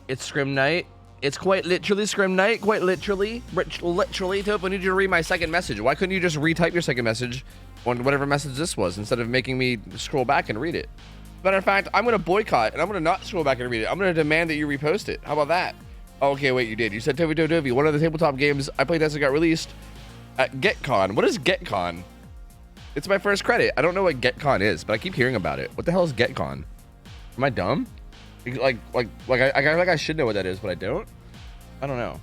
It's scrim night. It's quite literally scrim night. Quite literally. Literally, Tope, I need you to read my second message. Why couldn't you just retype your second message on whatever message this was instead of making me scroll back and read it? Matter of fact, I'm going to boycott and I'm going to not scroll back and read it. I'm going to demand that you repost it. How about that? Oh, okay, wait, you did. You said Tovi, one of the tabletop games I played that got released at GetCon. What is GetCon? It's my first credit. I don't know what GetCon is, but I keep hearing about it. What the hell is GetCon? Am I dumb? I should know what that is, but I don't. I don't know.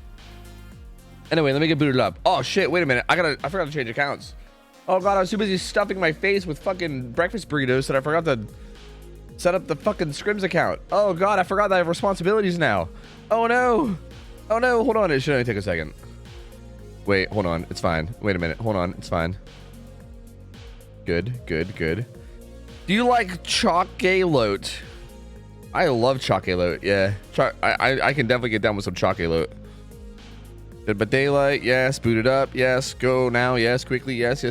Anyway, let me get booted up. Oh shit! Wait a minute. I forgot to change accounts. Oh god, I was too busy stuffing my face with fucking breakfast burritos that I forgot to set up the fucking SCRIMS account. Oh god, I forgot that I have responsibilities now. Oh no. Oh no. Hold on. It should only take a second. Wait. Hold on. It's fine. Wait a minute. Hold on. It's fine. Good. Good. Good. Do you like chocolate? I love chocolate. Yeah, I can definitely get down with some chocolate. But daylight, yes. Booted up, yes. Go now, yes. Quickly, yes.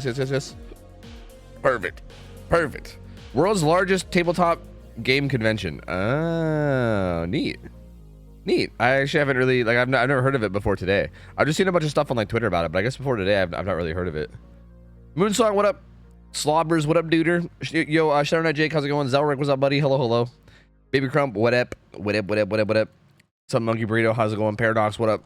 Perfect. Perfect. World's largest tabletop game convention. Oh, neat. I actually haven't really I've never heard of it before today. I've just seen a bunch of stuff on like Twitter about it, but I guess before today I've not really heard of it. Moonsong, what up? Slobbers, what up, duder? Yo, Shadow Knight Jake, how's it going? Zelric, what's up, buddy? Hello. Baby Crump, what up? What up? Some Monkey Burrito, how's it going? Paradox, what up?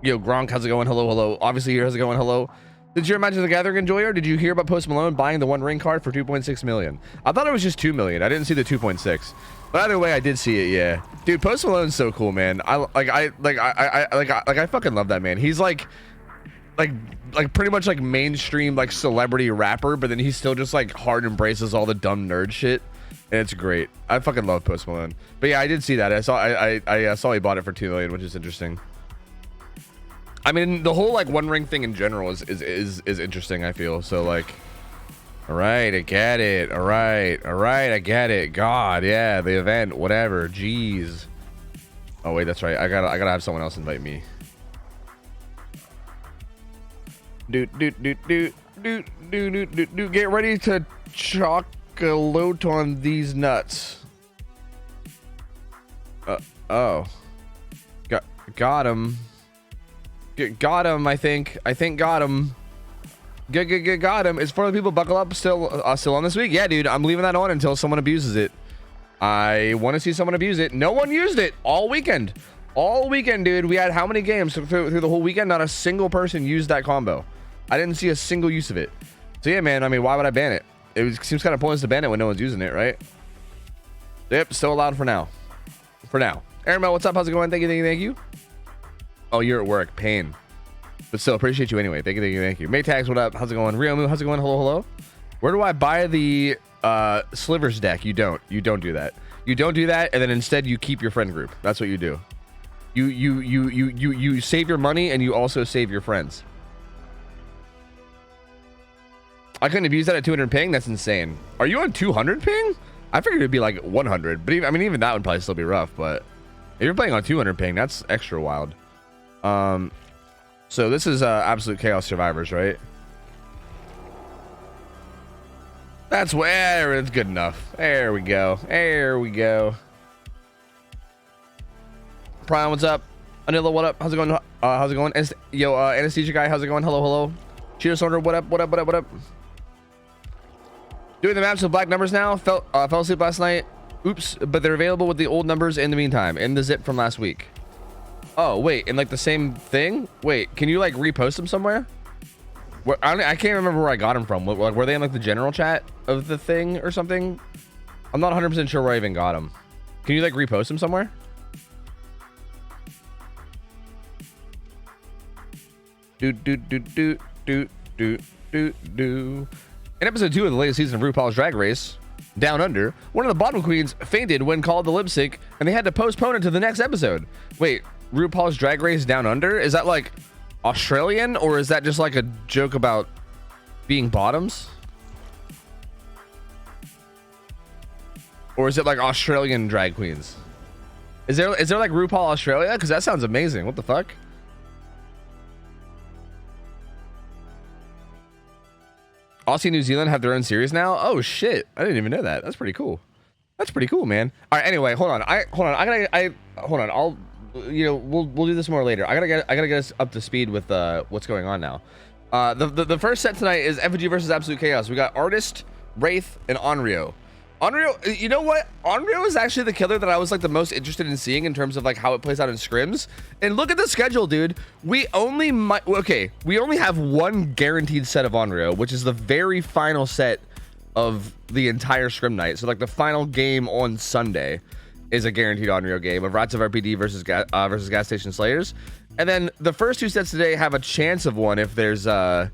Yo, Gronk, how's it going? Hello. Obviously here, how's it going? Hello. Did you Magic the Gathering enjoyer? Did you hear about Post Malone buying the One Ring card for 2.6 million? I thought it was just 2 million. I didn't see the 2.6. But either way, I did see it, yeah. Dude, Post Malone's so cool, man. I fucking love that man. He's like pretty much like mainstream like celebrity rapper, but then he still just like hard embraces all the dumb nerd shit. And it's great. I fucking love Post Malone. But yeah, I did see that. I saw he bought it for 2 million, which is interesting. I mean, the whole like One Ring thing in general is interesting, I feel. So like, all right, I get it. All right, I get it. God, yeah, the event, whatever. Jeez. Oh wait, that's right. I gotta have someone else invite me. Get ready to chocolate on these nuts. Oh. Got him. Got him, I think got him. Got him. Is for the people buckle up still on this week? Yeah, dude, I'm leaving that on until someone abuses it. I want to see someone abuse it. No one used it all weekend. All weekend, dude. We had how many games through the whole weekend? Not a single person used that combo. I didn't see a single use of it. So yeah, man, I mean, why would I ban it? It seems kind of pointless to ban it when no one's using it, right? Yep, still allowed for now. Aaron Mel, what's up? How's it going? Thank you. Oh, you're at work. Pain. But still, appreciate you anyway. Thank you. Maytags, what up? How's it going? Riomu, how's it going? Hello. Where do I buy the Slivers deck? You don't do that. You don't do that, and then instead you keep your friend group. That's what you do. You save your money, and you also save your friends. I couldn't abuse that at 200 ping. That's insane. Are you on 200 ping? I figured it'd be like 100, but even that would probably still be rough. But if you're playing on 200 ping, that's extra wild. So this is Absolute Chaos Survivors, right? That's where it's good enough. There we go. Prime, what's up? Anila, what up? How's it going? Anesthesia guy, how's it going? Hello. Cheetos order, what up? Doing the maps with black numbers now. Fell asleep last night. Oops, but they're available with the old numbers in the meantime, in the zip from last week. Oh, wait, in like the same thing? Wait, can you like repost them somewhere? I can't remember where I got them from. Were they in like the general chat of the thing or something? I'm not 100% sure where I even got them. Can you like repost them somewhere? In episode 2 of the latest season of RuPaul's Drag Race, Down Under, one of the bottom queens fainted when called the lip sync, and they had to postpone it to the next episode. Wait, RuPaul's Drag Race Down Under? Is that like Australian, or is that just like a joke about being bottoms? Or is it like Australian drag queens? Is there like RuPaul Australia? Because that sounds amazing. What the fuck? Aussie, New Zealand have their own series now? Oh shit, I didn't even know that. That's pretty cool. That's pretty cool, man. All right. Anyway, hold on. Hold on. I'll, we'll do this more later. I gotta get us up to speed with what's going on now. The first set tonight is Effigy versus Absolute Chaos. We got Artist, Wraith, and Onryo. Onryo, you know what? Onryo is actually the killer that I was like the most interested in seeing in terms of like how it plays out in scrims. And look at the schedule, dude. We only have one guaranteed set of Onryo, which is the very final set of the entire scrim night. So like the final game on Sunday is a guaranteed Onryo game of Rats of RPD versus Gas Station Slayers. And then the first two sets today have a chance of one if there's like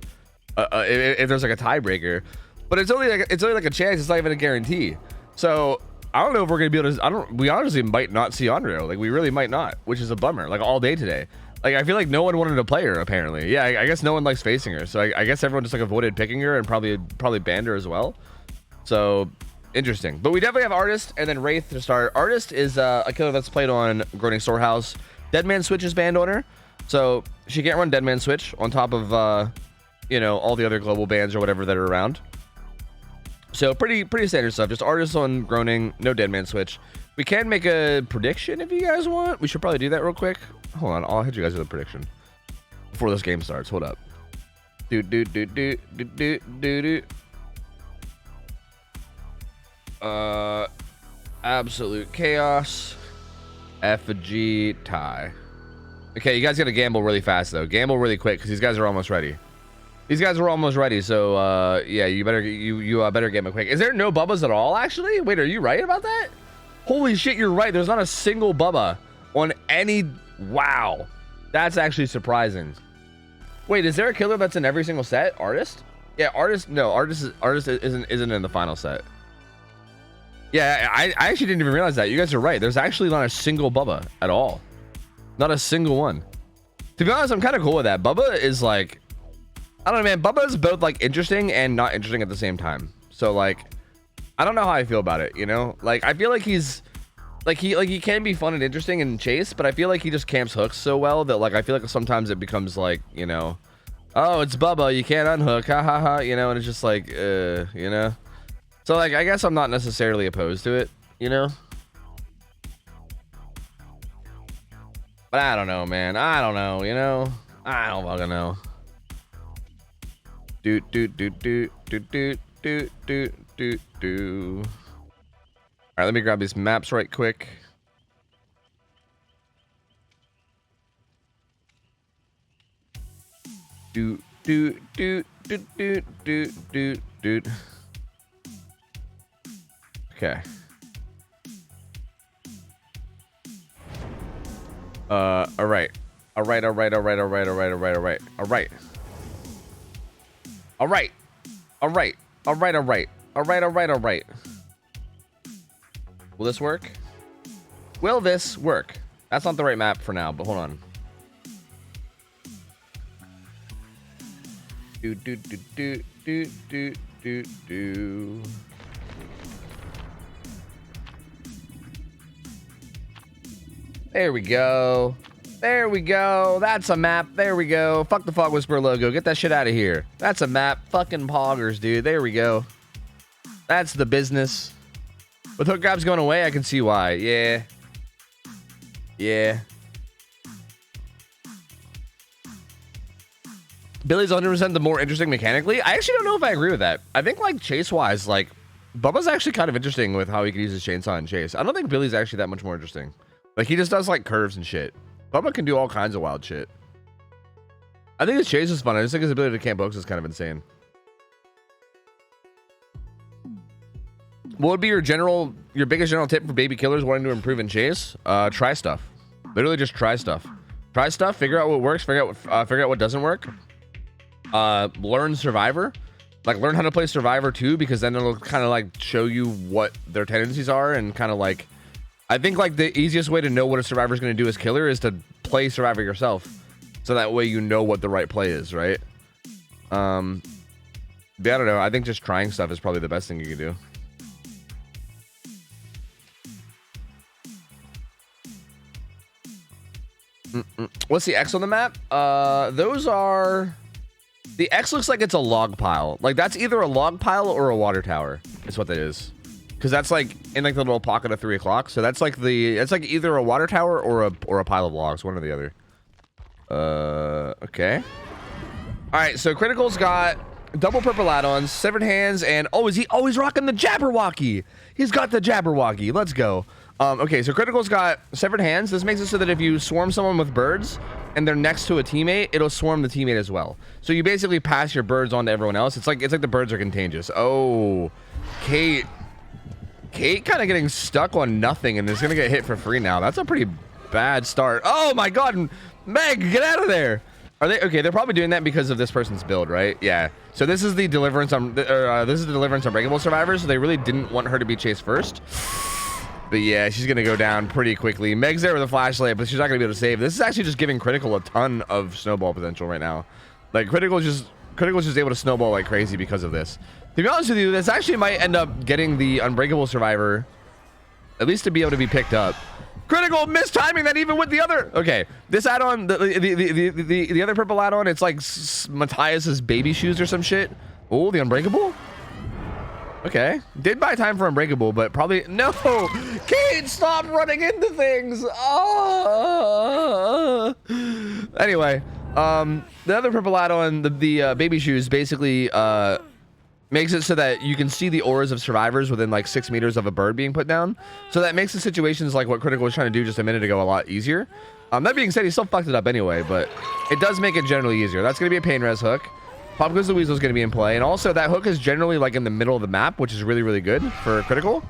a tiebreaker. But it's only like a chance. It's not even a guarantee. So I don't know if we're gonna be able to. We honestly might not see Onryo. Like we really might not, which is a bummer. Like all day today. Like I feel like no one wanted to play her apparently. Yeah, I guess no one likes facing her. So I guess everyone just like avoided picking her and probably banned her as well. So interesting. But we definitely have Artist and then Wraith to start. Artist is a killer that's played on Groaning Storehouse. Deadman Switch is banned on her, so she can't run Deadman Switch on top of all the other global bans or whatever that are around. So pretty standard stuff. Just Artists on Groaning, no Deadman Switch. We can make a prediction if you guys want. We should probably do that real quick. Hold on, I'll hit you guys with a prediction before this game starts. Hold up. Absolute Chaos, Effigy, tie. Okay, you guys gotta gamble really fast though. Gamble really quick because these guys are almost ready. These guys were almost ready, so yeah, you better gamble quick. Is there no Bubbas at all? Actually, wait, are you right about that? Holy shit, you're right. There's not a single Bubba on any. Wow, that's actually surprising. Wait, is there a killer that's in every single set? Artist? Yeah, Artist. No, Artist isn't in the final set. Yeah, I actually didn't even realize that. You guys are right. There's actually not a single Bubba at all. Not a single one. To be honest, I'm kind of cool with that. Bubba is like, I don't know, man. Bubba is both like interesting and not interesting at the same time. So like, I don't know how I feel about it. You know, like I feel like he's like he can be fun and interesting in chase, but I feel like he just camps hooks so well that like I feel like sometimes it becomes like, oh, it's Bubba, you can't unhook, ha ha ha, and it's just like, So like I guess I'm not necessarily opposed to it, But I don't know, man. I don't know, I don't fucking know. All right, let me grab these maps right quick. Okay. All right. Will this work? Will this work? That's not the right map for now, but hold on. There we go. There we go. That's a map. There we go. Fuck the Fog Whisperer logo. Get that shit out of here. That's a map. Fucking poggers, dude. There we go. That's the business. With hook grabs going away, I can see why. Yeah. Yeah. Billy's 100% the more interesting mechanically. I actually don't know if I agree with that. I think like chase-wise, like Bubba's actually kind of interesting with how he can use his chainsaw and chase. I don't think Billy's actually that much more interesting. Like he just does like curves and shit. Bubba can do all kinds of wild shit. I think his chase is fun. I just think his ability to camp hooks is kind of insane. What would be your biggest general tip for baby killers wanting to improve in chase? Try stuff. Literally just try stuff. Try stuff. Figure out what works. Figure out what doesn't work. Learn Survivor. Like learn how to play Survivor too, because then it'll kind of like show you what their tendencies are and kind of like. I think like the easiest way to know what a Survivor is going to do as killer is to play Survivor yourself, so that way you know what the right play is, right? But I don't know. I think just trying stuff is probably the best thing you can do. What's the X on the map? Those are... The X looks like it's a log pile. Like, that's either a log pile or a water tower. Is what that is. because that's like in like the little pocket of 3 o'clock. So that's like it's like either a water tower or a pile of logs, one or the other. Okay. All right, so Critical's got double purple add-ons, severed hands, and he's rocking the Jabberwocky. He's got the Jabberwocky. Let's go. Okay, so Critical's got severed hands. This makes it so that if you swarm someone with birds and they're next to a teammate, it'll swarm the teammate as well. So you basically pass your birds on to everyone else. It's like the birds are contagious. Oh, Kate kind of getting stuck on nothing and is gonna get hit for free now. That's a pretty bad start. Oh my God, Meg, get out of there. Are they okay? They're probably doing that because of this person's build, right? Yeah. So this is the Deliverance Unbreakable survivor. So they really didn't want her to be chased first. But yeah, she's gonna go down pretty quickly. Meg's there with a flashlight, but she's not gonna be able to save. This is actually just giving Critical a ton of snowball potential right now. Like Critical's just able to snowball like crazy because of this. To be honest with you, this actually might end up getting the Unbreakable survivor, at least to be able to be picked up. Critical mistiming that even with the other. Okay, this add-on, the other purple add-on, it's like Matthias's baby shoes or some shit. Oh, the Unbreakable. Okay, did buy time for Unbreakable, but probably no. Kate, stop running into things. Oh. Anyway, the other purple add-on, the baby shoes, basically makes it so that you can see the auras of survivors within like 6 meters of a bird being put down. So that makes the situations like what Critical was trying to do just a minute ago a lot easier. That being said, he still fucked it up anyway, but it does make it generally easier. That's going to be a pain res hook. Pop Goes the Weasel is going to be in play. And also that hook is generally like in the middle of the map, which is really, really good for Critical.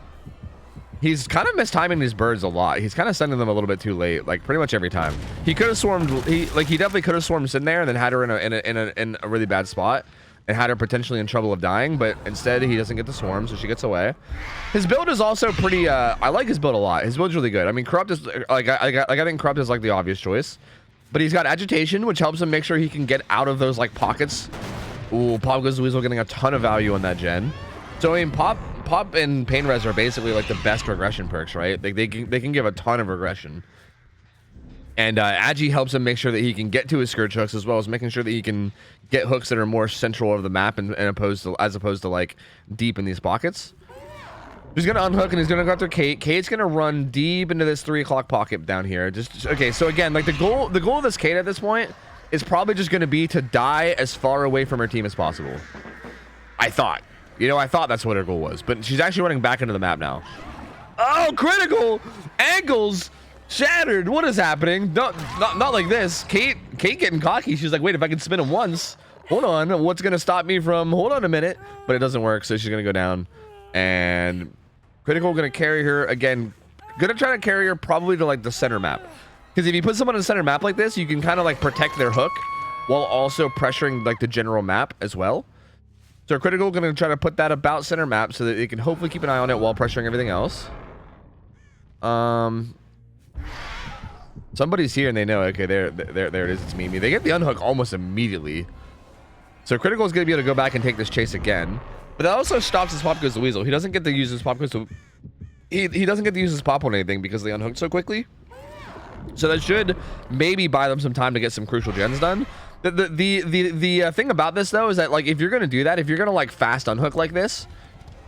He's kind of mistiming these birds a lot. He's kind of sending them a little bit too late, like pretty much every time. He could have swarmed, he definitely could have swarmed sitting there and then had her in a really bad spot and had her potentially in trouble of dying, but instead he doesn't get the swarm, so she gets away. His build is also pretty, I like his build a lot. His build's really good. I mean, Corrupt is, I think Corrupt is like the obvious choice, but he's got Agitation, which helps him make sure he can get out of those like pockets. Ooh, Pop Goes the Weasel getting a ton of value on that gen. So I mean, Pop and Pain Res are basically like the best regression perks, right? They can give a ton of regression. And Agi helps him make sure that he can get to his Scourge hooks, as well as making sure that he can get hooks that are more central of the map as opposed to like deep in these pockets. He's gonna unhook and he's gonna go after Kate. Kate's gonna run deep into this 3 o'clock pocket down here. Just okay. So again, like the goal of this Kate at this point is probably just gonna be to die as far away from her team as possible. I thought that's what her goal was, but she's actually running back into the map now. Oh, Critical ankles shattered. What is happening? Not like this. Kate getting cocky. She's like, wait, if I can spin him once, hold on, what's gonna stop me from, hold on a minute, but it doesn't work, so she's gonna go down. And Critical gonna carry her again, gonna try to carry her probably to like the center map, because if you put someone on the center map like this, you can kind of like protect their hook while also pressuring like the general map as well. So Critical gonna try to put that about center map so that they can hopefully keep an eye on it while pressuring everything else. Somebody's here and they know. Okay, there it is. It's Mimi. They get the unhook almost immediately. So Critical is going to be able to go back and take this chase again. But that also stops his Pop Goes the Weasel. He doesn't get to use his Pop Goes to... He doesn't get to use his Pop on anything because they unhooked so quickly. So that should maybe buy them some time to get some crucial gens done. The thing about this, though, is that like if you're going to do that, if you're going to like fast unhook like this...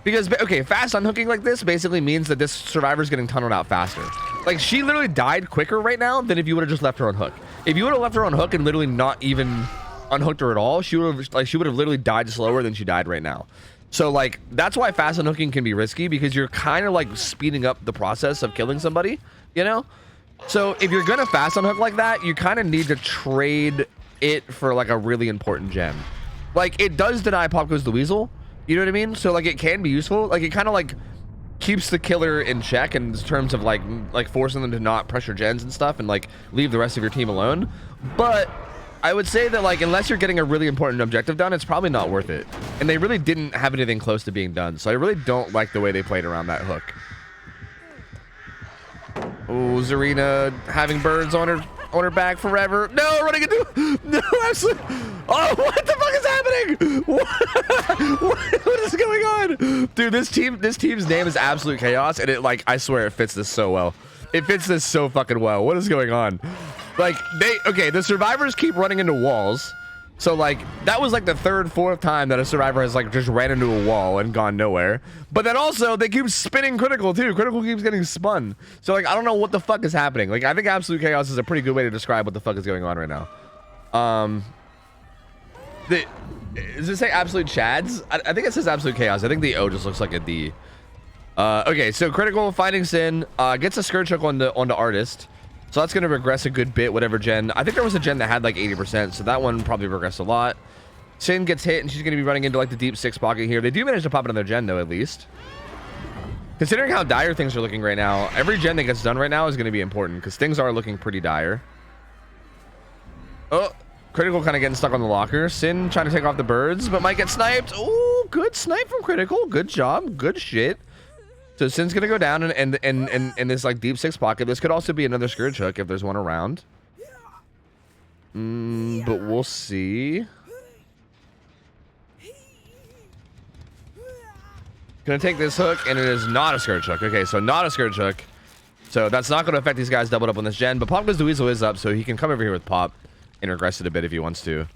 Because, okay, fast unhooking like this basically means that this survivor's getting tunneled out faster. Like, she literally died quicker right now than if you would have just left her on hook. If you would have left her on hook and literally not even unhooked her at all, she would have literally died slower than she died right now. So, like, that's why fast unhooking can be risky, because you're kind of, like, speeding up the process of killing somebody, you know? So, if you're gonna fast unhook like that, you kind of need to trade it for, like, a really important gem. Like, it does deny Pop Goes the Weasel, you know what I mean? So like it can be useful. Like it kind of like keeps the killer in check in terms of like forcing them to not pressure gens and stuff and like leave the rest of your team alone. But I would say that like unless you're getting a really important objective done, it's probably not worth it. And they really didn't have anything close to being done. So I really don't like the way they played around that hook. Oh, Zarina having birds on her back forever. No, running into no, absolutely. Oh, what the fuck is happening? What is going on? Dude, this team's name is Absolute Chaos, and it like I swear it fits this so well. It fits this so fucking well. What is going on? Like the survivors keep running into walls. So like that was like the third, fourth time that a survivor has like just ran into a wall and gone nowhere. But then also they keep spinning critical too. Critical keeps getting spun. So like I don't know what the fuck is happening. Like I think absolute chaos is a pretty good way to describe what the fuck is going on right now. Does it say absolute chads? I think it says absolute chaos. I think the O just looks like a D. Okay, so critical finding Sin gets a scourge hook onto artist. So that's going to regress a good bit, whatever gen. I think there was a gen that had like 80%, so that one probably regressed a lot. Sin gets hit, and she's going to be running into like the deep 6 pocket here. They do manage to pop another gen, though, at least. Considering how dire things are looking right now, every gen that gets done right now is going to be important, because things are looking pretty dire. Oh, critical kind of getting stuck on the locker. Sin trying to take off the birds, but might get sniped. Oh, good snipe from critical. Good job. Good shit. So Sin's gonna go down in this like deep 6 pocket. This could also be another scourge hook if there's one around. But we'll see. Gonna take this hook, and it is not a scourge hook. Okay, so not a scourge hook. So that's not gonna affect these guys doubled up on this gen. But Pop Goes the Weasel is up, so he can come over here with Pop and regress it a bit if he wants to.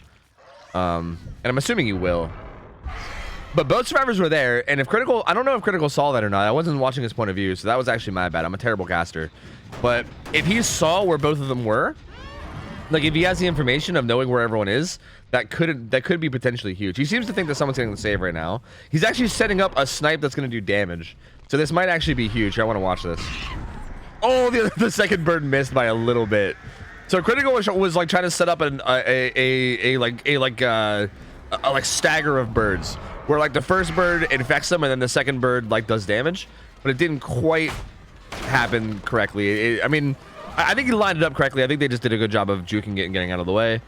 And I'm assuming he will. But both survivors were there, and if critical, I don't know if critical saw that or not. I wasn't watching his point of view, so that was actually my bad. I'm a terrible caster. But if he saw where both of them were, like if he has the information of knowing where everyone is, that could be potentially huge. He seems to think that someone's getting the save right now. He's actually setting up a snipe that's going to do damage, so this might actually be huge. I want to watch this. Oh, the second bird missed by a little bit. So critical was like trying to set up a stagger of birds, where like the first bird infects them and then the second bird like does damage, but it didn't quite happen correctly. I mean, I think he lined it up correctly. I think they just did a good job of juking it and getting out of the way.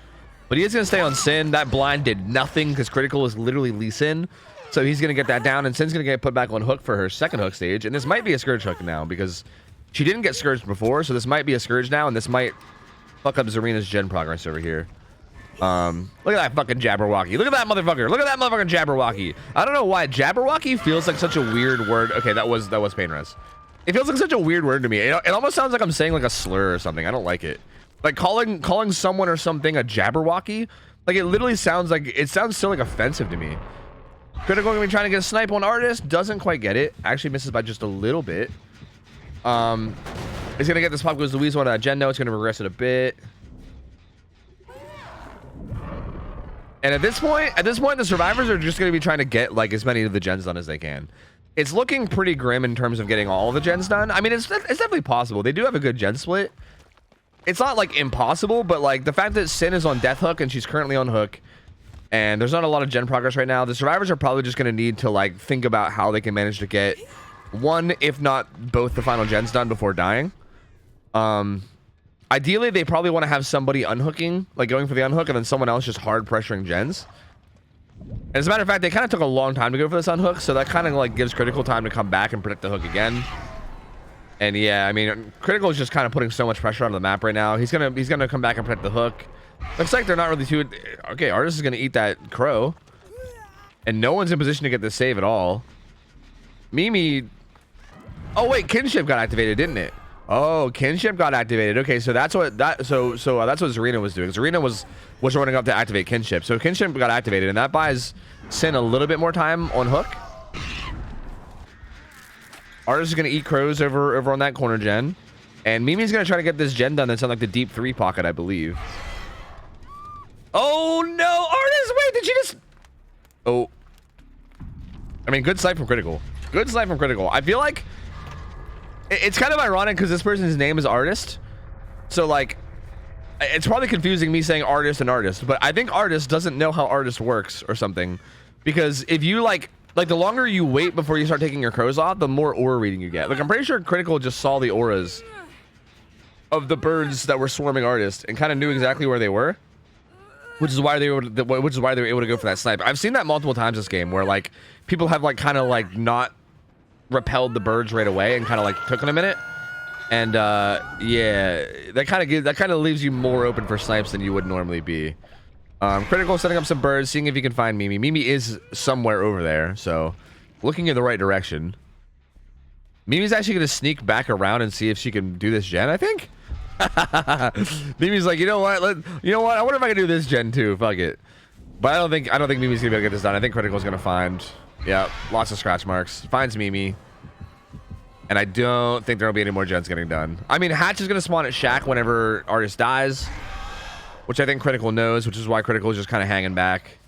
But he is going to stay on Sin. That blind did nothing because critical is literally Lee Sin. So he's going to get that down, and Sin's going to get put back on hook for her second hook stage. And this might be a scourge hook now because she didn't get scourged before, so this might be a scourge now, and this might fuck up Zarina's gen progress over here. Look at that fucking Jabberwocky. Look at that motherfucker. Look at that motherfucking Jabberwocky. I don't know why Jabberwocky feels like such a weird word. Okay, that was pain res. It feels like such a weird word to me. It almost sounds like I'm saying like a slur or something. I don't like it. Like calling someone or something a Jabberwocky. Like it literally sounds like, it sounds so like offensive to me. Critical gonna be trying to get a snipe on artist. Doesn't quite get it. Actually misses by just a little bit. He's gonna get this Pop Goes the Weasel on gen. It's gonna regress it a bit. And at this point, the survivors are just going to be trying to get like as many of the gens done as they can. It's looking pretty grim in terms of getting all of the gens done. I mean, it's definitely possible. They do have a good gen split. It's not like impossible, but like the fact that Sin is on death hook and she's currently on hook, and there's not a lot of gen progress right now. The survivors are probably just going to need to like think about how they can manage to get one, if not both, the final gens done before dying. Ideally, they probably want to have somebody unhooking, like going for the unhook, and then someone else just hard pressuring gens. And as a matter of fact, they kind of took a long time to go for this unhook, so that kind of like gives critical time to come back and protect the hook again. And yeah, I mean, critical is just kind of putting so much pressure on the map right now. He's gonna come back and protect the hook. Looks like they're not really too. Okay, artist is gonna eat that crow, and no one's in position to get this save at all. Mimi. Oh wait, kinship got activated, didn't it? Oh, kinship got activated. Okay, so that's what that's what Zarina was doing. Zarina was running up to activate kinship. So kinship got activated, and that buys Sin a little bit more time on hook. Artist is gonna eat crows over on that corner gen, and Mimi's gonna try to get this gen done that's on like the deep 3 pocket, I believe. Oh no, artist! Wait, did she just? Oh, I mean, good snipe from critical. Good snipe from critical. I feel like it's kind of ironic because this person's name is Artist. So like, it's probably confusing me saying artist and artist, but I think artist doesn't know how artist works or something. Because if you like the longer you wait before you start taking your crows off, the more aura reading you get. Like I'm pretty sure critical just saw the auras of the birds that were swarming artist and kind of knew exactly where they were. Which is why they were able to go for that snipe. I've seen that multiple times this game where like people have like kind of like not repelled the birds right away and kind of like took a minute, and yeah, that kind of leaves you more open for snipes than you would normally be. Critical setting up some birds, seeing if you can find Mimi. Mimi is somewhere over there, so looking in the right direction. Mimi's actually gonna sneak back around and see if she can do this gen, I think. Mimi's like, you know what, I wonder if I can do this gen too. Fuck it. But I don't think Mimi's gonna be able to get this done. I think Critical's gonna find, yeah, lots of scratch marks. Finds Mimi. And I don't think there'll be any more gens getting done. I mean, Hatch is gonna spawn at Shack whenever Artist dies, which I think Critical knows, which is why Critical is just kind of hanging back.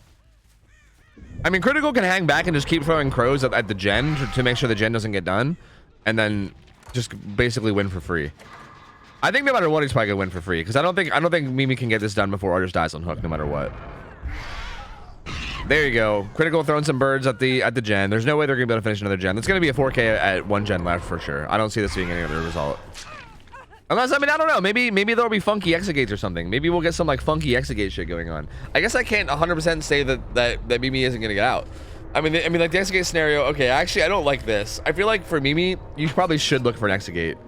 I mean, Critical can hang back and just keep throwing crows at the gen to make sure the gen doesn't get done, and then just basically win for free. I think no matter what, he's probably gonna win for free because I don't think Mimi can get this done before Artist dies on hook, no matter what. There you go. Critical throwing some birds at the gen. There's no way they're gonna be able to finish another gen. That's gonna be a 4K at one gen left for sure. I don't see this being any other result. Unless, I mean, I don't know. Maybe there'll be funky exegates or something. Maybe we'll get some like funky exegate shit going on. I guess I can't 100% say that Mimi isn't gonna get out. I mean, like the exegate scenario. Okay, actually, I don't like this. I feel like for Mimi, you probably should look for an exegate.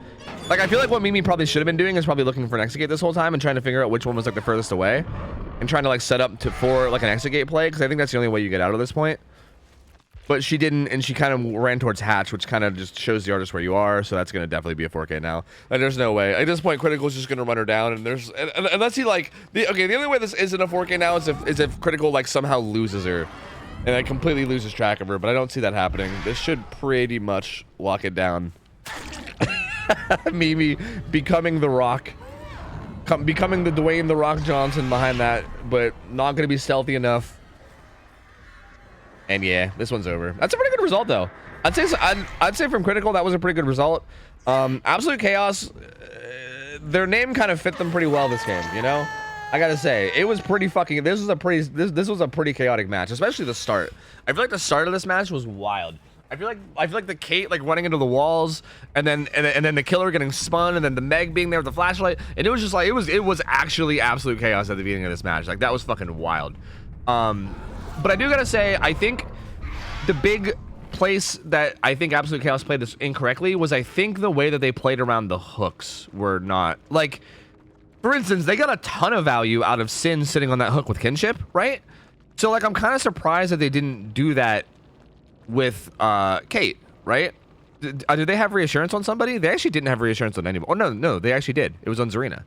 Like, I feel like what Mimi probably should have been doing is probably looking for an exegate this whole time and trying to figure out which one was like the furthest away, and trying to like set up for like an exegate play, because I think that's the only way you get out of this point. But she didn't, and she kind of ran towards Hatch, which kind of just shows the artist where you are. So that's gonna definitely be a 4K now. Like, there's no way at this point Critical's just gonna run her down, and there's unless he like the only way this isn't a 4K now is if Critical like somehow loses her, and like completely loses track of her. But I don't see that happening. This should pretty much lock it down. Mimi becoming the Rock, becoming the Dwayne the Rock Johnson behind that, but not gonna be stealthy enough. And yeah, this one's over. That's a pretty good result, though. I'd say from Critical that was a pretty good result. Absolute Chaos, their name kind of fit them pretty well this game. You know, I gotta say it was pretty fucking. This was a pretty chaotic match, especially the start. I feel like the start of this match was wild. I feel like the Kate like running into the walls, and then the killer getting spun, and then the Meg being there with the flashlight, and it was just like it was actually absolute chaos at the beginning of this match. Like, that was fucking wild. But I do gotta say, I think the big place that I think Absolute Chaos played this incorrectly was, I think, the way that they played around the hooks were not like. For instance, they got a ton of value out of Sin sitting on that hook with Kinship, right? So like, I'm kind of surprised that they didn't do that with Kate, right? Did they have reassurance on somebody? They actually didn't have reassurance on anybody. Oh no, they actually did. It was on Zarina.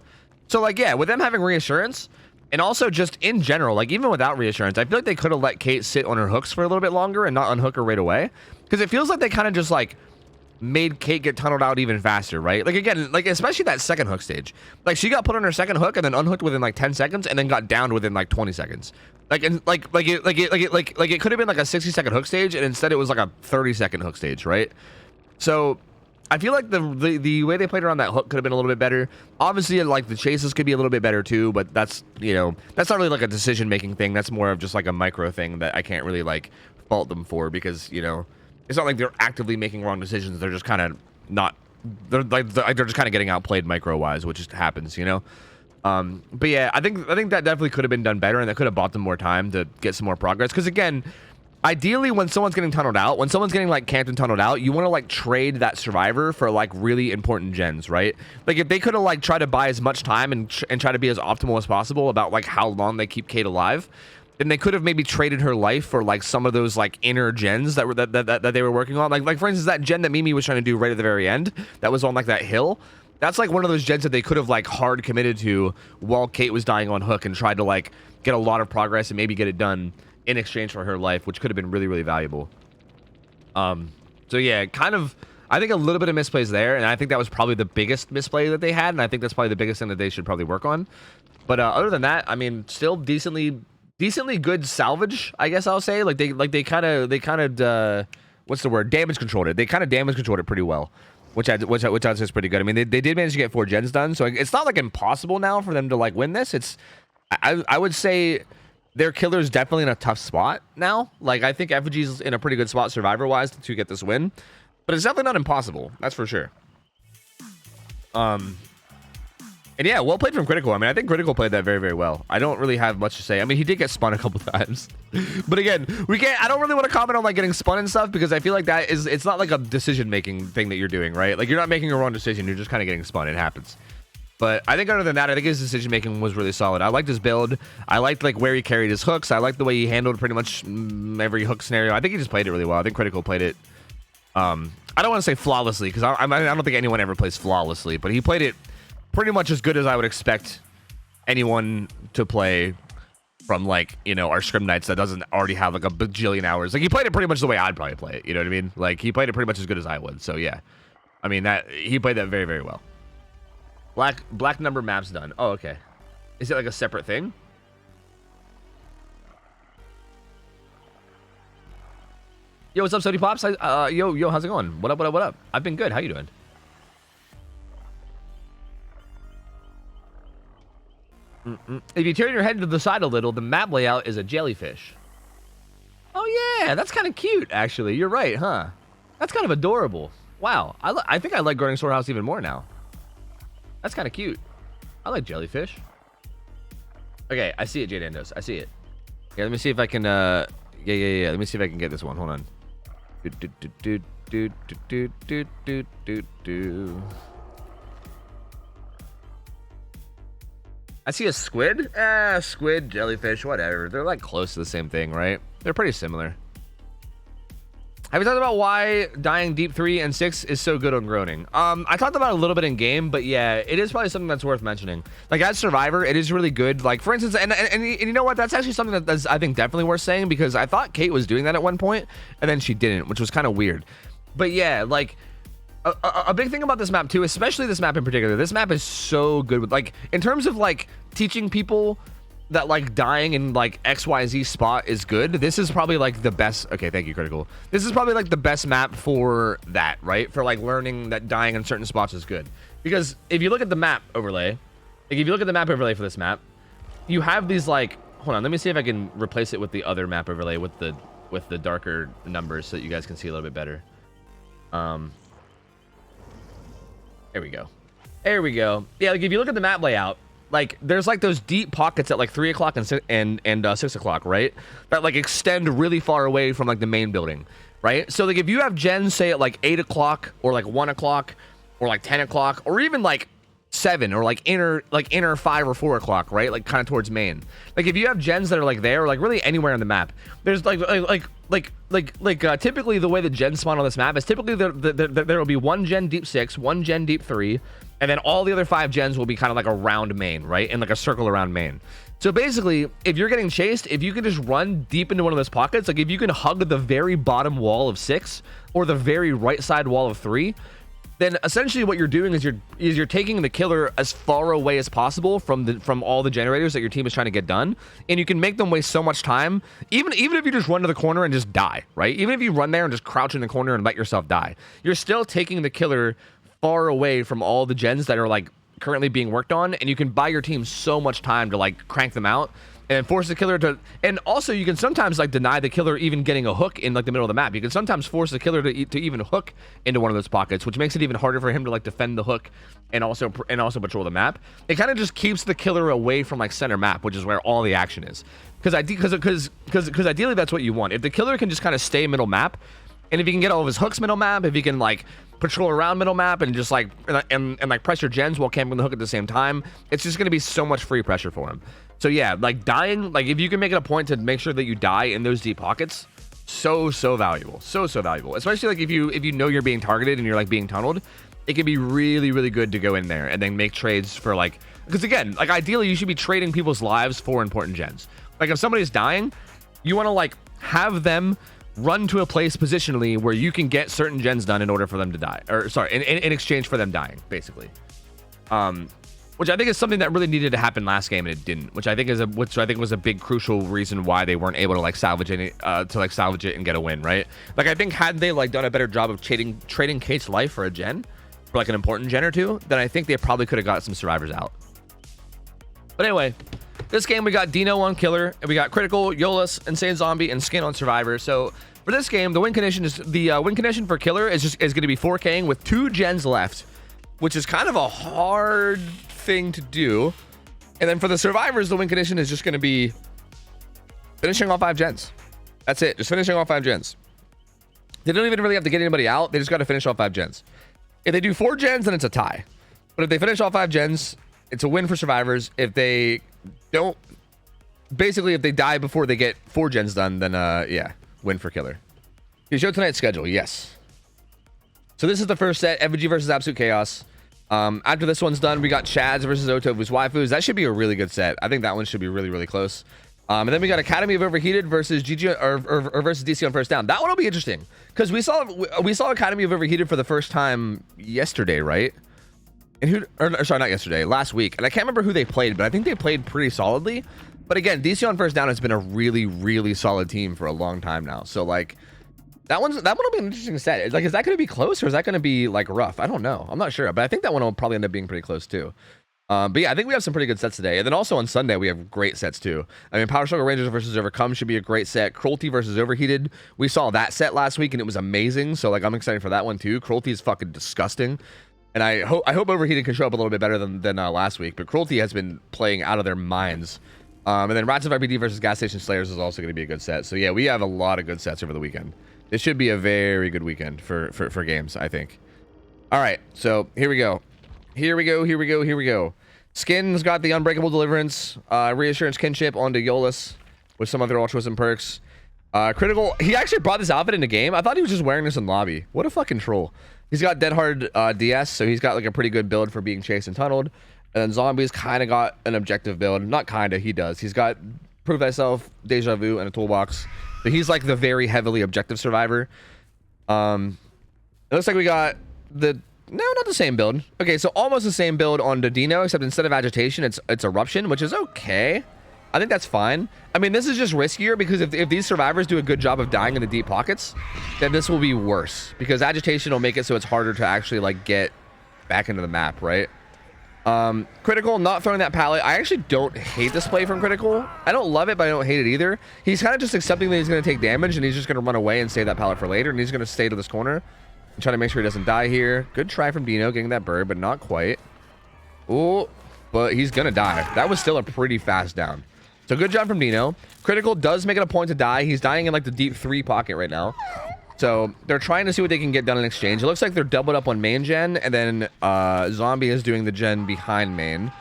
So like, yeah, with them having reassurance, and also just in general, like even without reassurance, I feel like they could have let Kate sit on her hooks for a little bit longer and not unhook her right away, because it feels like they kind of just like made Kate get tunneled out even faster, right? Like, again, like especially that second hook stage, like she got put on her second hook and then unhooked within like 10 seconds and then got downed within like 20 seconds. Like, and it could have been like a 60-second hook stage, and instead it was like a 30-second hook stage, right? So I feel like the way they played around that hook could have been a little bit better. Obviously, like the chases could be a little bit better too, but that's, you know, that's not really like a decision-making thing. That's more of just like a micro thing that I can't really like fault them for, because, you know, it's not like they're actively making wrong decisions. They're just kind of not. They're just kind of getting outplayed micro-wise, which just happens, you know. But yeah, I think that definitely could have been done better, and that could have bought them more time to get some more progress. Because again, ideally, when someone's getting tunneled out, when someone's getting like camped and tunneled out, you want to like trade that survivor for like really important gens, right? Like if they could have like tried to buy as much time and try to be as optimal as possible about like how long they keep Kate alive, then they could have maybe traded her life for like some of those like inner gens that were that they were working on. Like for instance, that gen that Mimi was trying to do right at the very end, that was on like that hill. That's like one of those gens that they could have like hard committed to while Kate was dying on hook, and tried to like get a lot of progress and maybe get it done in exchange for her life, which could have been really, really valuable. So yeah, kind of, I think a little bit of misplays there, and I think that was probably the biggest misplay that they had, and I think that's probably the biggest thing that they should probably work on. But other than that, I mean, still decently good salvage, I guess I'll say. Like they kind of what's the word? Damage controlled it. They kind of damage controlled it pretty well, which I'd say is pretty good. I mean, they did manage to get 4 gens done, so it's not like impossible now for them to like win this. It's I would say their killer's definitely in a tough spot now. Like, I think Effigy's in a pretty good spot survivor-wise to get this win, but it's definitely not impossible. That's for sure. And yeah, well played from Critical. I mean, I think Critical played that very, very well. I don't really have much to say. I mean, he did get spun a couple times, but again, I don't really want to comment on like getting spun and stuff, because I feel like it's not like a decision-making thing that you're doing, right? Like, you're not making a wrong decision. You're just kind of getting spun. It happens. But I think other than that, I think his decision-making was really solid. I liked his build. I liked like where he carried his hooks. I liked the way he handled pretty much every hook scenario. I think he just played it really well. I think Critical played it. I don't want to say flawlessly, because I don't think anyone ever plays flawlessly, but he played it pretty much as good as I would expect anyone to play from like, you know, our scrim nights that doesn't already have like a bajillion hours. Like he played it pretty much the way I'd probably play it. You know what I mean? Like he played it pretty much as good as I would. So yeah, I mean that he played that very, very well. Black number maps done. Oh, okay. Is it like a separate thing? Yo, what's up, Sody Pops? Yo, how's it going? What up? I've been good. How you doing? If you turn your head to the side a little, the map layout is a jellyfish. Oh yeah, that's kind of cute, actually. You're right, huh? That's kind of adorable. Wow, I think I like Guarding Storehouse even more now. That's kind of cute. I like jellyfish. Okay, I see it, Jade Endos. I see it. Yeah, let me see if I can. Yeah. Let me see if I can get this one. Hold on. I see a squid. Squid, jellyfish, whatever. They're like close to the same thing, right? They're pretty similar. Have you talked about why dying deep 3 and 6 is so good on groaning? I talked about it a little bit in game, but yeah, it is probably something that's worth mentioning. Like as Survivor, it is really good. Like for instance, and you know what? That's actually something that's I think definitely worth saying, because I thought Kate was doing that at one point and then she didn't, which was kind of weird. But yeah, like a big thing about this map too, especially this map in particular, this map is so good with like in terms of like teaching people that like dying in like XYZ spot is good. This is probably like the best. Okay, thank you, Critical. This is probably like the best map for that, right? For like learning that dying in certain spots is good. Because if you look at the map overlay, like if you look at the map overlay for this map, you have these like, hold on, let me see if I can replace it with the other map overlay with the darker numbers so that you guys can see a little bit better. There we go. There we go. Yeah, like if you look at the map layout, like there's like those deep pockets at like 3 o'clock and 6 o'clock, right? That like extend really far away from like the main building, right? So like if you have gens say at like 8 o'clock or like 1 o'clock or like 10 o'clock or even like 7 or like inner 5 or 4 o'clock, right? Like kind of towards main. Like if you have gens that are like there or like really anywhere on the map, there's typically the way the gens spawn on this map is typically there will be one gen deep 6, one gen deep 3, and then all the other 5 gens will be kind of like around main, right? In like a circle around main. So basically, if you're getting chased, if you can just run deep into one of those pockets, like if you can hug the very bottom wall of 6 or the very right side wall of 3, then essentially what you're doing is you're taking the killer as far away as possible from all the generators that your team is trying to get done, and you can make them waste so much time. Even if you just run to the corner and just die, right? Even if you run there and just crouch in the corner and let yourself die, you're still taking the killer far away from all the gens that are like currently being worked on, and you can buy your team so much time to like crank them out and force the killer to, and also you can sometimes like deny the killer even getting a hook in like the middle of the map. You can sometimes force the killer to even hook into one of those pockets, which makes it even harder for him to like defend the hook and also patrol the map. It kind of just keeps the killer away from like center map, which is where all the action is. Because ideally that's what you want. If the killer can just kind of stay middle map, and if he can get all of his hooks middle map, if he can like patrol around middle map and just like and like pressure gens while camping the hook at the same time, it's just gonna be so much free pressure for him. So yeah, like dying, like if you can make it a point to make sure that you die in those deep pockets, so valuable, so valuable. Especially like if you know you're being targeted and you're like being tunneled, it can be really good to go in there and then make trades for like, because again, like ideally you should be trading people's lives for important gens. Like if somebody's dying, you want to like have them run to a place positionally where you can get certain gens done in order for them to die, or sorry, in exchange for them dying, basically. Which I think is something that really needed to happen last game and it didn't. Which I think was a big crucial reason why they weren't able to like salvage it and get a win, right? Like I think had they like done a better job of trading Kate's life for a gen, for like an important gen or two, then I think they probably could have got some survivors out. But anyway, this game we got Dino on Killer, and we got Critical, Yolas, Insane Zombie, and Skin on Survivor. So for this game, the win condition for Killer is going to be 4King with 2 gens left, which is kind of a hard thing to do. And then for the survivors, the win condition is just going to be finishing all 5 gens. That's it, just finishing all 5 gens. They don't even really have to get anybody out, they just got to finish all 5 gens. If they do 4 gens, then it's a tie. But if they finish all 5 gens, it's a win for survivors. If they don't, basically if they die before they get 4 gens done, then yeah, win for Killer. You show tonight's schedule, yes. So this is the first set, Effigy versus Absolute Chaos. After this one's done, we got Chads versus OhTofu's Waifus. That should be a really good set. I think that one should be really close. And then we got Academy of Overheated versus GG or versus DC on first down. That one will be interesting because we saw Academy of Overheated for the first time yesterday, right? And sorry, not yesterday, last week. And I can't remember who they played, but I think they played pretty solidly. But again, DC on first down has been a really, really solid team for a long time now. So like that one will be an interesting set. It's like, is that going to be close or is that going to be like rough? I don't know. I'm not sure, but I think that one will probably end up being pretty close too. But yeah, I think we have some pretty good sets today. And then also on Sunday, we have great sets too. I mean, Power Struggle Rangers versus Overcome should be a great set. Cruelty versus Overheated. We saw that set last week and it was amazing. So like, I'm excited for that one too. Cruelty is fucking disgusting. And I hope Overheated can show up a little bit better than last week. But Cruelty has been playing out of their minds. And then Rats of IBD versus Gas Station Slayers is also going to be a good set. So yeah, we have a lot of good sets over the weekend. This should be a very good weekend for games, I think. All right, so here we go. Here we go. Skin's got the Unbreakable Deliverance, Reassurance Kinship onto Eolus with some other altruism perks. Critical, he actually brought this outfit into game. I thought he was just wearing this in lobby. What a fucking troll. He's got Dead Hard DS, so he's got like a pretty good build for being chased and tunneled. And then Zombies kind of got an objective build. Not kind of, he does. He's got Prove Thyself, Deja Vu, and a toolbox. So he's like the very heavily objective survivor. It looks like we got the... No, not the same build. Okay, so almost the same build on Dino, except instead of Agitation, it's Eruption, which is okay. I think that's fine. I mean, this is just riskier because if these survivors do a good job of dying in the deep pockets, then this will be worse. Because Agitation will make it so it's harder to actually, like, get back into the map, right? Critical, not throwing that pallet. I actually don't hate this play from Critical. I don't love it, but I don't hate it either. He's kind of just accepting that he's going to take damage, and he's just going to run away and save that pallet for later, and he's going to stay to this corner. Trying to make sure he doesn't die here. Good try from Dino getting that bird, but not quite. Oh, but he's gonna die. That was still a pretty fast down. So good job from Dino. Critical does make it a point to die. He's dying in like the deep 3 pocket right now. So they're trying to see what they can get done in exchange. It looks like they're doubled up on main gen, and then Zombie is doing the gen behind main.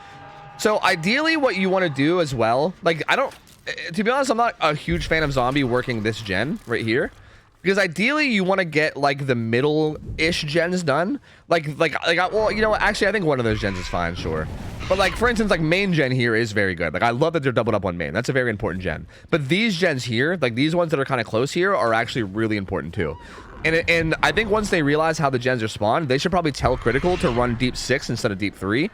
So ideally what you want to do as well, like to be honest, I'm not a huge fan of Zombie working this gen right here. Because ideally, you want to get, like, the middle-ish gens done. Well, you know what? Actually, I think one of those gens is fine, sure. But, like, for instance, like, main gen here is very good. Like, I love that they're doubled up on main. That's a very important gen. But these gens here, like, these ones that are kind of close here are actually really important, too. And I think once they realize how the gens are spawned, they should probably tell Critical to run deep 6 instead of deep 3.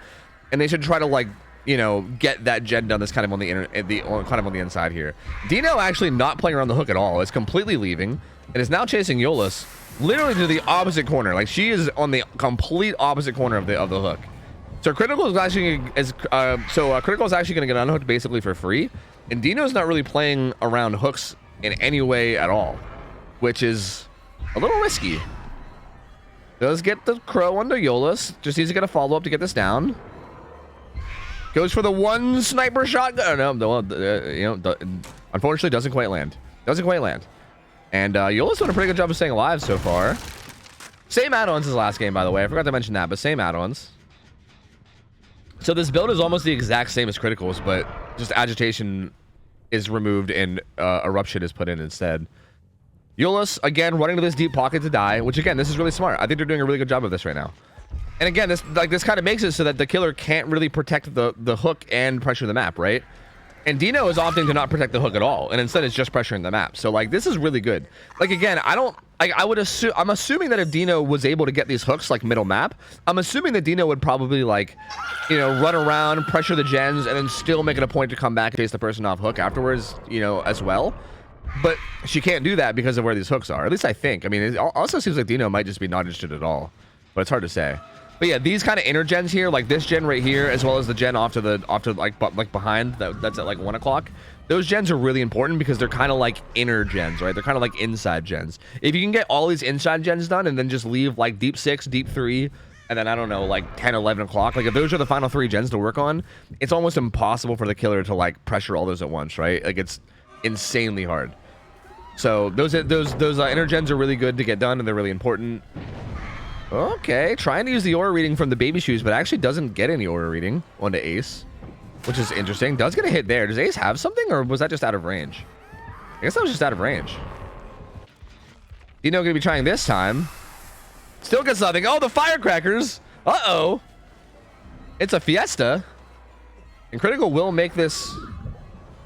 And they should try to, like, you know, get that gen done that's kind of on the inside here. Dino actually not playing around the hook at all. It's completely leaving. And is now chasing Eolus literally to the opposite corner. Like, she is on the complete opposite corner of the hook. So Critical is actually Critical is actually going to get unhooked basically for free. And Dino's not really playing around hooks in any way at all, which is a little risky. Does get the crow onto Eolus. Just needs to get a follow up to get this down. Goes for the one sniper shot. Unfortunately, doesn't quite land. And Eolus doing a pretty good job of staying alive so far. Same add-ons as last game, by the way. I forgot to mention that, but same add-ons. So this build is almost the exact same as Critical's, but just Agitation is removed and Eruption is put in instead. Eolus, again, running to this deep pocket to die, which, again, this is really smart. I think they're doing a really good job of this right now. And again, this kind of makes it so that the killer can't really protect the hook and pressure the map, right? And Dino is opting to not protect the hook at all, and instead it's just pressuring the map. So, like, this is really good. Like, again, I'm assuming that if Dino was able to get these hooks, like, middle map, I'm assuming that Dino would probably, like, you know, run around, pressure the gens, and then still make it a point to come back and chase the person off hook afterwards, you know, as well. But she can't do that because of where these hooks are. At least I think. I mean, it also seems like Dino might just be not interested at all. But it's hard to say. But yeah, these kind of inner gens here, like this gen right here, as well as the gen off to like behind, that's at like 1 o'clock. Those gens are really important because they're kind of like inner gens, right? They're kind of like inside gens. If you can get all these inside gens done and then just leave like deep 6, deep 3, and then I don't know, like 10, 11 o'clock, like if those are the final 3 gens to work on, it's almost impossible for the killer to like pressure all those at once, right? Like it's insanely hard. So those inner gens are really good to get done, and they're really important. Okay, trying to use the aura reading from the baby shoes, but actually doesn't get any aura reading onto Ace, which is interesting. Does get a hit there. Does Ace have something, or was that just out of range? I guess that was just out of range. Dino gonna be trying this time. Still gets nothing. Oh, the firecrackers. Uh-oh. It's a fiesta. And Critical will make this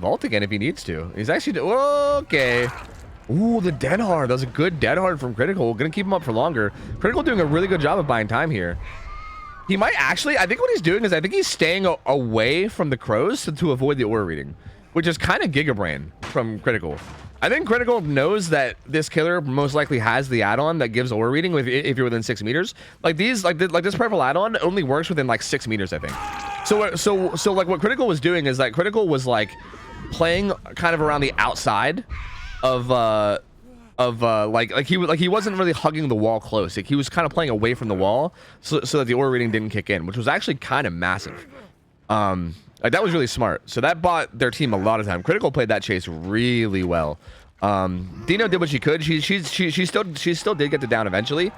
vault again if he needs to. He's actually okay. Ooh, the dead hard. That was a good dead hard from Critical. Gonna keep him up for longer. Critical doing a really good job of buying time here. He might actually, I think what he's doing is I think he's staying away from the crows to avoid the aura reading, which is kind of Giga Brain from Critical. I think Critical knows that this killer most likely has the add-on that gives aura reading if you're within 6 meters. Like these, like this purple add-on only works within like 6 meters, I think. So like what Critical was doing is that Critical was like playing kind of around the outside of like he wasn't really hugging the wall close. Like he was kind of playing away from the wall so that the aura reading didn't kick in, which was actually kind of massive. Like that was really smart. So that bought their team a lot of time. Critical played that chase really well. Dino did what she could. She still did get the down eventually,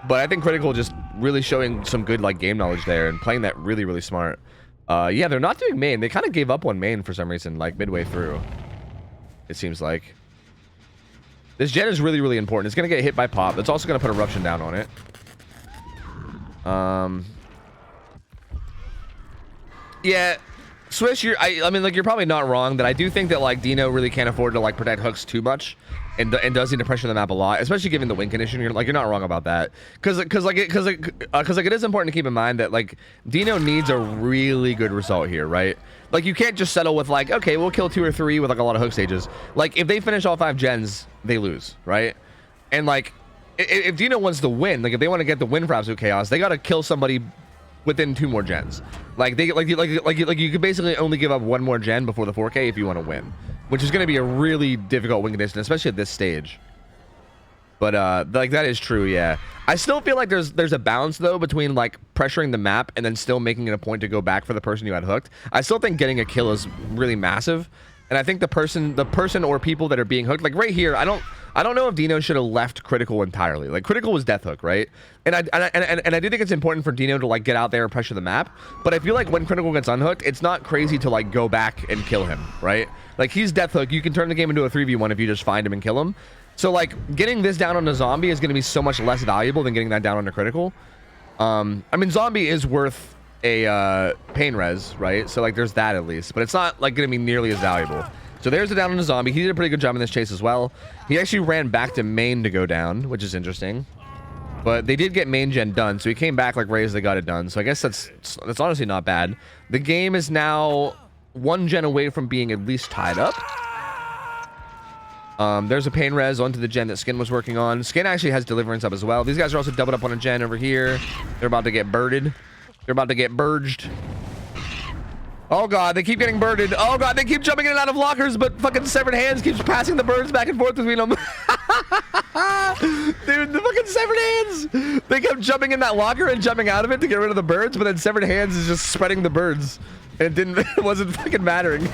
but I think Critical just really showing some good like game knowledge there and playing that really smart. Yeah, they're not doing main. They kind of gave up on main for some reason, like midway through. It seems like this gen is really important. It's gonna get hit by pop. It's also gonna put eruption down on it. Yeah, Swish, I mean, like, you're probably not wrong that I do think that like Dino really can't afford to like protect hooks too much, and does need to pressure the map a lot, especially given the win condition. You're not wrong about that, because it is important to keep in mind that like Dino needs a really good result here, right? Like you can't just settle with like, okay, we'll kill 2 or 3 with like a lot of hook stages. Like if they finish all 5 gens, they lose, right? And like if Dino wants to win, like if they want to get the win for Absolute Chaos, they got to kill somebody within 2 more gens. Like you could basically only give up 1 more gen before the 4K if you want to win, which is going to be a really difficult win condition, especially at this stage. But like that is true, yeah. I still feel like there's a balance though between like pressuring the map and then still making it a point to go back for the person you had hooked. I still think getting a kill is really massive, and I think the person or people that are being hooked, like right here, I don't know if Dino should have left Critical entirely. Like Critical was death hook, right? And I do think it's important for Dino to like get out there and pressure the map. But I feel like when Critical gets unhooked, it's not crazy to like go back and kill him, right? Like he's death hook. You can turn the game into a 3v1 if you just find him and kill him. So like getting this down on a zombie is going to be so much less valuable than getting that down on a Critical. I mean, zombie is worth a pain res, right? So like there's that at least, but it's not like going to be nearly as valuable. So there's the down on the zombie. He did a pretty good job in this chase as well. He actually ran back to main to go down, which is interesting. But they did get main gen done, so he came back like right as they got it done. So I guess that's honestly not bad. The game is now 1 gen away from being at least tied up. There's a pain res onto the gen that Skin was working on. Skin actually has deliverance up as well. These guys are also doubled up on a gen over here. They're about to get birded. They're about to get burged. Oh god, they keep getting birded. Oh god, they keep jumping in and out of lockers, but fucking Severed Hands keeps passing the birds back and forth between them. Dude, the fucking Severed Hands! They kept jumping in that locker and jumping out of it to get rid of the birds, but then Severed Hands is just spreading the birds. And it wasn't fucking mattering.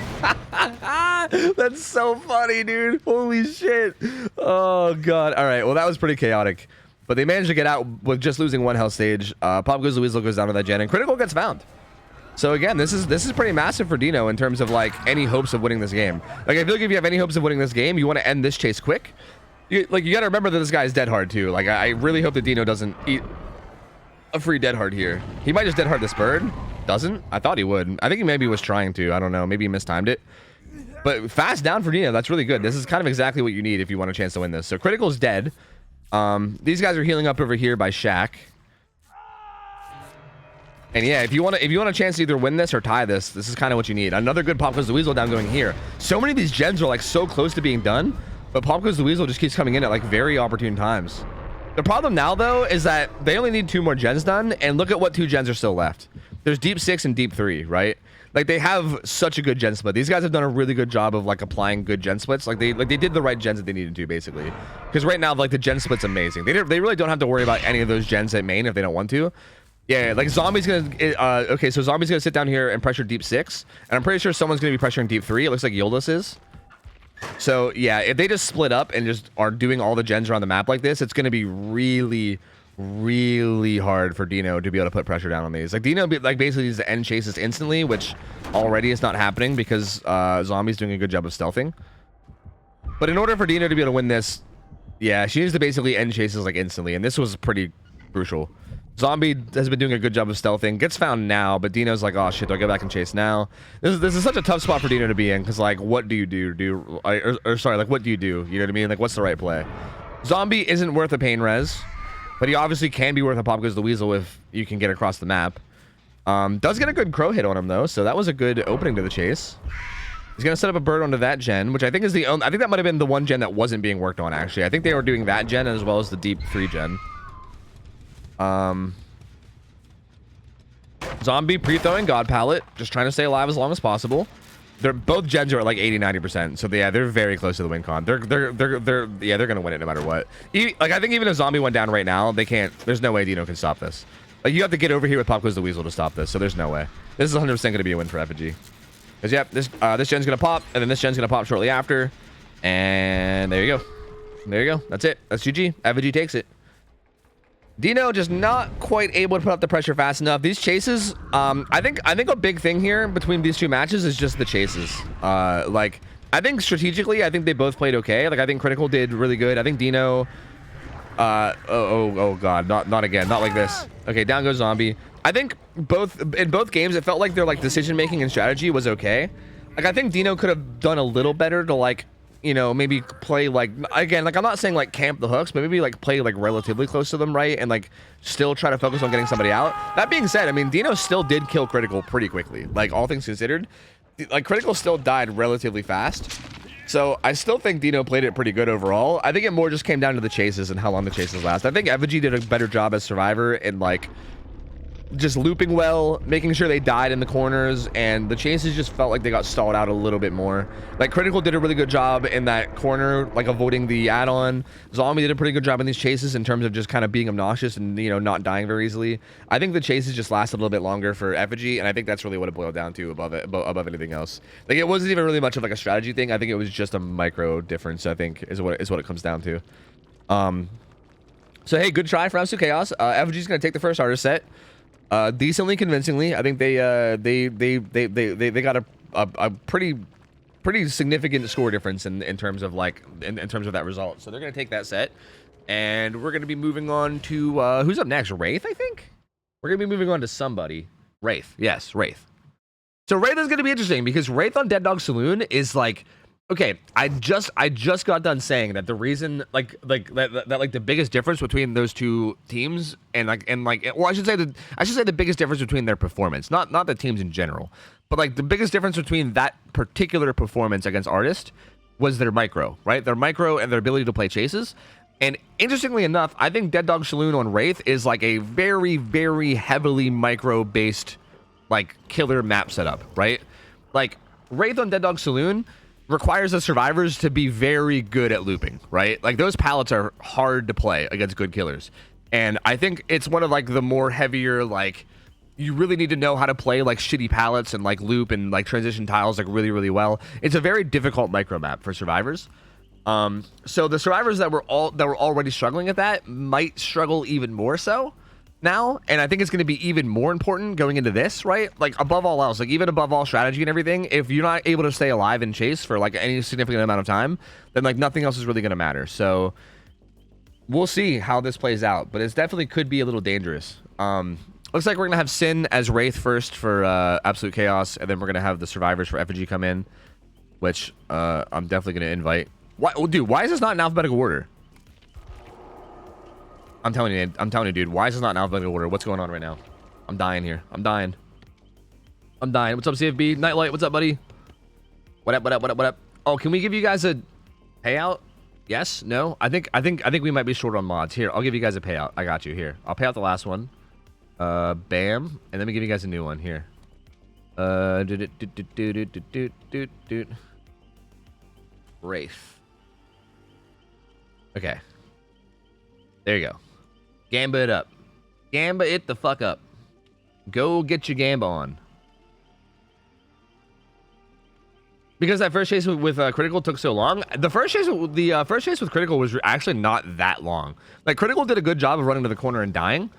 That's so funny, dude. Holy shit. Oh god. Alright, well that was pretty chaotic. But they managed to get out with just losing 1 health stage. Pop Goes Weasel goes down to that gen, and Critical gets found. So again, this is pretty massive for Dino in terms of like any hopes of winning this game. Like I feel like if you have any hopes of winning this game, you want to end this chase quick. You gotta remember that this guy is dead hard too. Like I really hope that Dino doesn't eat a free dead hard here. He might just dead hard this bird. Doesn't? I thought he would. I think he maybe was trying to. I don't know. Maybe he mistimed it. But fast down for Dino. That's really good. This is kind of exactly what you need if you want a chance to win this. So Critical's dead. These guys are healing up over here by Shaq. And yeah, if you want a chance to either win this or tie this, this is kind of what you need. Another good Pop Goes the Weasel down going here. So many of these gens are like so close to being done, but Pop Goes the Weasel just keeps coming in at like very opportune times. The problem now though is that they only need 2 more gens done, and look at what 2 gens are still left. There's Deep 6 and Deep 3, right? Like they have such a good gen split. These guys have done a really good job of like applying good gen splits. Like they did the right gens that they needed to basically. Because right now like the gen split's amazing. They really don't have to worry about any of those gens at main if they don't want to. Yeah, like Zombie's gonna okay, so Zombie's gonna sit down here and pressure Deep 6, and I'm pretty sure someone's gonna be pressuring Deep 3. It looks like Yoldas is. So yeah, if they just split up and just are doing all the gens around the map like this, it's gonna be really hard for Dino to be able to put pressure down on these. Like Dino like basically needs to end chases instantly, which already is not happening because Zombie's doing a good job of stealthing. But in order for Dino to be able to win this, yeah, she needs to basically end chases like instantly, and this was pretty crucial. Zombie has been doing a good job of stealthing. Gets found now, but Dino's like, oh shit, do I go back and chase now? This is such a tough spot for Dino to be in, because like, what do you do? Sorry, like, what do? You know what I mean? Like, what's the right play? Zombie isn't worth a pain res, but he obviously can be worth a pop because the Weasel if you can get across the map. Does get a good crow hit on him though, so that was a good opening to the chase. He's gonna set up a bird onto that gen, which I think is the only. I think that might have been the one gen that wasn't being worked on actually. I think they were doing that gen as well as the deep 3 gen. Zombie pre-throwing God Palette, just trying to stay alive as long as possible. They're both gens are at like 80-90%, so yeah, they're very close to the win con. They're gonna win it no matter what. Like I think even if Zombie went down right now, they can't. There's no way Dino can stop this. Like you have to get over here with Pop Quiz the Weasel to stop this, so there's no way. This is 100% gonna be a win for Effigy. Because yep, this gen's gonna pop, and then this gen's gonna pop shortly after, and there you go. There you go. That's it. That's GG. Effigy takes it. Dino just not quite able to put up the pressure fast enough. These chases, I think a big thing here between these two matches is just the chases. Like I think strategically, I think they both played okay. Like I think Critical did really good. I think Dino, oh god, not again, not like this. Okay, down goes Zombie. I think in both games, it felt like their like decision making and strategy was okay. Like I think Dino could have done a little better to like, you know, maybe play like, again, like I'm not saying like camp the hooks, but maybe like play like relatively close to them, right? And like still try to focus on getting somebody out. That being said, I mean, Dino still did kill Critical pretty quickly. Like all things considered, like Critical still died relatively fast. So I still think Dino played it pretty good overall. I think it more just came down to the chases and how long the chases last. I think Effigy did a better job as Survivor and like just looping well, making sure they died in the corners, and the chases just felt like they got stalled out a little bit more. Like Critical did a really good job in that corner, like avoiding the add-on. Zombie did a pretty good job in these chases in terms of just kind of being obnoxious and, you know, not dying very easily. I think the chases just lasted a little bit longer for Effigy, and I think that's really what it boiled down to above anything else. Like it wasn't even really much of like a strategy thing. I think it was just a micro difference, I think is what it comes down to. So hey, good try for Absolute Chaos. Effigy's gonna take the first starter set. Decently convincingly. I think they got a pretty significant score difference in terms of like in terms of that result. So they're gonna take that set, and we're gonna be moving on to who's up next? Wraith, I think. We're gonna be moving on to somebody. Wraith, yes, Wraith. So Wraith is gonna be interesting because Wraith on Dead Dog Saloon is like. Okay, I just got done saying that the reason like the biggest difference between those two teams and well I should say the biggest difference between their performance, not the teams in general, but like the biggest difference between that particular performance against Artist was their micro, right? Their micro and their ability to play chases. And interestingly enough, I think Dead Dog Saloon on Wraith is like a very, very heavily micro based like killer map setup, right? Like Wraith on Dead Dog Saloon requires the survivors to be very good at looping, right? Like those pallets are hard to play against good killers. And I think it's one of like the more heavier, like you really need to know how to play like shitty pallets and like loop and like transition tiles like really, really well. It's a very difficult micro map for survivors. So the survivors that were already struggling at that might struggle even more so now, and I think it's going to be even more important going into this, right? Like above all else, like even above all strategy and everything, if you're not able to stay alive and chase for like any significant amount of time, then like nothing else is really going to matter. So we'll see how this plays out, but it definitely could be a little dangerous. Looks like we're gonna have Sin as Wraith first for Absolute Chaos, and then we're gonna have the survivors for Effigy come in, which I'm definitely gonna invite. Why, dude? Why is this not in alphabetical order? I'm telling you, dude. Why is this not in alphabetical order? What's going on right now? I'm dying here. I'm dying. What's up, CFB? Nightlight, what's up, buddy? What up? Oh, can we give you guys a payout? Yes? No? I think we might be short on mods. Here, I'll give you guys a payout. I got you. Here. I'll pay out the last one. Bam. And let me give you guys a new one. Here. Wraith. Okay. There you go. Gamba it up. Gamba it the fuck up. Go get your Gamba on. Because that first chase with Critical took so long. The first chase with Critical was actually not that long. Like Critical did a good job of running to the corner and dying,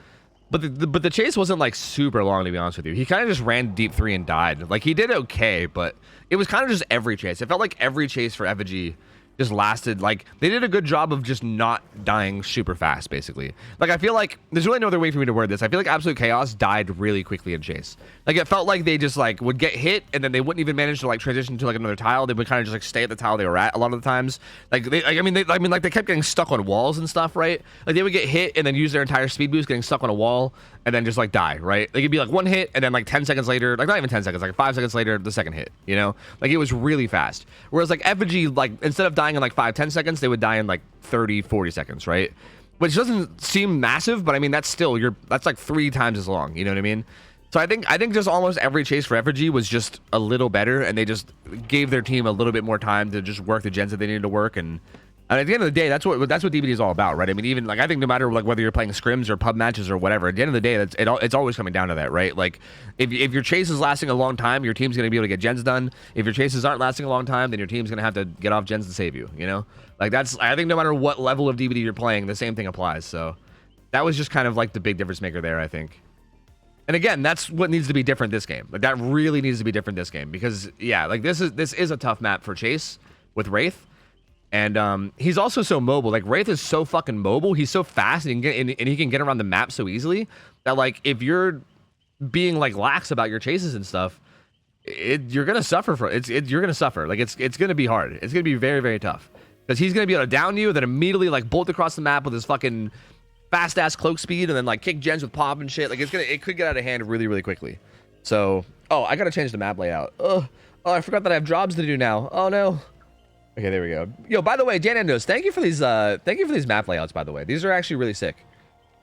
but the chase wasn't like super long, to be honest with you. He kind of just ran deep 3 and died. Like he did okay, but it was kind of just every chase. It felt like every chase for Effigy just lasted. Like, they did a good job of just not dying super fast, basically. Like, I feel like there's really no other way for me to word this. I feel like Absolute Chaos died really quickly in Chase. Like, it felt like they just like would get hit and then they wouldn't even manage to like transition to like another tile. They would kind of just like stay at the tile they were at a lot of the times. Like, I mean like they kept getting stuck on walls and stuff, right? Like, they would get hit and then use their entire speed boost getting stuck on a wall and then just like die, right? Like, it'd be like one hit and then like 10 seconds later, like not even 10 seconds, like 5 seconds later, the second hit, you know? Like, it was really fast. Whereas like Effigy, like instead of dying in like 5-10 seconds, they would die in like 30-40 seconds, right? Which doesn't seem massive, but I mean that's still that's like 3 times as long, you know what I mean? So I think just almost every chase for Effigy was just a little better, and they just gave their team a little bit more time to just work the gens that they needed to work. And at the end of the day, that's what DBD is all about, right? I mean, even like I think no matter like whether you're playing scrims or pub matches or whatever, at the end of the day, it's always coming down to that, right? Like if your chase is lasting a long time, your team's gonna be able to get gens done. If your chases aren't lasting a long time, then your team's gonna have to get off gens to save you, you know? Like I think no matter what level of DBD you're playing, the same thing applies. So that was just kind of like the big difference maker there, I think. And again, that's what needs to be different this game. Like that really needs to be different this game because yeah, like this is a tough map for Chase with Wraith. And he's also so mobile. Like Wraith is so fucking mobile. He's so fast and he can get around the map so easily that like if you're being like lax about your chases and stuff, you're gonna suffer for it. You're gonna suffer. Like it's gonna be hard. It's gonna be very, very tough because he's gonna be able to down you, then immediately like bolt across the map with his fucking fast ass cloak speed, and then like kick gens with pop and shit. Like it could get out of hand really, really quickly. So I gotta change the map layout. Oh, I forgot that I have jobs to do now. Oh no. Okay, there we go. Yo, by the way, Jan Endos, thank you for these map layouts, by the way. These are actually really sick.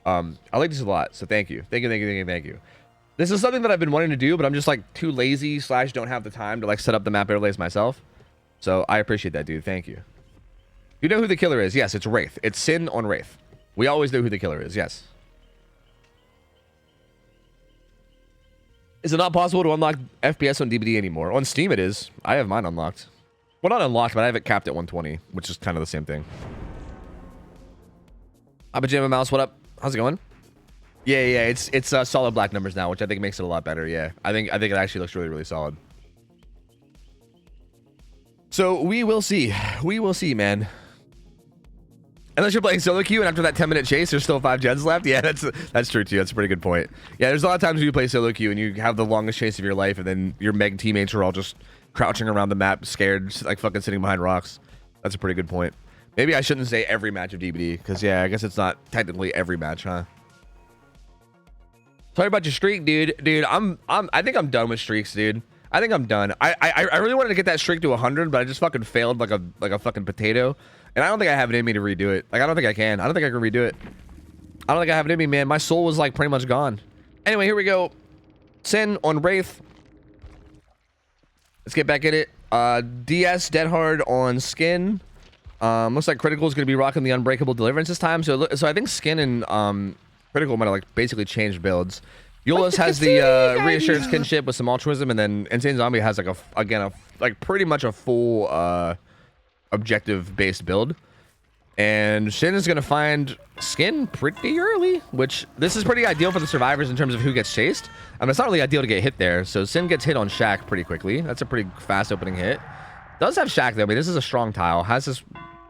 I like these a lot, so thank you. Thank you. This is something that I've been wanting to do, but I'm just like too lazy / don't have the time to like set up the map overlays myself. So I appreciate that, dude. Thank you. You know who the killer is? Yes, it's Wraith. It's Sin on Wraith. We always know who the killer is, yes. Is it not possible to unlock FPS on DBD anymore? On Steam it is. I have mine unlocked. Well, not unlocked, but I have it capped at 120, which is kind of the same thing. Abajama Mouse, what up? How's it going? Yeah, it's solid black numbers now, which I think makes it a lot better. Yeah, I think it actually looks really, really solid. So we will see. We will see, man. Unless you're playing solo queue and after that 10-minute chase, there's still 5 gens left. Yeah, that's true too. That's a pretty good point. Yeah, there's a lot of times when you play solo queue and you have the longest chase of your life, and then your Meg teammates are all just crouching around the map, scared, like fucking sitting behind rocks. That's a pretty good point. Maybe I shouldn't say every match of DBD, because yeah, I guess it's not technically every match, huh? Sorry about your streak, dude. Dude, I think I'm done with streaks, dude. I think I'm done. I really wanted to get that streak to 100, but I just fucking failed like a fucking potato. And I don't think I have it in me to redo it. Like, I don't think I can. I don't think I can redo it. I don't think I have it in me, man. My soul was like pretty much gone. Anyway, here we go. Sin on Wraith. Let's get back at it. DS Dead Hard on Skin. Looks like Critical is going to be rocking the Unbreakable Deliverance this time. So I think Skin and Critical might have like basically changed builds. Euless has the Reassured Kinship with some Altruism, and then Insane Zombie has like pretty much a full objective-based build. And Sin is going to find Skin pretty early, which this is pretty ideal for the survivors in terms of who gets chased. I mean, it's not really ideal to get hit there. So Sin gets hit on Shack pretty quickly. That's a pretty fast opening hit. Does have Shack though. I mean, this is a strong tile. Has this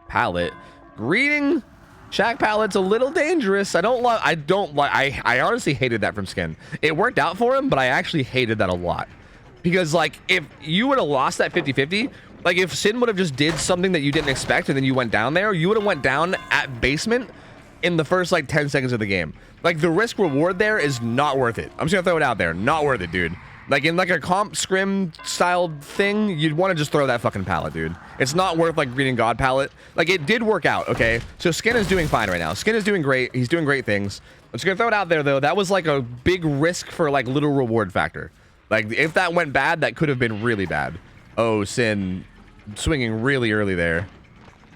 pallet. Greeting. Shack pallet's a little dangerous. I honestly hated that from Skin. It worked out for him, but I actually hated that a lot. Because like, if you would have lost that 50-50, like if Sin would have just did something that you didn't expect and then you went down there, you would have went down at basement in the first like 10 seconds of the game. Like the risk reward there is not worth it. I'm just gonna throw it out there. Not worth it, dude. Like in like a comp scrim style thing, you'd want to just throw that fucking pallet, dude. It's not worth like Greeting God pallet. Like it did work out, okay? So Skin is doing fine right now. Skin is doing great. He's doing great things. I'm just gonna throw it out there though. That was like a big risk for like little reward factor. Like if that went bad, that could have been really bad. Oh, Sin swinging really early there.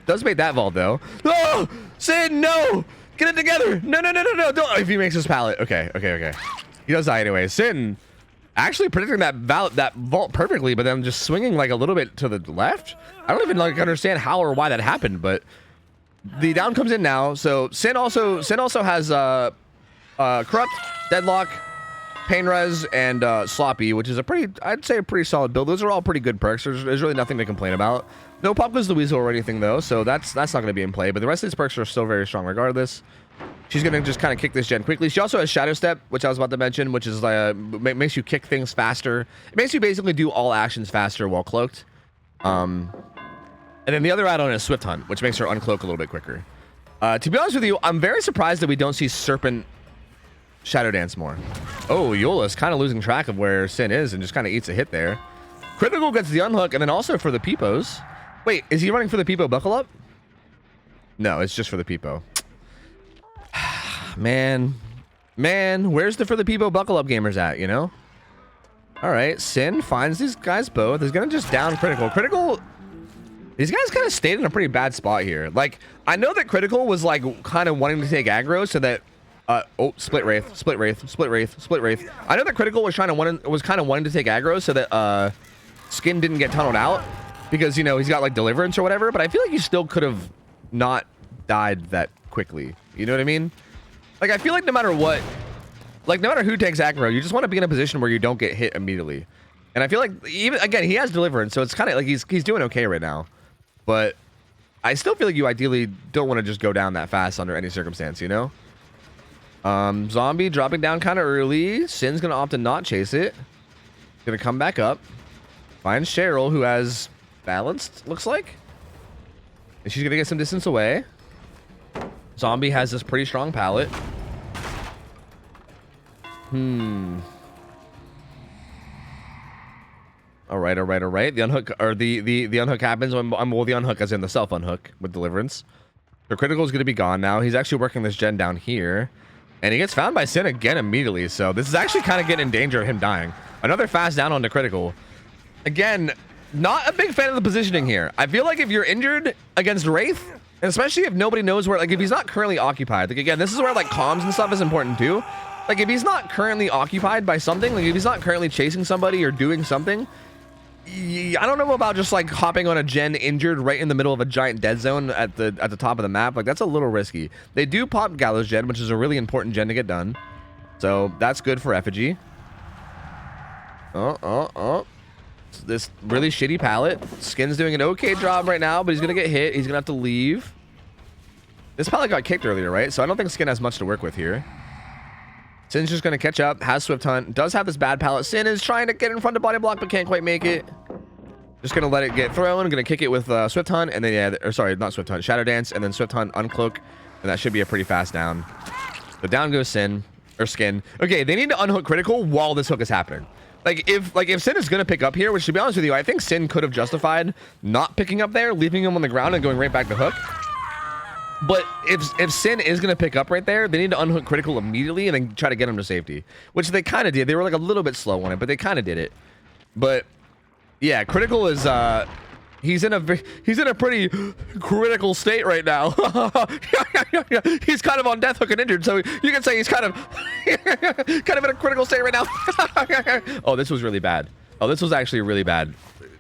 Does make that vault though. Oh, Sin, no! Get it together! No! Don't. If he makes his pallet, okay. He does die anyway. Sin actually predicting that vault perfectly, but then just swinging like a little bit to the left. I don't even like understand how or why that happened, but the down comes in now. So Sin also has corrupt, deadlock, Pain Res and Sloppy, which is a pretty, I'd say a pretty solid build. Those are all pretty good perks. There's really nothing to complain about. No Pop Goes the Weasel or anything though, so that's not going to be in play. But the rest of these perks are still very strong regardless. She's going to just kind of kick this gen quickly. She also has Shadow Step, which I was about to mention, which is makes you kick things faster. It makes you basically do all actions faster while cloaked. And then the other add-on is Swift Hunt, which makes her uncloak a little bit quicker. To be honest with you, I'm very surprised that we don't see Serpent Shadow Dance more. Oh, Eola's kind of losing track of where Sin is and just kind of eats a hit there. Critical gets the unhook, and then also for the Peepos. Wait, is he running for the Peepo Buckle Up? No, it's just for the Peepo. Man, where's the for the Peepo Buckle Up gamers at, you know? All right, Sin finds these guys both. He's going to just down Critical. Critical... These guys kind of stayed in a pretty bad spot here. Like, I know that Critical was, like, kind of wanting to take aggro so that... oh, split wraith. I know that Critical was kind of wanting to take aggro so that Skin didn't get tunneled out because, you know, he's got like deliverance or whatever, but I feel like he still could have not died that quickly. You know what I mean? Like, I feel like no matter what, like no matter who takes aggro, you just want to be in a position where you don't get hit immediately. And I feel like even again, he has deliverance, so it's kind of like he's doing okay right now. But I still feel like you ideally don't want to just go down that fast under any circumstance, you know? Zombie dropping down kind of early. Sin's gonna opt to not chase it. Gonna come back up. Finds Cheryl, who has balanced, looks like. And she's gonna get some distance away. Zombie has this pretty strong pallet. All right. The unhook, or the unhook happens when, well, the unhook as in the self unhook with deliverance. The critical is gonna be gone now. He's actually working this gen down here. And he gets found by Sin again immediately. So this is actually kind of getting in danger of him dying. Another fast down onto critical. Again, not a big fan of the positioning here. I feel like if you're injured against Wraith, and especially if nobody knows where, like if he's not currently occupied, like again, this is where like comms and stuff is important too. Like if he's not currently occupied by something, like if he's not currently chasing somebody or doing something, I don't know about just like hopping on a gen injured right in the middle of a giant dead zone at the top of the map. Like that's a little risky. They do pop Gallows gen, which is a really important gen to get done. So that's good for Effigy. This really shitty pallet. Skin's doing an okay job right now, but he's gonna get hit. He's gonna have to leave. This pallet got kicked earlier, right? So I don't think Skin has much to work with here. Sin's just gonna catch up, has Swift Hunt, does have this bad pallet. Sin is trying to get in front of body block, but can't quite make it. Just gonna let it get thrown, gonna kick it with Swift Hunt, and then, yeah, or sorry, not Swift Hunt, Shadow Dance, and then Swift Hunt, Uncloak, and that should be a pretty fast down. But down goes Sin, or Skin. Okay, they need to unhook critical while this hook is happening. Like if Sin is gonna pick up here, which to be honest with you, I think Sin could have justified not picking up there, leaving him on the ground and going right back to hook. But if Sin is going to pick up right there, they need to unhook critical immediately and then try to get him to safety, which they kind of did. They were like a little bit slow on it, but they kind of did it. But yeah, critical is he's in a pretty critical state right now. He's kind of on death hook and injured, so you can say he's kind of in a critical state right now. Oh, this was really bad. Oh, this was actually really bad.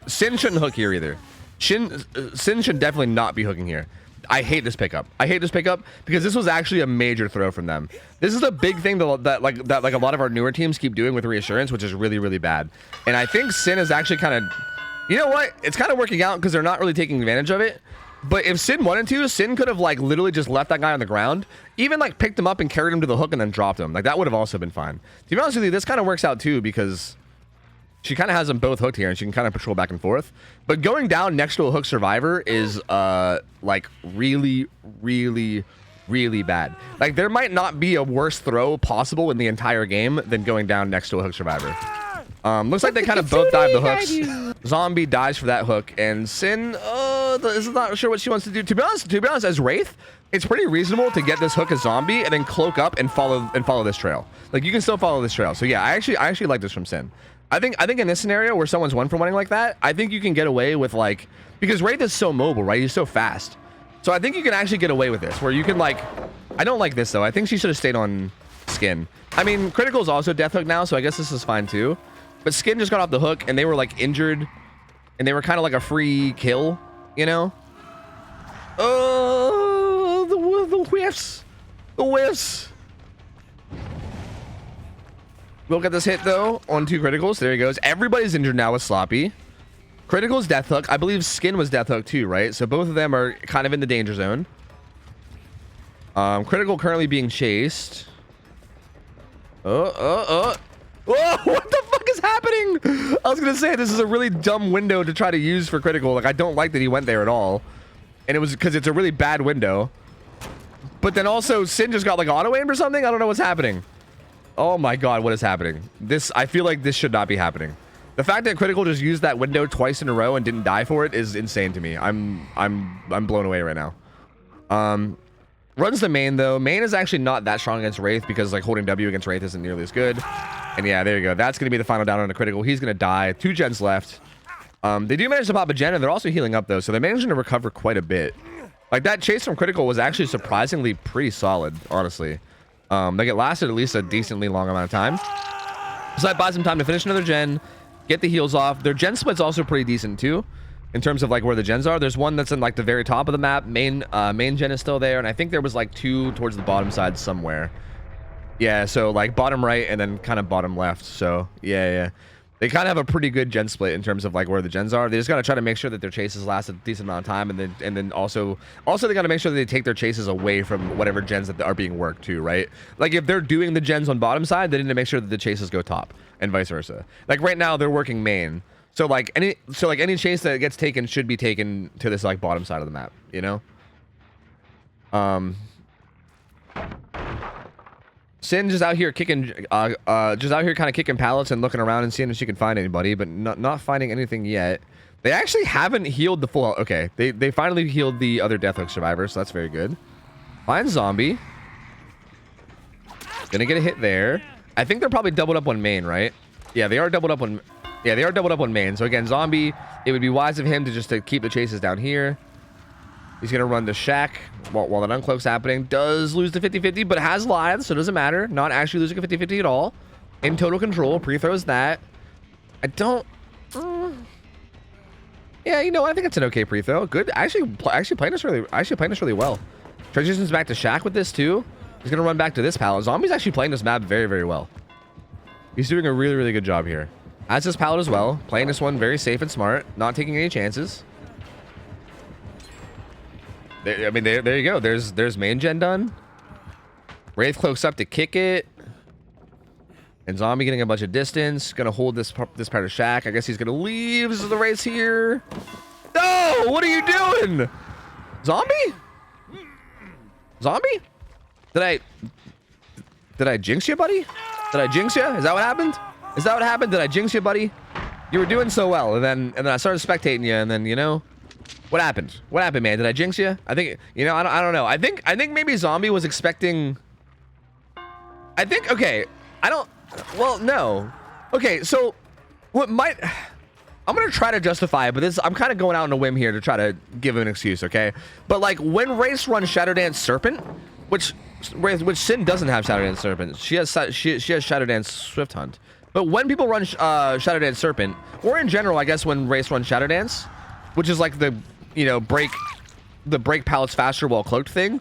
Sin shouldn't hook here either. Sin should definitely not be hooking here. I hate this pickup. I hate this pickup because this was actually a major throw from them. This is a big thing that a lot of our newer teams keep doing with reassurance, which is really, really bad. And I think Sin is actually kind of, you know what? It's kind of working out because they're not really taking advantage of it. But if Sin wanted to, Sin could have like literally just left that guy on the ground, even like picked him up and carried him to the hook and then dropped him. Like that would have also been fine. To be honest with you, this kind of works out too because she kind of has them both hooked here and she can kind of patrol back and forth. But going down next to a hook survivor is like really, really, really bad. Like there might not be a worse throw possible in the entire game than going down next to a hook survivor. Looks like they kind of both dive the hooks. Zombie dies for that hook, and Sin is not sure what she wants to do. To be honest, as Wraith, it's pretty reasonable to get this hook as Zombie and then cloak up and follow this trail. Like you can still follow this trail. So yeah, I actually like this from Sin. I think in this scenario where someone's 1-for-1ing like that, I think you can get away with like, because Wraith is so mobile, right? He's so fast. So I think you can actually get away with this where you can like, I don't like this though. I think she should have stayed on Skin. I mean, Critical is also death hook now, so I guess this is fine too. But Skin just got off the hook and they were like injured and they were kind of like a free kill, you know? Oh, the whiffs. The whiffs. We'll get this hit though on 2 criticals. There he goes. Everybody's injured now with Sloppy. Critical's death hook. I believe Skin was death hook too, right? So both of them are kind of in the danger zone. Critical currently being chased. Whoa, what the fuck is happening? I was gonna say this is a really dumb window to try to use for Critical. Like, I don't like that he went there at all. And it was because it's a really bad window. But then also Sin just got like auto aim or something. I don't know what's happening. Oh my god, what is happening? I feel like this should not be happening. The fact that Critical just used that window twice in a row and didn't die for it is insane to me. I'm blown away right now. Runs the main though. Main is actually not that strong against Wraith because like holding W against Wraith isn't nearly as good. And yeah, there you go. That's gonna be the final down on a Critical. He's gonna die. 2 gens left. They do manage to pop a gen and they're also healing up though, so they're managing to recover quite a bit. Like that chase from Critical was actually surprisingly pretty solid, honestly. Like it lasted at least a decently long amount of time. So that buys them time to finish another gen, get the heals off. Their gen split's also pretty decent too, in terms of like where the gens are. There's one that's in like the very top of the map. Main gen is still there, and I think there was like 2 towards the bottom side somewhere. Yeah, so like bottom right and then kind of bottom left. So yeah. They kind of have a pretty good gen split in terms of like where the gens are. They just got to try to make sure that their chases last a decent amount of time, and then also they got to make sure that they take their chases away from whatever gens that are being worked too, right? Like if they're doing the gens on bottom side, they need to make sure that the chases go top, and vice versa. Like right now they're working main, so like any chase that gets taken should be taken to this like bottom side of the map, you know. Sin just out here kicking, just out here kind of kicking pallets and looking around and seeing if she can find anybody, but not finding anything yet. They actually haven't healed the full. Okay, they finally healed the other Deathhook survivor, so that's very good. Find Zombie. Gonna get a hit there. I think they're probably doubled up on main, right? Yeah, they are doubled up on. Yeah, they are doubled up on main. So again, Zombie. It would be wise of him to keep the chases down here. He's going to run the Shack while that uncloak's happening. Does lose the 50-50, but has lives, so it doesn't matter. Not actually losing a 50-50 at all. In total control. Pre-throws that. I don't... yeah, you know, I think it's an okay pre-throw. Good. Actually playing this really well. Transitions back to Shack with this, too. He's going to run back to this pallet. Zombie's actually playing this map very, very well. He's doing a really, really good job here. As this pallet as well. Playing this one very safe and smart. Not taking any chances. I mean, there you go. There's main gen done. Wraith cloaks up to kick it. And Zombie getting a bunch of distance. Gonna hold this part of Shack. I guess he's gonna leave. This is the race here. No! What are you doing? Zombie? Zombie? Did I jinx you, buddy? Did I jinx you? Is that what happened? Is that what happened? Did I jinx you, buddy? You were doing so well, and then I started spectating you, and then, you know, what happened? What happened, man? Did I jinx you? I think, you know, I don't know. I think maybe Zombie was expecting. I think, okay, I don't. Well, no. Okay, so what might. I'm gonna try to justify it, but I'm kind of going out on a whim here to try to give him an excuse, okay? But like when Race runs Shadow Dance Serpent, which Sin doesn't have Shadow Dance Serpent. She has Shadow Dance Swift Hunt. But when people run Shadow Dance Serpent, or in general, I guess when Race runs Shadow Dance, which is like the, you know, break pallets faster while cloaked thing,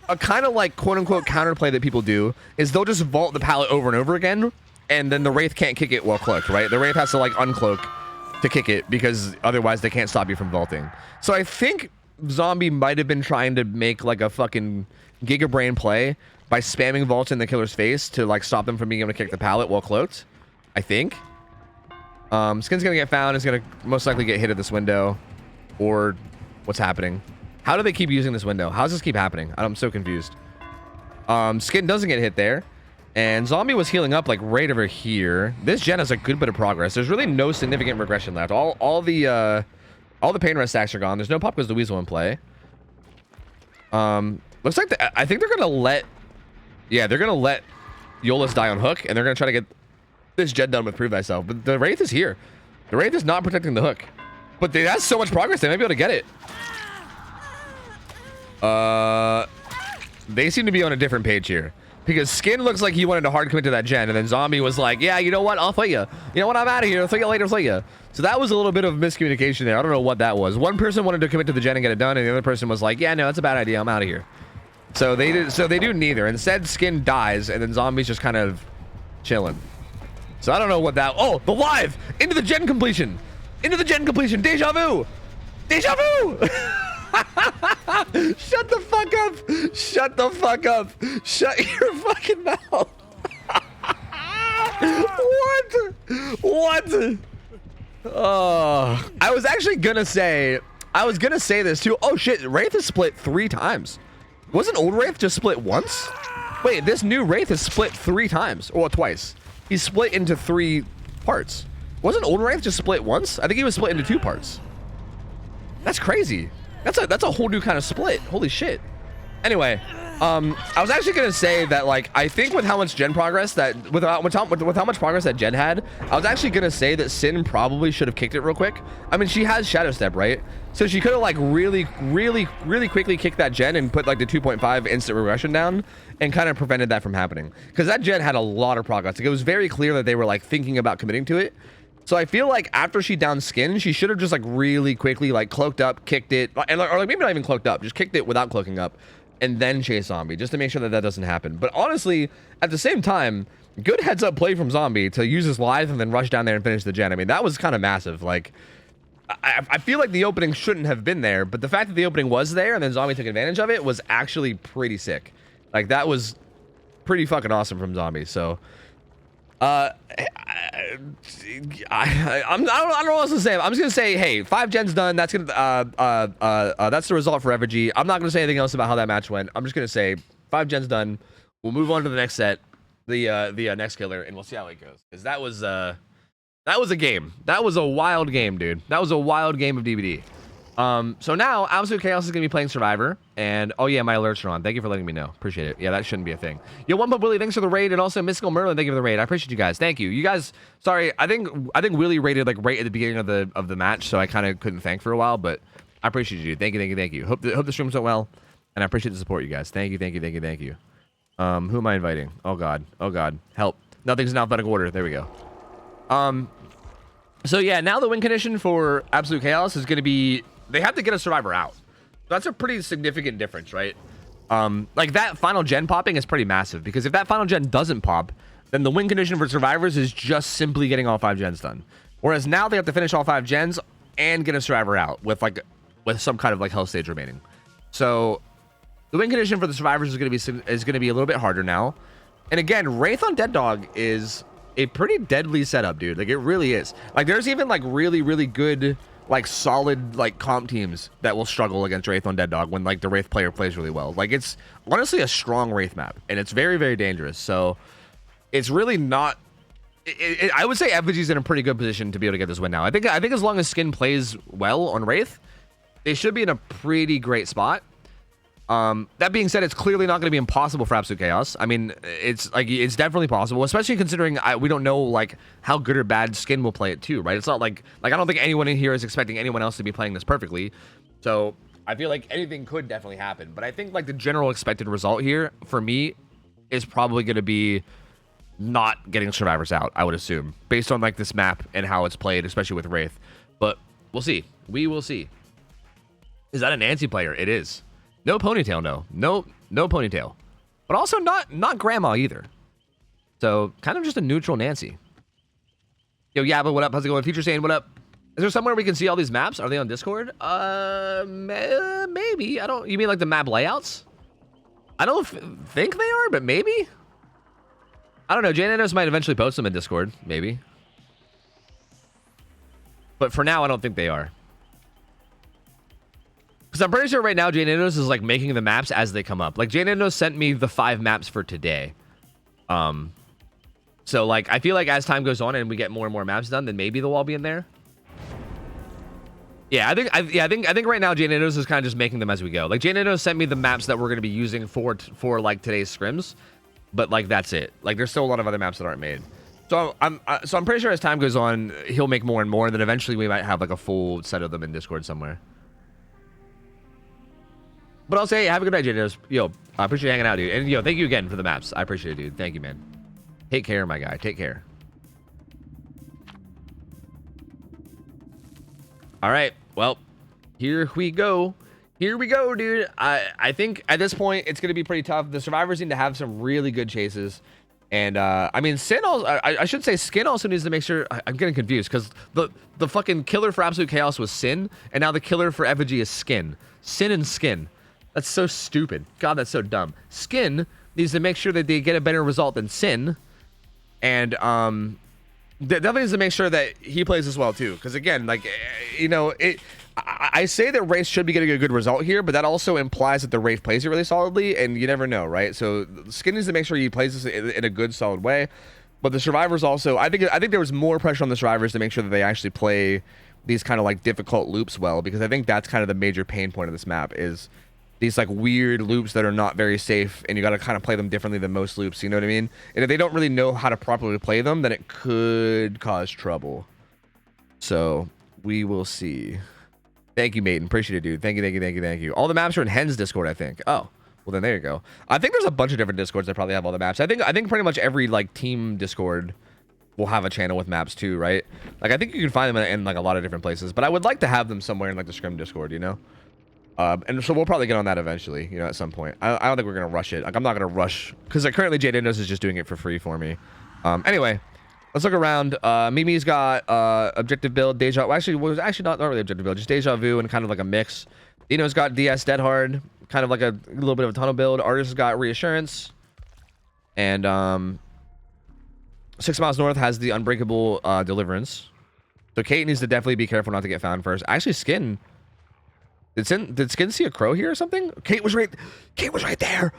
a kind of like quote unquote counterplay that people do is they'll just vault the pallet over and over again, and then the Wraith can't kick it while cloaked, right? The Wraith has to like uncloak to kick it because otherwise they can't stop you from vaulting. So I think Zombie might have been trying to make like a fucking Giga Brain play by spamming vaults in the killer's face to like stop them from being able to kick the pallet while cloaked. I think. Skin's gonna get found. Is gonna most likely get hit at this window, or what's happening? How do they keep using this window? How does this keep happening? I'm so confused. Skin doesn't get hit there, and Zombie was healing up like right over here. This gen has a good bit of progress. There's really no significant regression left. All the pain rest stacks are gone. There's no Pop Goes the Weasel in play. Looks like I think they're gonna let, yeah, they're gonna let Yolas die on hook, and they're gonna try to get this gen done with Prove Thyself. But the Wraith is here. The Wraith is not protecting the hook, but that's so much progress. They might be able to get it. They seem to be on a different page here, because Skin looks like he wanted to hard commit to that gen, and then Zombie was like, yeah, you know what, I'll fight you. You know what, I'm out of here. I'll fight you later. I'll fight you. So that was a little bit of miscommunication there. I don't know what that was. One person wanted to commit to the gen and get it done, and the other person was like, yeah, no, that's a bad idea. I'm out of here. So they do neither. Instead, Skin dies, and then Zombie's just kind of chilling. So I don't know what that. Oh, the live into the gen completion. Into the gen completion. Deja vu. Deja vu. Shut the fuck up. Shut the fuck up. Shut your fucking mouth. What? Oh, I was actually gonna say. I was gonna say this too. Oh shit, Wraith is split 3 times. Wasn't old Wraith just split once? Wait, this new Wraith is split 3 times. Or twice. He's split into 3 parts. Wasn't old Wraith just split once? I think he was split into 2 parts. That's crazy. That's a whole new kind of split. Holy shit. Anyway, I was actually gonna say that, like, I think with how much gen progress that with how much progress that Jen had, I was actually gonna say that Sin probably should have kicked it real quick. I mean, she has Shadow Step, right? So she could have like really quickly kicked that gen and put like the 2.5 instant regression down and kind of prevented that from happening. Because that gen had a lot of progress. Like, it was very clear that they were like thinking about committing to it. So I feel like after she downed Skin, she should have just like really quickly like cloaked up, kicked it, and or like maybe not even cloaked up, just kicked it without cloaking up, and then chase Zombie, just to make sure that that doesn't happen. But honestly, at the same time, good heads up play from Zombie to use his live and then rush down there and finish the gen. I mean, that was kind of massive. Like, I feel like the opening shouldn't have been there, but the fact that the opening was there and then Zombie took advantage of it was actually pretty sick. Like, that was pretty fucking awesome from Zombie. So I don't know what else to say. I'm just gonna say, hey, 5 gens done. That's gonna that's the result for Evergy. I'm not gonna say anything else about how that match went. I'm just gonna say 5 gens done. We'll move on to the next set, the next killer, and we'll see how it goes. Because that was a game. That was a wild game, dude. That was a wild game of DBD. So now Absolute Chaos is gonna be playing Survivor, and oh yeah, my alerts are on. Thank you for letting me know. Appreciate it. Yeah, that shouldn't be a thing. Yo, One Pump Willie, thanks for the raid, and also Mystical Merlin, thank you for the raid. I appreciate you guys. Thank you. You guys, sorry, I think Willie raided like right at the beginning of the match, so I kind of couldn't thank for a while, but I appreciate you. Thank you. Hope the stream went well, and I appreciate the support, you guys. Thank you. Who am I inviting? Oh god, help! Nothing's in alphabetical order. There we go. So yeah, now the win condition for Absolute Chaos is going to be, they have to get a Survivor out. That's a pretty significant difference, right? Like, that final gen popping is pretty massive, because if that final gen doesn't pop, then the win condition for Survivors is just simply getting all 5 gens done. Whereas now they have to finish all 5 gens and get a Survivor out with some kind of like hell stage remaining. So the win condition for the Survivors is going to be a little bit harder now. And again, Wraith on Dead Dog is a pretty deadly setup, dude. Like, it really is. Like, there's even like really good, like, solid like comp teams that will struggle against Wraith on Dead Dog when like the Wraith player plays really well. Like, it's honestly a strong Wraith map, and it's very dangerous. So it's really not, I would say FVG's in a pretty good position to be able to get this win now. I think as long as Skin plays well on Wraith, they should be in a pretty great spot. That being said, it's clearly not going to be impossible for Absolute Chaos. I mean, it's definitely possible, especially considering we don't know like how good or bad Skin will play it too, right? It's not like I don't think anyone in here is expecting anyone else to be playing this perfectly. So I feel like anything could definitely happen. But I think like the general expected result here for me is probably going to be not getting Survivors out, I would assume, based on like this map and how it's played, especially with Wraith. But we'll see. We will see. Is that a Nancy player? It is. No ponytail, no ponytail, but also not grandma either. So kind of just a neutral Nancy. Yo, Yabba, what up? How's it going? Teacher saying, what up? Is there somewhere we can see all these maps? Are they on Discord? Maybe. You mean like the map layouts? I don't think they are, but maybe. I don't know. Jananos might eventually post them in Discord, maybe. But for now, I don't think they are. Because I'm pretty sure right now Jananos is like making the maps as they come up. Like, Jananos sent me the 5 maps for today. So like I feel like as time goes on and we get more and more maps done, then maybe they'll all be in there. Yeah, I think right now Jananos is kind of just making them as we go. Like, Jananos sent me the maps that we're going to be using for like today's scrims, but like that's it. Like, there's still a lot of other maps that aren't made. So I'm pretty sure as time goes on, he'll make more and more, and then eventually we might have like a full set of them in Discord somewhere. But I'll say, have a good night, Jananos. Yo, I appreciate you hanging out, dude. And yo, thank you again for the maps. I appreciate it, dude. Thank you, man. Take care, my guy. Take care. All right. Well, here we go. Here we go, dude. I think at this point, it's going to be pretty tough. The Survivors need to have some really good chases. And I mean, Sin also, I should say Skin also needs to make sure. I'm getting confused because the fucking killer for Absolute Chaos was Sin, and now the killer for Effigy is Skin. Sin and Skin. That's so stupid. God, that's so dumb. Skin needs to make sure that they get a better result than Sin, and definitely needs to make sure that he plays as well too. Because again, like, you know, I say that Wraith should be getting a good result here, but that also implies that the Wraith plays it really solidly, and you never know, right? So Skin needs to make sure he plays this in a good, solid way. But the survivors also, I think there was more pressure on the survivors to make sure that they actually play these kind of like difficult loops well, because I think that's kind of the major pain point of this map is these like weird loops that are not very safe, and you got to kind of play them differently than most loops. You know what I mean? And if they don't really know how to properly play them, then it could cause trouble. So we will see. Thank you, Maiden. Appreciate it, dude. Thank you. All the maps are in Hen's Discord, I think. Oh, well then there you go. I think there's a bunch of different Discords that probably have all the maps. I think pretty much every like team Discord will have a channel with maps too, right? Like I think you can find them in like a lot of different places, but I would like to have them somewhere in like the Scrim Discord, you know? And so we'll probably get on that eventually, you know, at some point. I don't think we're gonna rush it. Like I'm not gonna rush because like, currently Jadendos is just doing it for free for me. Anyway. Let's look around. Mimi's got objective build, deja. Well, actually, not really objective build, just deja vu and kind of like a mix. Dino's got DS Dead Hard, kind of like a little bit of a tunnel build. Artist has got reassurance, and 6 Miles North has the unbreakable deliverance. So Kate needs to definitely be careful not to get found first. Actually, Skin. Did Skin see a crow here or something? Kate was right there.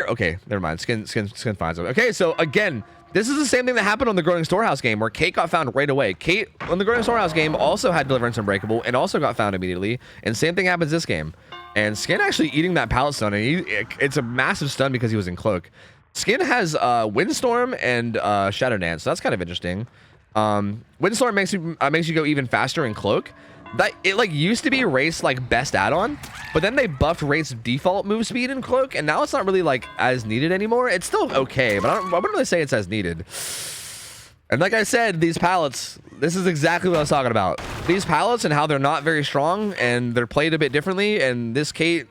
Okay, never mind. Skin finds him. Okay, so again. This is the same thing that happened on the Growing Storehouse game where Kate got found right away. Kate on the Growing Storehouse game also had Deliverance Unbreakable and also got found immediately. And same thing happens this game. And Skin actually eating that pallet stun, and it's a massive stun because he was in Cloak. Skin has Windstorm and Shadow Dance, so that's kind of interesting. Windstorm makes you go even faster in Cloak. That it like used to be Wraith's like best add-on, but then they buffed Wraith's default move speed in Cloak, and now it's not really like as needed anymore. It's still okay, but I wouldn't really say it's as needed. And like I said, these pallets, this is exactly what I was talking about. These pallets and how they're not very strong and they're played a bit differently. And this Kate,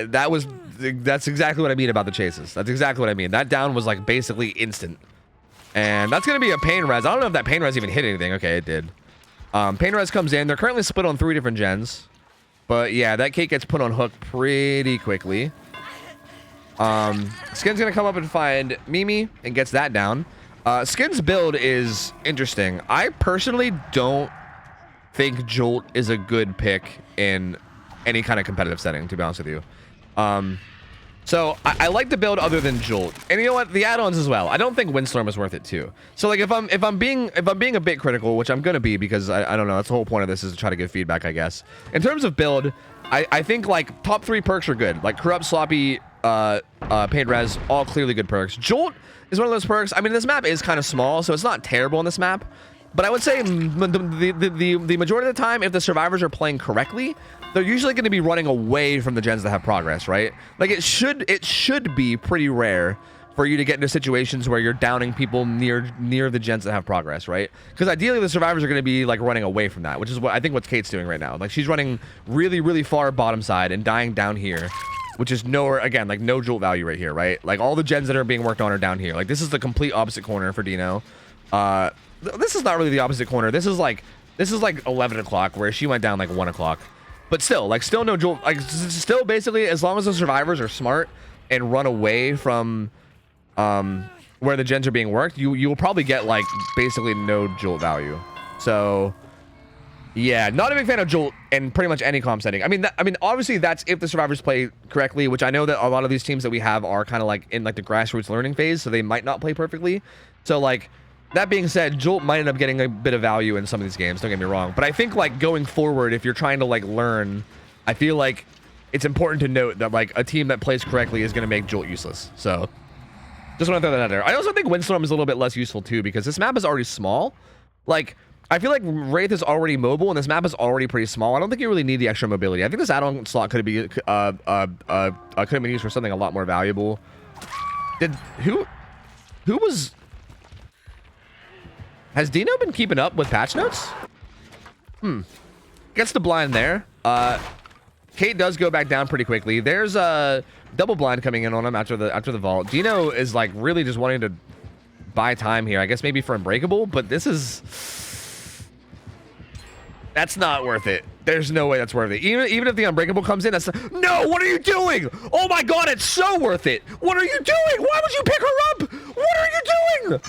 that's exactly what I mean about the chases. That's exactly what I mean. That down was like basically instant, and that's gonna be a pain res. I don't know if that pain res even hit anything. Okay, it did. Pain res comes in. They're currently split on 3 different gens. But yeah, that Kate gets put on hook pretty quickly. Skin's gonna come up and find Mimi and gets that down. Skin's build is interesting. I personally don't think Jolt is a good pick in any kind of competitive setting, to be honest with you. So I like the build other than Jolt, and you know what, the add-ons as well. I don't think Windstorm is worth it too. So like if I'm being a bit critical, which I'm gonna be because I don't know, that's the whole point of this is to try to give feedback, I guess. In terms of build, I think like top 3 perks are good, like Corrupt, Sloppy, Pain Res, all clearly good perks. Jolt is one of those perks. I mean, this map is kind of small, so it's not terrible on this map. But I would say the majority of the time, if the survivors are playing correctly, they're usually going to be running away from the gens that have progress, right? Like it should be pretty rare for you to get into situations where you're downing people near the gens that have progress, right? Because ideally the survivors are going to be like running away from that, which is what I think Kate's doing right now. Like she's running really far bottom side and dying down here, which is nowhere, again, like no jolt value right here, right? Like all the gens that are being worked on are down here. Like this is the complete opposite corner for Dino. This is not really the opposite corner. This is like 11 o'clock where she went down like 1 o'clock. But still, like still no jolt. Like still basically, as long as the survivors are smart and run away from where the gens are being worked, you will probably get like basically no jolt value. So yeah, not a big fan of jolt in pretty much any comp setting. I mean obviously that's if the survivors play correctly, which I know that a lot of these teams that we have are kind of like in like the grassroots learning phase, so they might not play perfectly. So like that being said, jolt might end up getting a bit of value in some of these games, don't get me wrong. But I think like going forward, if you're trying to like learn, I feel like it's important to note that like a team that plays correctly is going to make jolt useless. So just want to throw that out there. I also think Windstorm is a little bit less useful too, because this map is already small. Like I feel like Wraith is already mobile and this map is already pretty small. I don't think you really need the extra mobility. I think this add-on slot could have been used for something a lot more valuable. Who was... Has Dino been keeping up with patch notes? Gets the blind there. Kate does go back down pretty quickly. There's a double blind coming in on him after the vault. Dino is like really just wanting to buy time here. I guess maybe for Unbreakable, but this is... That's not worth it. There's no way that's worth it. Even if the Unbreakable comes in, that's... No, what are you doing? Oh my god, it's so worth it. What are you doing? Why would you pick her up? What are you doing?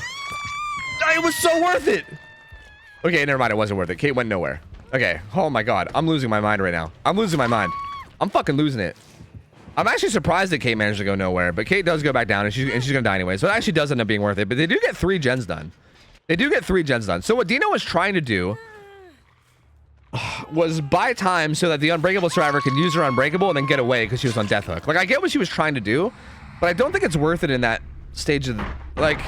It was so worth it. Okay, never mind. It wasn't worth it. Kate went nowhere. Okay. Oh my god. I'm losing my mind right now. I'm losing my mind. I'm fucking losing it. I'm actually surprised that Kate managed to go nowhere, but Kate does go back down, and she's gonna die anyway. So it actually does end up being worth it. But they do get 3 gens done. They do get 3 gens done. So what Dino was trying to do was buy time so that the Unbreakable survivor can use her Unbreakable and then get away because she was on Death Hook. Like, I get what she was trying to do, but I don't think it's worth it in that stage of, like,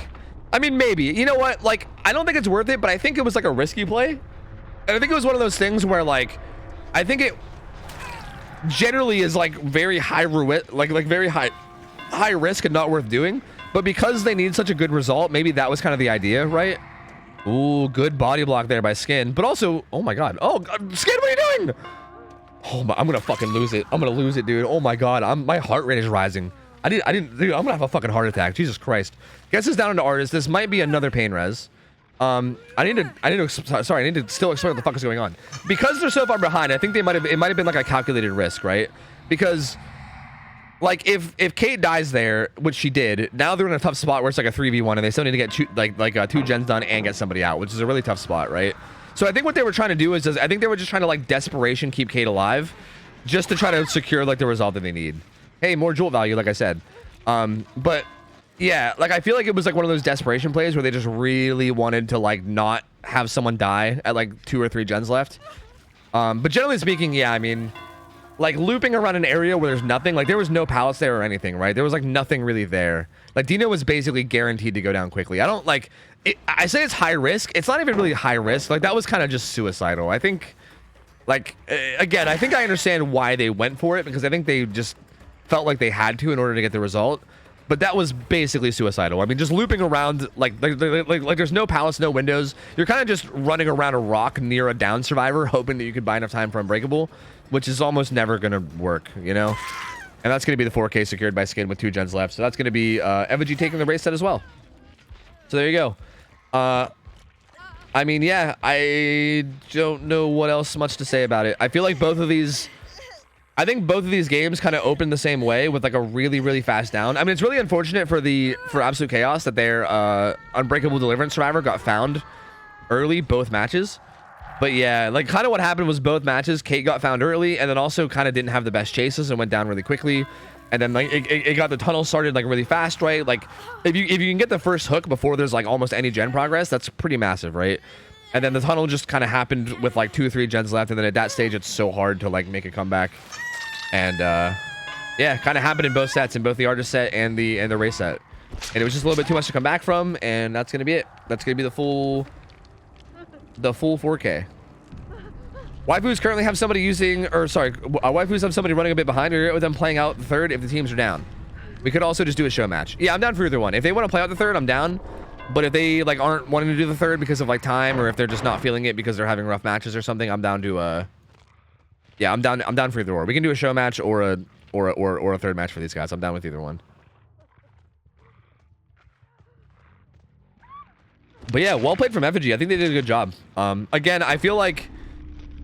I mean, maybe. You know what? Like, I don't think it's worth it, but I think it was like a risky play. And I think it was one of those things where, like, I think it generally is like very high very high risk and not worth doing. But because they need such a good result, maybe that was kind of the idea, right? Ooh, good body block there by Skin. But also, oh my god. Oh, god, Skin, what are you doing? Oh my, I'm gonna fucking lose it. I'm gonna lose it, dude. Oh my god, my heart rate is rising. Dude, I'm gonna have a fucking heart attack. Jesus Christ. Guess it's down into artist. This might be another pain res. I need to still explain what the fuck is going on. Because they're so far behind, I think it might have been like a calculated risk, right? Because like if Kate dies there, which she did, now they're in a tough spot where it's like a 3v1 and they still need to get 2 gens done and get somebody out, which is a really tough spot, right? So I think what they were trying to do is I think they were just trying to like desperation keep Kate alive just to try to secure like the result that they need. Hey, more jolt value, like I said. But yeah, like I feel like it was like one of those desperation plays where they just really wanted to like not have someone die at like 2 or 3 gens left. But generally speaking, yeah, I mean, like looping around an area where there's nothing, like there was no palace there or anything, right? There was like nothing really there. Like Dino was basically guaranteed to go down quickly. I don't like it. I say it's high risk. It's not even really high risk. Like that was kind of just suicidal. I think, like, again, I think I understand why they went for it because I think they just felt like they had to in order to get the result. But that was basically suicidal. I mean, just looping around, like there's no palace, no windows. You're kind of just running around a rock near a down survivor, hoping that you could buy enough time for Unbreakable, which is almost never going to work, you know? And that's going to be the 4K secured by Skin with 2 gens left. So that's going to be Evg taking the race set as well. So there you go. I mean, yeah, I don't know what else much to say about it. I feel like both of these... I think both of these games kind of opened the same way with like a really, really fast down. I mean, it's really unfortunate for Absolute Chaos that their Unbreakable Deliverance survivor got found early both matches. But yeah, like kind of what happened was both matches, Kate got found early and then also kind of didn't have the best chases and went down really quickly. And then like it got the tunnel started like really fast, right? Like if you can get the first hook before there's like almost any gen progress, that's pretty massive, right? And then the tunnel just kind of happened with like 2 or 3 gens left, and then at that stage it's so hard to like make a comeback. And yeah, kind of happened in both sets, in both the artist set and the race set. And it was just a little bit too much to come back from, and that's gonna be it. That's gonna be the full 4K. Waifus currently have somebody using, or sorry, waifus have somebody running a bit behind, or with them playing out the third if the teams are down. We could also just do a show match. Yeah, I'm down for either one. If they want to play out the third, I'm down. But if they like aren't wanting to do the third because of like time, or if they're just not feeling it because they're having rough matches or something, I'm down to yeah, I'm down for either or. We can do a show match or a third match for these guys. I'm down with either one. But yeah, well played from Effigy. I think they did a good job. Again, I feel like,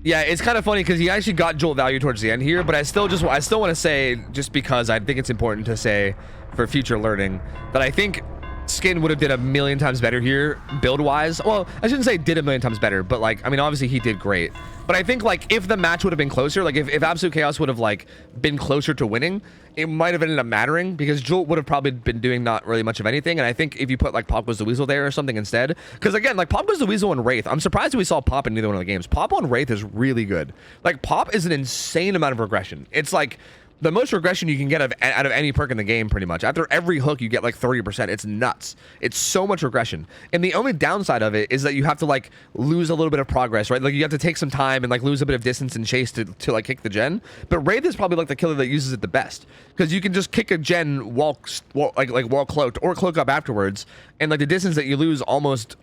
yeah, it's kind of funny because he actually got jolt value towards the end here, but I still want to say, just because I think it's important to say for future learning, that I think Skin would have did a million times better here build wise. Well, I shouldn't say did a million times better, but like, I mean, obviously he did great. But I think like if the match would have been closer, like if Absolute Chaos would have like been closer to winning, it might have ended up mattering because Jolt would have probably been doing not really much of anything. And I think if you put like Pop Goes the Weasel there or something instead, because again, like Pop Goes the Weasel and Wraith, I'm surprised we saw Pop in neither one of the games. Pop on Wraith is really good. Like Pop is an insane amount of regression. It's like the most regression you can get out of any perk in the game, pretty much. After every hook, you get like 30%. It's nuts. It's so much regression. And the only downside of it is that you have to like lose a little bit of progress, right? Like you have to take some time and like lose a bit of distance and chase to like kick the gen. But Wraith is probably like the killer that uses it the best, because you can just kick a gen while cloaked or cloak up afterwards, and like the distance that you lose almost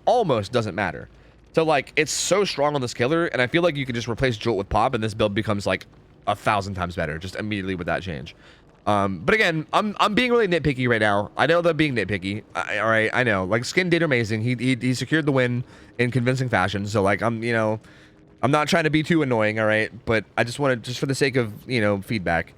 doesn't matter. So like it's so strong on this killer, and I feel like you can just replace Jolt with Pop, and this build becomes like 1,000 times better just immediately with that change. But again, I'm being really nitpicky right now. I know that I'm being nitpicky. All right, I know. Like, Skin did amazing. He secured the win in convincing fashion. So like, I'm not trying to be too annoying. All right, but I just want to, just for the sake of feedback.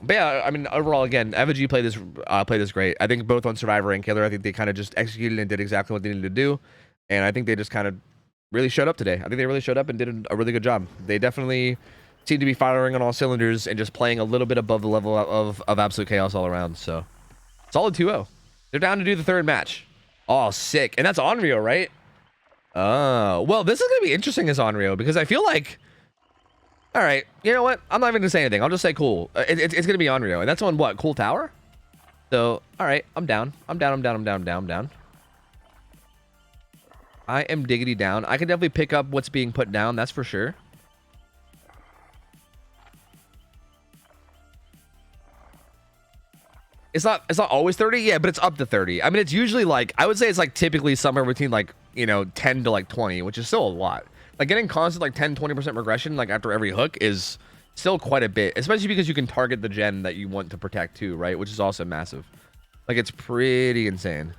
But yeah, I mean, overall, again, Effigy played this great. I think both on Survivor and Killer, I think they kind of just executed and did exactly what they needed to do, and I think they just kind of really showed up today. I think they really showed up and did a really good job. They definitely seem to be firing on all cylinders and just playing a little bit above the level of absolute chaos all around. So, solid 2-0. They're down to do the third match. Oh, sick. And that's Onryo, right? Oh, well, this is going to be interesting as Onryo, because I feel like... All right, you know what? I'm not even going to say anything. I'll just say cool. It's going to be Onryo. And that's on what? Cool Tower? So, all right, I'm down. I'm down. I am diggity down. I can definitely pick up what's being put down. That's for sure. It's not always 30, yeah, but it's up to 30. I mean, it's usually like, I would say it's like typically somewhere between like, 10 to like 20, which is still a lot. Like getting constant like 10-20% regression like after every hook is still quite a bit, especially because you can target the gen that you want to protect too, right? Which is also massive. Like, it's pretty insane.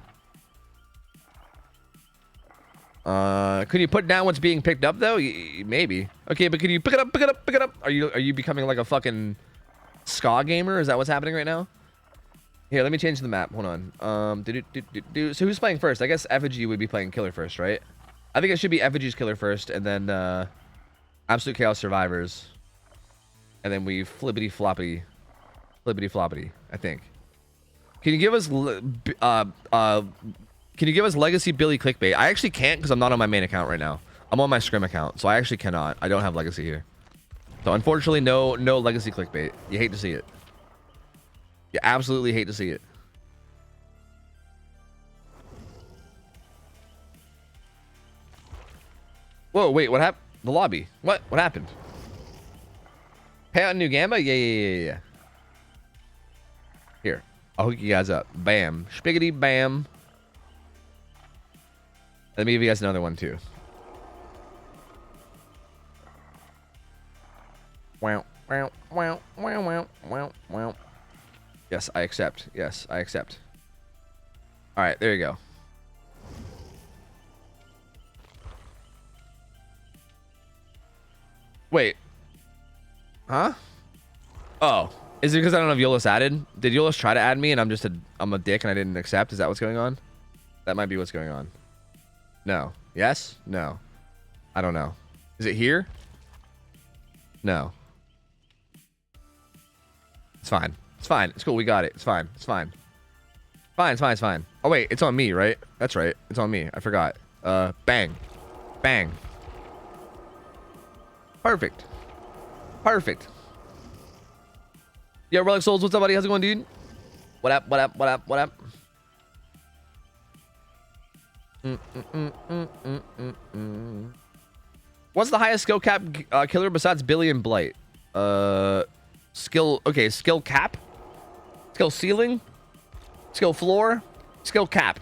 Could you put down what's being picked up though? Maybe. Okay, but can you pick it up? Are you becoming like a fucking ska gamer? Is that what's happening right now? Here, let me change the map. Hold on. So who's playing first? I guess Effigy would be playing Killer first, right? I think it should be Effigy's Killer first, and then Absolute Chaos Survivors, and then we flippity floppity, I think. Can you give us Legacy Billy clickbait? I actually can't because I'm not on my main account right now. I'm on my Scrim account, so I actually cannot. I don't have Legacy here. So unfortunately, no Legacy clickbait. You hate to see it. You absolutely hate to see it. Whoa, wait, what happened? The lobby. What happened? Pay out New Gamba? Yeah. Here, I'll hook you guys up. Bam. Spiggity bam. Let me give you guys another one too. Wow. Yes, I accept. All right, there you go. Wait. Huh? Oh. Is it because I don't have Yolis added? Did Yolis try to add me and I'm a dick and I didn't accept? Is that what's going on? That might be what's going on. No. Yes? No. I don't know. Is it here? No. It's fine. It's cool. We got it. It's fine. Fine. Oh, wait. It's on me, right? That's right. It's on me. I forgot. Bang. Perfect. Yo, Relic Souls, what's up, buddy? How's it going, dude? What up? What's the highest skill cap killer besides Billy and Blight? Skill cap? Skill ceiling? Skill floor? Skill cap?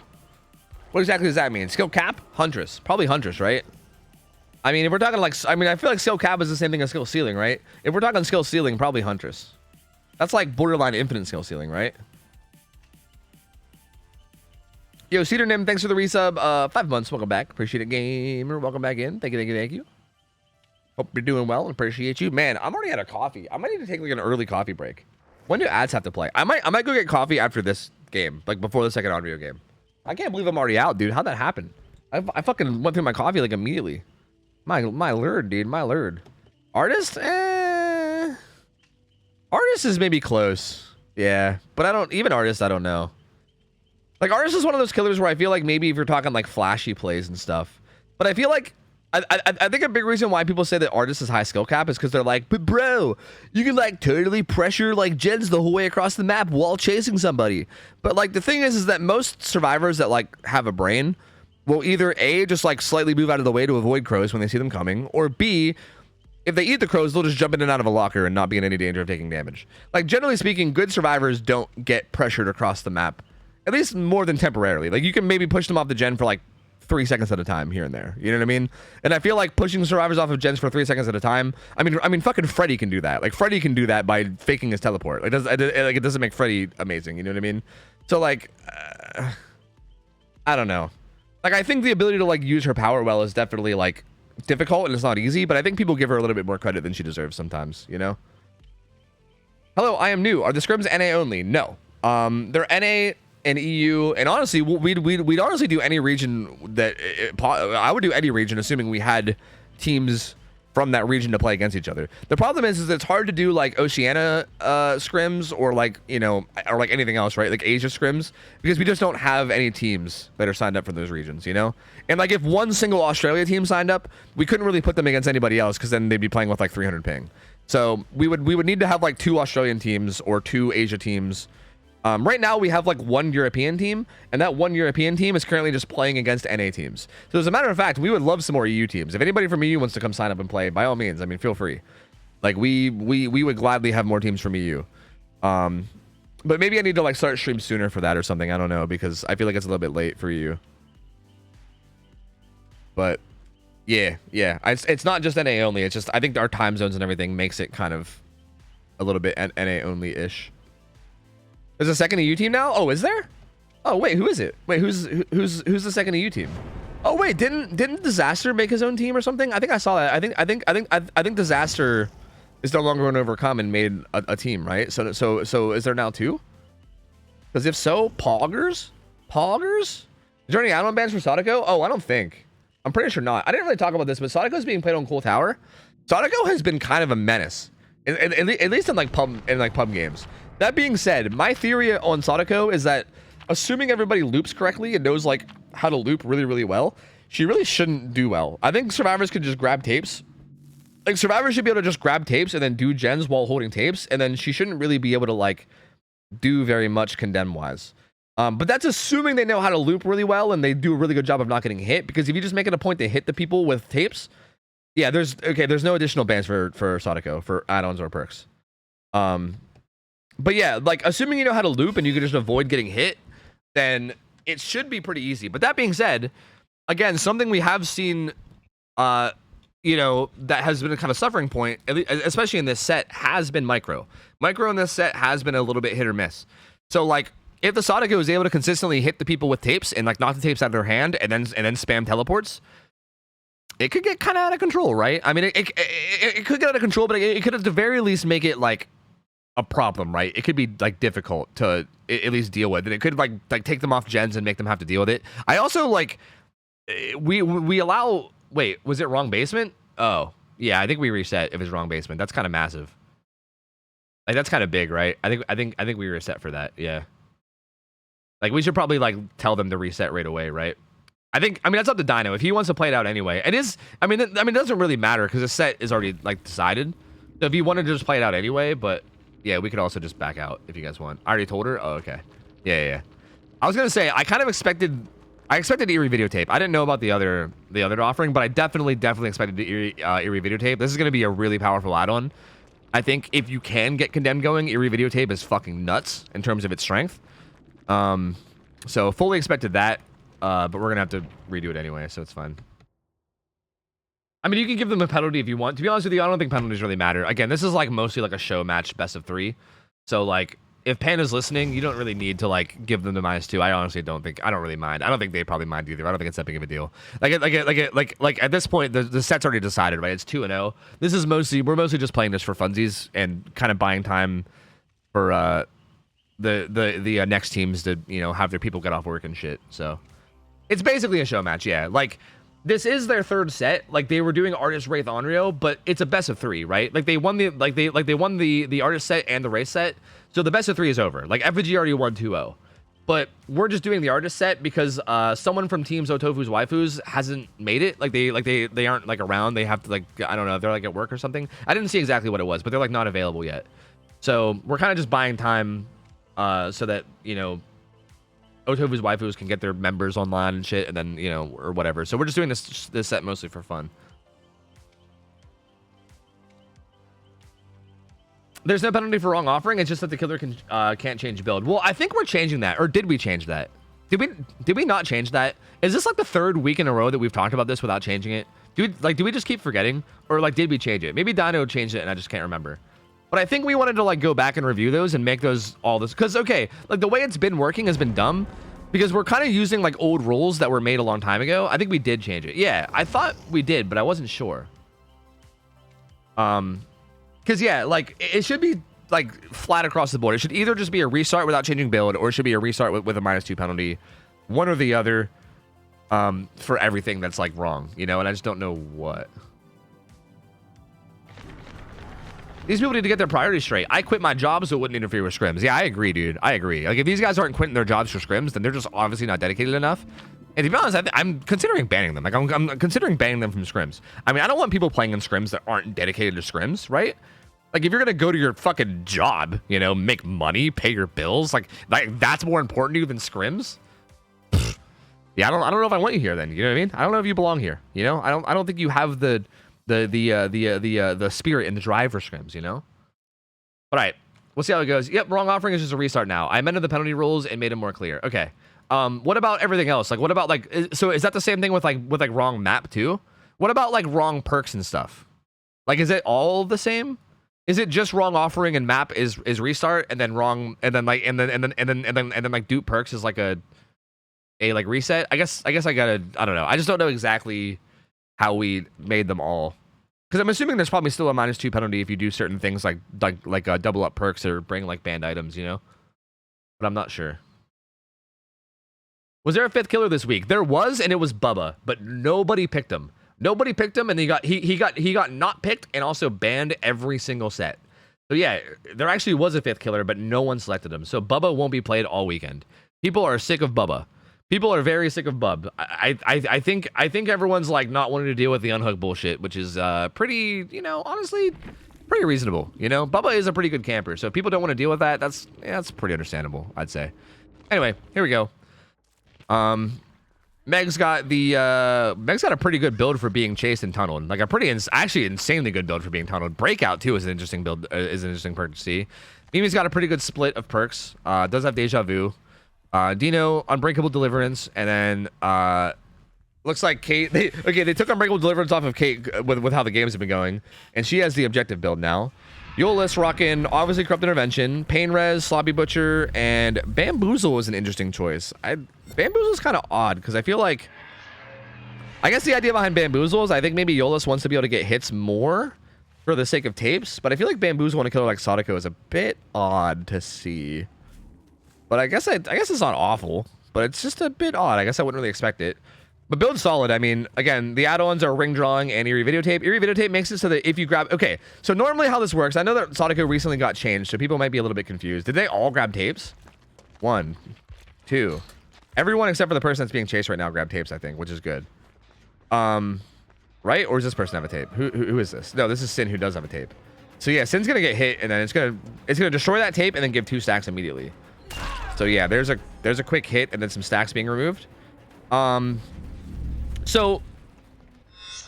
What exactly does that mean? Skill cap? Huntress. Probably Huntress, right? I mean, if we're talking like... I mean, I feel like skill cap is the same thing as skill ceiling, right? If we're talking skill ceiling, probably Huntress. That's like borderline infinite skill ceiling, right? Yo, Cedar Nim, thanks for the resub. 5 months. Welcome back. Appreciate it, gamer. Welcome back in. Thank you. Hope you're doing well and appreciate you. Man, I'm already out of coffee. I might need to take like an early coffee break. When do ads have to play? I might go get coffee after this game, like before the second Onryo game. I can't believe I'm already out, dude. How'd that happen? I fucking went through my coffee like immediately. My lord, dude. My lord. Artist? Artist is maybe close. Yeah. But I don't know. Like, Artist is one of those killers where I feel like maybe if you're talking like flashy plays and stuff. But I feel like I think a big reason why people say that Artist is high skill cap is because they're like, but bro, you can like totally pressure like gens the whole way across the map while chasing somebody. But like the thing is that most survivors that like have a brain will either A, just like slightly move out of the way to avoid crows when they see them coming, or B, if they eat the crows, they'll just jump in and out of a locker and not be in any danger of taking damage. Like, generally speaking, good survivors don't get pressured across the map, at least more than temporarily. Like, you can maybe push them off the gen for like 3 seconds at a time here and there. You know what I mean? And I feel like pushing survivors off of gens for 3 seconds at a time. I mean, fucking Freddy can do that. Like Freddy can do that by faking his teleport. Like, it doesn't make Freddy amazing. You know what I mean? So like, I don't know. Like, I think the ability to like use her power well is definitely like difficult and it's not easy. But I think people give her a little bit more credit than she deserves sometimes. You know? Hello, I am new. Are the scrims NA only? No. They're NA and EU, and honestly, we'd honestly do any region that I would do any region, assuming we had teams from that region to play against each other. The problem is it's hard to do like Oceania scrims or like, you know, or like anything else, right? Like Asia scrims, because we just don't have any teams that are signed up for those regions, you know? And like if one single Australia team signed up, we couldn't really put them against anybody else because then they'd be playing with like 300 ping. So we would need to have like 2 Australian teams or 2 Asia teams. Right now we have like 1 European team, and that 1 European team is currently just playing against NA teams. So as a matter of fact, we would love some more EU teams. If anybody from EU wants to come sign up and play, by all means, I mean, feel free. Like we would gladly have more teams from EU. But maybe I need to like start stream sooner for that or something. I don't know, because I feel like it's a little bit late for EU. But yeah, it's not just NA only. It's just I think our time zones and everything makes it kind of a little bit NA only-ish. There's a second EU team now? Oh, is there? Oh, wait, who is it? Wait, who's the second EU team? Oh, wait, didn't Disaster make his own team or something? I think I saw that. I think Disaster is no longer going to overcome and made a team, right? So is there now 2? Because if so, Poggers? Is there any add-on bans for Sadako? Oh, I don't think. I'm pretty sure not. I didn't really talk about this, but Sadako's being played on Cool Tower. Sadako has been kind of a menace, at least in like pub games. That being said, my theory on Sadako is that assuming everybody loops correctly and knows like how to loop really, really well, she really shouldn't do well. I think survivors could just grab tapes. Like survivors should be able to just grab tapes and then do gens while holding tapes, and then she shouldn't really be able to like do very much condemn wise. But that's assuming they know how to loop really well and they do a really good job of not getting hit, because if you just make it a point to hit the people with tapes, yeah, there's no additional bans for Sadako for add-ons or perks. But yeah, like assuming you know how to loop and you can just avoid getting hit, then it should be pretty easy. But that being said, again, something we have seen, you know, that has been a kind of suffering point, especially in this set, has been micro. Micro in this set has been a little bit hit or miss. So like, if the Sadako is able to consistently hit the people with tapes and like knock the tapes out of their hand and then spam teleports, it could get kind of out of control, right? I mean, it could get out of control, but it could at the very least make it like a problem, right? It could be like difficult to at least deal with, and it could like take them off gens and make them have to deal with it. I also like we allow. Wait, was it wrong basement? Oh yeah, I think we reset if it's wrong basement. That's kind of massive. Like that's kind of big, right? I think we reset for that. Yeah. Like we should probably like tell them to reset right away, right? I mean that's up to Dino if he wants to play it out anyway. It is. I mean it doesn't really matter because the set is already like decided. So if you wanted to just play it out anyway, but. Yeah, we could also just back out if you guys want. I already told her. Oh, okay. Yeah. I was gonna say I kind of expected Eerie videotape. I didn't know about the other offering, but I definitely expected the Eerie videotape. This is gonna be a really powerful add-on. I think if you can get Condemned going, Eerie videotape is fucking nuts in terms of its strength. So fully expected that, but we're gonna have to redo it anyway, so it's fine. I mean, you can give them a penalty if you want. To be honest with you, I don't think penalties really matter. Again, this is like mostly like a show match, best of 3. So like, if Panda's listening, you don't really need to like give them the -2. I honestly don't really mind. I don't think they probably mind either. I don't think it's that big of a deal. Like at this point, the set's already decided, right? It's 2-0. This is we're mostly just playing this for funsies and kind of buying time for the next teams to, you know, have their people get off work and shit. So it's basically a show match, yeah. Like. This is their 3rd set. Like they were doing Artist Wraith Onryo, but it's a best of 3, right? Like they won the Artist set and the Race set. So the best of 3 is over. Like FVG already won 2-0. But we're just doing the Artist set because someone from Teams OhTofu's Waifus hasn't made it. Like they aren't like around. They have to like, I don't know, they're like at work or something. I didn't see exactly what it was, but they're like not available yet. So we're kind of just buying time so that, you know, OhTofu's Waifus can get their members online and shit, and then, you know, or whatever. So we're just doing this set mostly for fun. There's no penalty for wrong offering. It's just that the killer can't change build. Well, I think we're changing that. Or did we change that? Did we not change that? Is this like the third week in a row that we've talked about this without changing it? Do we just keep forgetting, or like did we change it? Maybe Dino changed it and I just can't remember. But I think we wanted to like go back and review those and make those all this, because okay, like the way it's been working has been dumb because we're kind of using like old rules that were made a long time ago. I think we did change it. Yeah, I thought we did, but I wasn't sure. Because yeah, like it should be like flat across the board. It should either just be a restart without changing build, or it should be a restart with a -2 penalty, one or the other, for everything that's like wrong, you know. And I just don't know what. These people need to get their priorities straight. I quit my job so it wouldn't interfere with scrims. Yeah, I agree, dude. I agree. Like if these guys aren't quitting their jobs for scrims, then they're just obviously not dedicated enough. And to be honest, I'm considering banning them. Like I'm considering banning them from scrims. I mean, I don't want people playing in scrims that aren't dedicated to scrims, right? Like if you're gonna go to your fucking job, you know, make money, pay your bills, like that's more important to you than scrims. Yeah, I don't know if I want you here then. You know what I mean? I don't know if you belong here. You know, I don't think you have the spirit and the drive for scrims, you know. All right, we'll see how it goes. Yep, wrong offering is just a restart now. I amended the penalty rules and made them more clear. Okay. What about everything else? Like, what about like? So is that the same thing with like wrong map too? What about like wrong perks and stuff? Like, is it all the same? Is it just wrong offering and map is restart, and then wrong and then like dupe perks is like a like reset? I guess I gotta, I don't know. I just don't know exactly how we made them all, because I'm assuming there's probably still a -2 penalty if you do certain things like double up perks or bring like banned items, you know. But I'm not sure. Was there a 5th killer this week? There was, and it was Bubba, but nobody picked him. Nobody picked him, and he got not picked and also banned every single set. So yeah, there actually was a 5th killer, but no one selected him. So Bubba won't be played all weekend. People are sick of Bubba. People are very sick of Bub. I think everyone's like not wanting to deal with the unhook bullshit, which is pretty, you know, honestly, pretty reasonable. You know, Bubba is a pretty good camper, so if people don't want to deal with that, that's pretty understandable, I'd say. Anyway, here we go. Meg's got a pretty good build for being chased and tunneled. Like a pretty actually insanely good build for being tunneled. Breakout too is an interesting build, is an interesting perk to see. Mimi's got a pretty good split of perks. Does have Deja Vu. Dino, Unbreakable Deliverance, and then looks like Kate. They took Unbreakable Deliverance off of Kate with how the games have been going, and she has the objective build now. Eolus rocking obviously Corrupt Intervention, Pain Res, Sloppy Butcher, and Bamboozle was an interesting choice. Bamboozle is kind of odd because I feel like, I guess the idea behind Bamboozle is I think maybe Eolus wants to be able to get hits more for the sake of tapes, but I feel like Bamboozle on a killer like Sadako is a bit odd to see. But I guess it's not awful, but it's just a bit odd. I guess I wouldn't really expect it. But build solid. I mean, again, the add-ons are ring drawing and Eerie Videotape. Eerie Videotape makes it so that if you grab... Okay, so normally how this works, I know that Sadako recently got changed, so people might be a little bit confused. Did they all grab tapes? 1, 2. Everyone except for the person that's being chased right now grab tapes, I think, which is good. Right? Or does this person have a tape? Who is this? No, this is Sin who does have a tape. So yeah, Sin's gonna get hit, and then it's gonna destroy that tape and then give 2 stacks immediately. So yeah, there's a quick hit and then some stacks being removed. So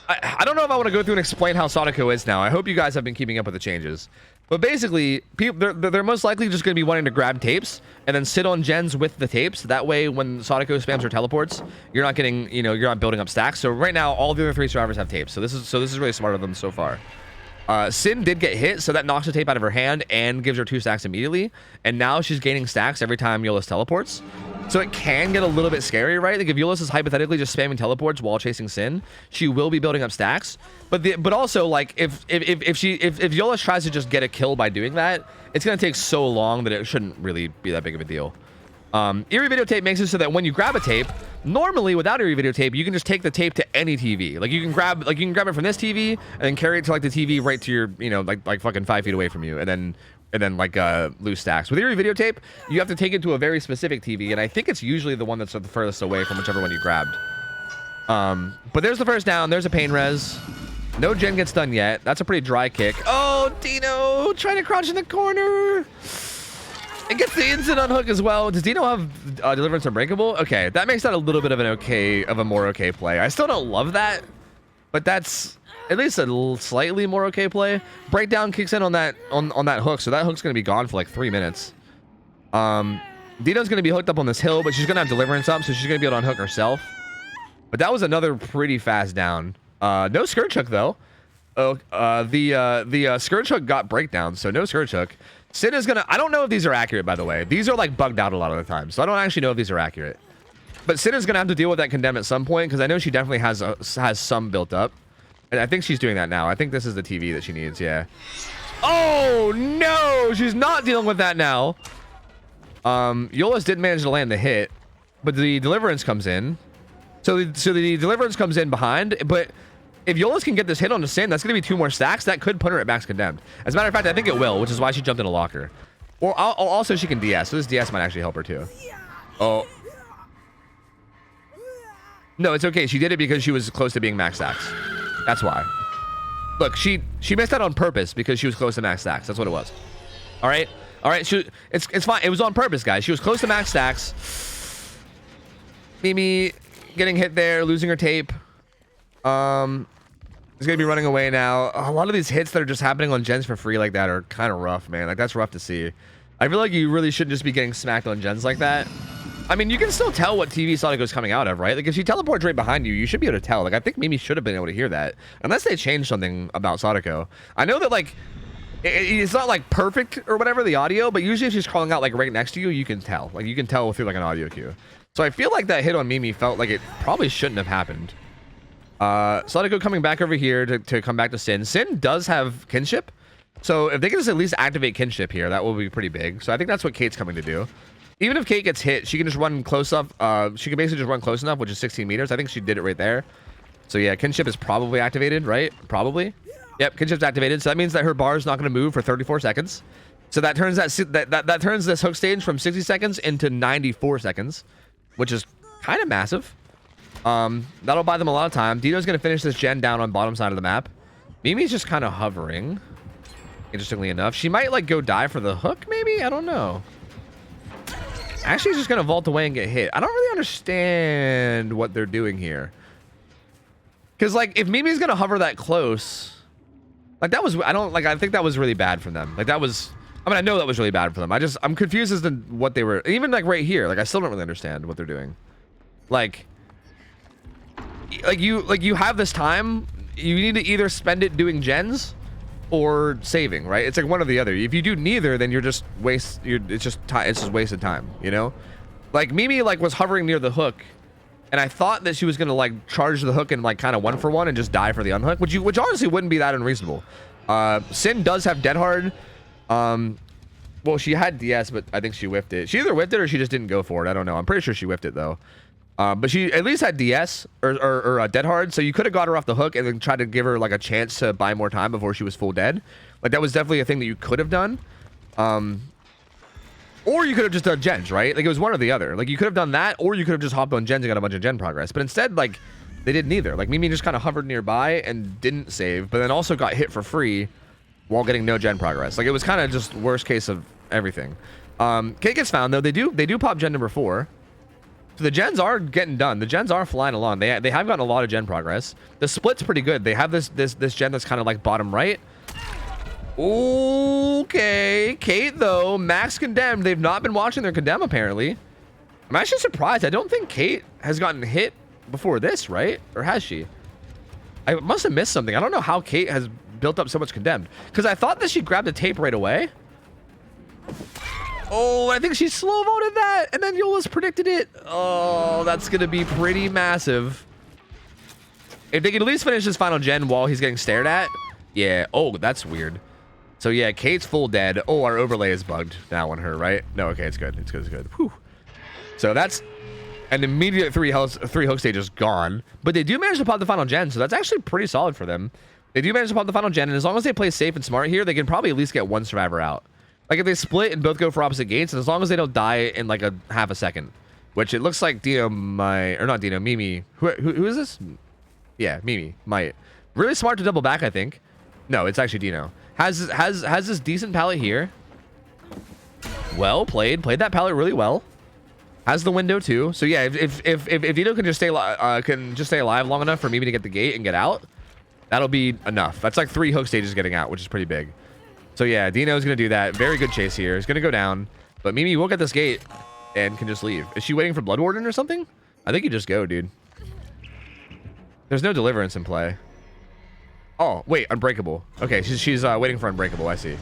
I don't know if I want to go through and explain how Sadako is now. I hope you guys have been keeping up with the changes. But basically, they're most likely just going to be wanting to grab tapes and then sit on gens with the tapes. That way, when Sadako spams or teleports, you're not getting, you know, you're not building up stacks. So right now, all the other 3 survivors have tapes. So this is really smart of them so far. Sin did get hit, so that knocks the tape out of her hand and gives her 2 stacks immediately. And now she's gaining stacks every time Eolus teleports. So it can get a little bit scary, right? Like if Eolus is hypothetically just spamming teleports while chasing Sin, she will be building up stacks. But also like if Eolus tries to just get a kill by doing that, it's gonna take so long that it shouldn't really be that big of a deal. Eerie Videotape makes it so that when you grab a tape, normally without Eerie Videotape, you can just take the tape to any TV. Like you can grab it from this TV and then carry it to like the TV right to your, you know, like fucking 5 feet away from you, and then like lose stacks. With Eerie Videotape, you have to take it to a very specific TV, and I think it's usually the one that's the furthest away from whichever one you grabbed. But there's the first down. There's a Pain Res. No gen gets done yet. That's a pretty dry kick. Oh, Dino trying to crouch in the corner. It gets the instant unhook as well. Does Dino have Deliverance Unbreakable? Okay, that makes that a little bit of a more okay play. I still don't love that, but that's at least a slightly more okay play. Breakdown kicks in on that hook, so that hook's gonna be gone for like 3 minutes. Dino's going to be hooked up on this hill, but she's going to have deliverance up, so she's going to be able to unhook herself. But that was another pretty fast down. No scourge hook, though. Oh, the scourge hook got breakdown, so no scourge hook. Sin is going to... I don't know if these are accurate, by the way. These are, like, bugged out a lot of the time, so I don't actually know if these are accurate. But Sin is going to have to deal with that condemn at some point, because I know she definitely has some built up. And I think she's doing that now. I think this is the TV that she needs, yeah. Oh, no! She's not dealing with that now. Yolas didn't manage to land the hit, but the deliverance comes in. So the deliverance comes in behind, but if Yolas can get this hit on the Sin, that's going to be 2 more stacks. That could put her at max condemned. As a matter of fact, I think it will, which is why she jumped in a locker. Or also she can DS, so this DS might actually help her too. Oh. No, it's okay. She did it because she was close to being max stacks. That's why. Look, she missed that on purpose because she was close to max stacks. That's what it was. All right? All right, it's fine. It was on purpose, guys. She was close to max stacks. Mimi getting hit there, losing her tape. Is gonna be running away now. A lot of these hits that are just happening on gens for free like that are kind of rough, man. Like, that's rough to see. I feel like you really shouldn't just be getting smacked on gens like that. I mean, you can still tell what TV Sadako's coming out of, right? Like, if she teleports right behind you, you should be able to tell. Like, I think Mimi should have been able to hear that, unless they changed something about Sadako. I know that, like, it's not like perfect or whatever, the audio, but usually if she's calling out like right next to you, you can tell. Like, you can tell through like an audio cue. So I feel like that hit on Mimi felt like it probably shouldn't have happened. Sadako coming back over here to come back to Sin. Sin does have kinship, so if they can just at least activate kinship here, that will be pretty big. So I think that's what Kate's coming to do. Even if Kate gets hit, she can just run close up. She can basically just run close enough, which is 16 meters. I think she did it right there. So yeah, kinship is probably activated, right? Probably. Yep, kinship's activated, so that means that her bar is not going to move for 34 seconds. So that turns that turns this hook stage from 60 seconds into 94 seconds, which is kind of massive. That'll buy them a lot of time. Dino's going to finish this gen down on bottom side of the map. Mimi's just kind of hovering, interestingly enough. She might like go die for the hook, maybe? I don't know. Actually, she's just going to vault away and get hit. I don't really understand what they're doing here. Because like if Mimi's going to hover that close... Like that was, I think that was really bad for them. Like that was, I mean, I know that was really bad for them. I'm confused as to what they were, even like right here, like I still don't really understand what they're doing. Like you have this time, you need to either spend it doing gens or saving, right? It's like one or the other. If you do neither, then it's just wasted time, you know? Like Mimi like was hovering near the hook, and I thought that she was gonna like charge the hook and like kind of 1-for-1 and just die for the unhook, which honestly wouldn't be that unreasonable. Sin does have dead hard. Well, she had DS, but I think she whiffed it. She either whiffed it or she just didn't go for it. I don't know. I'm pretty sure she whiffed it though. But she at least had DS or dead hard, so you could have got her off the hook and then tried to give her like a chance to buy more time before she was full dead. Like that was definitely a thing that you could have done. Or you could have just done gens, right? Like it was one or the other. Like you could have done that, or you could have just hopped on gens and got a bunch of gen progress. But instead, like they did neither. Like Mimi just kind of hovered nearby and didn't save, but then also got hit for free while getting no gen progress. Like it was kind of just worst case of everything. Kate gets found though. They do pop gen number 4. So the gens are getting done. The gens are flying along. They have gotten a lot of gen progress. The split's pretty good. They have this gen that's kind of like bottom right. Okay, Kate though, max condemned. They've not been watching their condemn apparently. I'm actually surprised. I don't think Kate has gotten hit before this, right? Or has she? I must have missed something. I don't know how Kate has built up so much condemned, because I thought that she grabbed the tape right away. Oh, I think she slow voted that, and then Yolas predicted it. Oh, that's gonna be pretty massive. If they can at least finish this final gen while he's getting stared at. Yeah. Oh, that's weird. So yeah, Kate's full dead. Oh, our overlay is bugged now on her, right? No, okay, it's good. It's good. It's good. Whew. So that's an immediate three hook stages gone. But they do manage to pop the final gen, so that's actually pretty solid for them. They do manage to pop the final gen, and as long as they play safe and smart here, they can probably at least get one survivor out. Like if they split and both go for opposite gates, and as long as they don't die in like a half a second, which it looks like Mimi. Who is this? Yeah, Mimi might. Really smart to double back, I think. No, it's actually Dino. Has this decent pallet here. Well played. Played that pallet really well. Has the window too. So yeah, if Dino can just stay alive long enough for Mimi to get the gate and get out, that'll be enough. That's like 3 hook stages getting out, which is pretty big. So yeah, Dino's gonna do that. Very good chase here. He's gonna go down, but Mimi will get this gate. and can just leave. Is she waiting for Blood Warden or something? I think you just go, dude. There's no deliverance in play. Oh, wait, Unbreakable. Okay, she's waiting for Unbreakable, I see.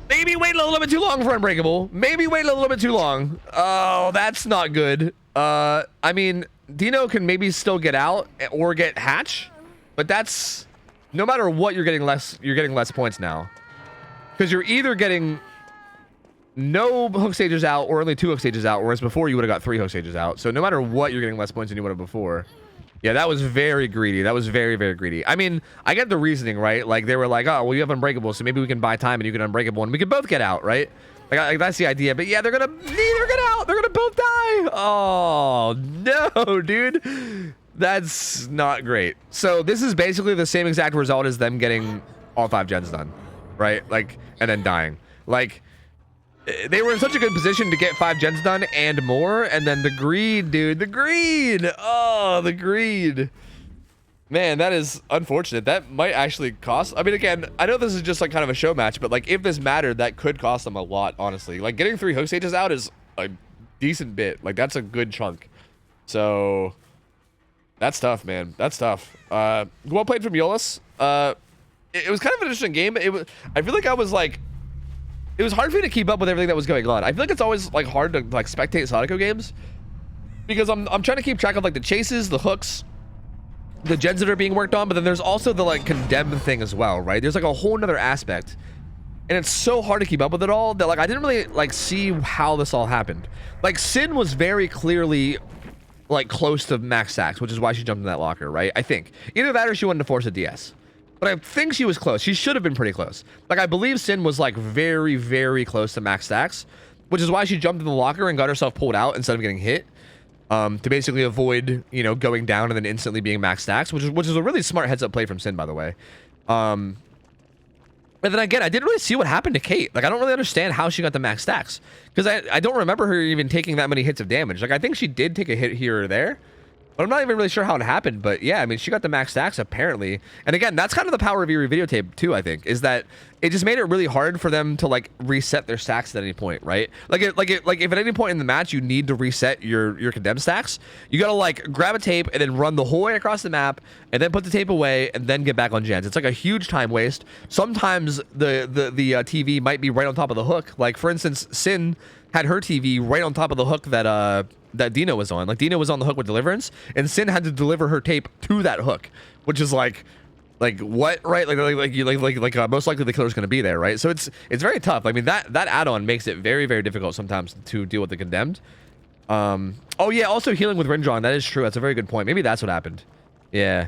Maybe waiting a little bit too long for Unbreakable. Maybe waiting a little bit too long. Oh, that's not good. I mean, Dino can maybe still get out or get Hatch, but that's, no matter what, you're getting less points now. Because you're either getting no hook stages out or only 2 hook stages out, whereas before you would have got 3 hook stages out. So no matter what, you're getting less points than you would have before. Yeah, that was very greedy. That was very, very greedy. I mean, I get the reasoning, right? Like, they were like, oh, well, you have Unbreakable, so maybe we can buy time and you can Unbreakable, and we can both get out, right? Like that's the idea. But yeah, they're gonna neither get out. They're gonna both die. Oh, no, dude. That's not great. So this is basically the same exact result as them getting all 5 gens done, right? Like, and then dying. Like, they were in such a good position to get 5 gens done and more, and then the greed, dude, the greed. Oh, the greed. Man, that is unfortunate. That might actually cost. I mean, again, I know this is just like kind of a show match, but like if this mattered, that could cost them a lot, honestly. Like getting 3 hook stages out is a decent bit. Like that's a good chunk. So that's tough, man. That's tough. Well played from Yolis. It was kind of an interesting game. I feel like I was like, it was hard for me to keep up with everything that was going on. I feel like it's always like hard to like spectate Sadako games because I'm trying to keep track of like the chases, the hooks, the gens that are being worked on, but then there's also the like condemned thing as well, right? There's like a whole nother aspect, and it's so hard to keep up with it all that like I didn't really like see how this all happened. Like Sin was very clearly like close to max stacks, which is why she jumped in that locker, right? I think either that or she wanted to force a DS. But I think she was close. She should have been pretty close. Like, I believe Sin was, like, very, very close to max stacks, which is why she jumped in the locker and got herself pulled out instead of getting hit, to basically avoid, you know, going down and then instantly being max stacks, which is a really smart heads-up play from Sin, by the way. And then, again, I didn't really see what happened to Kate. Like, I don't really understand how she got the max stacks, because I don't remember her even taking that many hits of damage. Like, I think she did take a hit here or there, but I'm not even really sure how it happened. But yeah, I mean, she got the max stacks apparently. And again, that's kind of the power of your videotape too, I think, is that it just made it really hard for them to like reset their stacks at any point, right? Like if at any point in the match you need to reset your condemned stacks, you gotta like grab a tape and then run the whole way across the map and then put the tape away and then get back on gens. It's like a huge time waste. Sometimes the TV might be right on top of the hook. Like for instance, Sin had her TV right on top of the hook that Dino was on. Like Dino was on the hook with Deliverance, and Sin had to deliver her tape to that hook, which is like what, right? Like most likely the killer's gonna be there, right? So it's very tough. I mean that add-on makes it very, very difficult sometimes to deal with the condemned. Oh yeah, also healing with Rindrawn. That is true. That's a very good point. Maybe that's what happened. Yeah.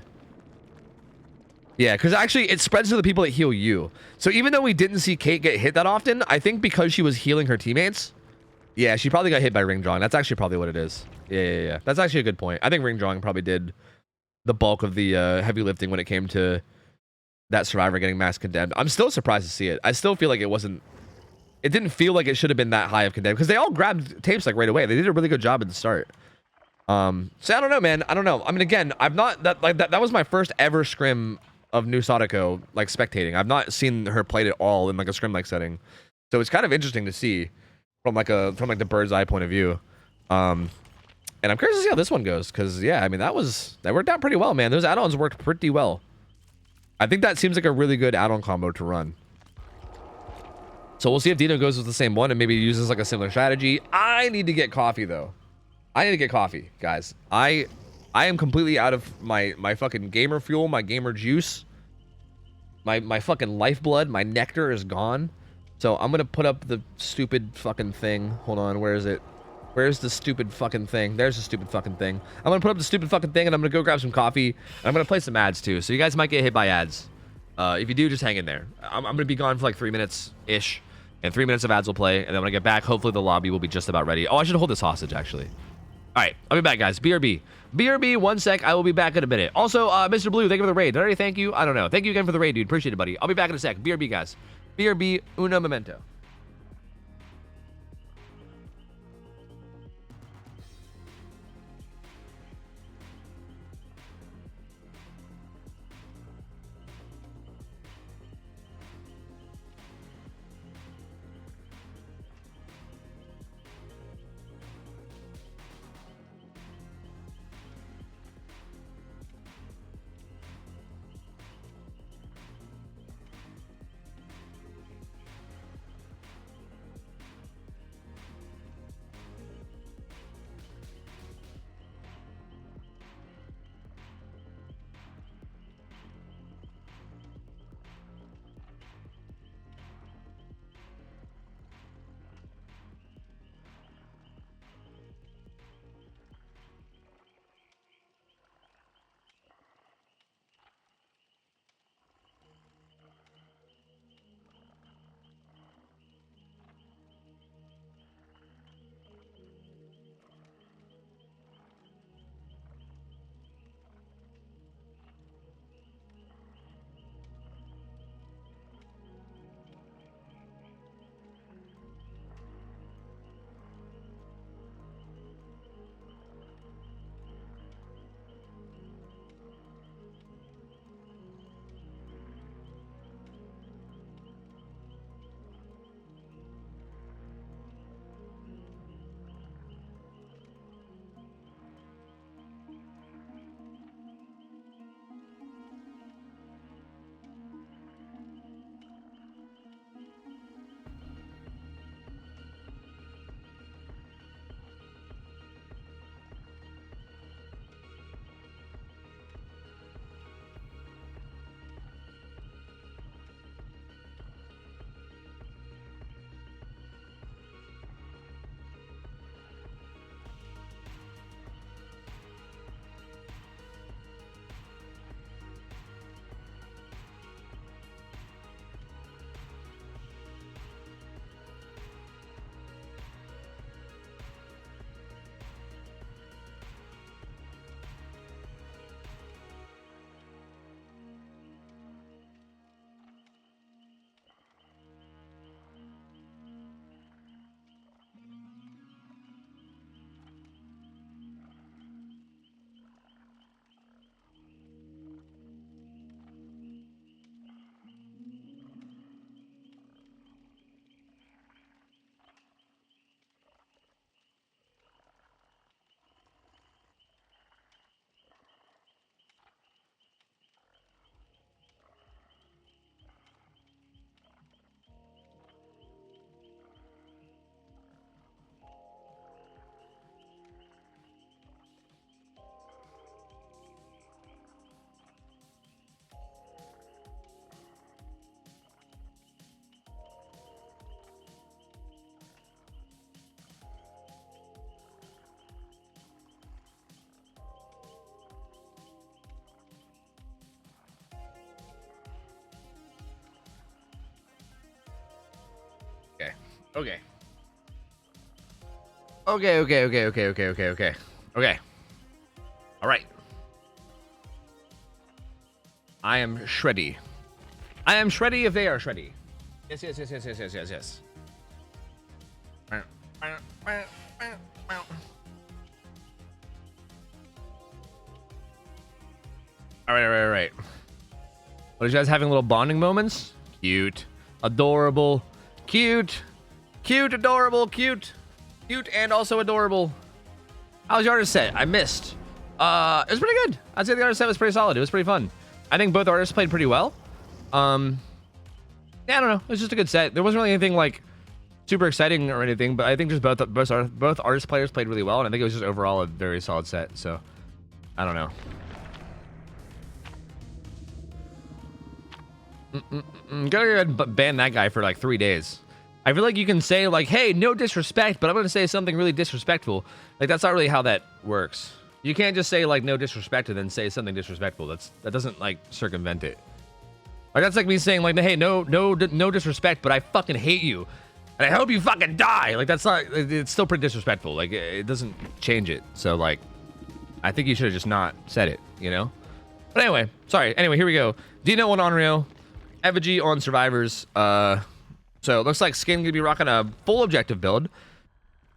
Yeah, because actually it spreads to the people that heal you. So even though we didn't see Kate get hit that often, I think because she was healing her teammates, yeah, she probably got hit by ring drawing. That's actually probably what it is. Yeah. That's actually a good point. I think ring drawing probably did the bulk of the heavy lifting when it came to that survivor getting mass condemned. I'm still surprised to see it. I still feel like it didn't feel like it should have been that high of condemned because they all grabbed tapes like right away. They did a really good job at the start. So I don't know, man. I don't know. I mean, again, I've not that was my first ever scrim of new Sadako like spectating. I've not seen her played at all in like a scrim like setting. So it's kind of interesting to see from the bird's eye point of view. And I'm curious to see how this one goes because yeah, I mean that worked out pretty well, man. Those add-ons worked pretty well. I think that seems like a really good add-on combo to run. So we'll see if Dino goes with the same one and maybe uses like a similar strategy. I need to get coffee though. I need to get coffee, guys. I am completely out of my fucking gamer fuel, my gamer juice. My fucking lifeblood, my nectar is gone. So I'm gonna put up the stupid fucking thing. Hold on, where is it? Where's the stupid fucking thing? There's the stupid fucking thing. I'm gonna put up the stupid fucking thing and I'm gonna go grab some coffee. And I'm gonna play some ads too. So you guys might get hit by ads. If you do, just hang in there. I'm gonna be gone for like 3 minutes-ish. And 3 minutes of ads will play. And then when I get back, hopefully the lobby will be just about ready. Oh, I should hold this hostage actually. Alright, I'll be back, guys. BRB. BRB, 1 sec. I will be back in a minute. Also, Mr. Blue, thank you for the raid. Did I already thank you? I don't know. Thank you again for the raid, dude. Appreciate it, buddy. I'll be back in a sec. BRB, guys. BRB, uno momento. Okay. Okay. All right. I am shreddy. I am shreddy if they are shreddy. Yes. All right. What, are you guys having little bonding moments? Cute. Adorable. Cute. Adorable. Cute and also adorable. How was your artist set? I missed. It was pretty good. I'd say the artist set was pretty solid. It was pretty fun. I think both artists played pretty well. Yeah, I don't know. It was just a good set. There wasn't really anything like super exciting or anything, but I think just both artist players played really well, and I think it was just overall a very solid set. So, I don't know. Gotta go ahead and ban that guy for like 3 days. I feel like you can say like, hey, no disrespect, but I'm gonna say something really disrespectful. Like, that's not really how that works. You can't just say like no disrespect and then say something disrespectful. That doesn't like circumvent it. Like, that's like me saying like, hey, no disrespect, but I fucking hate you, and I hope you fucking die. Like, that's not. It's still pretty disrespectful. Like, it doesn't change it. So like, I think you should have just not said it. You know. But anyway, sorry. Anyway, here we go. Dino on Unreal, Effigy on Survivors. So it looks like Skin gonna be rocking a full objective build.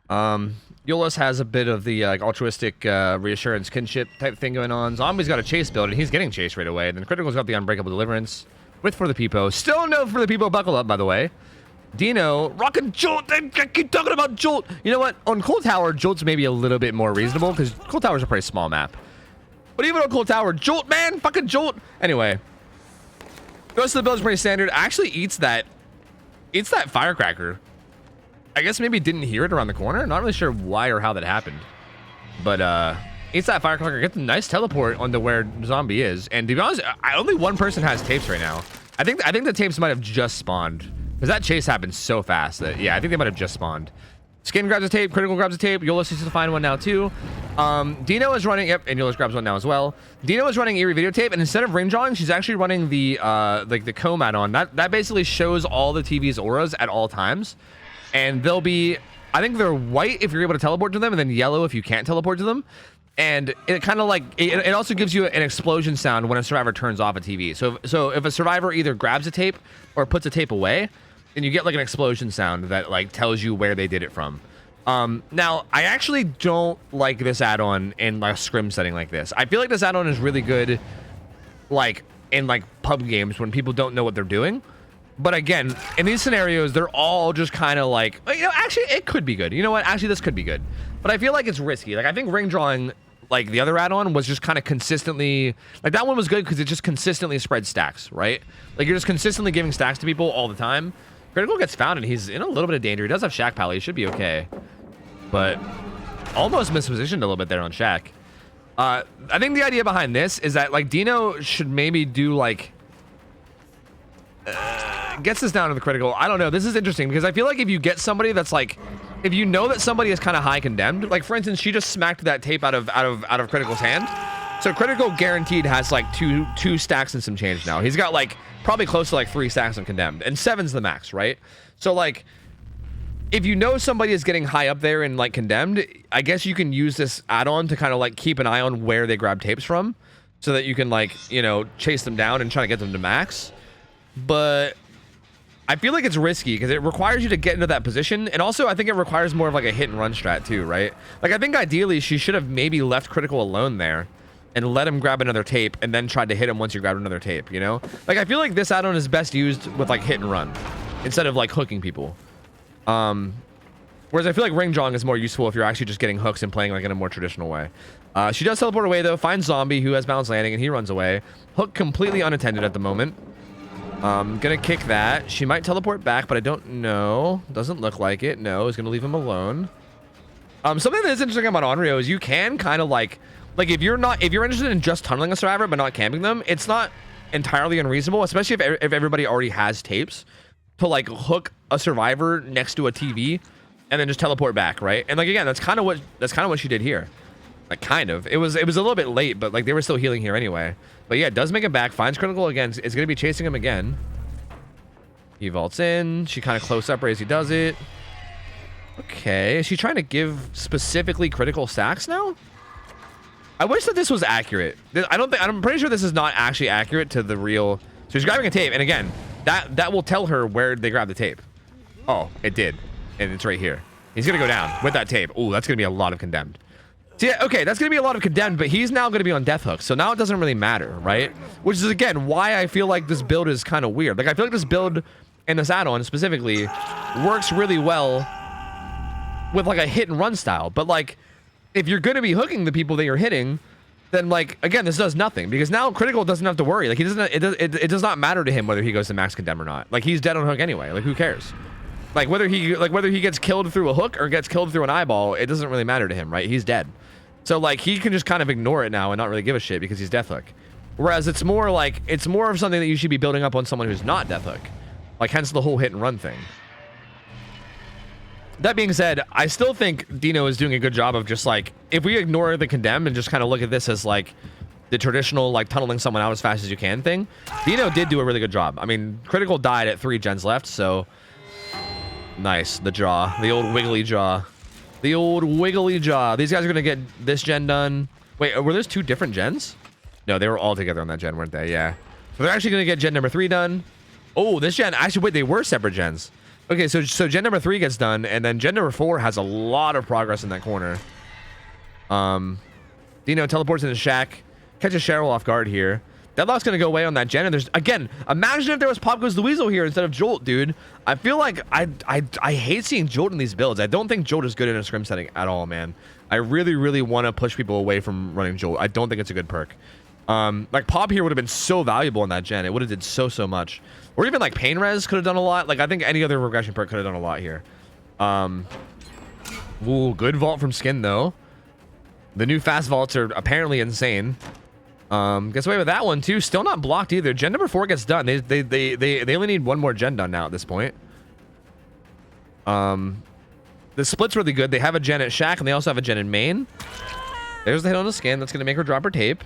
Yolos has a bit of the like altruistic reassurance kinship type thing going on. Zombie's got a chase build, and he's getting chased right away. And then Critical's got the unbreakable deliverance with For the Peepo. Still no For the Peepo buckle up, by the way. Dino rocking Jolt. I keep talking about Jolt. You know what? On Cold Tower, Jolt's maybe a little bit more reasonable because Cold Tower's a pretty small map. But even on Cold Tower, Jolt, man, fucking Jolt. Anyway, the rest of the build is pretty standard. Actually eats that firecracker. I guess maybe didn't hear it around the corner. Not really sure why or how that happened. But eats that firecracker, gets a nice teleport onto where Zombie is. And to be honest, only one person has tapes right now. I think the tapes might have just spawned. Because that chase happened so fast that, yeah, I think they might have just spawned. Skin grabs a tape, Critical grabs a tape, Yolos needs to find one now too. Dino is running, yep, and Yolos grabs one now as well. Dino is running Eerie videotape, and instead of ring drawing, she's actually running the like the comb add-on. That basically shows all the TV's auras at all times. And they'll be, I think they're white if you're able to teleport to them, and then yellow if you can't teleport to them. And it kind of like, it also gives you an explosion sound when a survivor turns off a TV. So if a survivor either grabs a tape or puts a tape away, then you get like an explosion sound that like tells you where they did it from. Now, I actually don't like this add-on in like a scrim setting like this. I feel like this add-on is really good like in like pub games when people don't know what they're doing. But again, in these scenarios, they're all just kind of like, you know, actually, it could be good. You know what? Actually, this could be good. But I feel like it's risky. Like, I think ring drawing, like the other add-on, was just kind of consistently, like that one was good because it just consistently spread stacks, right? Like, you're just consistently giving stacks to people all the time. Critical gets found, and he's in a little bit of danger. He does have Shack Pally. He should be okay. But almost mispositioned a little bit there on Shack. I think the idea behind this is that, like, Dino should maybe do, like, gets this down to the Critical. I don't know. This is interesting because I feel like if you get somebody that's like, if you know that somebody is kind of high condemned, like for instance, she just smacked that tape out of Critical's hand. So Critical guaranteed has like two stacks and some change now. He's got like probably close to like 3 stacks on condemned, and 7's the max, right? So like, if you know somebody is getting high up there in like condemned, I guess you can use this add-on to kind of like keep an eye on where they grab tapes from, so that you can like, you know, chase them down and try to get them to max. But I feel like it's risky because it requires you to get into that position, and also I think it requires more of like a hit and run strat too, right? Like I think ideally she should have maybe left Critical alone there and let him grab another tape and then tried to hit him once you grabbed another tape, you know? Like I feel like this add-on is best used with like hit and run instead of like hooking people. Whereas I feel like ring drawing is more useful if you're actually just getting hooks and playing like in a more traditional way. She does teleport away though, finds Zombie who has balance landing, and he runs away. Hook completely unattended at the moment. Gonna kick that. She might teleport back, but I don't know. Doesn't look like it. No, he's gonna leave him alone. Something that's interesting about Onryo is you can kind of like if you're interested in just tunneling a survivor but not camping them, it's not entirely unreasonable, especially if everybody already has tapes, to like hook a survivor next to a TV and then just teleport back, right? And like again, that's kind of what she did here. Like kind of. It was a little bit late, but like they were still healing here anyway. But yeah, it does make it back. Finds Critical again. It's gonna be chasing him again. He vaults in. She kind of close up right as he does it. Okay, is she trying to give specifically critical stacks now? I wish that this was accurate. I'm pretty sure this is not actually accurate to the real. So she's grabbing a tape, and again, that will tell her where they grabbed the tape. Oh, it did, and it's right here. He's gonna go down with that tape. Ooh, that's gonna be a lot of condemned. So yeah, okay, that's gonna be a lot of condemned, but he's now gonna be on death hook, so now it doesn't really matter, right? Which is again why I feel like this build is kind of weird. Like I feel like this build and this add-on specifically works really well with like a hit and run style, but like if you're gonna be hooking the people that you're hitting, then like again this does nothing because now critical doesn't have to worry. Like he doesn't. It does not matter to him whether he goes to max condemn or not. Like he's dead on hook anyway. Like who cares? Like whether he gets killed through a hook or gets killed through an eyeball, it doesn't really matter to him, right? He's dead. So like he can just kind of ignore it now and not really give a shit because he's death hook. Whereas it's more of something that you should be building up on someone who's not death hook. Like hence the whole hit and run thing. That being said, I still think Dino is doing a good job of just like, if we ignore the condemn and just kind of look at this as like the traditional like tunneling someone out as fast as you can thing, Dino did do a really good job. I mean, critical died at 3 gens left, so nice. The jaw, the old wiggly jaw, the old wiggly jaw. These guys are gonna get this gen done. Wait, were those 2 different gens? No, they were all together on that gen, weren't they? Yeah. So they're actually gonna get gen number 3 done. Oh, this gen, actually, wait, they were separate gens. Okay, so gen number 3 gets done, and then gen number 4 has a lot of progress in that corner. Dino teleports into Shack, catches Cheryl off guard here. Deadlock's gonna go away on that gen, and there's again. Imagine if there was Pop Goes the Weasel here instead of Jolt, dude. I feel like I hate seeing Jolt in these builds. I don't think Jolt is good in a scrim setting at all, man. I really want to push people away from running Jolt. I don't think it's a good perk. Like Pop here would have been so valuable in that gen. It would have did so much. Or even like Pain Res could have done a lot. Like I think any other regression perk could have done a lot here. Ooh, good vault from Skin though. The new fast vaults are apparently insane. Gets away with that one too. Still not blocked either. Gen number 4 gets done. They only need one more gen done now at this point. The split's really good. They have a gen at Shack and they also have a gen in main. There's the hit on the Skin. That's gonna make her drop her tape.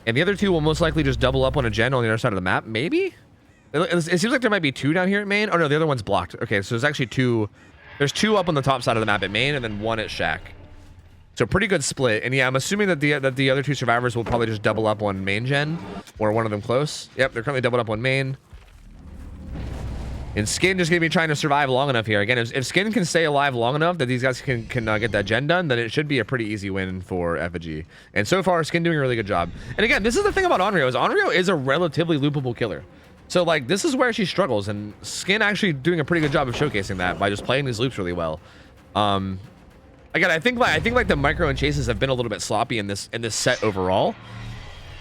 And the other 2 will most likely just double up on a gen on the other side of the map. Maybe? It seems like there might be 2 down here at main. Oh no, the other one's blocked. Okay, so there's actually 2. There's 2 up on the top side of the map at main and then 1 at Shack. So pretty good split. And yeah, I'm assuming that the other 2 survivors will probably just double up on main gen or one of them close. Yep, they're currently doubled up on main. And Skin just gonna be trying to survive long enough here. Again, if Skin can stay alive long enough that these guys can get that gen done, then it should be a pretty easy win for Effigy. And so far, Skin doing a really good job. And again, this is the thing about Onryo, is Onryo is a relatively loopable killer. So like this is where she struggles, and Skin actually doing a pretty good job of showcasing that by just playing these loops really well. Again, I think like the micro and chases have been a little bit sloppy in this set overall.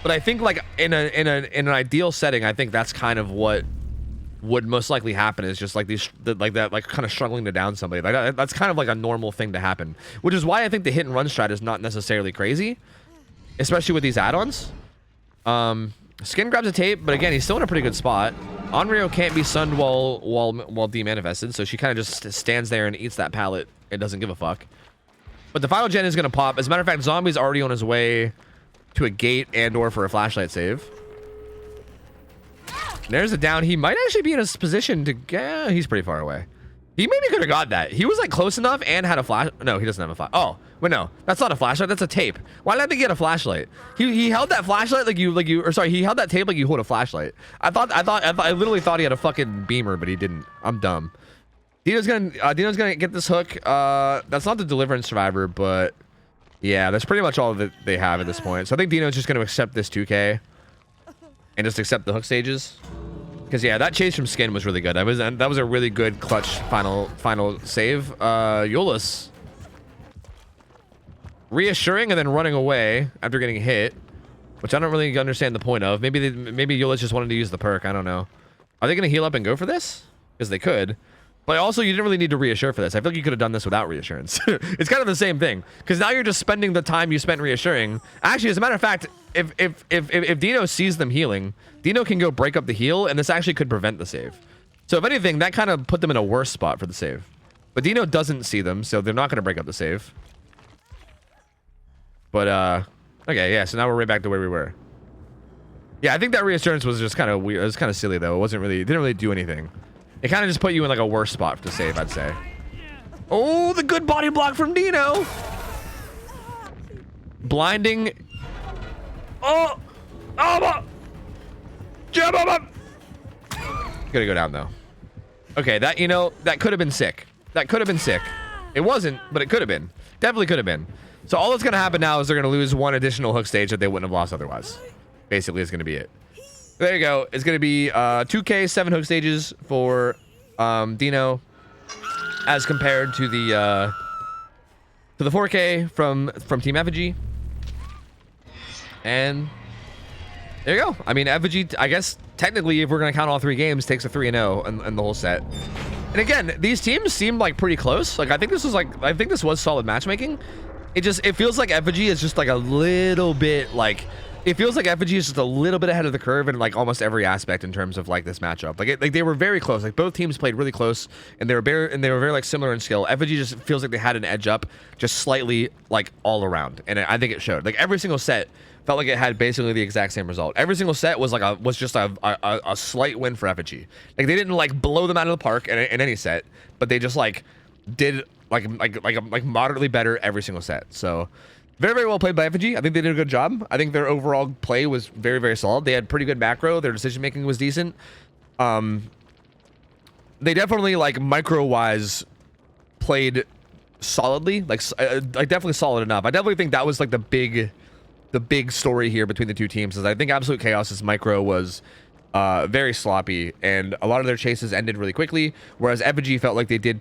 But I think like in an ideal setting, I think that's kind of what would most likely happen, is just like that kind of struggling to down somebody. Like that's kind of like a normal thing to happen, which is why I think the hit and run strat is not necessarily crazy, especially with these add-ons. Skin grabs a tape, but again, he's still in a pretty good spot. Onryo can't be sunned while demanifested, so she kind of just stands there and eats that pallet and doesn't give a fuck. But the final gen is gonna pop. As a matter of fact, Zombie's already on his way to a gate and/or for a flashlight save. There's a down. He might actually be in a position to. He's pretty far away. He maybe could have got that. He was like close enough and had a flash. No, he doesn't have a flash. Oh, wait, no, that's not a flashlight. That's a tape. Why did I think he had a flashlight? He held that flashlight he held that tape like you hold a flashlight. I literally thought he had a fucking beamer, but he didn't. I'm dumb. Dino's gonna get this hook. That's not the Deliverance survivor, but yeah, that's pretty much all that they have at this point. So I think Dino's just gonna accept this 2K and just accept the hook stages. Because yeah, that chase from Skin was really good. That was a really good clutch final save. Euless reassuring and then running away after getting hit, which I don't really understand the point of. Maybe Euless just wanted to use the perk. I don't know. Are they gonna heal up and go for this? Because they could. But also, you didn't really need to reassure for this. I feel like you could have done this without reassurance. It's kind of the same thing. Because now you're just spending the time you spent reassuring. Actually, as a matter of fact, if Dino sees them healing, Dino can go break up the heal, and this actually could prevent the save. So if anything, that kind of put them in a worse spot for the save. But Dino doesn't see them, so they're not going to break up the save. But, okay, yeah, so now we're right back to where we were. Yeah, I think that reassurance was just kind of weird. It was kind of silly, though. It didn't really do anything. It kind of just put you in like a worse spot to save, I'd say. Oh, the good body block from Dino. Blinding. Oh. Oh. Jump up. Gonna go down though. Okay, that, you know, that could have been sick. That could have been sick. It wasn't, but it could have been. Definitely could have been. So all that's gonna happen now is they're gonna lose one additional hook stage that they wouldn't have lost otherwise. Basically, is gonna be it. There you go. It's gonna be 2K 7 hook stages for Dino, as compared to the 4K from Team Effigy. And there you go. I mean, Effigy, I guess technically, if we're gonna count all 3 games, takes a 3-0 in the whole set. And again, these teams seem like pretty close. Like I think this was solid matchmaking. It feels like Effigy is just like a little bit like. It feels like Effigy is just a little bit ahead of the curve in like almost every aspect in terms of like this matchup. Like they were very close. Like both teams played really close, and they were very like similar in skill. Effigy just feels like they had an edge up, just slightly like all around, and I think it showed. Like every single set felt like it had basically the exact same result. Every single set was like just a slight win for Effigy. Like they didn't like blow them out of the park in any set, but they just like did like moderately better every single set. So. Very, very well played by Effigy. I think they did a good job. I think their overall play was very, very solid. They had pretty good macro. Their decision making was decent. They definitely like micro-wise played solidly. Like definitely solid enough. I definitely think that was like the big story here between the two teams. Is I think Absolute Chaos's micro was very sloppy, and a lot of their chases ended really quickly. Whereas Effigy felt like they did a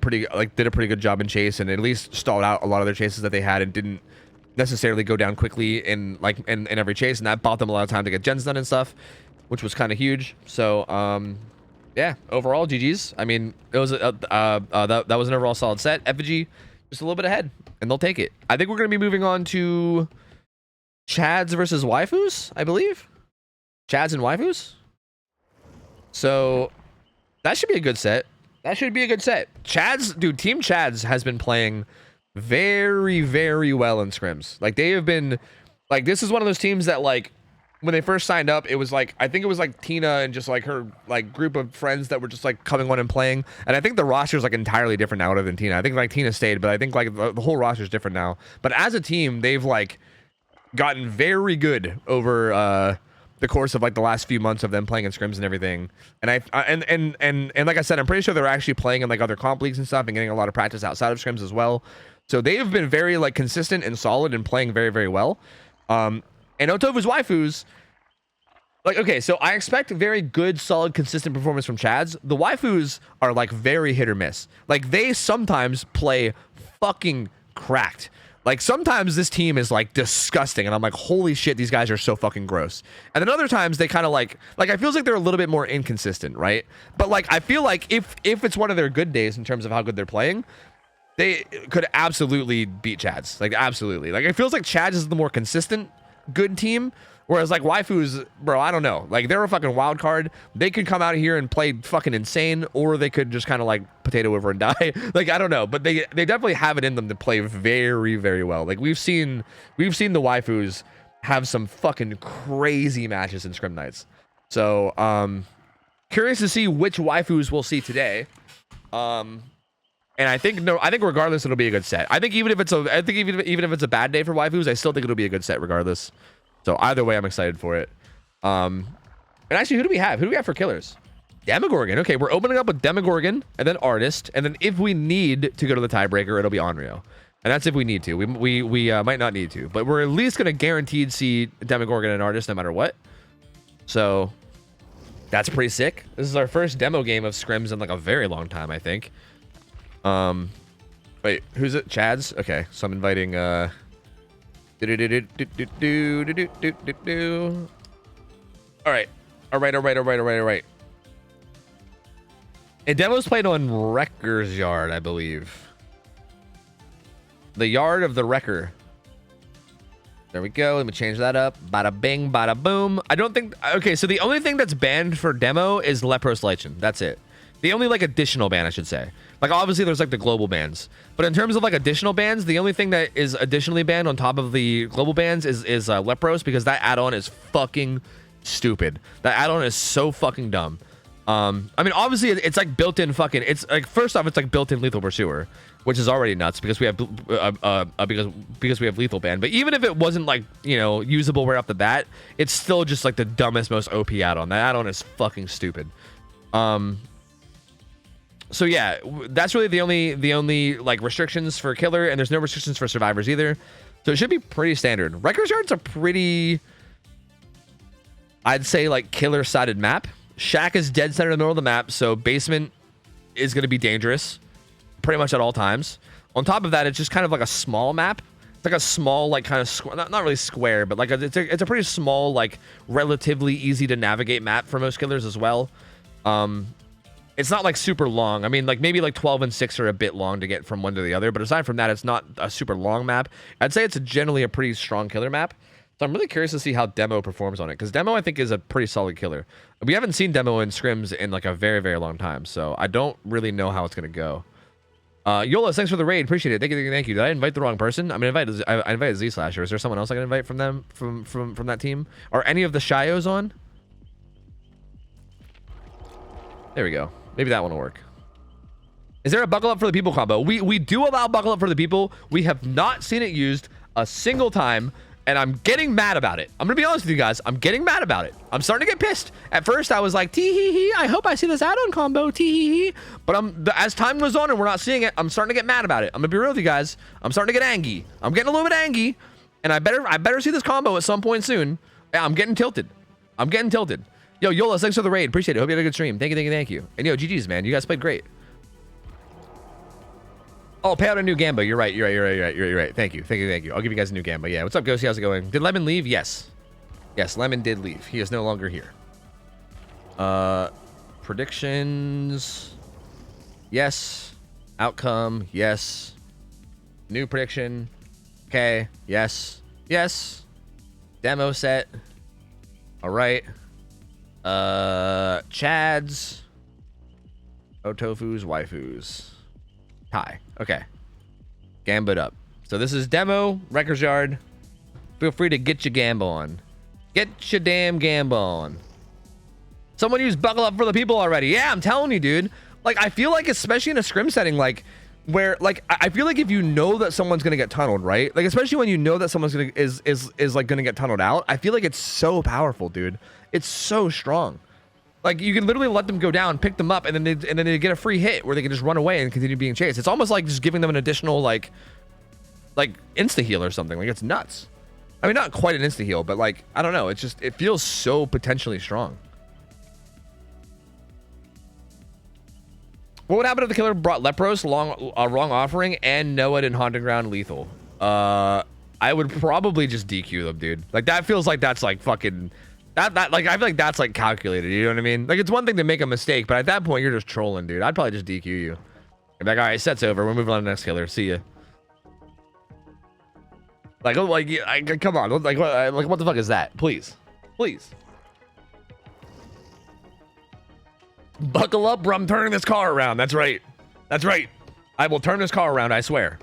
pretty good job in chase, and at least stalled out a lot of their chases that they had and didn't necessarily go down quickly in every chase, and that bought them a lot of time to get gens done and stuff, which was kind of huge. So yeah, overall GG's. I mean, it was that was an overall solid set. Effigy just a little bit ahead, and they'll take it. I think we're gonna be moving on to Chads versus Waifus, I believe. Chads and Waifus. So that should be a good set. Chads, dude, Team Chads has been playing very, very well in scrims. Like they have been, like this is one of those teams that like when they first signed up, it was like I think it was like Tina and just like her like group of friends that were just like coming on and playing. And I think the roster is like entirely different now other than Tina. I think like Tina stayed, but I think like the whole roster is different now. But as a team, they've like gotten very good over the course of like the last few months of them playing in scrims and everything. And and like I said, I'm pretty sure they're actually playing in like other comp leagues and stuff and getting a lot of practice outside of scrims as well. So they have been very like consistent and solid and playing very, very well. And OhTofu's Waifus, like, okay, so I expect very good, solid, consistent performance from Chads. The Waifus are like very hit or miss. Like they sometimes play fucking cracked. Like sometimes this team is like disgusting and I'm like, holy shit, these guys are so fucking gross. And then other times they kind of like I feels like they're a little bit more inconsistent, right? But like I feel like if it's one of their good days in terms of how good they're playing, they could absolutely beat Chads. Like absolutely. Like it feels like Chads is the more consistent good team, whereas like Waifus, bro, I don't know. Like they're a fucking wild card. They could come out here and play fucking insane, or they could just kind of like potato over and die. Like I don't know, but they definitely have it in them to play very, very well. Like we've seen the Waifus have some fucking crazy matches in scrim nights. So curious to see which Waifus we'll see today. And I think regardless it'll be a good set. I think even if it's a bad day for Waifus, I still think it'll be a good set regardless. So either way, I'm excited for it. And actually, who do we have? Who do we have for killers? Demogorgon. Okay, we're opening up with Demogorgon and then Artist, and then if we need to go to the tiebreaker, it'll be Onryo. And that's if we need to. We might not need to, but we're at least gonna guaranteed see Demogorgon and Artist no matter what. So that's pretty sick. This is our first demo game of scrims in like a very long time, I think. Wait, who's it? Chads? Okay, so I'm inviting all right. And Demo's played on Wrecker's Yard, I believe. The Yard of the Wrecker. There we go. Let me change that up. Bada bing, bada boom. I don't think... Okay, so the only thing that's banned for Demo is Lepros Lichen. That's it. The only like additional ban, I should say. Like obviously there's like the global bans, but in terms of like additional bans, the only thing that is additionally banned on top of the global bans is Lepros, because that add-on is fucking stupid. That add-on is so fucking dumb. I mean, obviously it's like built-in fucking, it's like, first off, it's like built-in lethal pursuer, which is already nuts because we have because we have lethal ban. But even if it wasn't like, you know, usable right off the bat, it's still just like the dumbest, most OP add-on. That add-on is fucking stupid. So yeah, that's really the only like restrictions for killer, and there's no restrictions for survivors either. So it should be pretty standard. Wrecker's Yard's a pretty, I'd say, like killer-sided map. Shack is dead center in the middle of the map, so basement is going to be dangerous pretty much at all times. On top of that, it's just kind of like a small map. It's like a small, like kind of not really square, but like it's a pretty small, like relatively easy to navigate map for most killers as well. It's not like super long. I mean, like maybe like 12 and 6 are a bit long to get from one to the other, but aside from that, it's not a super long map. I'd say it's generally a pretty strong killer map. So I'm really curious to see how Demo performs on it, because Demo I think is a pretty solid killer. We haven't seen Demo in scrims in like a very, very long time, so I don't really know how it's gonna go. Yola, thanks for the raid, appreciate it. Thank you. Did I invite the wrong person? I invited Z Slasher. Is there someone else I can invite from them from that team? Are any of the Shios on? There we go. Maybe that one will work. Is there a buckle up for the people combo? We do allow buckle up for the people. We have not seen it used a single time. And I'm getting mad about it. I'm gonna be honest with you guys. I'm getting mad about it. I'm starting to get pissed. At first, I was like, tee-hee-hee, I hope I see this add-on combo, tee-hee-hee. But as time goes on and we're not seeing it, I'm starting to get mad about it. I'm gonna be real with you guys. I'm starting to get angry. I'm getting a little bit angry. And I better see this combo at some point soon. Yeah, I'm getting tilted. Yo, Yola, thanks for the raid. Appreciate it. Hope you had a good stream. Thank you. And yo, GG's, man. You guys played great. Oh, pay out a new Gamba. You're right. Thank you. I'll give you guys a new Gamba. Yeah. What's up, Ghosty? How's it going? Did Lemon leave? Yes, Lemon did leave. He is no longer here. Predictions. Yes. Outcome. Yes. New prediction. Okay. Yes. Demo set. All right. Chads. OhTofu's waifus. Hi. Okay. Gambit up. So this is Demo, Wrecker's Yard. Feel free to get your Gamba on. Get your damn Gamba on. Someone use buckle up for the people already. Yeah, I'm telling you, dude. Like, I feel like, especially in a scrim setting, like, where, like, I feel like if you know that someone's gonna get tunneled, right? Like, especially when you know that someone's gonna is like gonna get tunneled out, I feel like it's so powerful, dude. It's so strong. Like, you can literally let them go down, pick them up, and then they get a free hit where they can just run away and continue being chased. It's almost like just giving them an additional like insta heal or something. Like, it's nuts. I mean, not quite an insta heal, but like, I don't know. It's just, it feels so potentially strong. What would happen if the killer brought Lepros, wrong offering, and Noah and Haunted Ground lethal? I would probably just DQ them, dude. Like, that feels like that's like fucking. Like, I feel like that's like calculated, you know what I mean? Like, it's one thing to make a mistake, but at that point, you're just trolling, dude. I'd probably just DQ you. Be like, all right, set's over. We're moving on to the next killer. See ya. Like, come on. Like, what the fuck is that? Please. Buckle up, bro. I'm turning this car around. That's right. I will turn this car around, I swear.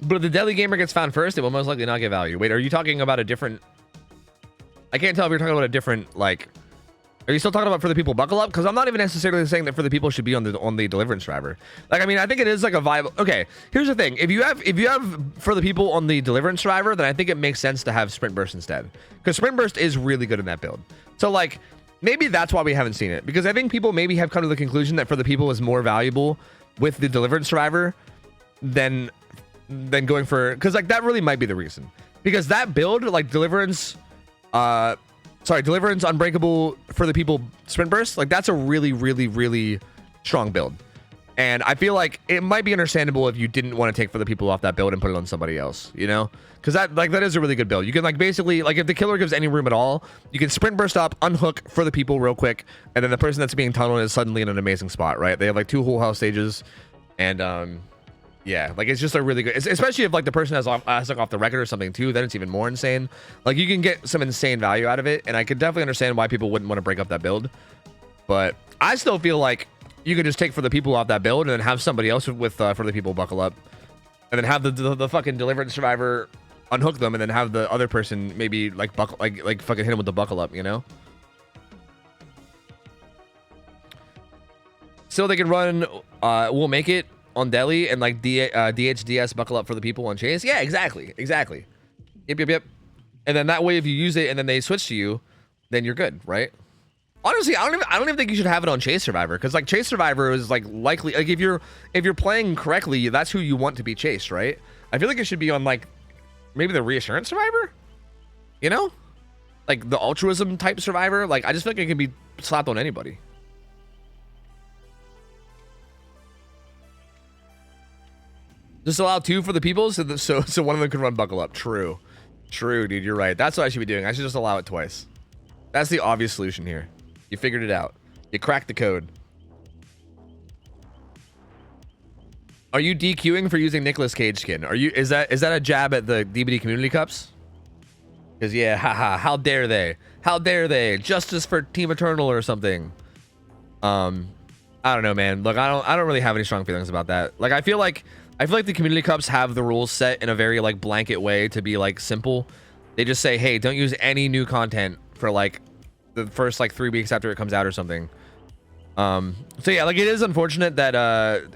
But if the deadly gamer gets found first, it will most likely not get value. Wait, are you talking about a different... I can't tell if you're talking about a different, like... Are you still talking about for the people buckle up? Because I'm not even necessarily saying that for the people should be on the deliverance driver. Like, I mean, I think it is like a viable... Okay, here's the thing. If you have for the people on the deliverance driver, then I think it makes sense to have sprint burst instead. Because sprint burst is really good in that build. So, like, maybe that's why we haven't seen it. Because I think people maybe have come to the conclusion that for the people is more valuable with the deliverance driver than going for... Because, like, that really might be the reason. Because that build, like, deliverance... Deliverance, Unbreakable, for the people, Sprint Burst, like, that's a really, really, really strong build. And I feel like it might be understandable if you didn't want to take for the people off that build and put it on somebody else, you know? Because that is a really good build. You can, like, basically, like, if the killer gives any room at all, you can Sprint Burst up, unhook for the people real quick, and then the person that's being tunneled is suddenly in an amazing spot, right? They have, like, 2 whole house stages, and, yeah, like, it's just a really good, especially if, like, the person has like off the record or something too, then it's even more insane. Like, you can get some insane value out of it, and I could definitely understand why people wouldn't want to break up that build. But I still feel like you could just take for the people off that build and then have somebody else with for the people buckle up, and then have the fucking deliverance survivor unhook them, and then have the other person maybe like buckle, like fucking hit him with the buckle up, you know? So they can run We'll Make It on Deli and like DHDS buckle up for the people on Chase. Yeah, exactly. Yep. And then that way, if you use it and then they switch to you, then you're good, right? Honestly, I don't even think you should have it on Chase Survivor, because like Chase Survivor is like likely, like if you're playing correctly, that's who you want to be chased, right? I feel like it should be on like maybe the Reassurance Survivor, you know, like the altruism type Survivor. Like I just feel like it can be slapped on anybody. Just allow 2 for the people, so one of them can run buckle up. True, dude, you're right. That's what I should be doing. I should just allow it twice. That's the obvious solution here. You figured it out. You cracked the code. Are you DQing for using Nicolas Cage skin? Is that a jab at the DBD community cups? Because yeah, haha, how dare they? How dare they? Justice for Team Eternal or something. I don't know, man. Look, I don't really have any strong feelings about that. Like I feel like the community cups have the rules set in a very like blanket way to be like simple. They just say, hey, don't use any new content for like the first like 3 weeks after it comes out or something. So yeah, like it is unfortunate that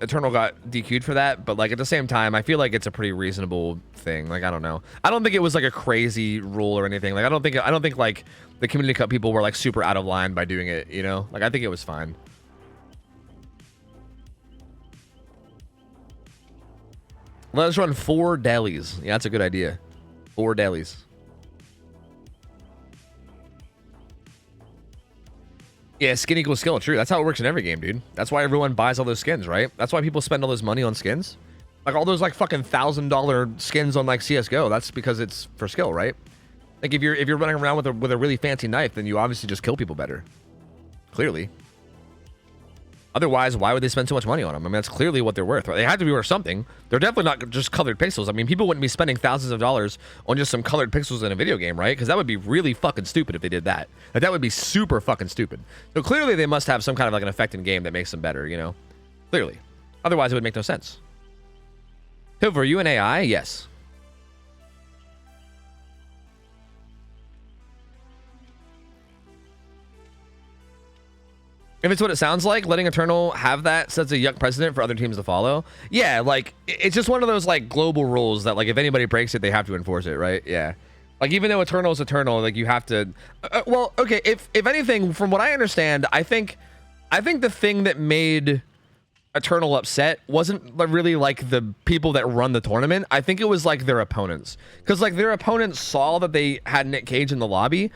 Eternal got DQ'd for that, but like at the same time, I feel like it's a pretty reasonable thing. Like I don't know, I don't think it was like a crazy rule or anything. Like I don't think like the community cup people were like super out of line by doing it, you know? Like I think it was fine. Let's run 4 delis. Yeah, that's a good idea. 4 delis. Yeah, skin equals skill. True. That's how it works in every game, dude. That's why everyone buys all those skins, right? That's why people spend all this money on skins. Like all those like fucking $1,000 skins on like CS:GO. That's because it's for skill, right? Like if you're running around with a really fancy knife, then you obviously just kill people better. Clearly. Otherwise, why would they spend so much money on them? I mean, that's clearly what they're worth. Right? They had to be worth something. They're definitely not just colored pixels. I mean, people wouldn't be spending thousands of dollars on just some colored pixels in a video game, right? Because that would be really fucking stupid if they did that. Like, that would be super fucking stupid. So clearly, they must have some kind of like an effect in game that makes them better, you know? Clearly. Otherwise, it would make no sense. Topher, are you an AI? Yes. If it's what it sounds like, letting Eternal have that sets a yuck precedent for other teams to follow. Yeah, like, it's just one of those, like, global rules that, like, if anybody breaks it, they have to enforce it, right? Yeah. Like, even though Eternal's Eternal, like, you have to... well, okay, if anything, from what I understand, I think the thing that made Eternal upset wasn't really, like, the people that run the tournament. I think it was, like, their opponents. Because, like, their opponents saw that they had Nick Cage in the lobby,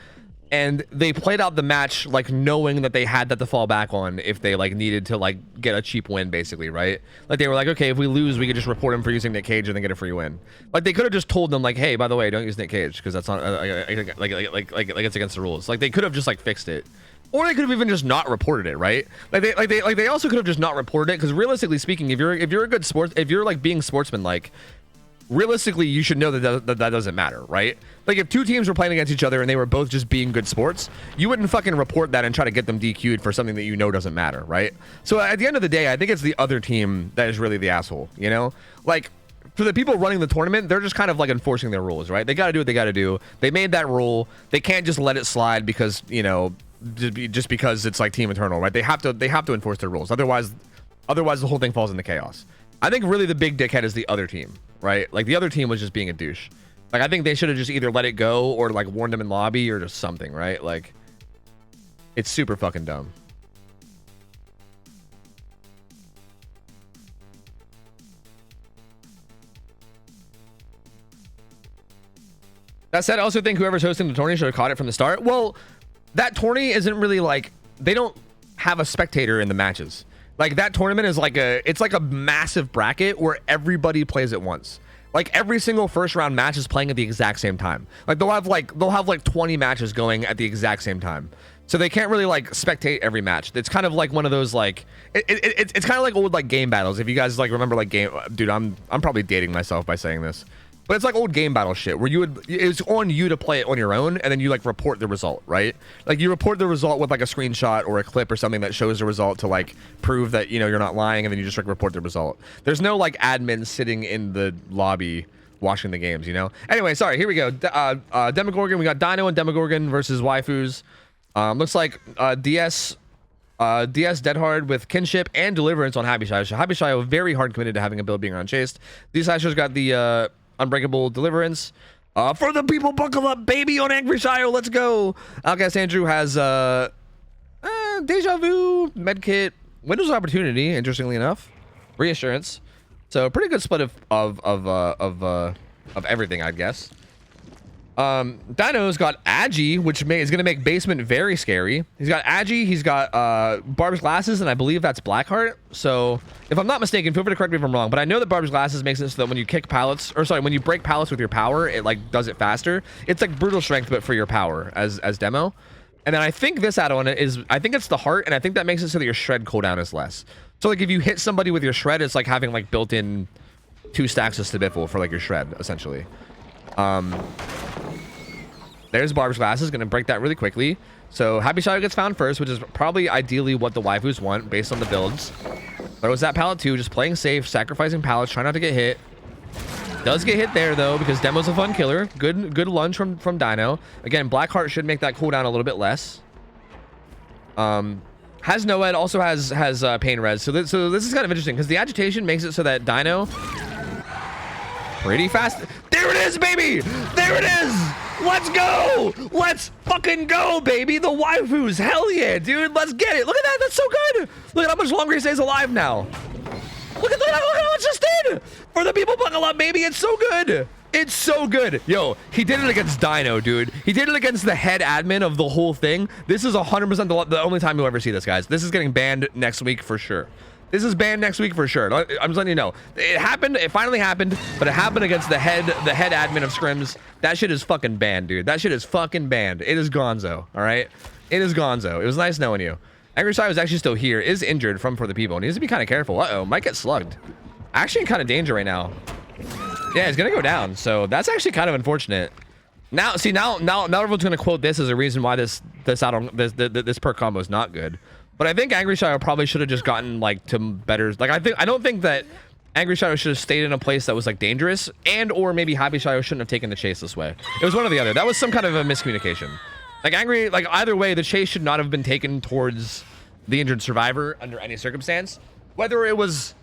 and they played out the match like knowing that they had that to fall back on if they like needed to like get a cheap win, basically, right? Like they were like, okay, if we lose, we could just report him for using Nick Cage and then get a free win. Like they could have just told them like, hey, by the way, don't use Nick Cage because that's not like it's against the rules. Like they could have just like fixed it, or they could have even just not reported it, right? Like they also could have just not reported it because realistically speaking, if you're a good sports, if you're like being sportsman-like, realistically, you should know that doesn't matter, right? Like, if 2 teams were playing against each other and they were both just being good sports, you wouldn't fucking report that and try to get them DQ'd for something that you know doesn't matter, right? So at the end of the day, I think it's the other team that is really the asshole, you know? Like, for the people running the tournament, they're just kind of like enforcing their rules, right? They got to do what they got to do. They made that rule. They can't just let it slide because, you know, just because it's like Team Eternal, right? They have to enforce their rules. Otherwise the whole thing falls into chaos. I think really the big dickhead is the other team, right? Like the other team was just being a douche. Like I think they should have just either let it go or like warned them in lobby or just something, right? Like it's super fucking dumb. That said, I also think whoever's hosting the tourney should have caught it from the start. Well, that tourney isn't really like, they don't have a spectator in the matches. Like that tournament is like it's like a massive bracket where everybody plays at once. Like every single first round match is playing at the exact same time. Like they'll have like 20 matches going at the exact same time. So they can't really like spectate every match. It's kind of like one of those like it's kind of like old like game battles. If you guys like remember like game, dude, I'm probably dating myself by saying this. But it's like old game battle shit where it's on you to play it on your own and then you like report the result, right? Like you report the result with like a screenshot or a clip or something that shows the result to like prove that, you know, you're not lying, and then you just like report the result. There's no like admin sitting in the lobby watching the games, you know. Anyway, sorry, here we go. Demogorgon, we got Dino and Demogorgon versus waifus. Looks like DS dead hard with kinship and deliverance on Happy Shayo. So Happy Shayo very hard committed to having a build being unchased. These Slasher's got the unbreakable deliverance. For the people, buckle up, baby, on Angry Shayo. Let's go. Outcast Andrew has Deja Vu, Medkit, Windows of Opportunity, interestingly enough, Reassurance. So pretty good split of everything, I guess. Dino's got Agi, which is going to make basement very scary. He's got Agi, he's got Barb's Glasses, and I believe that's Blackheart. So if I'm not mistaken, feel free to correct me if I'm wrong, but I know that Barb's Glasses makes it so that when you kick pallets, or sorry, when you break pallets with your power, it like does it faster. It's like Brutal Strength, but for your power as demo. And then I think this add-on is, I think it's the heart, and I think that makes it so that your shred cooldown is less. So like if you hit somebody with your shred, it's like having like built-in 2 stacks of Stabiful for like your shred, essentially. There's Barb's Glasses, gonna break that really quickly. So Happy Shayo gets found first, which is probably ideally what the waifus want based on the builds. Throws that pallet too, just playing safe, sacrificing pallets, trying not to get hit. Does get hit there though, because Demo's a fun killer. Good lunge from Dino. Again, Blackheart should make that cooldown a little bit less. Has Noed, also has Pain Res. So this is kind of interesting because the agitation makes it so that Dino pretty fast. There it is, baby! There it is! Let's go! Let's fucking go, baby! The waifus! Hell yeah, dude! Let's get it! Look at that! That's so good! Look at how much longer he stays alive now. Look at how much this did! For the people, buckle up, baby! It's so good! It's so good! Yo, he did it against Dino, dude. He did it against the head admin of the whole thing. This is 100% the only time you'll ever see this, guys. This is getting banned next week for sure. This is banned next week for sure. I'm just letting you know. It happened. It finally happened, but it happened against the head admin of Scrims. That shit is fucking banned, dude. That shit is fucking banned. It is gonzo, all right? It is gonzo. It was nice knowing you. Angry Shayo is actually still here. Is injured from For the People. Needs to be kind of careful. Uh-oh, might get slugged. Actually in kind of danger right now. Yeah, he's gonna go down. So that's actually kind of unfortunate. Now, see, now everyone's gonna quote this as a reason why this perk combo is not good. But I think Angry Shayo probably should have just gotten like to better. Like I don't think that Angry Shayo should have stayed in a place that was like dangerous, and or maybe Happy Shayo shouldn't have taken the chase this way. It was one or the other. That was some kind of a miscommunication. Like either way, the chase should not have been taken towards the injured survivor under any circumstance. Whether it was,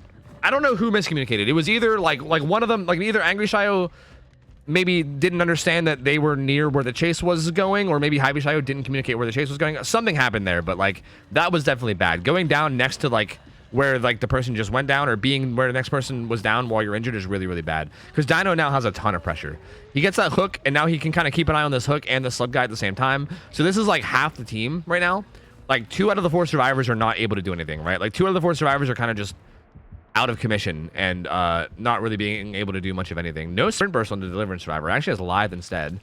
I don't know who miscommunicated. It was either like one of them, like either Angry Shayo maybe didn't understand that they were near where the chase was going, or maybe Happy Shayo didn't communicate where the chase was going. Something happened there, but like that was definitely bad. Going down next to like where like the person just went down, or being where the next person was down while you're injured is really, really bad. Because Dino now has a ton of pressure. He gets that hook, and now he can kind of keep an eye on this hook and the slug guy at the same time. So this is like half the team right now. Like 2 out of the 4 survivors are not able to do anything, right? Like 2 out of the 4 survivors are kind of just out of commission and not really being able to do much of anything. No sprint burst on the Deliverance survivor. Actually has Lithe instead.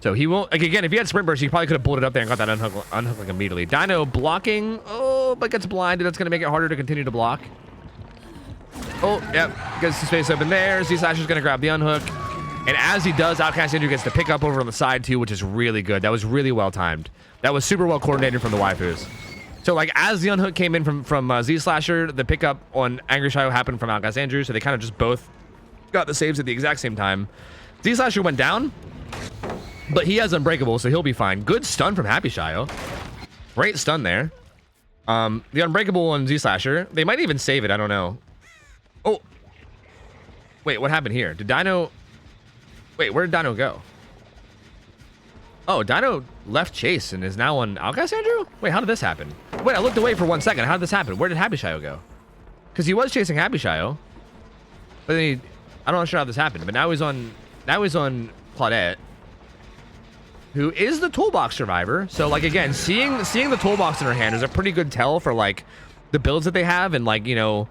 So he won't, like, again, if he had sprint burst, he probably could have pulled it up there and got that unhook like immediately. Dino blocking. Oh, but gets blinded. That's going to make it harder to continue to block. Oh, yep. Gets the space open there. Z-Slasher's going to grab the unhook. And as he does, Outcast Andrew gets to pick up over on the side too, which is really good. That was really well timed. That was super well coordinated from the waifus. So like as the unhook came in from Z-Slasher, the pickup on Angry Shayo happened from Outcast Andrew, so they kind of just both got the saves at the exact same time. Z-Slasher went down, but he has Unbreakable, so he'll be fine. Good stun from Happy Shayo. Great stun there. The Unbreakable on Z-Slasher, they might even save it, I don't know. Oh. Wait, what happened here? Did Dino... Wait, where did Dino go? Oh, Dino left chase and is now on Outcast Andrew? Wait, how did this happen? Wait, I looked away for 1 second. How did this happen? Where did Happy Shayo go? Because he was chasing Happy Shayo. But then I'm not sure how this happened, but now he's on Claudette, who is the toolbox survivor. So like again, seeing the toolbox in her hand is a pretty good tell for like the builds that they have, and like, you know,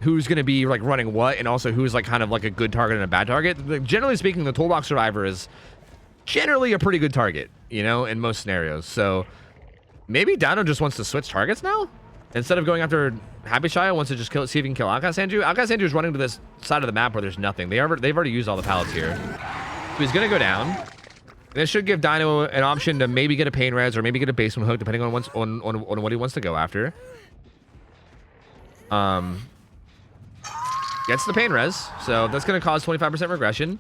who's going to be like running what, and also who's like kind of like a good target and a bad target. Like, generally speaking, the toolbox survivor is generally a pretty good target, you know, in most scenarios. So maybe Dino just wants to switch targets now instead of going after Happy Shayo. Wants to just see if he can kill Outcast Andrew. Outcast Andrew is running to this side of the map where there's nothing. They've already used all the pallets here, so he's gonna go down. And this should give Dino an option to maybe get a pain res or maybe get a basement hook, depending on what he wants to go after. Gets the pain res, so that's going to cause 25% regression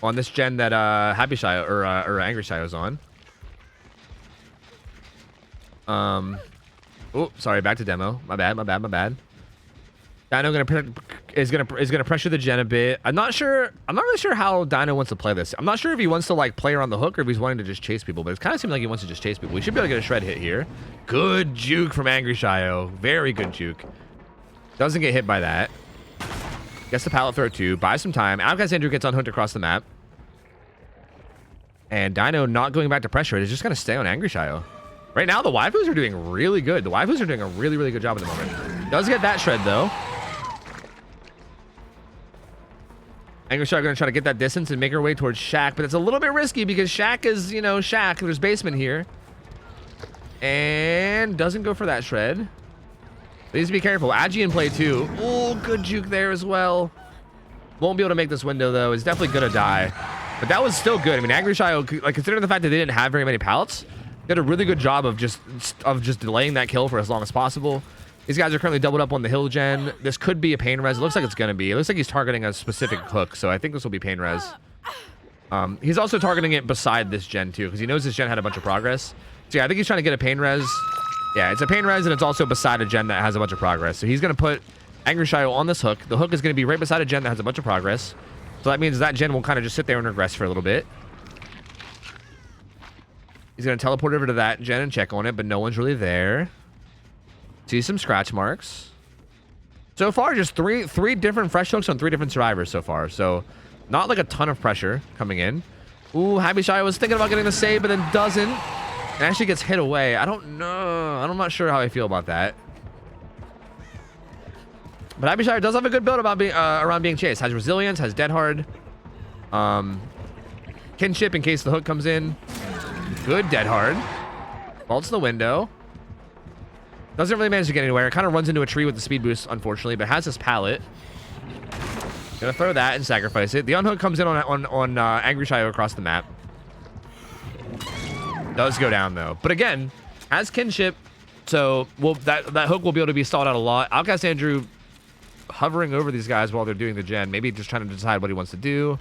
on this gen that Happy Shy or Angry Shy is on. Oh, sorry, back to demo. My bad. Dino is gonna pressure the gen a bit. I'm not really sure how Dino wants to play this. I'm not sure if he wants to like play around the hook or if he's wanting to just chase people, but it kind of seems like he wants to just chase people. We should be able to get a shred hit here. Good juke from Angry Shio. Very good juke. Doesn't get hit by that. Gets the pallet throw too. Buys some time. Outcast Andrew gets unhooked across the map. And Dino not going back to pressure it. Is just gonna stay on Angry Shio. Right now, the waifus are doing really good. The waifus are doing a really, really good job at the moment. Does get that shred, though. Angry Shot going to try to get that distance and make her way towards Shaq, but it's a little bit risky because Shaq is, you know, Shaq. There's basement here. And doesn't go for that shred. Needs to be careful. Agi in play, too. Oh, good juke there as well. Won't be able to make this window, though. It's definitely going to die. But that was still good. I mean, Angry Shot, like, considering the fact that they didn't have very many pallets, did a really good job of just delaying that kill for as long as possible. These guys are currently doubled up on the hill gen. This could be a pain res. It looks like it's going to be. It looks like he's targeting a specific hook, so I think this will be pain res. He's also targeting it beside this gen, too, because he knows this gen had a bunch of progress. So, yeah, I think he's trying to get a pain res. Yeah, it's a pain res, and it's also beside a gen that has a bunch of progress. So he's going to put Angry Shio on this hook. The hook is going to be right beside a gen that has a bunch of progress. So that means that gen will kind of just sit there and regress for a little bit. He's going to teleport over to that gen and check on it, but no one's really there. See some scratch marks. So far, just three different fresh hooks on 3 different survivors so far. So not like a ton of pressure coming in. Ooh, Happy Shy was thinking about getting the save, but then doesn't. And actually gets hit away. I don't know. I'm not sure how I feel about that. But Happy Shy does have a good build about being around being chased. Has resilience, has dead hard. Kinship in case the hook comes in. Good dead hard. Vaults the window. Doesn't really manage to get anywhere. It kind of runs into a tree with the speed boost, unfortunately, but has this pallet. Gonna throw that and sacrifice it. The unhook comes in on Angry Shio across the map. Does go down, though. But again, has kinship, so that hook will be able to be stalled out a lot. Outcast Andrew hovering over these guys while they're doing the gen. Maybe just trying to decide what he wants to do.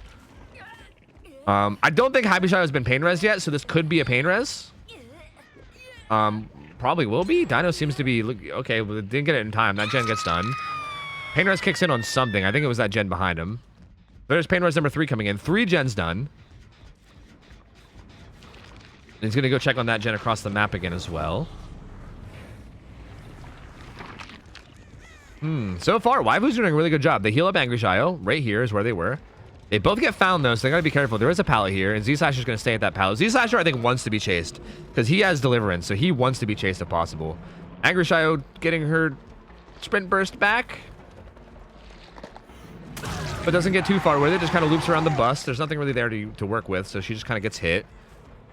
I don't think Happy Shio has been pain res yet, so this could be a pain res. Probably will be. Dino seems to be... Okay, well, it didn't get it in time. That gen gets done. Pain res kicks in on something. I think it was that gen behind him. There's pain res number 3 coming in. 3 gens done. And he's going to go check on that gen across the map again as well. So far, Waifu's doing a really good job. They heal up Angry Shio. Right here is where they were. They both get found, though, so they gotta be careful. There is a pallet here, and Z-Slasher's gonna stay at that pallet. Z-Slasher, I think, wants to be chased, because he has Deliverance, so he wants to be chased if possible. Angry Shio getting her sprint burst back, but doesn't get too far with it. Just kind of loops around the bus. There's nothing really there to work with, so she just kind of gets hit,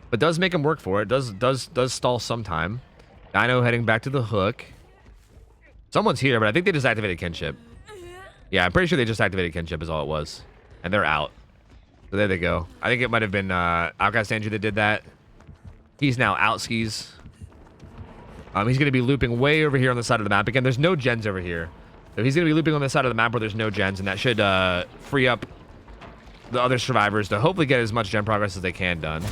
but does make him work for it. Does stall sometime. Dino heading back to the hook. Someone's here, but I think they just activated Kinship. Yeah, I'm pretty sure they just activated Kinship is all it was. And they're out. So there they go. I think it might have been Outcast Andrew that did that. He's now out skis. He's going to be looping way over here on the side of the map. Again, there's no gens over here. So he's going to be looping on the side of the map where there's no gens, and that should free up the other survivors to hopefully get as much gen progress as they can done.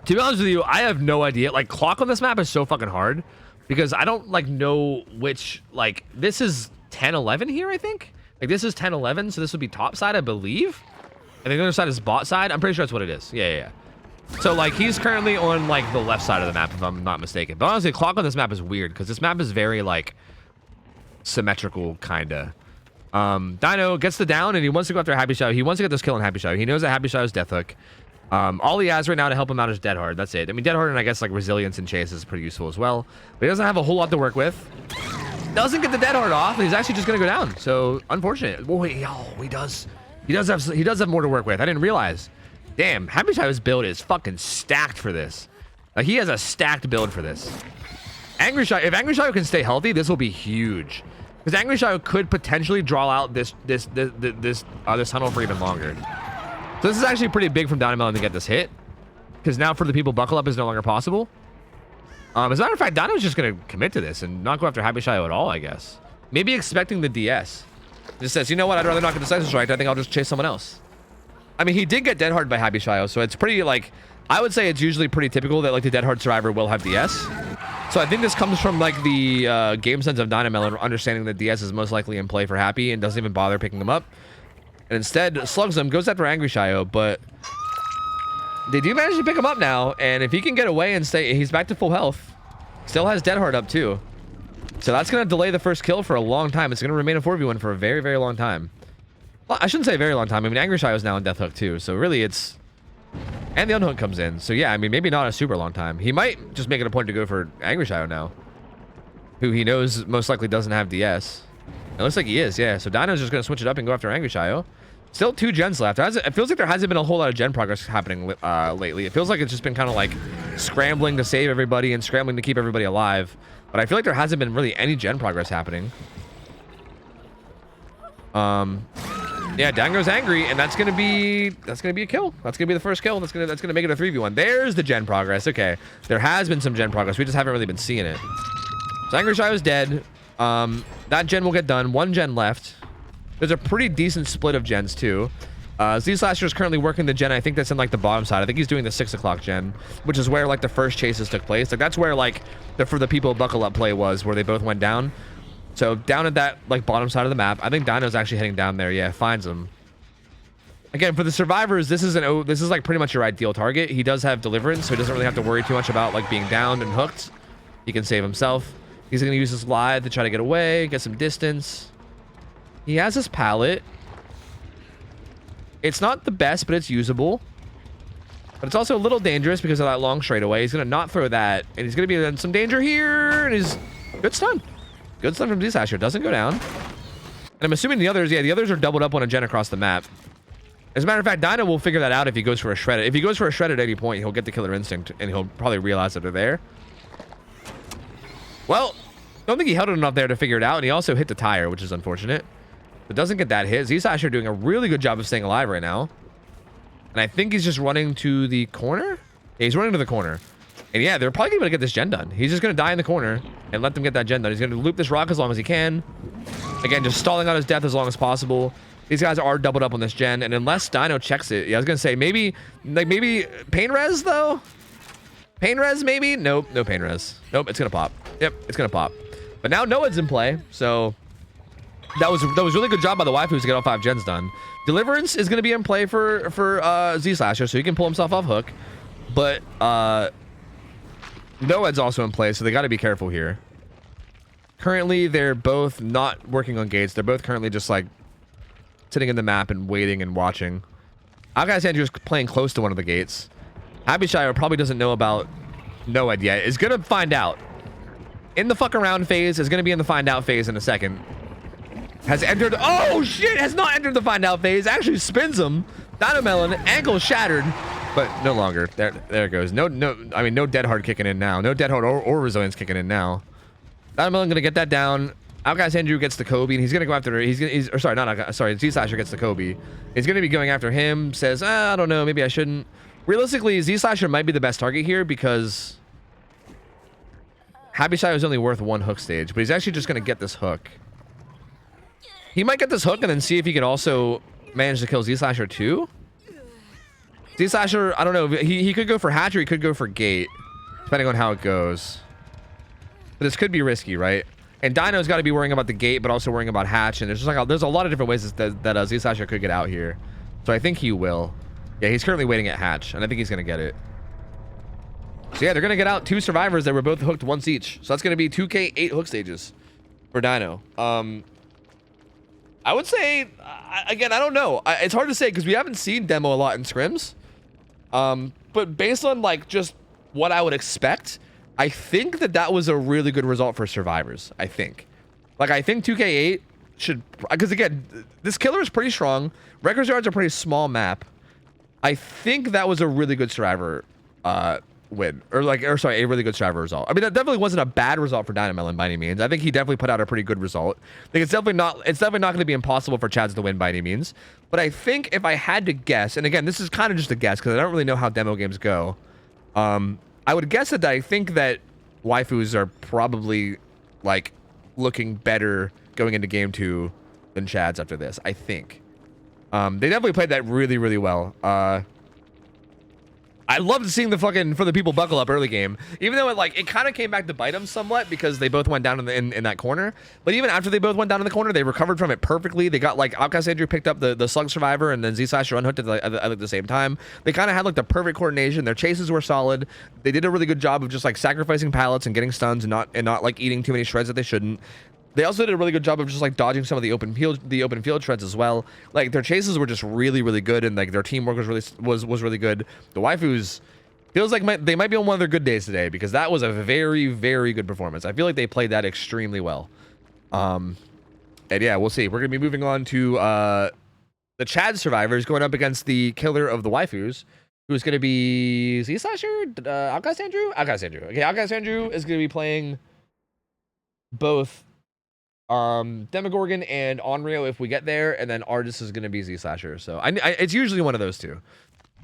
To be honest with you, I have no idea. Like, clock on this map is so fucking hard because I don't, like, know which, like, this is 10-11 here, I think. Like, this is 10-11, so this would be top side, I believe. And the other side is bot side. I'm pretty sure that's what it is. Yeah. So, like, he's currently on, like, the left side of the map, if I'm not mistaken. But honestly, clock on this map is weird because this map is very, like, symmetrical, kinda. Dino gets the down, and he wants to go after Happy Shio. He wants to get this kill on Happy Shio. He knows that Happy Shio is Death Hook. All he has right now to help him out is Dead Hard. That's it. I mean, Dead Hard and I guess, like, Resilience and Chase is pretty useful as well. But he doesn't have a whole lot to work with. Doesn't get the Dead Hard off, and he's actually just gonna go down. So unfortunate. Well, wait, he does have more to work with. I didn't realize. Damn, Happy Shio's build is fucking stacked for this. Like, he has a stacked build for this. If Angry Shio can stay healthy, this will be huge. Because Angry Shio could potentially draw out this tunnel for even longer. So this is actually pretty big from Dynamel to get this hit. Because now for the people buckle up is no longer possible. As a matter of fact, Dino's just gonna commit to this and not go after Happy Shayo at all, I guess. Maybe expecting the DS. Just says, you know what, I'd rather not get the decisive strike. I think I'll just chase someone else. I mean, he did get dead hard by Happy Shayo, so it's pretty, like, I would say it's usually pretty typical that, like, the dead hard survivor will have DS. So I think this comes from, like, the game sense of Dynamelon understanding that DS is most likely in play for Happy and doesn't even bother picking him up. And instead slugs him, goes after Angry Shayo, but they do manage to pick him up now, and if he can get away and stay, he's back to full health. Still has dead hard up, too. So that's going to delay the first kill for a long time. It's going to remain a 4v1 for a very, very long time. Well, I shouldn't say a very long time. I mean, Angry Shayo is now in Death Hook, too. So really, it's... And the Unhook comes in. So yeah, I mean, maybe not a super long time. He might just make it a point to go for Angry Shayo now, who he knows most likely doesn't have DS. It looks like he is, yeah. So Dino's just going to switch it up and go after Angry Shayo. Still 2 gens left. It feels like there hasn't been a whole lot of gen progress happening lately. It feels like it's just been kind of like scrambling to save everybody and scrambling to keep everybody alive. But I feel like there hasn't been really any gen progress happening. Yeah, Dango's angry, and that's gonna be a kill. That's gonna be the first kill. That's gonna make it a 3v1. There's the gen progress. Okay, there has been some gen progress. We just haven't really been seeing it. So Angry Shayo's dead. That gen will get done. 1 gen left. There's a pretty decent split of gens too. Z-Slasher is currently working the gen. I think that's in like the bottom side. I think he's doing the 6 o'clock gen, which is where like the first chases took place. Like that's where like for the people buckle up play was, where they both went down. So down at that like bottom side of the map, I think Dino's actually heading down there. Yeah, finds him. Again, for the survivors, this is like pretty much your ideal target. He does have deliverance, so he doesn't really have to worry too much about like being downed and hooked. He can save himself. He's gonna use his lithe to try to get away, get some distance. He has his pallet. It's not the best, but it's usable. But it's also a little dangerous because of that long straightaway. He's gonna not throw that, and he's gonna be in some danger here. And he's good stun. Good stun from Z-Slasher. Doesn't go down. And I'm assuming the others, yeah, the others are doubled up on a gen across the map. As a matter of fact, Dino will figure that out if he goes for a shred. If he goes for a shred at any point, he'll get the killer instinct, and he'll probably realize that they're there. Well, don't think he held it enough there to figure it out, and he also hit the tire, which is unfortunate. But doesn't get that hit. Z-Slasher doing a really good job of staying alive right now. And I think he's just running to the corner? Yeah, he's running to the corner. And yeah, they're probably going to get this gen done. He's just going to die in the corner and let them get that gen done. He's going to loop this rock as long as he can. Again, just stalling out his death as long as possible. These guys are doubled up on this gen. And unless Dino checks it, yeah, I was going to say maybe pain res though? Pain res maybe? Nope, no pain res. Nope, it's going to pop. Yep, it's going to pop. But now Noah's in play, so... That was really good job by the waifus to get all 5 gens done. Deliverance is going to be in play for Z-Slasher, so he can pull himself off hook. But Noed's also in play, so they got to be careful here. Currently, they're both not working on gates. They're both currently just like sitting in the map and waiting and watching. Algai's Andrew's playing close to one of the gates. Happy Shayo probably doesn't know about Noed yet. Is going to find out. In the fuck around phase, is going to be in the find out phase in a second. Has entered. Oh shit! Has not entered the find out phase. Actually spins him. Dynamelon ankle shattered, but no longer. There it goes. No. I mean, no dead hard kicking in now. No dead hard or resilience kicking in now. Dynamelon gonna get that down. Outcast Andrew gets the Kobe, and he's gonna go after. Z-Slasher gets the Kobe. He's gonna be going after him. Says, I don't know. Maybe I shouldn't. Realistically, Z-Slasher might be the best target here because Happy Shayo is only worth 1 hook stage, but he's actually just gonna get this hook. He might get this hook and then see if he can also manage to kill Z-Slasher too. Z-Slasher, I don't know. He could go for hatch or he could go for gate, depending on how it goes. But this could be risky, right? And Dino's got to be worrying about the gate, but also worrying about hatch. And there's just like there's a lot of different ways that Z-Slasher could get out here. So I think he will. Yeah, he's currently waiting at hatch, and I think he's gonna get it. So yeah, they're gonna get out 2 survivors that were both hooked once each. So that's gonna be 2K 8 hook stages for Dino. I would say, again, I don't know. It's hard to say because we haven't seen demo a lot in scrims. But based on like just what I would expect, I think that was a really good result for survivors. I think 2K8 should, because again, this killer is pretty strong. Records Yard's a pretty small map. I think that was a really good survivor win, or a really good survivor result. I mean, that definitely wasn't a bad result for Dynamelon by any means. I think he definitely put out a pretty good result. I think it's definitely not going to be impossible for Chads to win by any means. But I think if I had to guess, and again, this is kind of just a guess because I don't really know how demo games go. I would guess that I think that waifus are probably like looking better going into game 2 than Chad's after this, I think. They definitely played that really, really well. I loved seeing the fucking For the People buckle up early game, even though it kind of came back to bite them somewhat because they both went down in that corner. But even after they both went down in the corner, they recovered from it perfectly. They got like Outcast Andrew picked up the slug survivor, and then Z Slasher unhooked at the same time. They kind of had like the perfect coordination. Their chases were solid. They did a really good job of just like sacrificing pallets and getting stuns and not like eating too many shreds that they shouldn't. They also did a really good job of just like dodging some of the open field shreds as well. Like their chases were just really, really good, and like their teamwork was really good. The waifus feels like they might be on one of their good days today, because that was a very, very good performance. I feel like they played that extremely well. And yeah, we'll see. We're gonna be moving on to the Chad survivors going up against the killer of the waifus, who's gonna be Z Slasher, Outcast Andrew. Okay, Outcast Andrew is gonna be playing both Demogorgon and Onryo if we get there, and then Artist is gonna be Z Slasher. So it's usually one of those two.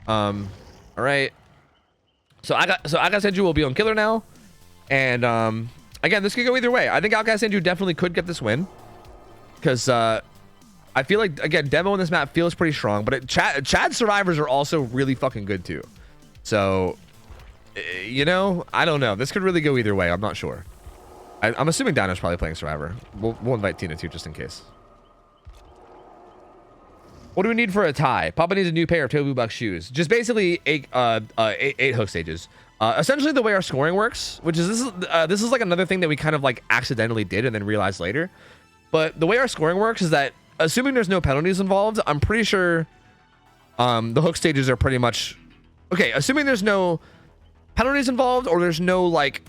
All right. So Outcast Andrew will be on killer now, and again, this could go either way. I think Outcast Andrew definitely could get this win, because I feel like, again, demo on this map feels pretty strong, but Chad survivors are also really fucking good too. So you know, I don't know. This could really go either way. I'm not sure. I'm assuming Dino's probably playing Survivor. We'll invite Tina too, just in case. What do we need for a tie? Papa needs a new pair of Tofu Buck shoes. Just basically eight hook stages. Essentially, the way our scoring works, which is this is like another thing that we kind of like accidentally did and then realized later. But the way our scoring works is that, assuming there's no penalties involved, I'm pretty sure the hook stages are pretty much okay. Assuming there's no penalties involved, or there's no like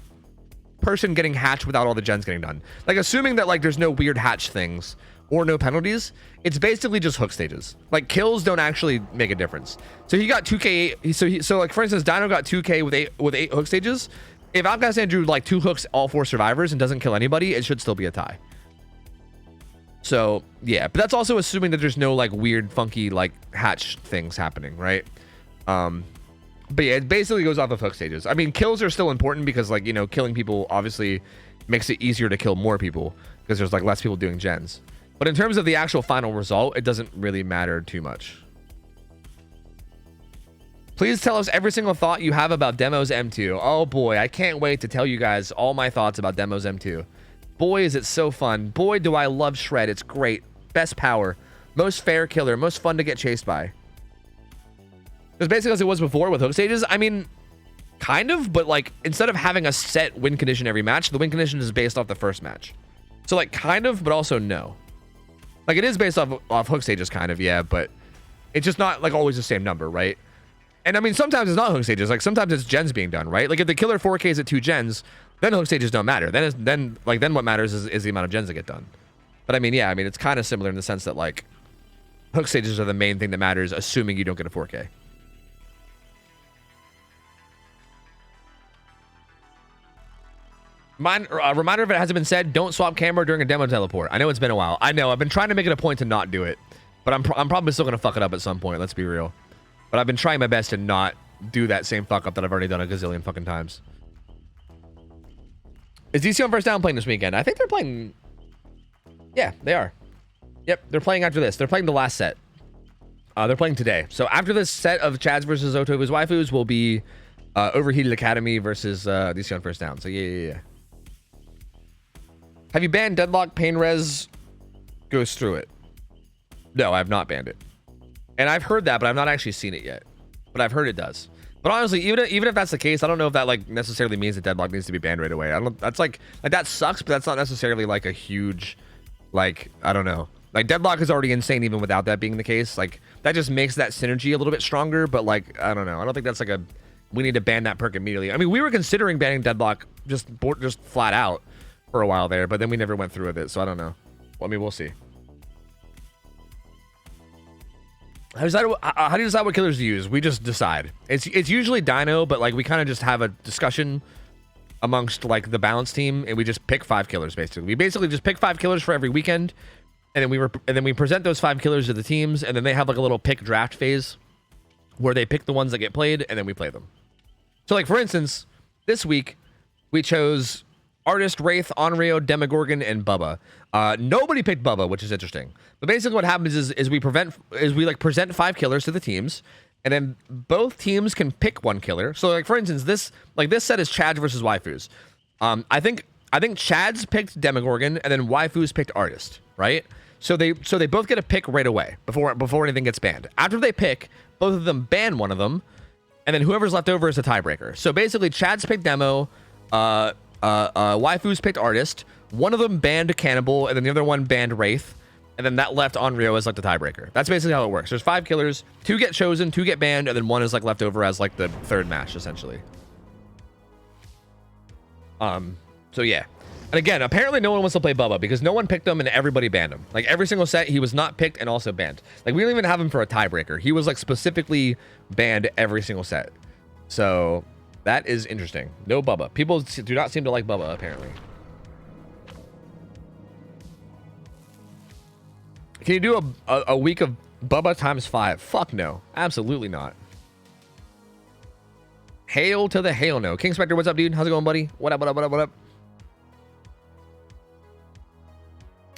person getting hatched without all the gens getting done, like assuming that like there's no weird hatch things or no penalties, it's basically just hook stages. Like kills don't actually make a difference. So he got 2k. So like for instance, Dino got 2k with eight hook stages. If Outcast Andrew like 2 hooks all 4 survivors and doesn't kill anybody, it should still be a tie. So yeah, but that's also assuming that there's no like weird funky like hatch things happening, right? But yeah, it basically goes off of hook stages. I mean, kills are still important because, like, you know, killing people obviously makes it easier to kill more people because there's like less people doing gens. But in terms of the actual final result, it doesn't really matter too much. Please tell us every single thought you have about Demos M2. Oh boy, I can't wait to tell you guys all my thoughts about Demos M2. Boy, is it so fun. Boy, do I love Shred. It's great. Best power. Most fair killer. Most fun to get chased by. It's basically as it was before with hook stages. I mean, kind of, but like instead of having a set win condition every match, the win condition is based off the first match. So like kind of, but also no. Like it is based off hook stages kind of, yeah, but it's just not like always the same number, right? And I mean, sometimes it's not hook stages. Like sometimes it's gens being done, right? Like if the killer 4Ks at 2 gens, then hook stages don't matter. Then what matters is the amount of gens that get done. But I mean, yeah, I mean, it's kind of similar in the sense that like hook stages are the main thing that matters, assuming you don't get a 4K. Reminder, if it hasn't been said, don't swap camera during a demo teleport. I know it's been a while. I know. I've been trying to make it a point to not do it, but I'm probably still going to fuck it up at some point. Let's be real. But I've been trying my best to not do that same fuck up that I've already done a gazillion fucking times. Is DC on first down playing this weekend? I think they're playing. Yeah, they are. Yep, they're playing after this. They're playing the last set. They're playing today. So after this set of Chads versus OhTofu's waifus will be Overheated Academy versus DC on first down. So yeah. Have you banned Deadlock? Pain Res goes through it. No, I have not banned it. And I've heard that, but I've not actually seen it yet. But I've heard it does. But honestly, even if that's the case, I don't know if that like necessarily means that Deadlock needs to be banned right away. I don't. That's like that sucks, but that's not necessarily like a huge, like, I don't know. Like Deadlock is already insane even without that being the case. Like that just makes that synergy a little bit stronger. But like, I don't know. I don't think that's like we need to ban that perk immediately. I mean, we were considering banning Deadlock just flat out for a while there, but then we never went through with it, so I don't know. Well, I mean, we'll see. How do you decide what killers to use? We just decide. It's usually Dino, but like we kind of just have a discussion amongst like the balance team, and we just pick 5 killers basically. We basically just pick 5 killers for every weekend, and then we present those 5 killers to the teams, and then they have like a little pick draft phase where they pick the ones that get played, and then we play them. So like for instance, this week we chose Artist, Wraith, Onryo, Demogorgon, and Bubba. Nobody picked Bubba, which is interesting. But basically what happens is we present 5 killers to the teams, and then both teams can pick 1 killer. So like for instance, this set is Chads versus Waifus. I think Chads picked Demogorgon, and then Waifus picked Artist, right? So they both get a pick right away before anything gets banned. After they pick, both of them ban one of them, and then whoever's left over is the tiebreaker. So basically, Chads picked Demo, Waifus picked Artist. One of them banned Cannibal, and then the other one banned Wraith, and then that left Onryo as like the tiebreaker. That's basically how it works. There's 5 killers, 2 get chosen, 2 get banned, and then 1 is like left over as like the 3rd match essentially. So yeah. And again, apparently no one wants to play Bubba because no one picked him and everybody banned him. Like every single set, he was not picked and also banned. Like we didn't even have him for a tiebreaker. He was like specifically banned every single set. So that is interesting. No Bubba. People do not seem to like Bubba apparently. Can you do a week of Bubba times 5? Fuck no. Absolutely not. Hail to the hail no. King Spectre, what's up, dude? How's it going, buddy? What up, what up, what up, what up?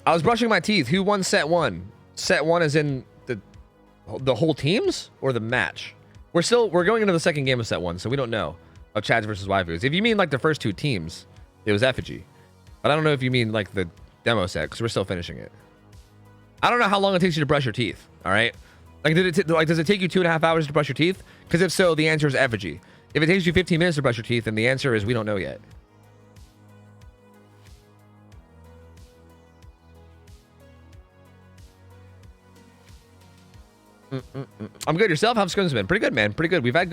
I was brushing my teeth. Who won set 1? Set 1 is in the whole teams or the match? We're going into the second game of set 1, so we don't know of Chads versus Waifus. If you mean like the first 2 teams, it was Effigy. But I don't know if you mean like the demo set because we're still finishing it. I don't know how long it takes you to brush your teeth. All right, like does it take you 2.5 hours to brush your teeth? Because if so, the answer is Effigy. If it takes you 15 minutes to brush your teeth, then the answer is we don't know yet. I'm good. Yourself? How's Scrims been? Pretty good, man. Pretty good. We've had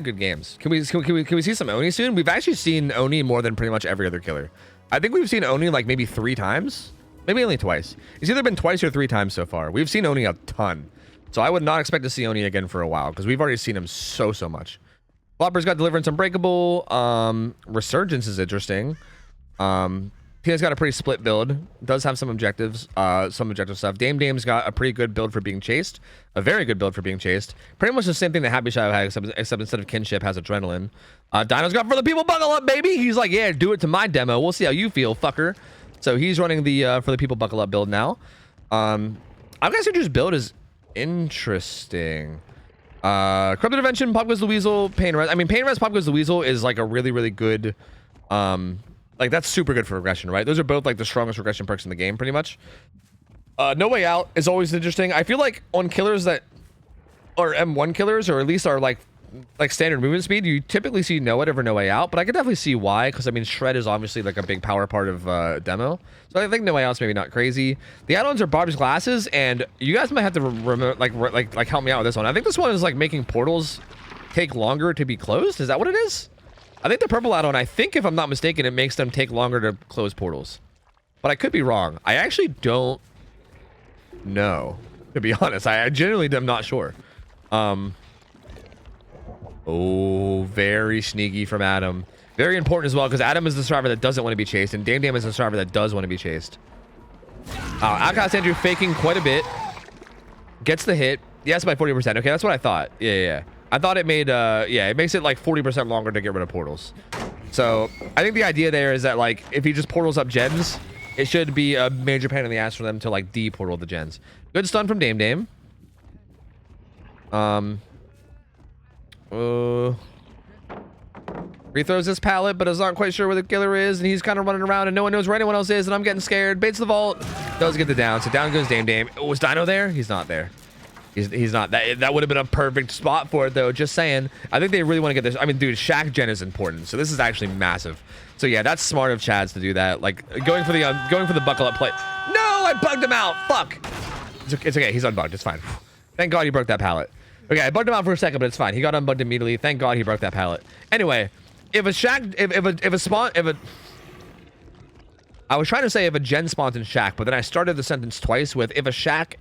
good games. Can we see some Oni soon? We've actually seen Oni more than pretty much every other killer. I think we've seen Oni like maybe 3 times, maybe only twice. It's either been twice or 3 times so far. We've seen Oni a ton, so I would not expect to see Oni again for a while because we've already seen him so much. Flopper's got Deliverance Unbreakable. Resurgence is interesting. He's got a pretty split build. Does have some objectives, some objective stuff. Dame's got a pretty good build for being chased. A very good build for being chased. Pretty much the same thing that Happy Shadow had, except instead of Kinship has Adrenaline. Dino's got For the People Buckle Up, baby. He's like, yeah, do it to my demo. We'll see how you feel, fucker. So he's running the For the People Buckle Up build now. I've got Citrus build is interesting. Corrupt Intervention, Pop Goes the Weasel, Pain Res. I mean, Pain Res, Pop Goes the Weasel is like a really good like that's super good for regression, right? Those are both like the strongest regression perks in the game, pretty much. No Way Out is always interesting. I feel like on killers that are M1 killers, or at least are like standard movement speed, you typically see No It over No Way Out, but I could definitely see why, because I mean Shred is obviously like a big power part of demo, so I think No Way Out's maybe not crazy. The add-ons are Bob's Glasses, and you guys might have to help me out with this one. I think this one is like making portals take longer to be closed. Is that what it is? I think the purple add-on, I think if I'm not mistaken, it makes them take longer to close portals. But I could be wrong. I actually don't know, to be honest. I genuinely am not sure. Oh, very sneaky from Adam. Very important as well, because Adam is the survivor that doesn't want to be chased, and Dame is the survivor that does want to be chased. Outcast Andrew faking quite a bit. Gets the hit. Yes, by 40%. Okay, that's what I thought. Yeah. I thought it made, it makes it like 40% longer to get rid of portals. So I think the idea there is that like, if he just portals up gens, it should be a major pain in the ass for them to like de-portal the gens. Good stun from Dame. Rethrows this pallet, but is not quite sure where the killer is, and he's kind of running around, and no one knows where anyone else is, and I'm getting scared. Baits the vault. Does get the down, so down goes Dame. Oh, was Dino there? He's not there. He's not. That would have been a perfect spot for it, though. Just saying. I think they really want to get this. I mean, dude, Shack gen is important, so this is actually massive. So yeah, that's smart of Chads to do that. Like going for the buckle up play. No, I bugged him out. Fuck. It's okay. He's unbugged. It's fine. Thank God he broke that pallet. Okay, I bugged him out for a second, but it's fine. He got unbugged immediately. Thank God he broke that pallet. Anyway, I was trying to say if a gen spawns in Shack, but then I started the sentence twice with if a gen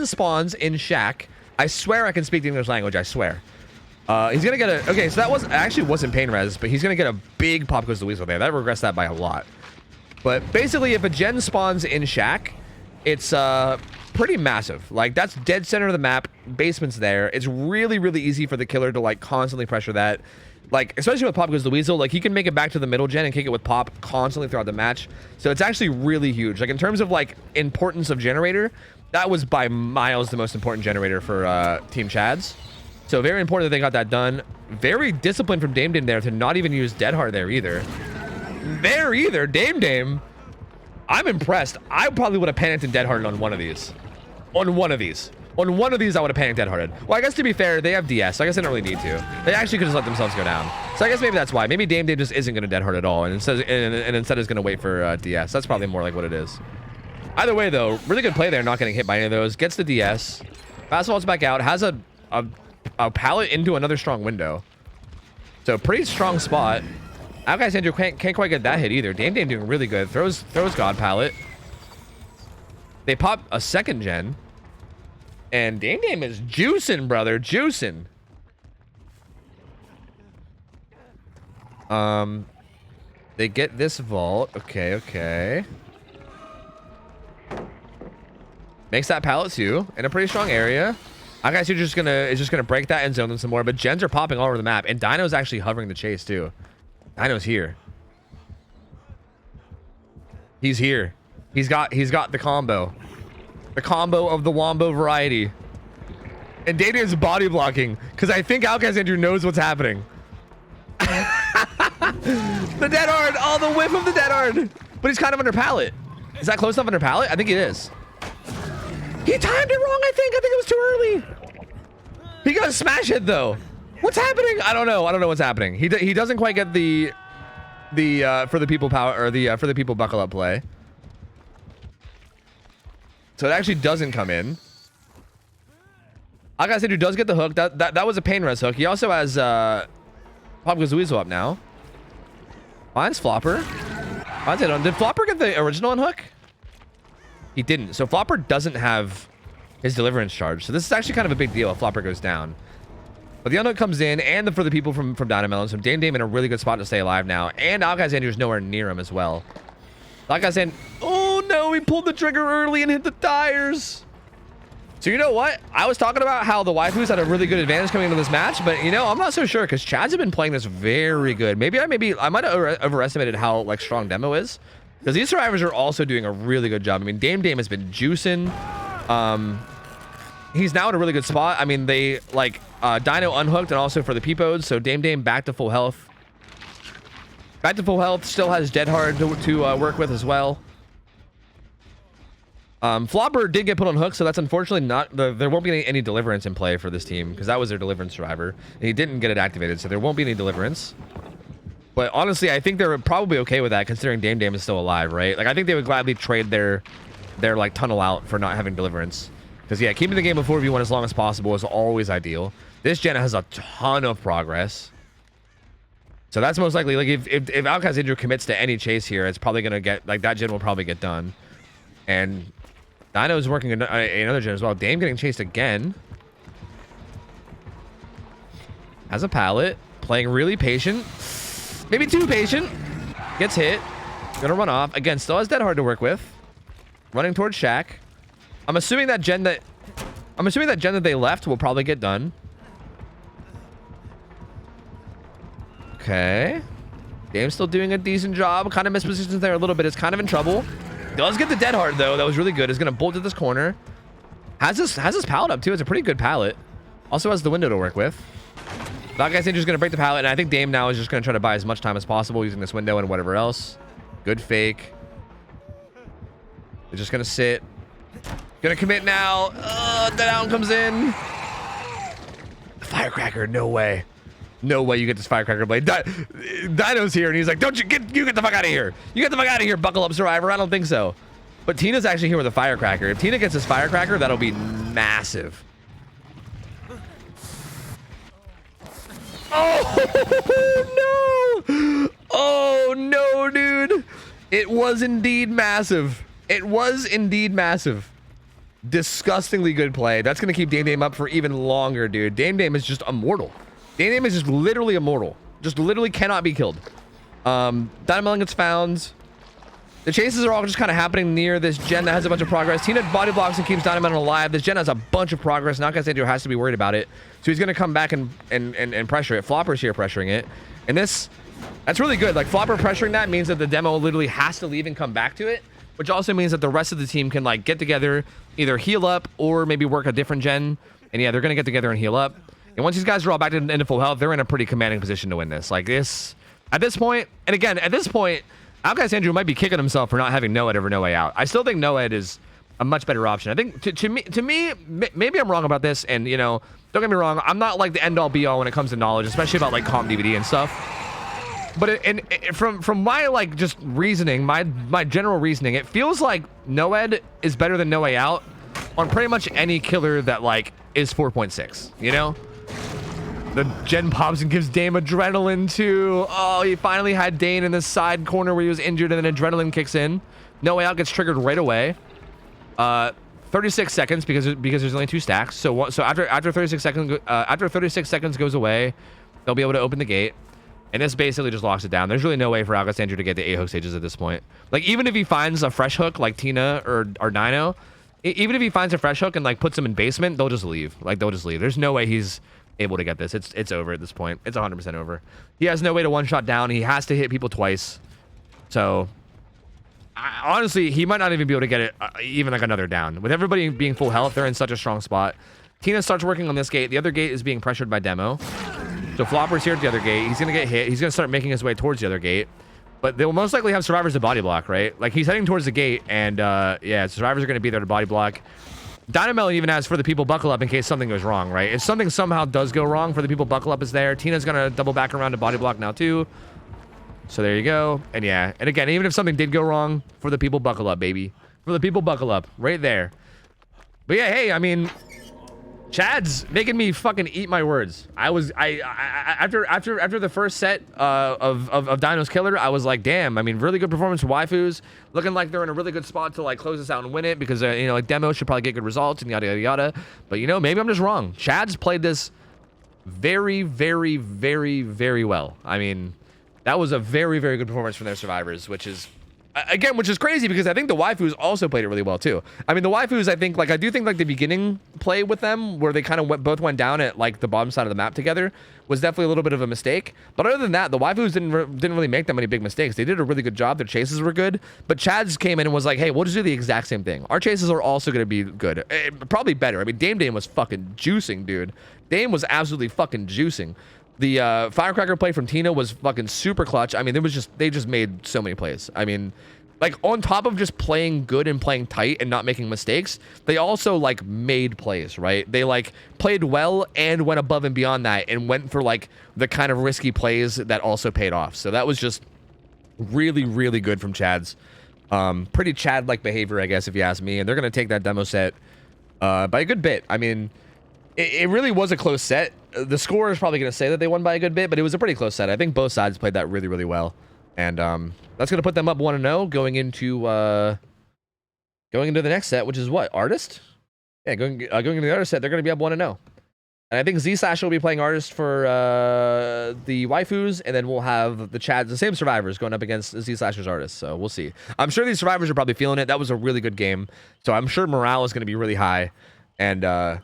spawns in Shack. I swear I can speak the English language. I swear. He's gonna get a. Okay, so that wasn't pain res, but he's gonna get a big Pop Goes the Weasel there. That regressed that by a lot. But basically, if a gen spawns in Shack, it's pretty massive. Like, that's dead center of the map. Basement's there. It's really, really easy for the killer to like constantly pressure that. Like, especially with Pop Goes the Weasel, like he can make it back to the middle gen and kick it with Pop constantly throughout the match. So it's actually really huge. Like, in terms of like importance of generator, that was by miles the most important generator for Team Chads. So very important that they got that done. Very disciplined from Dame there to not even use Dead Hard there either. Dame. I'm impressed. I probably would have panicked and Dead Hearted on one of these. On one of these, I would have panicked Dead Hearted. Well, I guess to be fair, they have DS, so I guess they don't really need to. They actually could just let themselves go down. So I guess maybe that's why. Maybe Dame just isn't going to Dead Heart at all, and instead is going to wait for DS. That's probably more like what it is. Either way, though, really good play there, not getting hit by any of those. Gets the DS. Fast vaults back out. Has a pallet into another strong window. So pretty strong spot. Outguys Andrew can't quite get that hit either. Dame doing really good. Throws God pallet. They pop a second gen. And Dame is juicing, brother. Juicing. They get this vault. Okay. Makes that pallet too in a pretty strong area. I guess you're just gonna break that and zone them some more. But gens are popping all over the map, and Dino's actually hovering the chase too. Dino's here. He's here. He's got the combo. The combo of the Wombo variety. And Data is body blocking because I think Outcast Andrew knows what's happening. The Dead Hard. Oh, the whiff of the Dead Hard. But he's kind of under pallet. Is that close enough under pallet? I think it is. He timed it wrong, I think. I think it was too early. He got a smash hit though. What's happening? I don't know. I don't know what's happening. He doesn't quite get the for the people power or the for the people buckle up play. So it actually doesn't come in. Like I said, who does get the hook. That was a pain res hook. He also has Pop Goes the Weasel up now. Finds Flopper. Finds it on. Did Flopper get the original unhook? He didn't. So Flopper doesn't have his deliverance charge. So this is actually kind of a big deal if Flopper goes down. But the unhook comes in, and for the people from Dynamelon. So Dame in a really good spot to stay alive now. And Outcast Andrew's nowhere near him as well. Outcast Andrew. Oh no, he pulled the trigger early and hit the tires. So you know what? I was talking about how the waifus had a really good advantage coming into this match, but you know, I'm not so sure because Chads have been playing this very good. Maybe I might have overestimated how like strong Demo is. Because these survivors are also doing a really good job. I mean, Dame has been juicing. He's now in a really good spot. I mean, they like Dino unhooked and also for the Peepodes. So Dame back to full health. Back to full health. Still has Dead Hard to work with as well. Flopper did get put on hook, so that's unfortunately not. There won't be any deliverance in play for this team because that was their deliverance survivor. And he didn't get it activated, so there won't be any deliverance. But honestly, I think they're probably okay with that considering Dame is still alive, right? Like I think they would gladly trade their like tunnel out for not having deliverance. Because yeah, keeping the game of 4v1 as long as possible is always ideal. This gen has a ton of progress. So that's most likely like if Outcast Andrew commits to any chase here, it's probably gonna get like that gen will probably get done. And Dino's working another gen as well. Dame getting chased again. Has a pallet. Playing really patient. Maybe too patient. Gets hit. Gonna run off. Again, still has Dead Hard to work with. Running towards Shack. I'm assuming that gen that they left will probably get done. Okay. Dame's still doing a decent job. Kind of mispositions there a little bit. It's kind of in trouble. Does get the Dead Hard though. That was really good. Is gonna bolt to this corner. Has his pallet up too. It's a pretty good pallet. Also has the window to work with. That guy's just gonna break the pallet, and I think Dame now is just gonna try to buy as much time as possible using this window and whatever else. Good fake. They're just gonna sit. Gonna commit now. The down comes in. Firecracker, no way. No way you get this firecracker blade. Dino's here, and he's like, "Don't you get the fuck out of here! You get the fuck out of here, buckle up, survivor." I don't think so. But Tina's actually here with a firecracker. If Tina gets this firecracker, that'll be massive. Oh no! Oh no, dude! It was indeed massive. It was indeed massive. Disgustingly good play. That's gonna keep Dame up for even longer, dude. Dame is just immortal. Dame is just literally immortal. Just literally cannot be killed. Dynamelon gets found. The chases are all just kind of happening near this gen that has a bunch of progress. Tina body blocks and keeps Dynamite alive. This gen has a bunch of progress. Now Cassandra has to be worried about it. So he's going to come back and pressure it. Flopper's here pressuring it. And that's really good. Like, Flopper pressuring that means that the demo literally has to leave and come back to it, which also means that the rest of the team can, like, get together, either heal up or maybe work a different gen. And yeah, they're going to get together and heal up. And once these guys are all back into full health, they're in a pretty commanding position to win this. Like, this, at this point, and again, at this point, Outcast Andrew might be kicking himself for not having NoEd over No Way Out. I still think NoEd is a much better option. I think to me, maybe I'm wrong about this, and you know, don't get me wrong, I'm not like the end all be all when it comes to knowledge, especially about like comp DVD and stuff. But from my like just reasoning, my general reasoning, it feels like NoEd is better than No Way Out on pretty much any killer that like is 4.6. You know. The gen pops and gives Dame adrenaline too. Oh, he finally had Dane in the side corner where he was injured, and then adrenaline kicks in. No Way Out gets triggered right away. 36 seconds because there's only 2 stacks. So after 36 seconds goes away, they'll be able to open the gate, and this basically just locks it down. There's really no way for Outcast Andrew to get the 8 hook stages at this point. Like, even if he finds a fresh hook like Tina or Dino, even if he finds a fresh hook and like puts him in basement, they'll just leave. Like, they'll just leave. There's no way he's able to get this. It's over at this point. It's 100% over. He has no way to one-shot down. He has to hit people twice. So honestly, he might not even be able to get it even like another down. With everybody being full health, they're in such a strong spot. Tina starts working on this gate. The other gate is being pressured by Demo. So Flopper's here at the other gate. He's gonna get hit. He's gonna start making his way towards the other gate. But they'll most likely have survivors to body block, right? Like, he's heading towards the gate, and yeah, survivors are gonna be there to body block. Dynamel even has for the people buckle up in case something goes wrong, right? If something somehow does go wrong, for the people buckle up is there. Tina's gonna double back around to body block now too. So there you go. And yeah, and again, even if something did go wrong, for the people buckle up, baby. For the people buckle up, right there. But yeah, hey, I mean, Chad's making me fucking eat my words. After the first set of Dino's Killer, I was like, damn. I mean, really good performance from Waifus. Looking like they're in a really good spot to like close this out and win it, because you know, like, Demo should probably get good results and yada yada yada. But you know, maybe I'm just wrong. Chad's played this very, very, very, very well. I mean, that was a very, very good performance from their survivors, which is, again, which is crazy, because I think the Waifus also played it really well too. I mean, the Waifus, I think, like, I do think like the beginning play with them, where they kind of both went down at like the bottom side of the map together, was definitely a little bit of a mistake. But other than that, the Waifus didn't really make that many big mistakes. They did a really good job. Their chases were good. But Chad's came in and was like, hey, we'll just do the exact same thing. Our chases are also going to be good. Probably better. I mean, Dame was fucking juicing, dude. Dame was absolutely fucking juicing. The firecracker play from Tina was fucking super clutch. I mean, they just made so many plays. I mean, like, on top of just playing good and playing tight and not making mistakes, they also like made plays, right? They like played well and went above and beyond that and went for like the kind of risky plays that also paid off. So that was just really, really good from Chad's. Pretty Chad-like behavior, I guess, if you ask me. And they're going to take that demo set by a good bit. I mean, it really was a close set. The score is probably going to say that they won by a good bit, but it was a pretty close set. I think both sides played that really, really well. And that's going to put them up 1-0 going into the next set, which is what? Artist? Yeah, going into the other set, they're going to be up 1-0. And I think Z-Slash will be playing Artist for the Waifus, and then we'll have the Chads, the same survivors, going up against Z-Slash's Artist. So we'll see. I'm sure these survivors are probably feeling it. That was a really good game. So I'm sure morale is going to be really high. And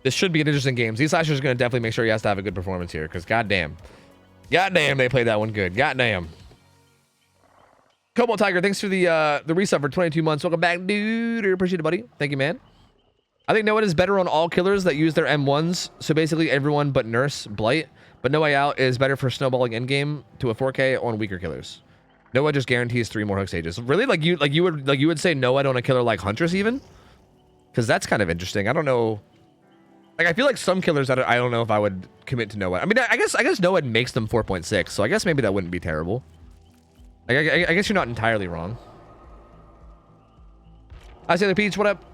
this should be an interesting game. Z-Slash is going to definitely make sure he has to have a good performance here, because goddamn. Goddamn, they played that one good. Goddamn. Cobalt Tiger, thanks for the resub for 22 months. Welcome back, dude. Appreciate it, buddy. Thank you, man. I think NoEd is better on all killers that use their M1s. So basically everyone but Nurse, Blight. But No Way Out is better for snowballing endgame to a 4K on weaker killers. NoEd just guarantees 3 more hook stages. Really? Like you would say NoEd on a killer like Huntress even? Because that's kind of interesting. I don't know. Like, I feel like some killers I don't know if I would commit to NoEd. I mean, I guess NoEd makes them 4.6, so I guess maybe that wouldn't be terrible. Like, I guess you're not entirely wrong. I say the Peach, what up?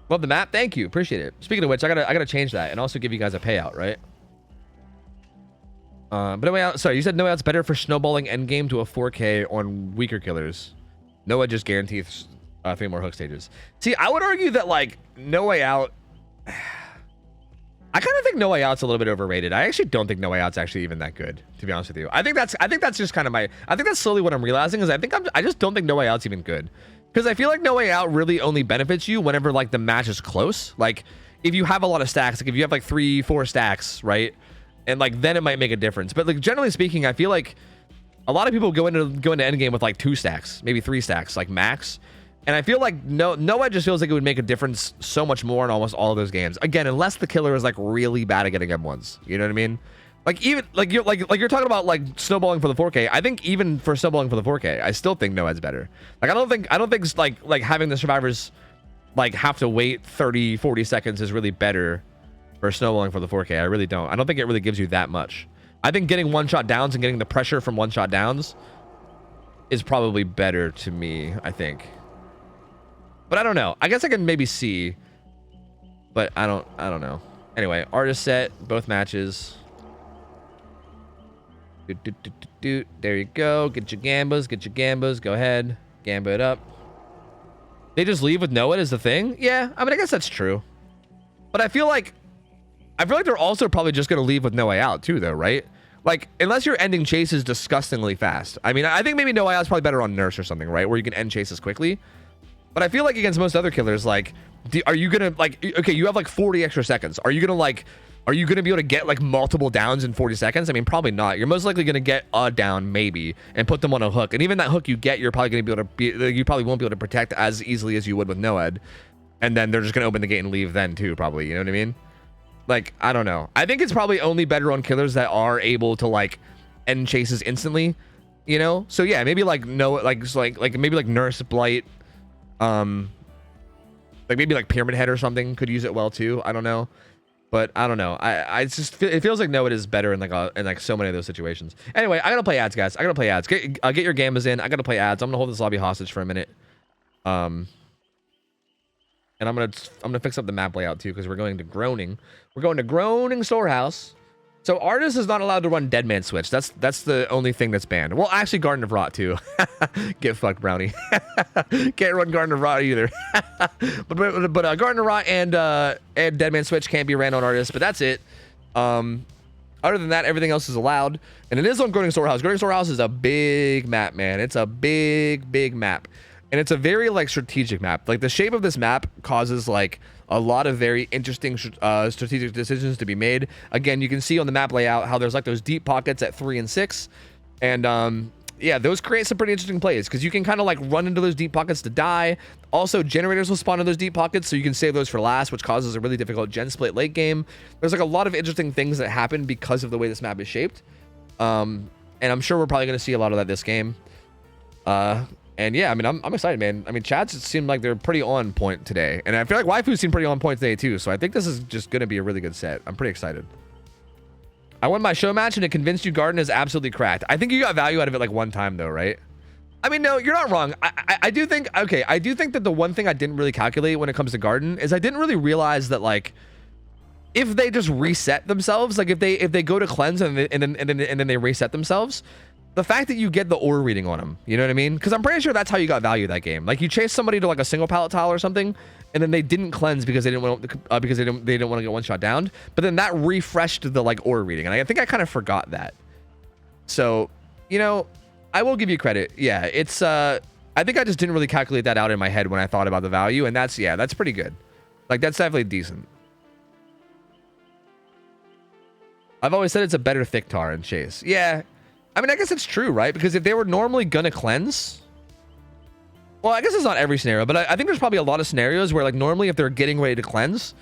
Love the map, thank you, appreciate it. Speaking of which, I gotta change that and also give you guys a payout, right? But No Way Out, sorry, you said No Way Out's better for snowballing endgame to a 4K on weaker killers. NoEd just guarantees 3 more hook stages. See, I would argue that like No Way Out. I kind of think No Way Out's a little bit overrated. I actually don't think No Way Out's actually even that good, to be honest with you. I think that's just kind of I think that's slowly what I'm realizing is I just don't think No Way Out's even good. Because I feel like No Way Out really only benefits you whenever like the match is close. Like if you have a lot of stacks, like if you have like 3-4 stacks, right? And like then it might make a difference. But like generally speaking, I feel like a lot of people go into endgame with like 2 stacks, maybe 3 stacks, like max. And I feel like Noah just feels like it would make a difference so much more in almost all of those games. Again, unless the killer is like really bad at getting M1s. You know what I mean? Like even like you're talking about like snowballing for the 4K. I think even for snowballing for the 4K, I still think Noah's better. Like I don't think like having the survivors like have to wait 30-40 seconds is really better for snowballing for the 4K. I really don't. I don't think it really gives you that much. I think getting one-shot downs and getting the pressure from one-shot downs is probably better to me, I think. But I don't know. I guess I can maybe see. But I don't know. Anyway, artist set, both matches. There you go. Get your gambas. Go ahead. Gamba it up. They just leave with Noah as the thing? Yeah, I mean, I guess that's true. But I feel like they're also probably just going to leave with No Way Out too, though, right? Like, unless you're ending chases disgustingly fast. I mean, I think maybe No Way Out's probably better on Nurse or something, right? Where you can end chases quickly. But I feel like against most other killers, like, are you gonna like? Okay, you have like 40 extra seconds. Are you gonna be able to get like multiple downs in 40 seconds? I mean, probably not. You're most likely gonna get a down maybe and put them on a hook. And even that hook you get, you're probably gonna be able to you probably won't be able to protect as easily as you would with Noed. And then they're just gonna open the gate and leave then too, probably. You know what I mean? Like, I don't know. I think it's probably only better on killers that are able to like end chases instantly. You know? So yeah, maybe like maybe like Nurse, Blight. Like maybe like Pyramid Head or something could use it well too. I don't know, but I don't know. It feels like Noah is better in like so many of those situations. Anyway, I gotta play ads, guys. I gotta play ads. Get your gambas in. I gotta play ads. I'm gonna hold this lobby hostage for a minute. And I'm gonna fix up the map layout too because we're going to Groaning. We're going to Groaning Storehouse. So Artist is not allowed to run Deadman Switch. That's the only thing that's banned. Well, actually, Garden of Rot too. Get fucked, Brownie. Can't run Garden of Rot either. but Garden of Rot and Deadman Switch can't be ran on Artist. But that's it. Other than that, everything else is allowed, and it is on Groaning Storehouse. Groaning Storehouse is a big map, man. It's a big map, and it's a very like strategic map. Like the shape of this map causes like a lot of very interesting strategic decisions to be made. Again, you can see on the map layout how there's like those deep pockets at 3 and 6. And yeah, those create some pretty interesting plays because you can kind of like run into those deep pockets to die. Also, generators will spawn in those deep pockets, so you can save those for last, which causes a really difficult gen split late game. There's like a lot of interesting things that happen because of the way this map is shaped. And I'm sure we're probably going to see a lot of that this game. And yeah, I mean, I'm excited, man. I mean, chats seem like they're pretty on point today. And I feel like Waifu seemed pretty on point today, too. So I think this is just going to be a really good set. I'm pretty excited. I won my show match, and it convinced you Garden is absolutely cracked. I think you got value out of it like one time, though, right? I mean, no, you're not wrong. I do think, okay, I do think that the one thing I didn't really calculate when it comes to Garden is I didn't really realize that, like, if they just reset themselves, like if they go to cleanse and then they reset themselves, the fact that you get the ore reading on them, you know what I mean? Because I'm pretty sure that's how you got value that game. Like you chased somebody to like a single pallet tile or something, and then they didn't cleanse because they didn't want to get one shot down. But then that refreshed the like ore reading, and I think I kind of forgot that. So, you know, I will give you credit. Yeah, it's I think I just didn't really calculate that out in my head when I thought about the value, and that's pretty good. Like that's definitely decent. I've always said it's a better thick tar in chase. Yeah. I mean, I guess it's true, right? Because if they were normally gonna cleanse, well, I guess it's not every scenario, but I think there's probably a lot of scenarios where like normally if they're getting ready to cleanse,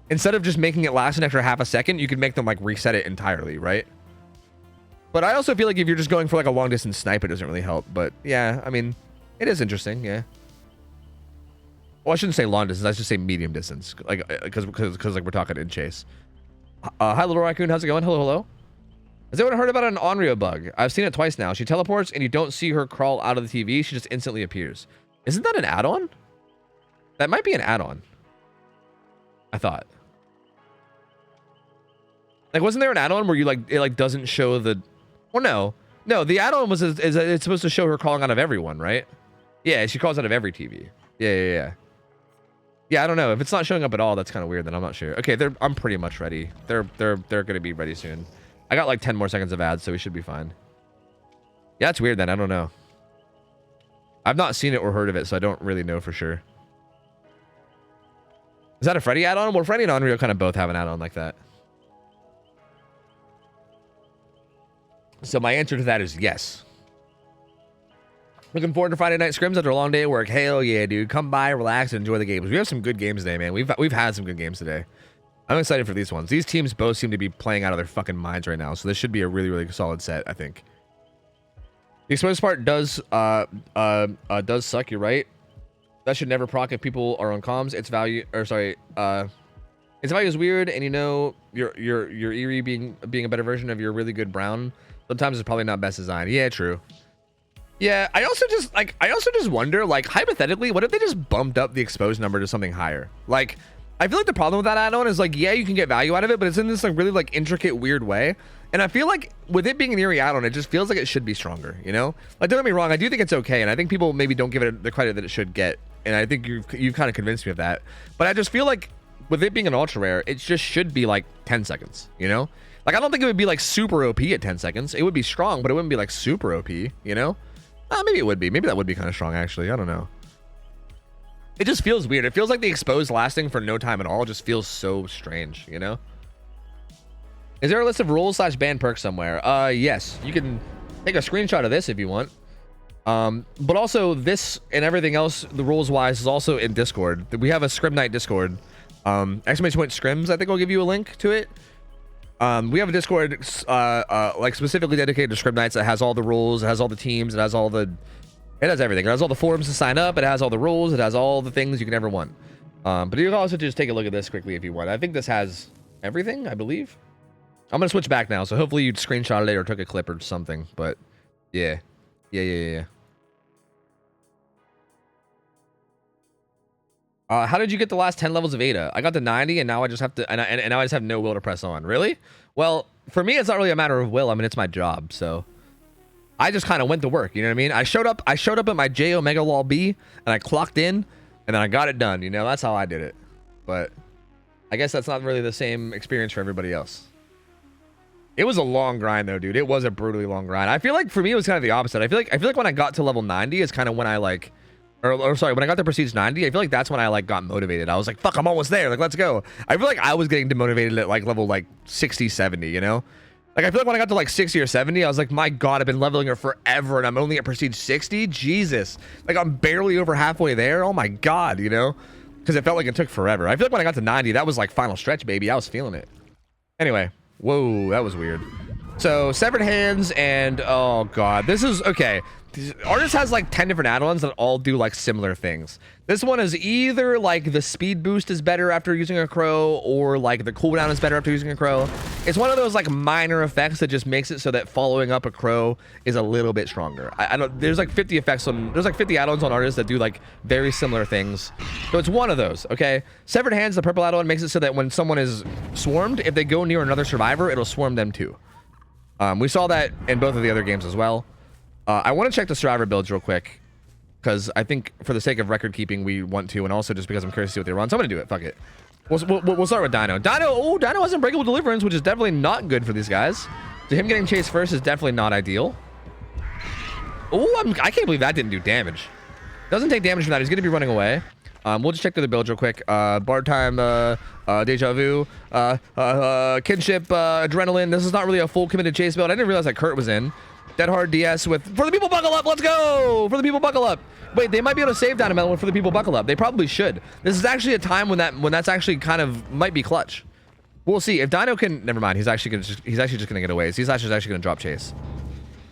instead of just making it last an extra half a second, you could make them like reset it entirely, right? But I also feel like if you're just going for like a long distance snipe, it doesn't really help. But yeah, I mean, it is interesting, yeah. Well, I shouldn't say long distance, I should say medium distance, like because like we're talking in chase. Hi, Little Raccoon, how's it going? Hello. Has anyone heard about an Onryo bug? I've seen it twice now. She teleports and you don't see her crawl out of the TV. She just instantly appears. Isn't that an add-on? That might be an add-on. I thought. Like, wasn't there an add-on where you like it like doesn't show the? Well, no. The add-on was it's supposed to show her crawling out of everyone, right? Yeah, she crawls out of every TV. Yeah. Yeah, I don't know. If it's not showing up at all, that's kind of weird. Then I'm not sure. Okay, I'm pretty much ready. They're gonna be ready soon. I got like 10 more seconds of ads, so we should be fine. Yeah, it's weird then. I don't know. I've not seen it or heard of it, so I don't really know for sure. Is that a Freddy add-on? Well, Freddy and Unreal kind of both have an add-on like that. So my answer to that is yes. Looking forward to Friday night scrims after a long day at work. Hell yeah, dude. Come by, relax, and enjoy the games. We have some good games today, man. We've had some good games today. I'm excited for these ones. These teams both seem to be playing out of their fucking minds right now, so this should be a really, really solid set, I think. The exposed part does suck, you're right. That should never proc if people are on comms. Its value, or sorry, its value is weird, and you know your Eerie being a better version of your really good brown. Sometimes it's probably not best design. Yeah, true. Yeah, I also just wonder, like, hypothetically, what if they just bumped up the exposed number to something higher? Like, I feel like the problem with that add-on is, like, yeah, you can get value out of it, but it's in this, like, really, like, intricate, weird way. And I feel like with it being an Eerie add-on, it just feels like it should be stronger, you know? Like, don't get me wrong, I do think it's okay, and I think people maybe don't give it the credit that it should get. And I think you've kind of convinced me of that. But I just feel like with it being an ultra rare, it just should be like 10 seconds, you know? Like, I don't think it would be like super OP at 10 seconds. It would be strong, but it wouldn't be like super OP, you know? Maybe it would be. Maybe that would be kind of strong, actually. I don't know. It just feels weird. It feels like the exposed lasting for no time at all just feels so strange, you know? Is there a list of rules / ban perks somewhere? Yes. You can take a screenshot of this if you want. But also this and everything else, the rules wise, is also in Discord. We have a Scrim Night Discord. Exclamation point Scrims, I think I'll give you a link to it. We have a Discord like specifically dedicated to Scrim Nights that has all the rules, it has all the teams, it has everything. It has all the forums to sign up, it has all the rules, it has all the things you can ever want. But you can also just take a look at this quickly if you want. I think this has everything, I believe. I'm gonna switch back now, so hopefully you screenshotted it or took a clip or something. But yeah. How did you get the last 10 levels of Ada? I got to 90 and now I just have to, and now I just have no will to press on. Really? Well, for me, it's not really a matter of will. I mean, it's my job. So I just kind of went to work. You know what I mean? I showed up at my J Omega Law B and I clocked in and then I got it done. You know, that's how I did it. But I guess that's not really the same experience for everybody else. It was a long grind though, dude. It was a brutally long grind. I feel like for me, it was kind of the opposite. I feel like when I got to level 90 is kind of when I like, or sorry, when I got to Prestige 90, I feel like that's when I like got motivated. I was like, fuck, I'm almost there. Like, let's go. I feel like I was getting demotivated at like level like 60, 70, you know? Like, I feel like when I got to like 60 or 70, I was like, my God, I've been leveling her forever and I'm only at Prestige 60. Jesus. Like, I'm barely over halfway there. Oh my God, you know? Because it felt like it took forever. I feel like when I got to 90, that was like final stretch, baby. I was feeling it. Anyway. Whoa, that was weird. So, Severed Hands and, oh God, this is, okay. Artist has like 10 different add-ons that all do like similar things. This one is either like the speed boost is better after using a crow or like the cooldown is better after using a crow. It's one of those like minor effects that just makes it so that following up a crow is a little bit stronger. I don't, there's like 50 effects on, there's like 50 add-ons on artists that do like very similar things. So it's one of those, okay? Severed Hands, the purple add-on, makes it so that when someone is swarmed, if they go near another survivor, it'll swarm them too. We saw that in both of the other games as well. I want to check the survivor builds real quick because I think for the sake of record keeping we want to, and also just because I'm curious to see what they run, so I'm gonna do it. Fuck it. We'll start with Dino. Dino has Unbreakable Deliverance, which is definitely not good for these guys. So him getting chased first is definitely not ideal. Oh, I can't believe that didn't do damage. Doesn't take damage from that. He's gonna be running away. We'll just check through the builds real quick. Bard Time, Deja Vu, Kinship, Adrenaline. This is not really a full committed chase build. I didn't realize that Kurt was in. Dead Hard DS with For the People Buckle Up. Let's go! For the People Buckle Up. Wait, they might be able to save Dynamel with For the People Buckle Up. They probably should. This is actually a time when that's actually kind of might be clutch. We'll see if Dino can. Never mind. He's actually just gonna get away. He's actually gonna drop chase.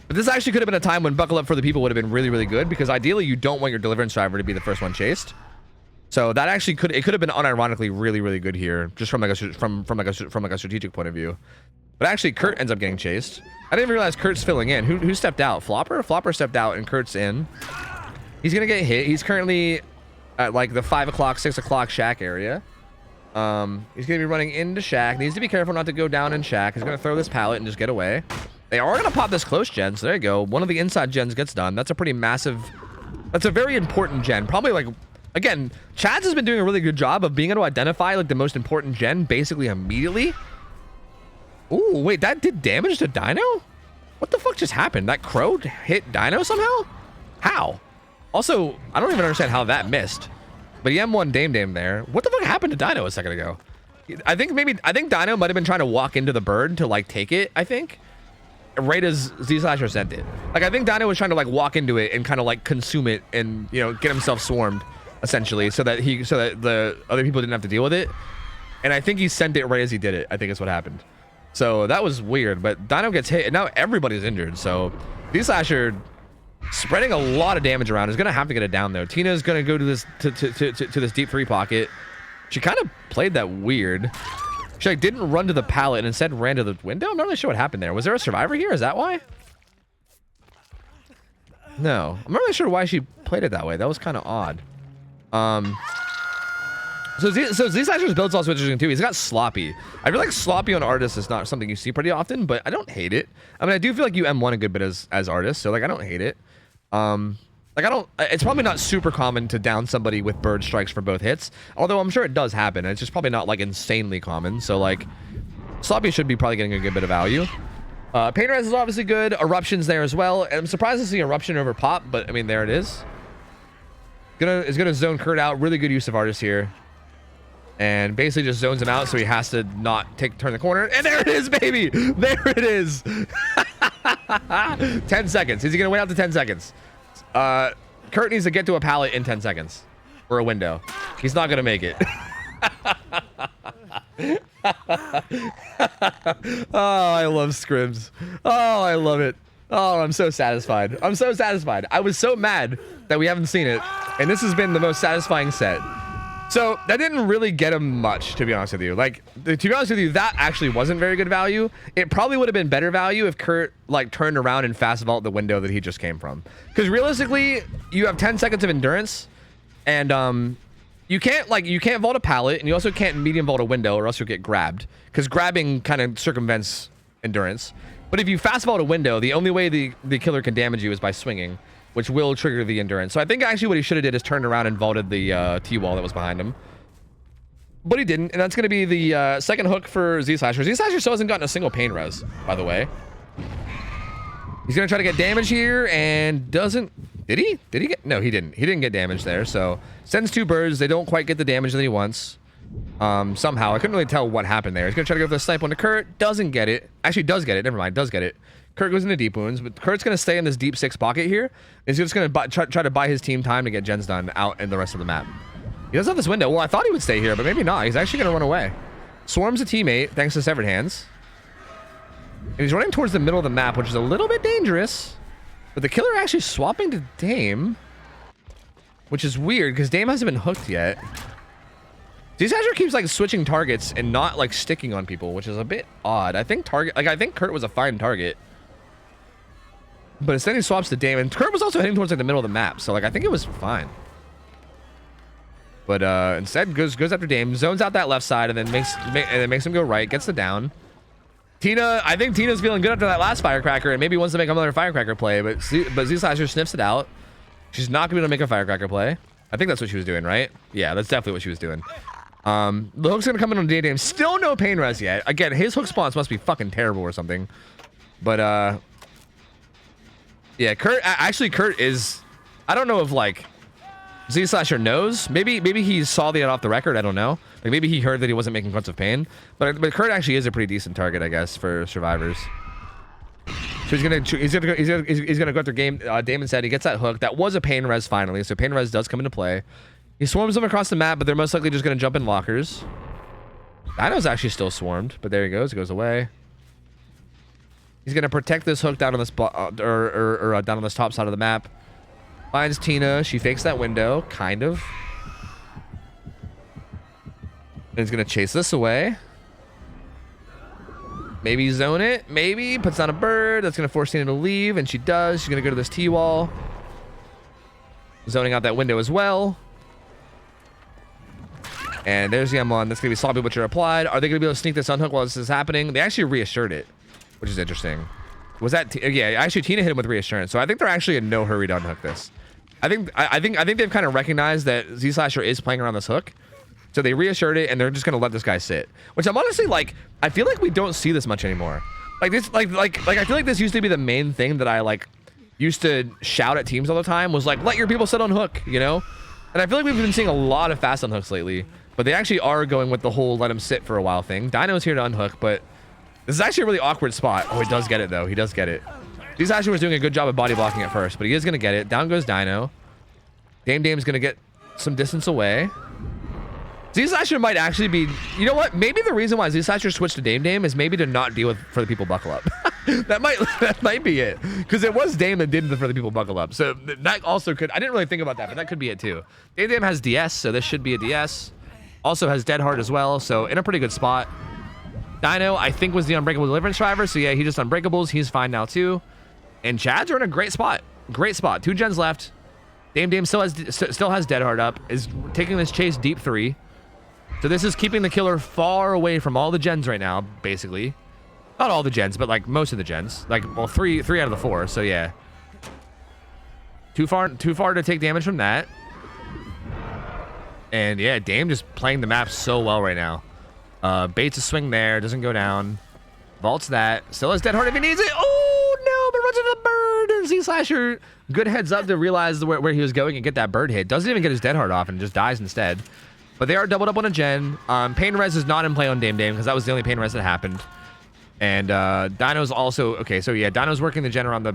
But this actually could have been a time when Buckle Up for the People would have been really, really good because ideally you don't want your Deliverance driver to be the first one chased. So that actually could have been unironically really, really good here, just from like a strategic point of view. But actually, Kurt ends up getting chased. I didn't even realize Kurt's filling in. Who stepped out? Flopper? Flopper stepped out and Kurt's in. He's gonna get hit. He's currently at like the 5 o'clock, 6 o'clock shack area. He's gonna be running into shack. Needs to be careful not to go down in shack. He's gonna throw this pallet and just get away. They are gonna pop this close gen. So there you go. One of the inside gens gets done. That's a pretty massive. That's a very important gen. Probably like Again, Chads has been doing a really good job of being able to identify like the most important gen basically immediately. Ooh, wait, that did damage to Dino? What the fuck just happened? That crow hit Dino somehow? How? Also, I don't even understand how that missed. But he M1 Dame there. What the fuck happened to Dino a second ago? I think Dino might have been trying to walk into the bird to like take it, I think. Right as Z-Slasher sent it. Like I think Dino was trying to like walk into it and kind of like consume it and, you know, get himself swarmed essentially so that the other people didn't have to deal with it. And I think he sent it right as he did it. I think is what happened. So that was weird, but Dino gets hit and now everybody's injured. So Z-Slasher spreading a lot of damage around is gonna have to get it down though. Tina's gonna go to this to this deep 3 pocket. She kind of played that weird. She like didn't run to the pallet and instead ran to the window. I'm not really sure what happened there. Was there a survivor here? Is that why? No, I'm not really sure why she played it that way. That was kind of odd. So Z-Slasher's build's also interesting too. He's got sloppy. I feel like sloppy on artists is not something you see pretty often, but I don't hate it. I mean, I do feel like you M1 a good bit as artists, so like I don't hate it. Like I don't, it's probably not super common to down somebody with bird strikes for both hits, although I'm sure it does happen. It's just probably not like insanely common. So like sloppy should be probably getting a good bit of value. Pain res is obviously good. Eruption's there as well. And I'm surprised to see eruption over pop, but I mean, there it is. Is gonna zone Kurt out. Really good use of artist here. And basically just zones him out so he has to not turn the corner. And there it is, baby. There it is. 10 seconds. Is he gonna wait out to 10 seconds? Kurt needs to get to a pallet in 10 seconds or a window. He's not gonna make it. Oh, I love scrims. Oh, I love it. Oh, I'm so satisfied. I'm so satisfied. I was so mad that we haven't seen it, and this has been the most satisfying set. So that didn't really get him much, to be honest with you. Like, to be honest with you, that actually wasn't very good value. It probably would have been better value if Kurt like turned around and fast vault the window that he just came from. Because realistically, you have 10 seconds of endurance, and you can't vault a pallet, and you also can't medium vault a window, or else you'll get grabbed. Because grabbing kind of circumvents endurance. But if you fast vault a window, the only way the killer can damage you is by swinging, which will trigger the endurance. So I think actually what he should have did is turned around and vaulted the T-wall that was behind him. But he didn't, and that's going to be the second hook for Z-Slasher. Z-Slasher still hasn't gotten a single pain res, by the way. He's going to try to get damage here, and doesn't... Did he? Did he get... No, he didn't. He didn't get damage there, so... Sends 2 birds. They don't quite get the damage that he wants. Somehow. I couldn't really tell what happened there. He's going to try to go for the snipe one to Kurt. Doesn't get it. Actually, does get it. Never mind. Does get it. Kurt goes into deep wounds, but Kurt's going to stay in this deep 6 pocket here. He's just going to try to buy his team time to get gens done out in the rest of the map. He does have this window. Well, I thought he would stay here, but maybe not. He's actually going to run away. Swarms a teammate, thanks to Severed Hands. And he's running towards the middle of the map, which is a little bit dangerous. But the killer actually swapping to Dame, which is weird, because Dame hasn't been hooked yet. Z-Slasher keeps like switching targets and not like sticking on people, which is a bit odd. I think Kurt was a fine target. But instead he swaps to Dame, and Kurt was also heading towards like the middle of the map, so like I think it was fine. But instead goes after Dame, zones out that left side, and then makes him go right, gets the down. Tina, I think Tina's feeling good after that last firecracker, and maybe wants to make another firecracker play, but Z-Slasher sniffs it out. She's not gonna be able to make a firecracker play. I think that's what she was doing, right? Yeah, that's definitely what she was doing. The hook's gonna come in on Dame. Still no pain res yet. Again, his hook spawns must be fucking terrible or something. But yeah, Kurt is, I don't know if like Z-Slasher knows. Maybe he saw that off the record. I don't know. Like maybe he heard that he wasn't making grunts of pain. But Kurt actually is a pretty decent target, I guess, for survivors. So he's gonna go after Dame instead. He gets that hook. That was a pain res finally. So pain res does come into play. He swarms them across the map, but they're most likely just gonna jump in lockers. Dino's actually still swarmed, but there he goes. It goes away. He's gonna protect this hook down on this down on this top side of the map. Finds Tina. She fakes that window, kind of. And he's gonna chase this away. Maybe zone it. Maybe puts down a bird. That's gonna force Tina to leave, and she does. She's gonna go to this T-wall, zoning out that window as well. And there's the M1. That's gonna be Sloppy Butcher applied. Are they gonna be able to sneak this unhook while this is happening? They actually reassured it, which is interesting. Was that... yeah, actually Tina hit him with reassurance, so I think they're actually in no hurry to unhook this. I think they've kind of recognized that Z Slasher is playing around this hook. So they reassured it, and they're just gonna let this guy sit. Which I'm honestly like, I feel like we don't see this much anymore. Like this, like I feel like this used to be the main thing that I like used to shout at teams all the time, was like, let your people sit on hook, you know? And I feel like we've been seeing a lot of fast on hooks lately, but they actually are going with the whole let him sit for a while thing. Dino's here to unhook, but this is actually a really awkward spot. Oh, he does get it though. He does get it. Z Slasher was doing a good job of body blocking at first, but he is gonna get it. Down goes Dino. Dame's gonna get some distance away. Z Slasher might actually be, you know what? Maybe the reason why Z Slasher switched to Dame is maybe to not deal with for the people buckle up. that might be it, because it was Dame that did the for the people buckle up. So that also could. I didn't really think about that, but that could be it too. Dame has DS, so this should be a DS. Also has Dead Hard as well, so in a pretty good spot. Dino, I think, was the Unbreakable Deliverance driver, so yeah, he just Unbreakables. He's fine now too. And Chads are in a great spot. Great spot. 2 gens left. Dame still has Dead Hard up. Is taking this chase deep 3. So this is keeping the killer far away from all the gens right now, basically. Not all the gens, but like most of the gens. Like, well, three out of the 4. So yeah, too far to take damage from that. And yeah, Dame just playing the map so well right now. Baits a swing there, doesn't go down. Vaults that. Still has Dead Hard if he needs it. Oh no, but runs into the bird. And Z Slasher, good heads up to realize where he was going and get that bird hit. Doesn't even get his Dead Hard off and just dies instead. But they are doubled up on a gen. Pain Res is not in play on Dame because that was the only Pain Res that happened. And Dino's also, okay, so yeah, Dino's working the gen around the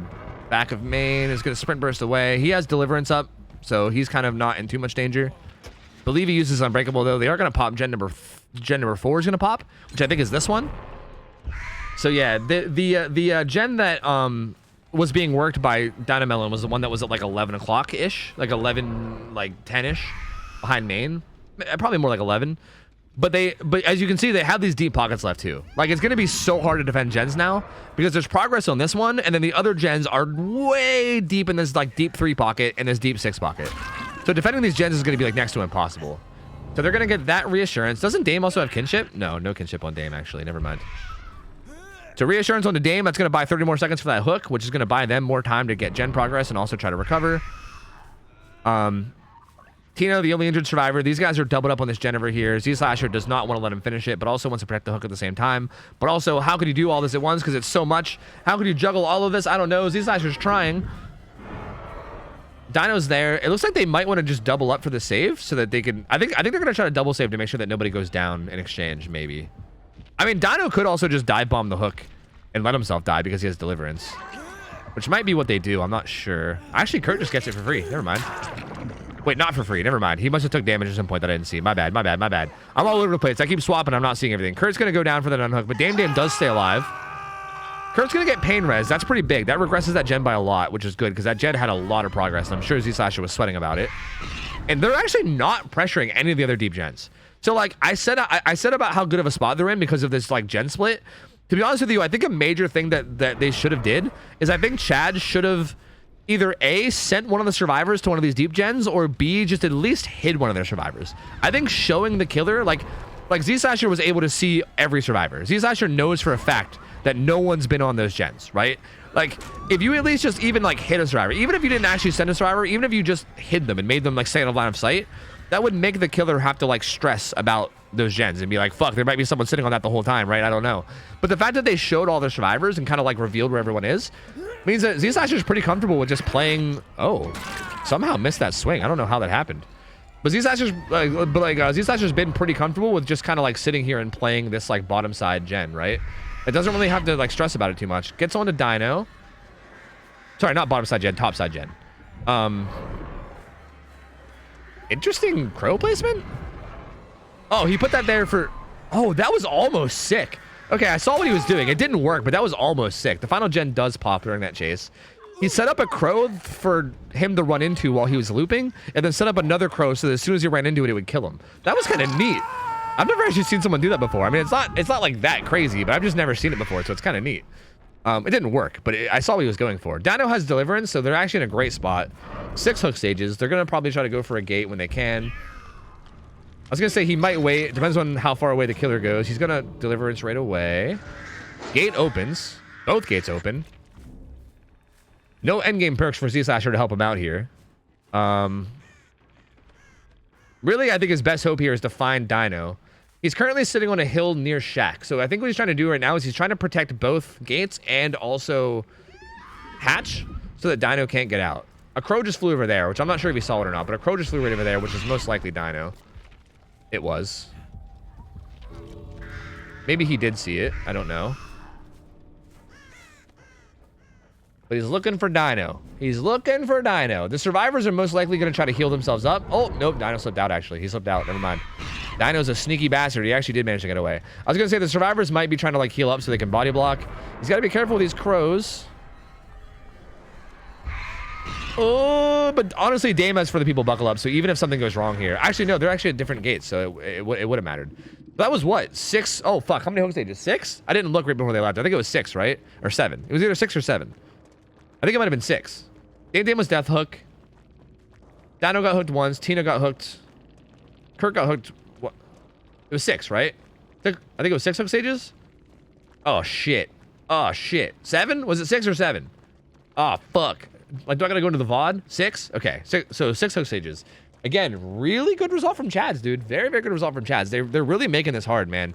back of main. Is going to sprint burst away. He has Deliverance up, so he's kind of not in too much danger. Believe he uses Unbreakable, though. They are going to pop gen number 4 is going to pop, which I think is this one. So yeah, the gen that was being worked by Dynamelon was the one that was at like 11 o'clock-ish, like 11, like 10-ish behind main. Probably more like 11. But as you can see, they have these deep pockets left too. Like, it's going to be so hard to defend gens now because there's progress on this one, and then the other gens are way deep in this like deep 3 pocket and this deep 6 pocket. So defending these gens is going to be like next to impossible. So they're going to get that reassurance. Doesn't Dame also have kinship? No kinship on Dame, actually. Never mind. So reassurance on the Dame. That's going to buy 30 more seconds for that hook, which is going to buy them more time to get gen progress and also try to recover. Tino, the only injured survivor. These guys are doubled up on this gen over here. Z Slasher does not want to let him finish it, but also wants to protect the hook at the same time. But also, how could you do all this at once? Because it's so much. How could you juggle all of this? I don't know. Z Slasher's trying. Dino's there. It looks like they might want to just double up for the save so that they can. I think they're going to try to double save to make sure that nobody goes down in exchange, maybe. I mean, Dino could also just dive bomb the hook and let himself die because he has Deliverance, which might be what they do. I'm not sure. Actually, Kurt just gets it for free. Never mind. Wait, not for free. Never mind. He must have took damage at some point that I didn't see. My bad. I'm all over the place. I keep swapping. I'm not seeing everything. Kurt's going to go down for that unhook, but Dame does stay alive. Kurt's going to get Pain Res. That's pretty big. That regresses that gen by a lot, which is good because that gen had a lot of progress, and I'm sure Z Slasher was sweating about it. And they're actually not pressuring any of the other deep gens. So, like, I said about how good of a spot they're in because of this, like, gen split. To be honest with you, I think a major thing that they should have did is I think Chad should have either A, sent one of the survivors to one of these deep gens, or B, just at least hid one of their survivors. I think showing the killer, like Z Slasher was able to see every survivor. Z Slasher knows for a fact that no one's been on those gens, right? Like, if you at least just even like hit a survivor, even if you didn't actually send a survivor, even if you just hid them and made them like stay out of line of sight, that would make the killer have to like stress about those gens and be like, fuck, there might be someone sitting on that the whole time, right? I don't know. But the fact that they showed all their survivors and kind of like revealed where everyone is means that Z Slasher is pretty comfortable with just playing. Oh, somehow missed that swing. I don't know how that happened. But Z Slasher's Z Slasher's been pretty comfortable with just kind of like sitting here and playing this like bottom side gen, right? It doesn't really have to like stress about it too much. Gets on to Dino. Sorry, not bottom side gen, top side gen. Interesting crow placement. Oh, he put that there for. Oh, that was almost sick. Okay, I saw what he was doing. It didn't work, but that was almost sick. The final gen does pop during that chase. He set up a crow for him to run into while he was looping, and then set up another crow so that as soon as he ran into it, it would kill him. That was kind of neat. I've never actually seen someone do that before. I mean, it's not like that crazy, but I've just never seen it before, so it's kind of neat. It didn't work, but I saw what he was going for. Dino has Deliverance, so they're actually in a great spot. 6 hook stages. They're going to probably try to go for a gate when they can. I was going to say he might wait. It depends on how far away the killer goes. He's going to Deliverance right away. Gate opens. Both gates open. No endgame perks for Z Slasher to help him out here. Really, I think his best hope here is to find Dino. He's currently sitting on a hill near Shack. So I think what he's trying to do right now is he's trying to protect both gates and also hatch so that Dino can't get out. A crow just flew over there, which I'm not sure if he saw it or not, but a crow just flew right over there, which is most likely Dino. It was. Maybe he did see it. I don't know. But he's looking for Dino. He's looking for Dino. The survivors are most likely going to try to heal themselves up. Oh, nope. Dino slipped out, actually. He slipped out. Never mind. Dino's a sneaky bastard. He actually did manage to get away. I was going to say the survivors might be trying to, like, heal up so they can body block. He's got to be careful with these crows. Oh, but honestly, Dame has for the people buckle up. So even if something goes wrong here. Actually, no. They're actually at different gates. So it would have mattered. That was what? 6? Oh, fuck. How many hook stages? 6? I didn't look right before they left. I think it was 6, right? Or 7. It was either 6 or 7. I think it might have been 6. Dame was death hook. Dino got hooked once. Tina got hooked. Kurt got hooked. What? It was 6, right? I think it was 6 hook stages. Oh shit. Oh shit. 7? Was it 6 or 7? Oh fuck. Like, do I gotta go into the VOD? 6? Okay. So 6 hook stages. Again, really good result from Chads, dude. Very, very good result from Chads. They're really making this hard, man.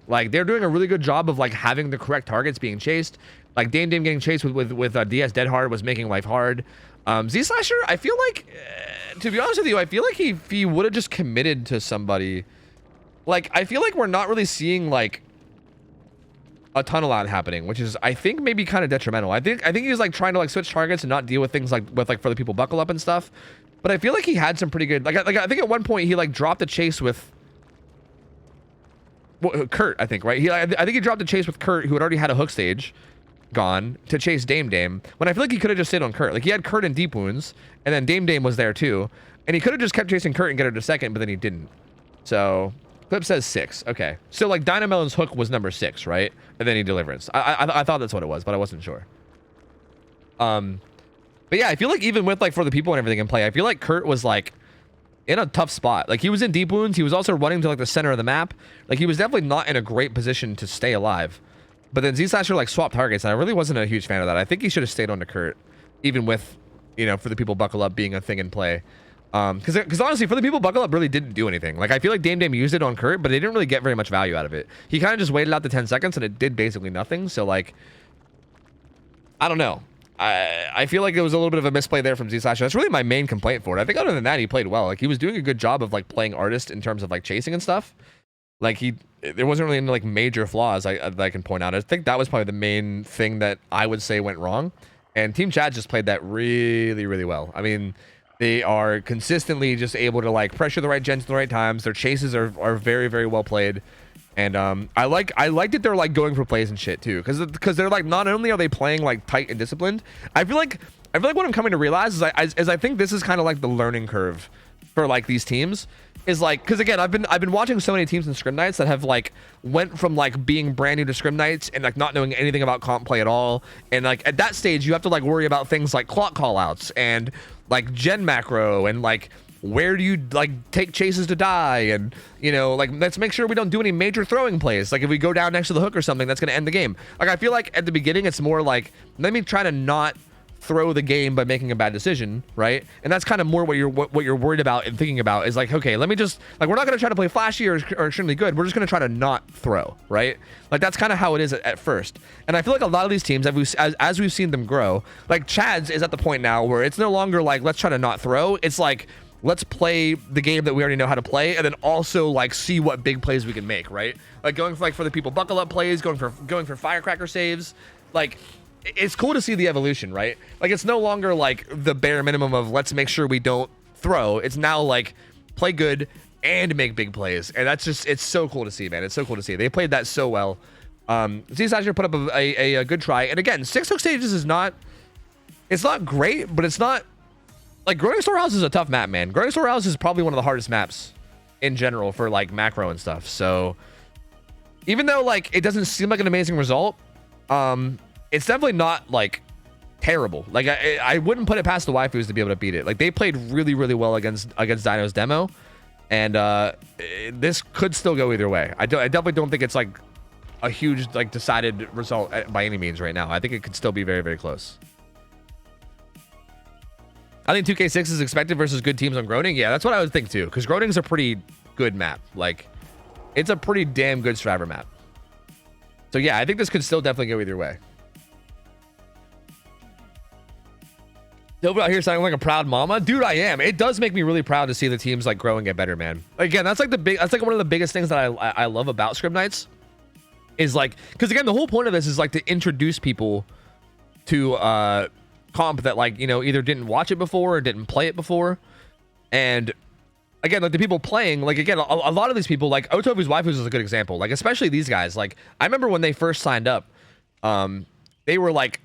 Like, they're doing a really good job of, like, having the correct targets being chased. Like, Dame getting chased with DS Dead Hard was making life hard. Z Slasher, I feel like, to be honest with you, I feel like if he would have just committed to somebody, like, I feel like we're not really seeing, like, a ton of that happening, which is, I think, maybe kind of detrimental. I think he's, like, trying to, like, switch targets and not deal with things, like, for the people buckle up and stuff. But I feel like he had some pretty good, like I think at one point he, like, dropped a chase with... Well, Kurt, I think, right? I think he dropped a chase with Kurt, who had already had a hook stage gone, to chase Dame, when I feel like he could have just stayed on Kurt. Like, he had Kurt in deep wounds, and then Dame was there too, and he could have just kept chasing Kurt and get her to second, but then he didn't. So clip says 6. Okay, so like Dynamelon's hook was number 6, right? And then he deliverance. I thought that's what it was, but I wasn't sure. But yeah, I feel like even with, like, for the people and everything in play, I feel like Kurt was, like, in a tough spot. Like, he was in deep wounds. He was also running to, like, the center of the map. Like, he was definitely not in a great position to stay alive. But then Z-Slasher, like, swapped targets, and I really wasn't a huge fan of that. I think he should have stayed on to Kurt, even with, you know, for the people buckle up being a thing in play. Because honestly, for the people buckle up really didn't do anything. Like, I feel like Dame used it on Kurt, but they didn't really get very much value out of it. He kind of just waited out the 10 seconds, and it did basically nothing. So, like, I don't know. I feel like it was a little bit of a misplay there from Z-Slasher. That's really my main complaint for it. I think other than that, he played well. Like, he was doing a good job of, like, playing artist in terms of, like, chasing and stuff. Like, there wasn't really any, like, major flaws that I can point out. I think that was probably the main thing that I would say went wrong. And Team Chad just played that really, really well. I mean, they are consistently just able to, like, pressure the right gens at the right times. Their chases are very, very well played. And I like that they're, like, going for plays and shit too, because they're, like, not only are they playing, like, tight and disciplined. I feel like what I'm coming to realize is I think this is kind of like the learning curve for, like, these teams. Is, like, because again, I've been watching so many teams in Scrim Nights that have, like, went from, like, being brand new to Scrim Nights and, like, not knowing anything about comp play at all. And, like, at that stage you have to, like, worry about things like clock callouts and, like, gen macro and, like, where do you, like, take chases to die, and, you know, like, let's make sure we don't do any major throwing plays. Like, if we go down next to the hook or something, that's going to end the game. Like, I feel like at the beginning it's more like, let me try to not throw the game by making a bad decision, right? And that's kind of more what you're worried about and thinking about, is like, okay, let me just, like, we're not going to try to play flashy or extremely good. We're just going to try to not throw, right? Like, that's kind of how it is at first. And I feel like a lot of these teams, as we've seen them grow, like, Chad's is at the point now where it's no longer like, let's try to not throw. It's like, let's play the game that we already know how to play, and then also, like, see what big plays we can make, right? Like, going for, like, for the people buckle up plays, going for firecracker saves. Like, it's cool to see the evolution, right? Like, it's no longer like the bare minimum of let's make sure we don't throw. It's now like play good and make big plays, and that's just, it's so cool to see, man. It's so cool to see. They played that so well. Z-Slasher put up a good try, and again, 6 hook stages is not, it's not great, but it's not, like, Growing Storehouse is a tough map, man. Growing Storehouse is probably one of the hardest maps in general for, like, macro and stuff. So even though, like, it doesn't seem like an amazing result, it's definitely not, like, terrible. Like, I wouldn't put it past the waifus to be able to beat it. Like, they played really, really well against Dino's demo, and this could still go either way. I definitely don't think it's, like, a huge, like, decided result by any means right now. I think it could still be very, very close. I think 2K6 is expected versus good teams on Groningen. Yeah, that's what I would think too, because Groningen's a pretty good map. Like, it's a pretty damn good Striver map. So yeah, I think this could still definitely go either way. Over out here sounding like a proud mama, dude. I am. It does make me really proud to see the teams like grow and get better, man. Again, that's like one of the biggest things that I love about Scrim Nights is like, because again, the whole point of this is like to introduce people to comp that, like, you know, either didn't watch it before or didn't play it before. And again, like the people playing, like, again, a lot of these people, like OhTofu's Waifus is a good example. Like, especially these guys. Like, I remember when they first signed up, they were like,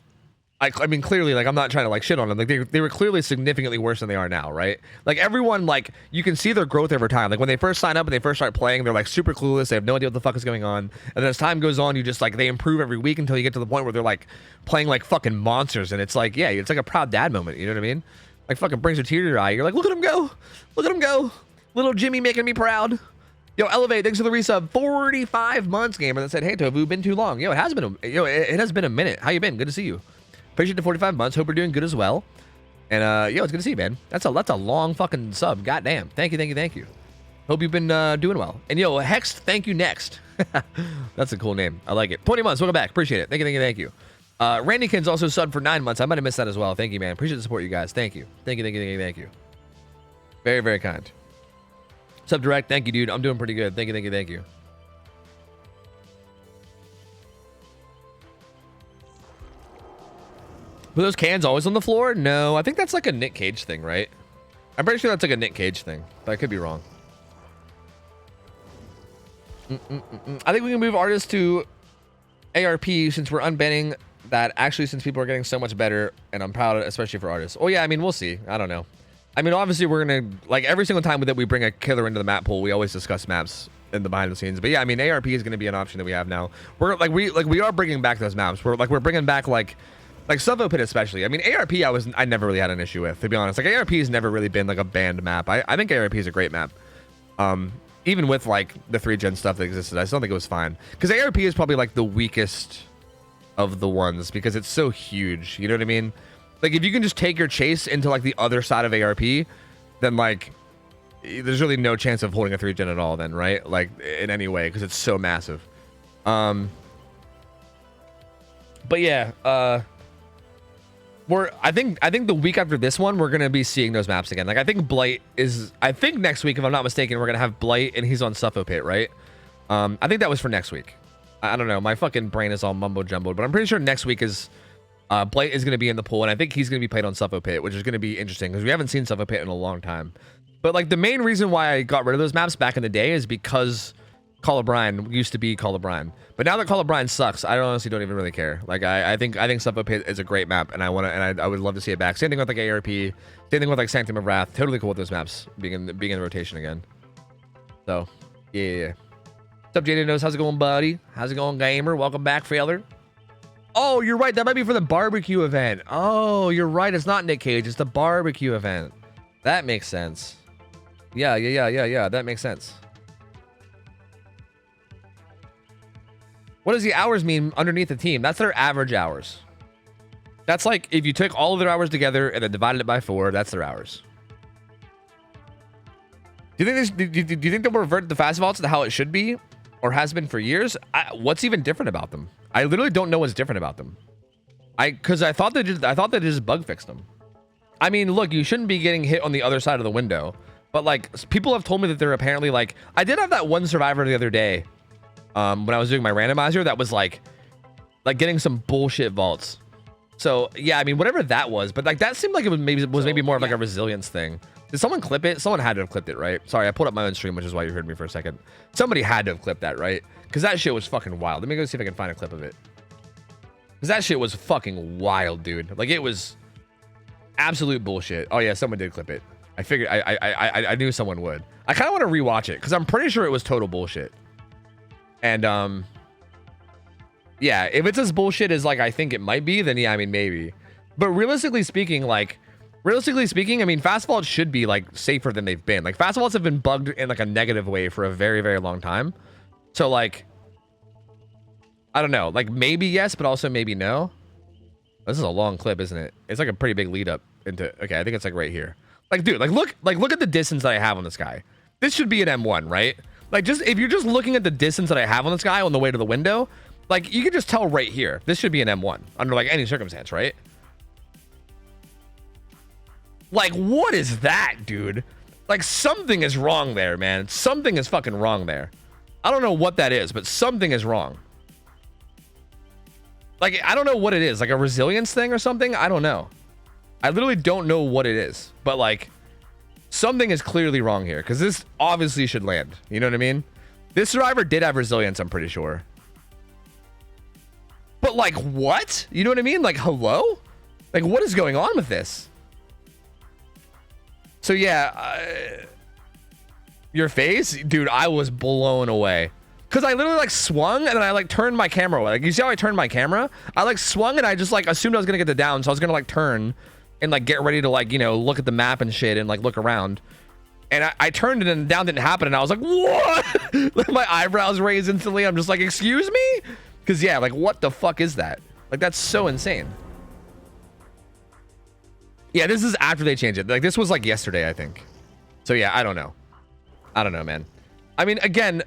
I mean, clearly, like, I'm not trying to like shit on them. Like, they were clearly significantly worse than they are now, right? Like, everyone, like, you can see their growth over time. Like, when they first sign up and they first start playing, they're like super clueless. They have no idea what the fuck is going on. And then as time goes on, you just like, they improve every week until you get to the point where they're like playing like fucking monsters. And it's like, yeah, it's like a proud dad moment. You know what I mean? Like, fucking brings a tear to your eye. You're like, look at him go. Look at him go. Little Jimmy making me proud. Yo, Elevate, thanks for the resub. 45 months, gamer, that said, hey, Tofu, been too long. Yo, it has been it has been a minute. How you been? Good to see you. Appreciate the 45 months. Hope we're doing good as well. And yo, it's good to see you, man. That's a long fucking sub. Goddamn. Thank you. Hope you've been doing well. And yo, Hex, thank you next. That's a cool name. I like it. 20 months. Welcome back. Appreciate it. Thank you. Randykins also subbed for 9 months. I might have missed that as well. Thank you, man. Appreciate the support, you guys. Thank you. Thank you. Very, very kind. Sub Direct. Thank you, dude. I'm doing pretty good. Thank you. Were those cans always on the floor? No, I think that's like a Nick Cage thing, right? I'm pretty sure that's like a Nick Cage thing, but I could be wrong. I think we can move artists to ARP since we're unbanning that, actually, since people are getting so much better, and I'm proud, especially for artists. Oh yeah, I mean, we'll see. I don't know. I mean, obviously we're gonna, like, every single time that we bring a killer into the map pool, we always discuss maps in the behind the scenes. But yeah, I mean, ARP is gonna be an option that we have now. We are bringing back those maps. We're bringing back like Suffolk Pit especially. I mean, ARP I never really had an issue with, to be honest. Like, ARP has never really been like a banned map. I think ARP is a great map. Even with like the 3-gen stuff that existed, I still think it was fine. Because ARP is probably like the weakest of the ones because it's so huge. You know what I mean? Like, if you can just take your chase into like the other side of ARP, then like there's really no chance of holding a 3-gen at all then, right? Like, in any way, because it's so massive. But yeah, I think the week after this one, we're gonna be seeing those maps again. Like, I think Blight is, I think next week, if I'm not mistaken, we're gonna have Blight and he's on Suffolk Pit, right? I think that was for next week. I don't know, my fucking brain is all mumbo jumbled, but I'm pretty sure next week is Blight is gonna be in the pool, and I think he's gonna be played on Suffolk Pit, which is gonna be interesting because we haven't seen Suffolk Pit in a long time. But like, the main reason why I got rid of those maps back in the day is because Call of Brine used to be Call of Brine, but now that Call of Brine sucks, I honestly don't even really care. Like, I think Suffolk Pit is a great map, and I would love to see it back. Same thing with like ARP, same thing with like Sanctum of Wrath. Totally cool with those maps being in rotation again. So yeah. What's up, Jaden Knows? How's it going, buddy? How's it going, gamer? Welcome back, failure. Oh, you're right. That might be for the barbecue event. Oh, you're right. It's not Nick Cage. It's the barbecue event. That makes sense. Yeah. That makes sense. What does the hours mean underneath the team? That's their average hours. That's like, if you took all of their hours together and then divided it by 4, that's their hours. Do you think they'll revert the fast vaults to how it should be, or has been for years? What's even different about them? I literally don't know what's different about them. Because I thought they just bug fixed them. I mean, look, you shouldn't be getting hit on the other side of the window, but like, people have told me that they're apparently like, I did have that one survivor the other day. When I was doing my randomizer, that was like getting some bullshit vaults. So yeah, I mean, whatever that was, but like, that seemed like it was maybe more of like a resilience thing. Did someone clip it? Someone had to have clipped it, right? Sorry, I pulled up my own stream, which is why you heard me for a second. Somebody had to have clipped that, right? Because that shit was fucking wild. Let me go see if I can find a clip of it. Because that shit was fucking wild, dude. Like, it was absolute bullshit. Oh yeah, someone did clip it. I figured, I knew someone would. I kind of want to rewatch it because I'm pretty sure it was total bullshit. And yeah, if it's as bullshit as like I think it might be, then yeah, I mean, maybe. But realistically speaking, I mean, fast vaults should be like safer than they've been. Like, fast vaults have been bugged in like a negative way for a very, very long time. So like, I don't know, like maybe yes, but also maybe no. This is a long clip, isn't it? It's like a pretty big lead up. into. Okay, I think it's like right here. Like, dude, like look at the distance that I have on this guy. This should be an M1, right? Like, just if you're just looking at the distance that I have on this guy on the way to the window, like you can just tell right here. This should be an M1 under like any circumstance, right? Like, what is that, dude? Like, something is wrong there, man. Something is fucking wrong there. I don't know what that is, but something is wrong. Like, I don't know what it is. Like a resilience thing or something? I don't know. I literally don't know what it is. But, like, something is clearly wrong here. Because this obviously should land. You know what I mean? This survivor did have resilience, I'm pretty sure. But, like, what? You know what I mean? Like, hello? Like, what is going on with this? So, yeah. Your face? Dude, I was blown away. Because I literally, like, swung, and then I, like, turned my camera away. Like, you see how I turned my camera? I, like, swung, and I just, like, assumed I was going to get the down, so I was going to, like, turn and, like, get ready to, like, you know, look at the map and shit and, like, look around. And I turned it, and the down didn't happen, and I was like, what? Like, my eyebrows raised instantly. I'm just like, excuse me? Because, yeah, like, what the fuck is that? Like, that's so insane. Yeah, this is after they changed it. Like, this was, like, yesterday, I think. So, yeah, I don't know. I don't know, man. I mean, again...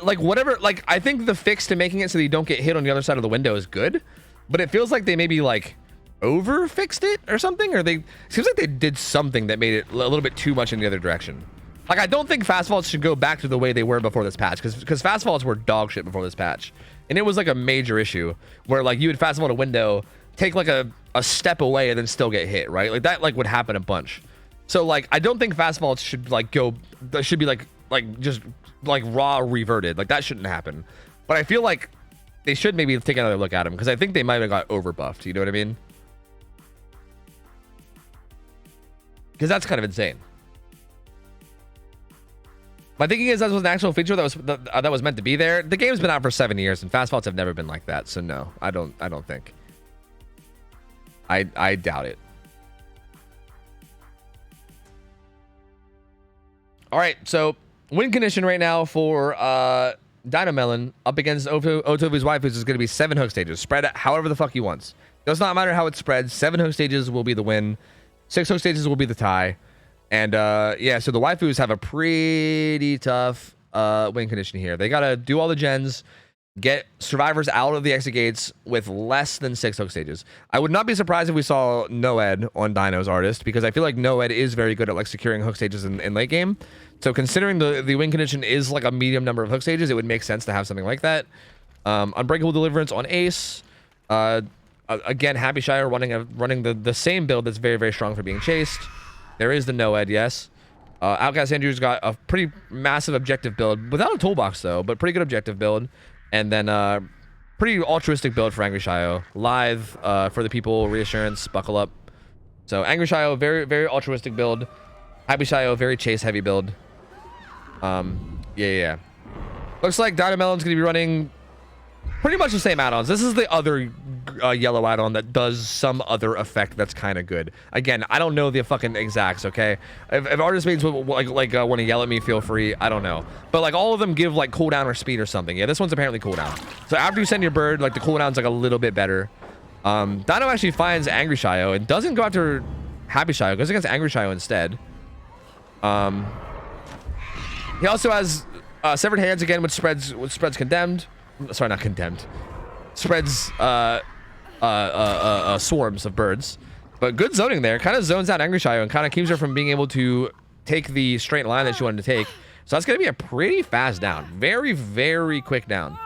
like whatever, like I think the fix to making it so that you don't get hit on the other side of the window is good, but it feels like they maybe like over fixed it or something, or it seems like they did something that made it a little bit too much in the other direction. Like I don't think fast vaults should go back to the way they were before this patch, because fast vaults were dog shit before this patch, and it was like a major issue where like you would fast vault a window, take like a step away, and then still get hit, right? Like that like would happen a bunch. So like I don't think fast vaults should like go, should be like just like raw reverted. Like that shouldn't happen, but I feel like they should maybe take another look at him, because I think they might have got over buffed. You know what I mean? Because that's kind of insane. My thinking is that was an actual feature that was meant to be there. The game's been out for 7 years, and fast vaults have never been like that. So no, I don't think. I doubt it. All right, so win condition right now for Dino Melon up against OhTofu's Waifus is going to be 7 hook stages. Spread it however the fuck he wants. Does not matter how it's spread. 7 hook stages will be the win. 6 hook stages will be the tie. And yeah, so the Waifus have a pretty tough win condition here. They got to do all the gens, get survivors out of the exit gates with less than 6 hook stages. I would not be surprised if we saw Noed on Dino's Artist, because I feel like Noed is very good at like securing hook stages in late game. So considering the win condition is like a medium number of hook stages, it would make sense to have something like that. Unbreakable Deliverance on Ace. Again, Happy Shire running the same build that's very, very strong for being chased. There is the Noed, yes. Outcast Andrew's got a pretty massive objective build, without a toolbox though, but pretty good objective build. And then pretty altruistic build for Angry Shio. Lithe for the people, reassurance, buckle up. So Angry Shio, very, very altruistic build. Happy Shio, very chase heavy build. Yeah. Looks like Dino Melon's gonna be running pretty much the same add-ons. This is the other yellow add-on that does some other effect that's kind of good. Again, I don't know the fucking exacts, okay? If artist mates want to yell at me, feel free. I don't know. But like all of them give like cooldown or speed or something. Yeah, this one's apparently cooldown. So after you send your bird, like the cooldown's like a little bit better. Dino actually finds Angry Shio and doesn't go after Happy Shio. Goes against Angry Shio instead. He also has Severed Hands again, which spreads condemned. Sorry, not condemned. Spreads swarms of birds. But good zoning there. Kind of zones out Angry Shio and kind of keeps her from being able to take the straight line that she wanted to take. So that's going to be a pretty fast down. Very, very quick down.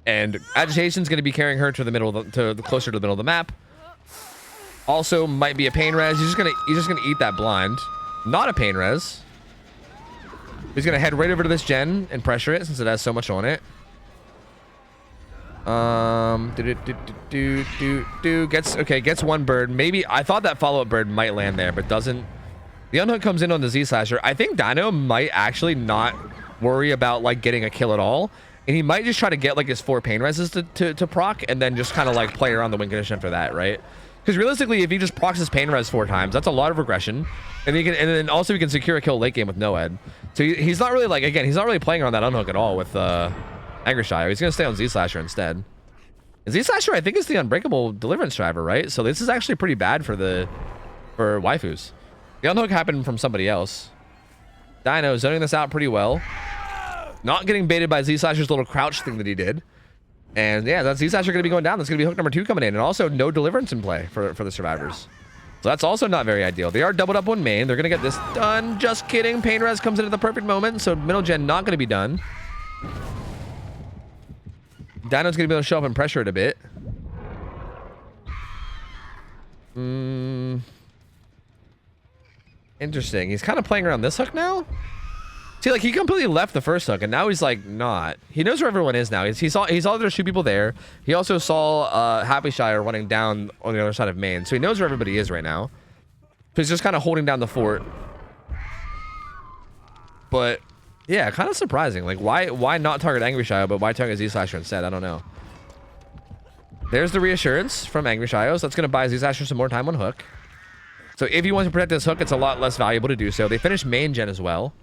And Agitation's going to be carrying her to the middle, closer to the middle of the map. Also might be a pain res. He's just gonna eat that blind. Not a pain res. He's gonna head right over to this gen and pressure it since it has so much on it. Gets one bird. Maybe I thought that follow-up bird might land there, but doesn't. The unhook comes in on the Z slasher. I think Dino might actually not worry about like getting a kill at all, and he might just try to get like his 4 pain reses to proc, and then just kind of like play around the win condition for that, right? Because realistically, if he just procs his pain res 4 times, that's a lot of regression, and then also he can secure a kill late game with Noed. So he's not really like, again, he's not really playing around that unhook at all with Angry Shio. He's gonna stay on Z slasher instead. Z-Slasher, I think, is the unbreakable deliverance driver, right? So this is actually pretty bad for waifus. The unhook happened from somebody else. Dino zoning this out pretty well. Not getting baited by Z-Slasher's little crouch thing that he did. And yeah, that's Z-Slasher going to be going down. That's going to be hook number 2 coming in. And also no deliverance in play for the survivors. So that's also not very ideal. They are doubled up on main. They're going to get this done. Just kidding. Pain Res comes in at the perfect moment. So middle gen not going to be done. Dino's going to be able to show up and pressure it a bit. Interesting. He's kind of playing around this hook now. See, like, he completely left the first hook, and now he's, like, not. He knows where everyone is now. He saw there's 2 people there. He also saw Happy Shire running down on the other side of main, so he knows where everybody is right now. So he's just kind of holding down the fort. But, yeah, kind of surprising. Like, why not target Angry Shio, but why target Z-Slasher instead? I don't know. There's the reassurance from Angry Shio, so that's going to buy Z-Slasher some more time on hook. So if he wants to protect this hook, it's a lot less valuable to do so. They finish main gen as well.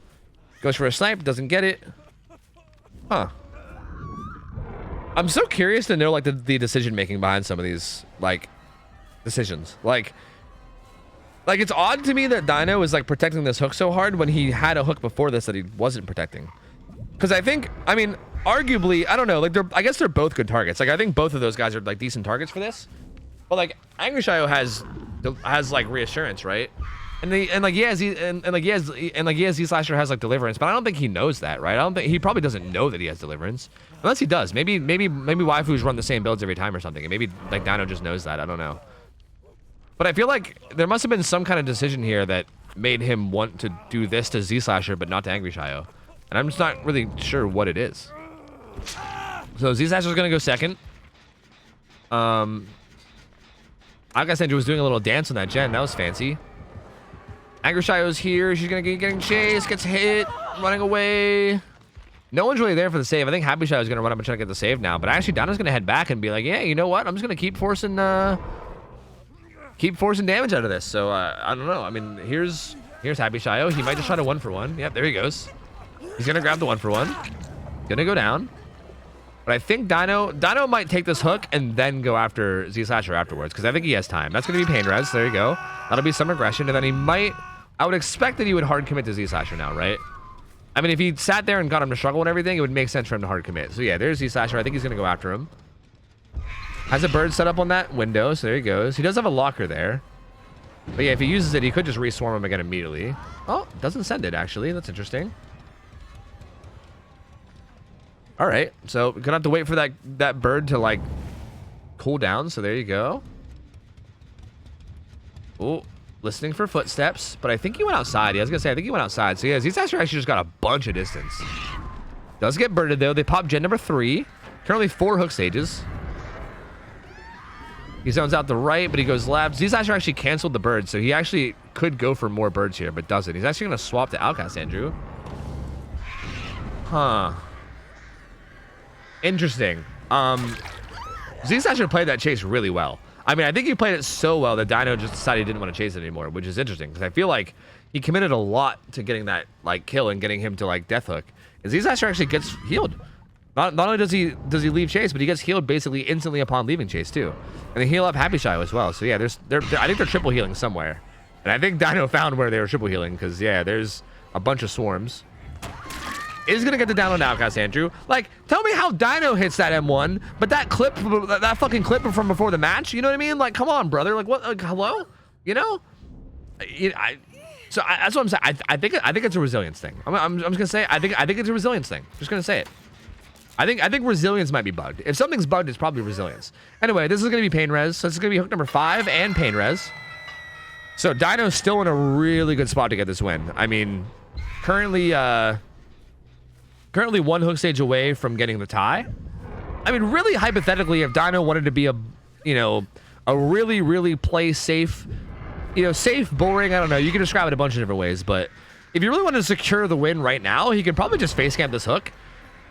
Goes for a snipe, doesn't get it. Huh. I'm so curious to know, like, the decision making behind some of these, like, decisions. Like it's odd to me that Dino is, like, protecting this hook so hard when he had a hook before this that he wasn't protecting. Because I mean, arguably, I don't know, like, I guess they're both good targets. Like, I think both of those guys are, like, decent targets for this. But, like, Angry Shio has like reassurance, right? And Z-Slasher has like deliverance, but I don't think he knows that, right? I don't think he probably doesn't know that he has deliverance, unless he does. Maybe waifus run the same builds every time or something, and maybe like Dino just knows that. I don't know. But I feel like there must have been some kind of decision here that made him want to do this to Z-Slasher, but not to Angry Shio, and I'm just not really sure what it is. So Z-Slasher's gonna go second. I guess Andrew was doing a little dance on that gen. That was fancy. Angry Shio's here. She's going to get getting chased. Gets hit. Running away. No one's really there for the save. I think Happy Shio is going to run up and try to get the save now. But actually, Donna's going to head back and be like, yeah, you know what? I'm just going to keep forcing damage out of this. So, I don't know. I mean, here's Happy Shio. He might just try to 1-for-1. Yep, there he goes. He's going to grab the 1-for-1. Going to go down. But I think Dino might take this hook and then go after Z-Slasher afterwards, because I think he has time. That's going to be Pain Res. There you go. That'll be some aggression, and then he might... I would expect that he would hard commit to Z-Slasher now, right? I mean, if he sat there and got him to struggle and everything, it would make sense for him to hard commit. So yeah, there's Z-Slasher. I think he's going to go after him. Has a bird set up on that window, so there he goes. He does have a locker there. But yeah, if he uses it, he could just re-swarm him again immediately. Oh, doesn't send it, actually. That's interesting. All right, so we're gonna have to wait for that bird to like cool down. So there you go. Oh, listening for footsteps, but I think he went outside. Yeah, I was gonna say I think he went outside. So yeah, Z-Slasher actually just got a bunch of distance. Does get birded though. They pop gen number 3. Currently 4 hook stages. He zones out the right, but he goes left. Z-Slasher actually canceled the bird, so he actually could go for more birds here, but doesn't. He's actually gonna swap to Outcast Andrew. Huh. Interesting. Z-Slasher played that chase really well. I mean, I think he played it so well that Dino just decided he didn't want to chase it anymore, which is interesting because I feel like he committed a lot to getting that like kill and getting him to like death hook. And Z-Slasher actually gets healed. Not only does he leave chase, but he gets healed basically instantly upon leaving chase too. And they heal up Happy Shio as well. So yeah, I think they're triple healing somewhere. And I think Dino found where they were triple healing because yeah, there's a bunch of swarms. Is gonna get the down on Outcast Andrew. Like, tell me how Dino hits that M1, but that clip, that fucking clip from before the match, you know what I mean? Like, come on, brother. Like, what? Like, hello? You know? That's what I'm saying. I think it's a resilience thing. I'm just gonna say I think it's a resilience thing. Just gonna say it. I think resilience might be bugged. If something's bugged, it's probably resilience. Anyway, this is gonna be Pain Res. So this is gonna be hook number 5 and Pain Res. So Dino's still in a really good spot to get this win. I mean, currently 1 hook stage away from getting the tie. I mean, really hypothetically, if Dino wanted to be a really, really play safe, safe, boring, I don't know, you can describe it a bunch of different ways, but if you really want to secure the win right now, he could probably just face camp this hook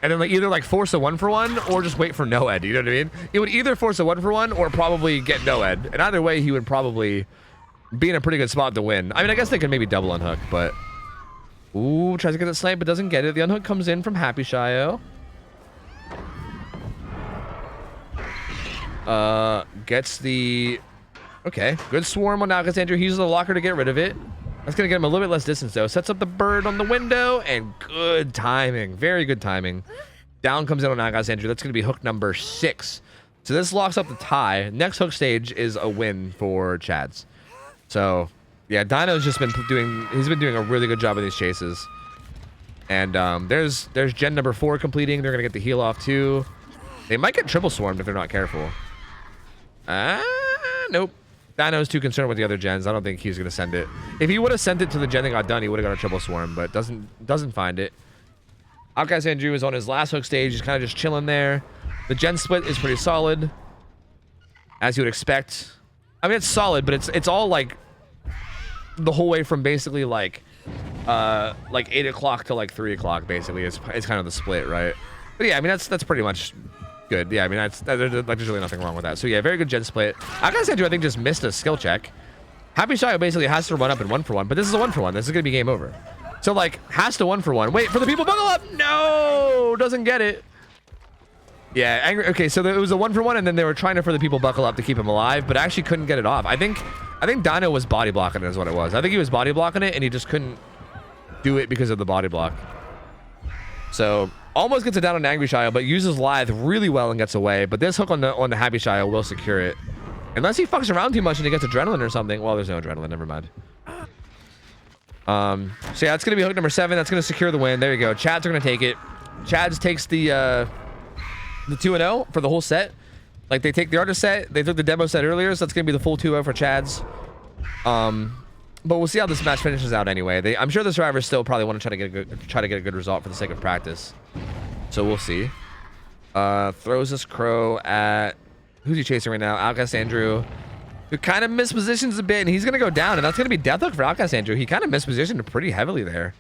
and then either force a 1-for-1 or just wait for no ed. You know what I mean? He would either force a 1-for-1 or probably get no ed. And either way, he would probably be in a pretty good spot to win. I mean, I guess they could maybe double unhook, but... Ooh, tries to get the snipe, but doesn't get it. The unhook comes in from Happy Shio. Gets the... Okay, good swarm on Alexander. He uses the locker to get rid of it. That's going to get him a little bit less distance, though. Sets up the bird on the window, and good timing. Very good timing. Down comes in on Alexander. That's going to be hook number 6. So this locks up the tie. Next hook stage is a win for Chads. So, yeah, Dino's just been doing... He's been doing a really good job of these chases. And there's gen number 4 completing. They're going to get the heal off, too. They might get triple swarmed if they're not careful. Nope. Dino's too concerned with the other gens. I don't think he's going to send it. If he would have sent it to the gen that got done, he would have got a triple swarm, but doesn't find it. Outcast Andrew is on his last hook stage. He's kind of just chilling there. The gen split is pretty solid, as you would expect. I mean, it's solid, but it's all like the whole way from basically like 8 o'clock to like 3 o'clock. Basically, it's kind of the split, right? But yeah, I mean that's pretty much good. Yeah, I mean there's really nothing wrong with that. So yeah, very good gen split. Outcast Andrew I think just missed a skill check. Happy Shio basically has to run up in 1-for-1, but this is a 1-for-1. This is gonna be game over. So like has to 1-for-1. Wait for the people, buckle up. No, doesn't get it. Yeah, angry. Okay, so it was a 1-for-1, and then they were trying to for the people buckle up to keep him alive, but actually couldn't get it off. I think Dino was body blocking it is what it was. I think he was body blocking it, and he just couldn't do it because of the body block. So almost gets it down on Angry Shio, but uses Lithe really well and gets away. But this hook on the Happy Shio will secure it. Unless he fucks around too much and he gets adrenaline or something. Well, there's no adrenaline, never mind. So yeah, that's gonna be hook number 7. That's gonna secure the win. There you go. Chads are gonna take it. Chads takes the 2-0 for the whole set. Like they take the artist set, they took the demo set earlier, so that's gonna be the full 2-0 for Chads. But we'll see how this match finishes out anyway. I'm sure the survivors still probably want to try to get a good result for the sake of practice. So we'll see. Throws this crow at who's he chasing right now? Outcast Andrew, who kind of mispositions a bit, and he's gonna go down, and that's gonna be death hook for Outcast Andrew. He kind of mispositioned pretty heavily there.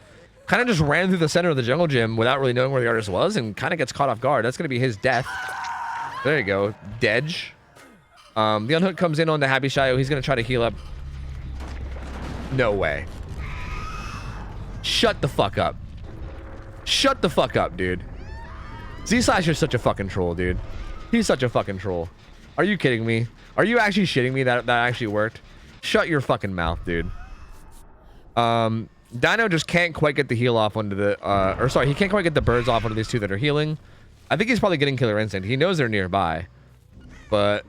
Kind of just ran through the center of the jungle gym without really knowing where the artist was, and kind of gets caught off guard. That's gonna be his death. There you go, Dedge. The unhook comes in on the Happy Shio. He's gonna try to heal up. No way. Shut the fuck up. Shut the fuck up, dude. Z-Slasher's such a fucking troll, dude. He's such a fucking troll. Are you kidding me? Are you actually shitting me that actually worked? Shut your fucking mouth, dude. Dino just can't quite get the heal off onto the... or sorry, he can't quite get the birds off onto these two that are healing. I think he's probably getting Killer Instinct. He knows they're nearby. But...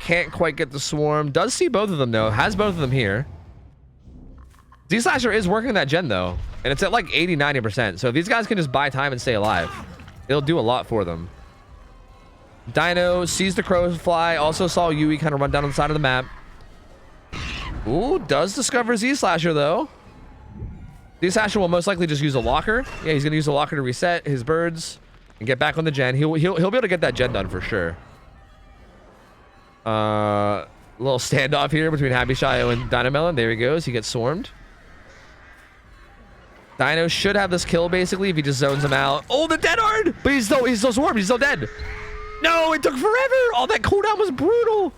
can't quite get the swarm. Does see both of them, though. Has both of them here. Z-Slasher is working that gen, though. And it's at like 80-90%. So if these guys can just buy time and stay alive, it'll do a lot for them. Dino sees the crows fly. Also saw Yui kind of run down on the side of the map. Ooh, does discover Z-Slasher, though. Z-Slasher will most likely just use a locker. Yeah, he's going to use a locker to reset his birds and get back on the gen. He'll be able to get that gen done for sure. Little standoff here between Happy Shio and Dino Melon. There he goes. He gets swarmed. Dino should have this kill basically if he just zones him out. Oh, the dead hard! But he's still swarmed. He's still dead. No, it took forever. Oh, that cooldown was brutal.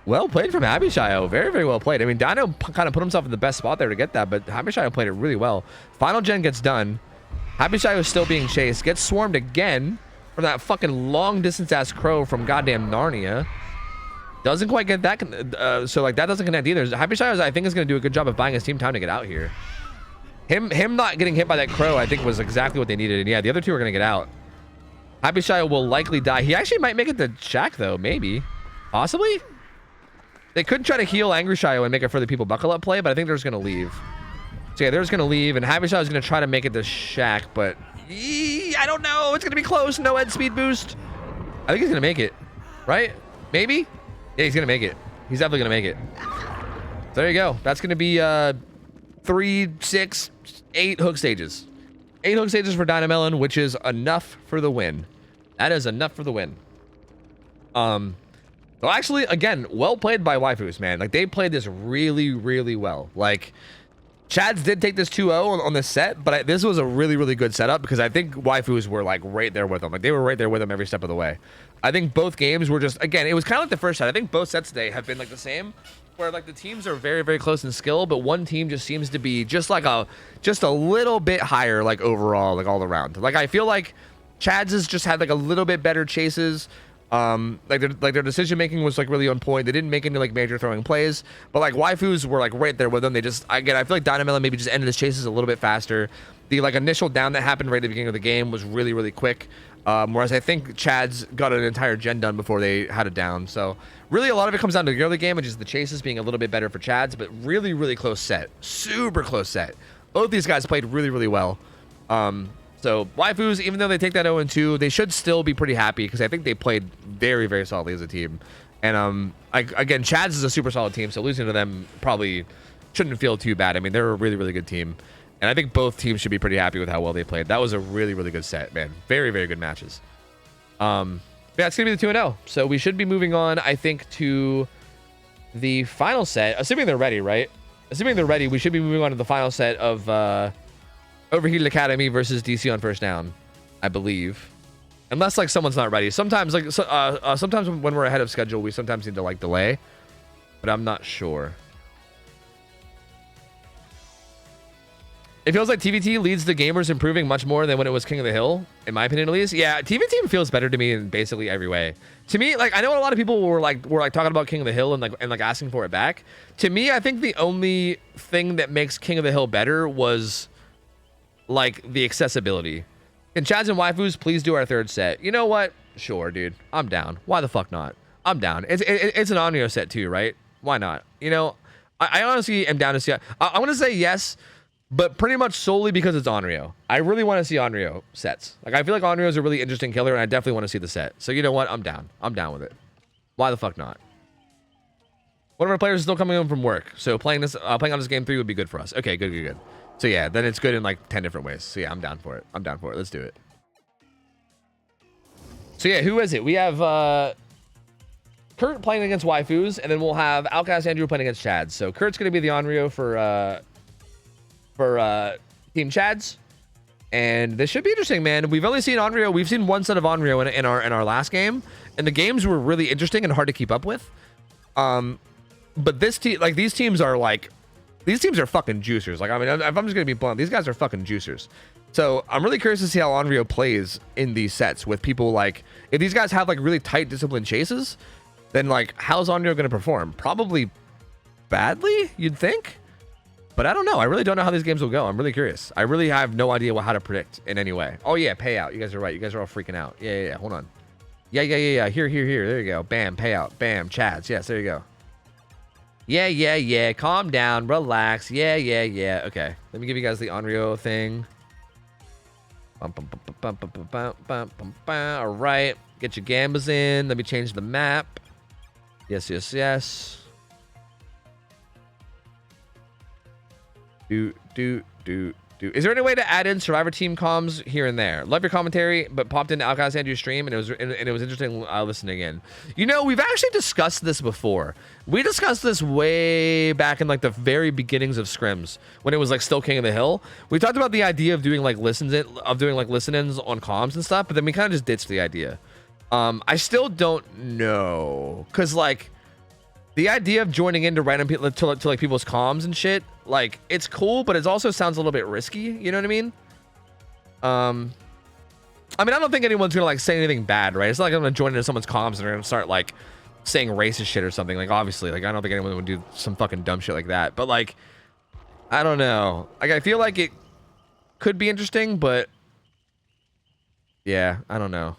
Well played from Happy Shio. Very, very well played. I mean, Dino kind of put himself in the best spot there to get that, but Happy Shio played it really well. Final gen gets done. Happy Shio is still being chased. Gets swarmed again from that fucking long distance ass crow from goddamn Narnia. Doesn't quite get that, so like that doesn't connect either. Happy Shio, I think, is going to do a good job of buying his team time to get out here. Him not getting hit by that crow, I think, was exactly what they needed. And yeah, the other two are going to get out. Happy Shio will likely die. He actually might make it to Shack, though. Maybe. Possibly? They could try to heal Angry Shio and make it for the people buckle up play, but I think they're just going to leave. So yeah, they're just going to leave, and Happy Shio is going to try to make it to Shack, but I don't know. It's going to be close. No head speed boost. I think he's going to make it. Right? Maybe? Yeah, he's going to make it. He's definitely going to make it. So there you go. That's going to be 3, 6, 8 hook stages. 8 hook stages for Dynamelon, which is enough for the win. That is enough for the win. So actually, again, well played by Waifus, man. Like, they played this really, really well. Like, Chads did take this 2-0 on this set, but this was a really, really good setup because I think Waifus were, like, right there with them. Like, they were right there with them every step of the way. I think both games were just, again, it was kind of like the first set. I think both sets today have been, like, the same, where, like, the teams are very, very close in skill, but one team just seems to be just, like, just a little bit higher, like, overall, like, all around. Like, I feel like Chads has just had, like, a little bit better chases. Like their decision making was like really on point. They didn't make any like major throwing plays, but like waifus were like right there with them. They just, again, I feel like Dynamilla maybe just ended his chases a little bit faster. The like initial down that happened right at the beginning of the game was really, really quick. Whereas I think Chad's got an entire gen done before they had it down. So really a lot of it comes down to the early game, which is the chases being a little bit better for Chad's, but really, really close set. Super close set. Both these guys played really, really well. So waifus, even though they take that 0-2, they should still be pretty happy because I think they played very, very solidly as a team. And again, Chad's is a super solid team, so losing to them probably shouldn't feel too bad. I mean, they're a really, really good team. And I think both teams should be pretty happy with how well they played. That was a really, really good set, man. Very, very good matches. Yeah, it's going to be the 2-0. So we should be moving on, I think, to the final set. Assuming they're ready, right? Assuming they're ready, we should be moving on to the final set of Overheated Academy versus DC on first down, I believe. Unless, like, someone's not ready. Sometimes, like, sometimes when we're ahead of schedule, we sometimes need to, like, delay. But I'm not sure. It feels like TVT leads the gamers improving much more than when it was King of the Hill, in my opinion at least. Yeah, TVT feels better to me in basically every way. To me, like, I know a lot of people were talking about King of the Hill and asking for it back. To me, I think the only thing that makes King of the Hill better was like the accessibility. Can Chads and waifus please do our third set? You know what? Sure, dude. I'm down. Why the fuck not? I'm down. It's an Onryo set too, right? Why not? You know, I honestly am down to see. I want to say yes, but pretty much solely because it's Onryo. I really want to see Onryo sets. Like, I feel like Onryo is a really interesting killer, and I definitely want to see the set. So you know what? I'm down. I'm down with it. Why the fuck not? One of our players is still coming home from work, so playing on this game 3 would be good for us. Okay, good. So yeah, then it's good in like 10 different ways. So yeah, I'm down for it. Let's do it. So yeah, who is it? We have Kurt playing against waifus, and then we'll have Outcast Andrew playing against Chads. So Kurt's gonna be the Onryo for Team Chads, and this should be interesting, man. We've only seen Onryo. We've seen one set of Onryo in our last game, and the games were really interesting and hard to keep up with. But this team, like, these teams are fucking juicers. Like, I mean, if I'm just gonna be blunt, these guys are fucking juicers. So I'm really curious to see how Onryo plays in these sets with people. Like, if these guys have like really tight disciplined chases, then like, how's Onryo gonna perform? Probably badly, you'd think. But I don't know. I really don't know how these games will go. I'm really curious. I really have no idea how to predict in any way. Oh yeah, payout. You guys are right. You guys are all freaking out. Yeah. Hold on. Yeah. Here. There you go. Bam, payout. Bam, Chads. Yes, there you go. Yeah. Calm down. Relax. Yeah. Okay. Let me give you guys the Onryo thing. All right. Get your gambas in. Let me change the map. Yes. Is there any way to add in Survivor Team comms here and there? Love your commentary, but popped into Outcast Andrew's stream, and it was interesting listening in. You know, we've actually discussed this before. We discussed this way back in like the very beginnings of scrims when it was like still King of the Hill. We talked about the idea of doing like listen-ins on comms and stuff, but then we kind of just ditched the idea. I still don't know, cause like the idea of joining into random people to like people's comms and shit, like, it's cool, but it also sounds a little bit risky. You know what I mean? I don't think anyone's gonna like say anything bad, right? It's not like I'm gonna join into someone's comms and they're gonna start like saying racist shit or something. Like, obviously, like, I don't think anyone would do some fucking dumb shit like that. But like, I don't know. Like, I feel like it could be interesting, but yeah, I don't know.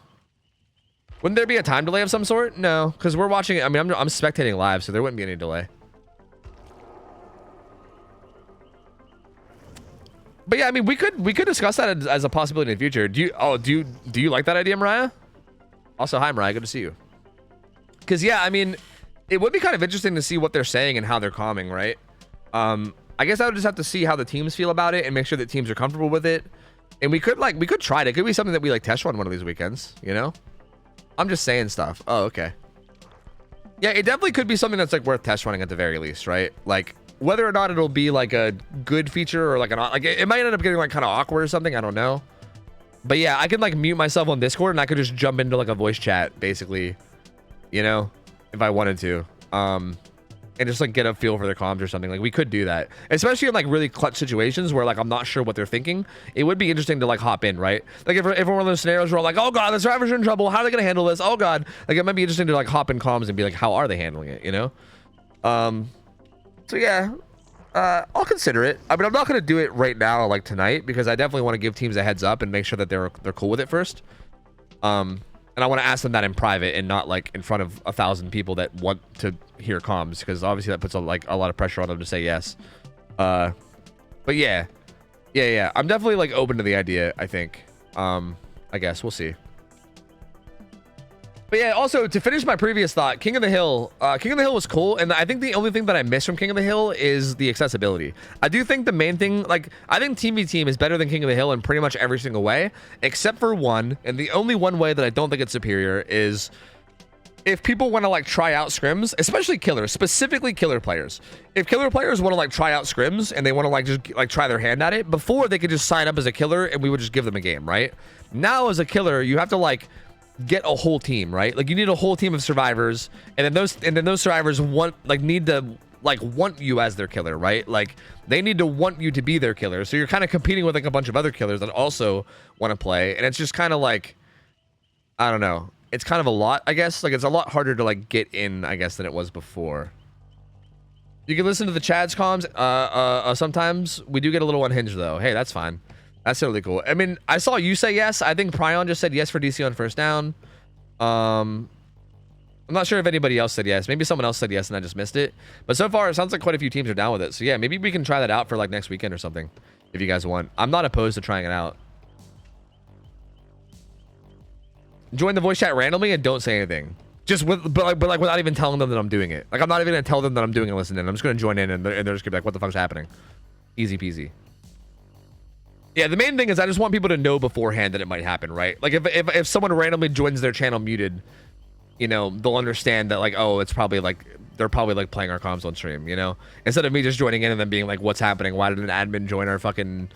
Wouldn't there be a time delay of some sort? No, because we're watching it. I mean, I'm spectating live, so there wouldn't be any delay. But yeah, I mean, we could discuss that as a possibility in the future. Do you like that idea, Mariah? Also, hi, Mariah. Good to see you. Because yeah, I mean, it would be kind of interesting to see what they're saying and how they're calming, right? I guess I would just have to see how the teams feel about it and make sure that teams are comfortable with it. And we could try it. It could be something that we like test run one of these weekends, you know? I'm just saying stuff. Oh, okay. Yeah, it definitely could be something that's like worth test running at the very least, right? Like, whether or not it'll be like a good feature or like it might end up getting like kind of awkward or something. I don't know. But yeah, I could like mute myself on Discord and I could just jump into like a voice chat basically, you know, if I wanted to. and just like get a feel for their comms or something. Like we could do that, especially in like really clutch situations where like I'm not sure what they're thinking. It would be interesting to like hop in, right? Like if we're one of those scenarios where like, oh god, the drivers are in trouble, how are they gonna handle this? Oh god, like it might be interesting to like hop in comms and be like, how are they handling it, you know? So yeah, I'll consider it. I mean, I'm not gonna do it right now, like tonight, because I definitely want to give teams a heads up and make sure that they're cool with it first. And I want to ask them that in private and not like in front of 1,000 people that want to hear comms, because obviously that puts a lot of pressure on them to say yes. But yeah, I'm definitely like open to the idea. I think. I guess we'll see. But yeah, also to finish my previous thought, King of the Hill was cool, and I think the only thing that I miss from King of the Hill is the accessibility. I do think the main thing, like, I think Team v Team is better than King of the Hill in pretty much every single way, except for one, and the only one way that I don't think it's superior is if people want to like try out scrims, especially killers, specifically killer players. If killer players want to like try out scrims and they want to like just like try their hand at it, before they could just sign up as a killer and we would just give them a game, right? Now as a killer, you have to like get a whole team, right? Like you need a whole team of survivors, and then those survivors need to want you as their killer, right? Like they need to want you to be their killer. So you're kind of competing with like a bunch of other killers that also want to play, and it's just kind of like, I don't know. It's kind of a lot, I guess. Like it's a lot harder to like get in, I guess, than it was before. You can listen to the Chad's comms. Sometimes we do get a little unhinged though. Hey, that's fine. That's totally cool. I mean, I saw you say yes. I think Pryon just said yes for DC on first down. I'm not sure if anybody else said yes. Maybe someone else said yes and I just missed it. But so far, it sounds like quite a few teams are down with it. So yeah, maybe we can try that out for like next weekend or something, if you guys want. I'm not opposed to trying it out. Join the voice chat randomly and don't say anything. Just but like without even telling them that I'm doing it. Like I'm not even gonna tell them that I'm doing it and listening. I'm just gonna join in and they're just gonna be like, what the fuck's happening? Easy peasy. Yeah, the main thing is I just want people to know beforehand that it might happen, right? Like if someone randomly joins their channel muted, you know, they'll understand that like, oh, it's probably like they're probably like playing our comms on stream, you know? Instead of me just joining in and then being like, what's happening? Why did an admin join our fucking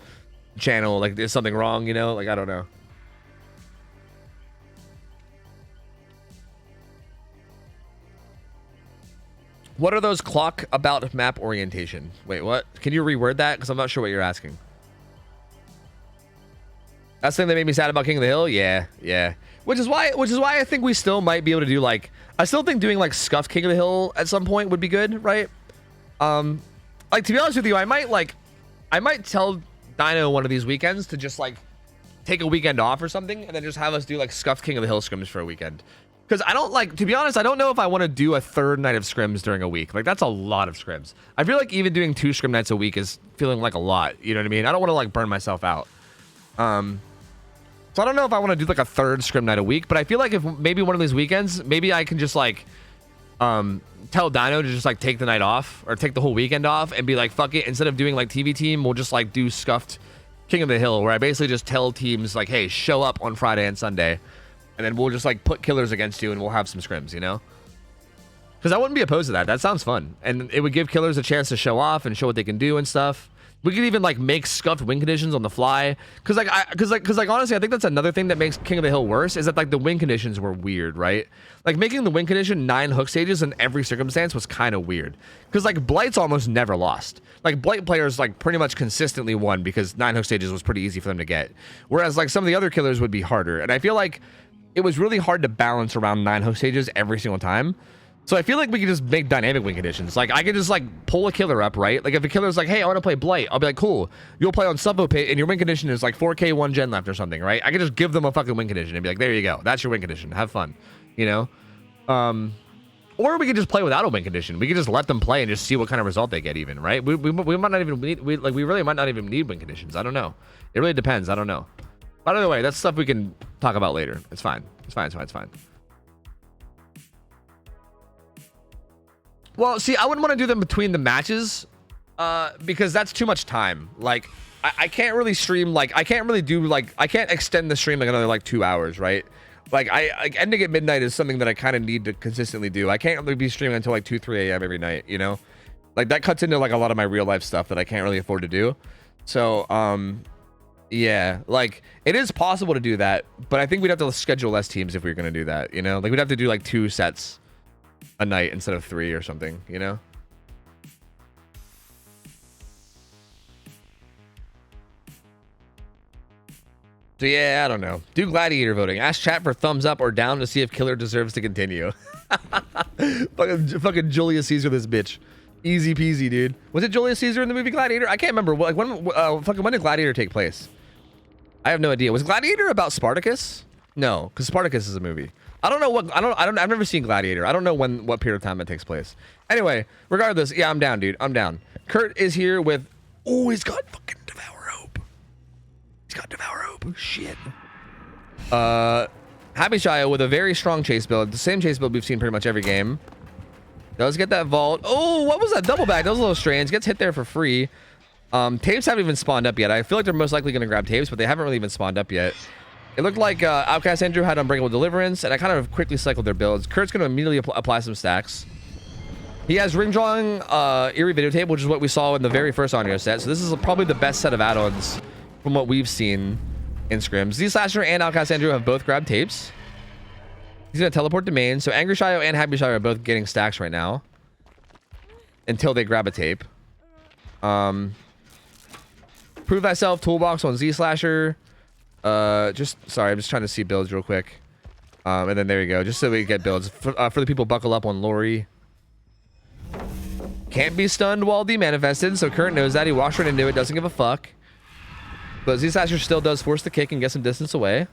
channel? Like is something wrong, you know? Like I don't know. What are those clock about map orientation? Wait, what? Can you reword that? Because I'm not sure what you're asking. That's the thing that made me sad about King of the Hill? Yeah. Which is why I think we still might be able to do like, I still think doing like scuffed King of the Hill at some point would be good, right? Like to be honest with you, I might tell Dino one of these weekends to just like take a weekend off or something and then just have us do like scuffed King of the Hill scrims for a weekend. Because I don't like, to be honest, I don't know if I want to do a third night of scrims during a week. Like that's a lot of scrims. I feel like even doing 2 scrim nights a week is feeling like a lot. You know what I mean? I don't want to like burn myself out. So I don't know if I want to do like a 3rd scrim night a week, but I feel like if maybe one of these weekends, maybe I can just like tell Dino to just like take the night off or take the whole weekend off and be like, fuck it. Instead of doing like TV team, we'll just like do scuffed King of the Hill, where I basically just tell teams like, hey, show up on Friday and Sunday. And then we'll just like put killers against you and we'll have some scrims, you know? Because I wouldn't be opposed to that. That sounds fun. And it would give killers a chance to show off and show what they can do and stuff. We could even like make scuffed win conditions on the fly. Cause honestly, I think that's another thing that makes King of the Hill worse is that like the win conditions were weird, right? Like making the win condition 9 hook stages in every circumstance was kind of weird. Cause like Blights almost never lost. Like Blight players like pretty much consistently won because 9 hook stages was pretty easy for them to get. Whereas like some of the other killers would be harder. And I feel like it was really hard to balance around 9 hook stages every single time. So I feel like we could just make dynamic win conditions. Like I could just like pull a killer up, right? Like if a killer's like, hey, I want to play Blight, I'll be like, cool. You'll play on Suffolk Pit and your win condition is like 4K 1 gen left or something, right? I could just give them a fucking win condition and be like, there you go. That's your win condition. Have fun, you know? Or we could just play without a win condition. We could just let them play and just see what kind of result they get even, right? We might not even need, we really might not even need win conditions. I don't know. It really depends. I don't know. By the way, that's stuff we can talk about later. It's fine. It's fine. Well, see, I wouldn't want to do them between the matches because that's too much time. Like, I can't really stream, like, I can't extend the stream like another, like, 2 hours, right? Like, ending at midnight is something that I kind of need to consistently do. I can't really be streaming until, like, 2, 3 a.m. every night, you know? Like, that cuts into, like, a lot of my real-life stuff that I can't really afford to do. So, yeah, like, it is possible to do that, but I think we'd have to schedule less teams if we were going to do that, you know? Like, we'd have to do, like, 2 sets a night instead of 3 or something, you know? So yeah, I don't know. Do gladiator voting. Ask chat for thumbs up or down to see if killer deserves to continue. fucking Julius Caesar, this bitch. Easy peasy, dude. Was it Julius Caesar in the movie Gladiator? I can't remember. Like when did Gladiator take place? I have no idea. Was Gladiator about Spartacus? No, because Spartacus is a movie. I don't know what. I've never seen Gladiator. I don't know what period of time it takes place. Anyway, regardless, yeah, I'm down, dude. I'm down. Kurt is here with. Oh, he's got fucking Devour Hope. He's got Devour Hope. Oh, shit. Happy Shia with a very strong chase build. The same chase build we've seen pretty much every game. Does get that vault. Oh, what was that double back? That was a little strange. Gets hit there for free. Tapes haven't even spawned up yet. I feel like they're most likely going to grab tapes, but they haven't really even spawned up yet. It looked like Outcast Andrew had Unbreakable Deliverance, and I kind of quickly cycled their builds. Kurt's going to immediately apply some stacks. He has Ring Drawing Eerie Videotape, which is what we saw in the very first audio set. So this is probably the best set of add-ons from what we've seen in scrims. Z-Slasher and Outcast Andrew have both grabbed tapes. He's going to teleport to main. So Angry Shio and Happy Shio are both getting stacks right now until they grab a tape. Prove Thyself Toolbox on Z-Slasher. Sorry, I'm just trying to see builds real quick. And then there you go. Just so we get builds. For the people, buckle up on Lori. Can't be stunned while demanifested, so Kurt knows that. He walks right into it, doesn't give a fuck. But Z-Slasher still does force the kick and get some distance away.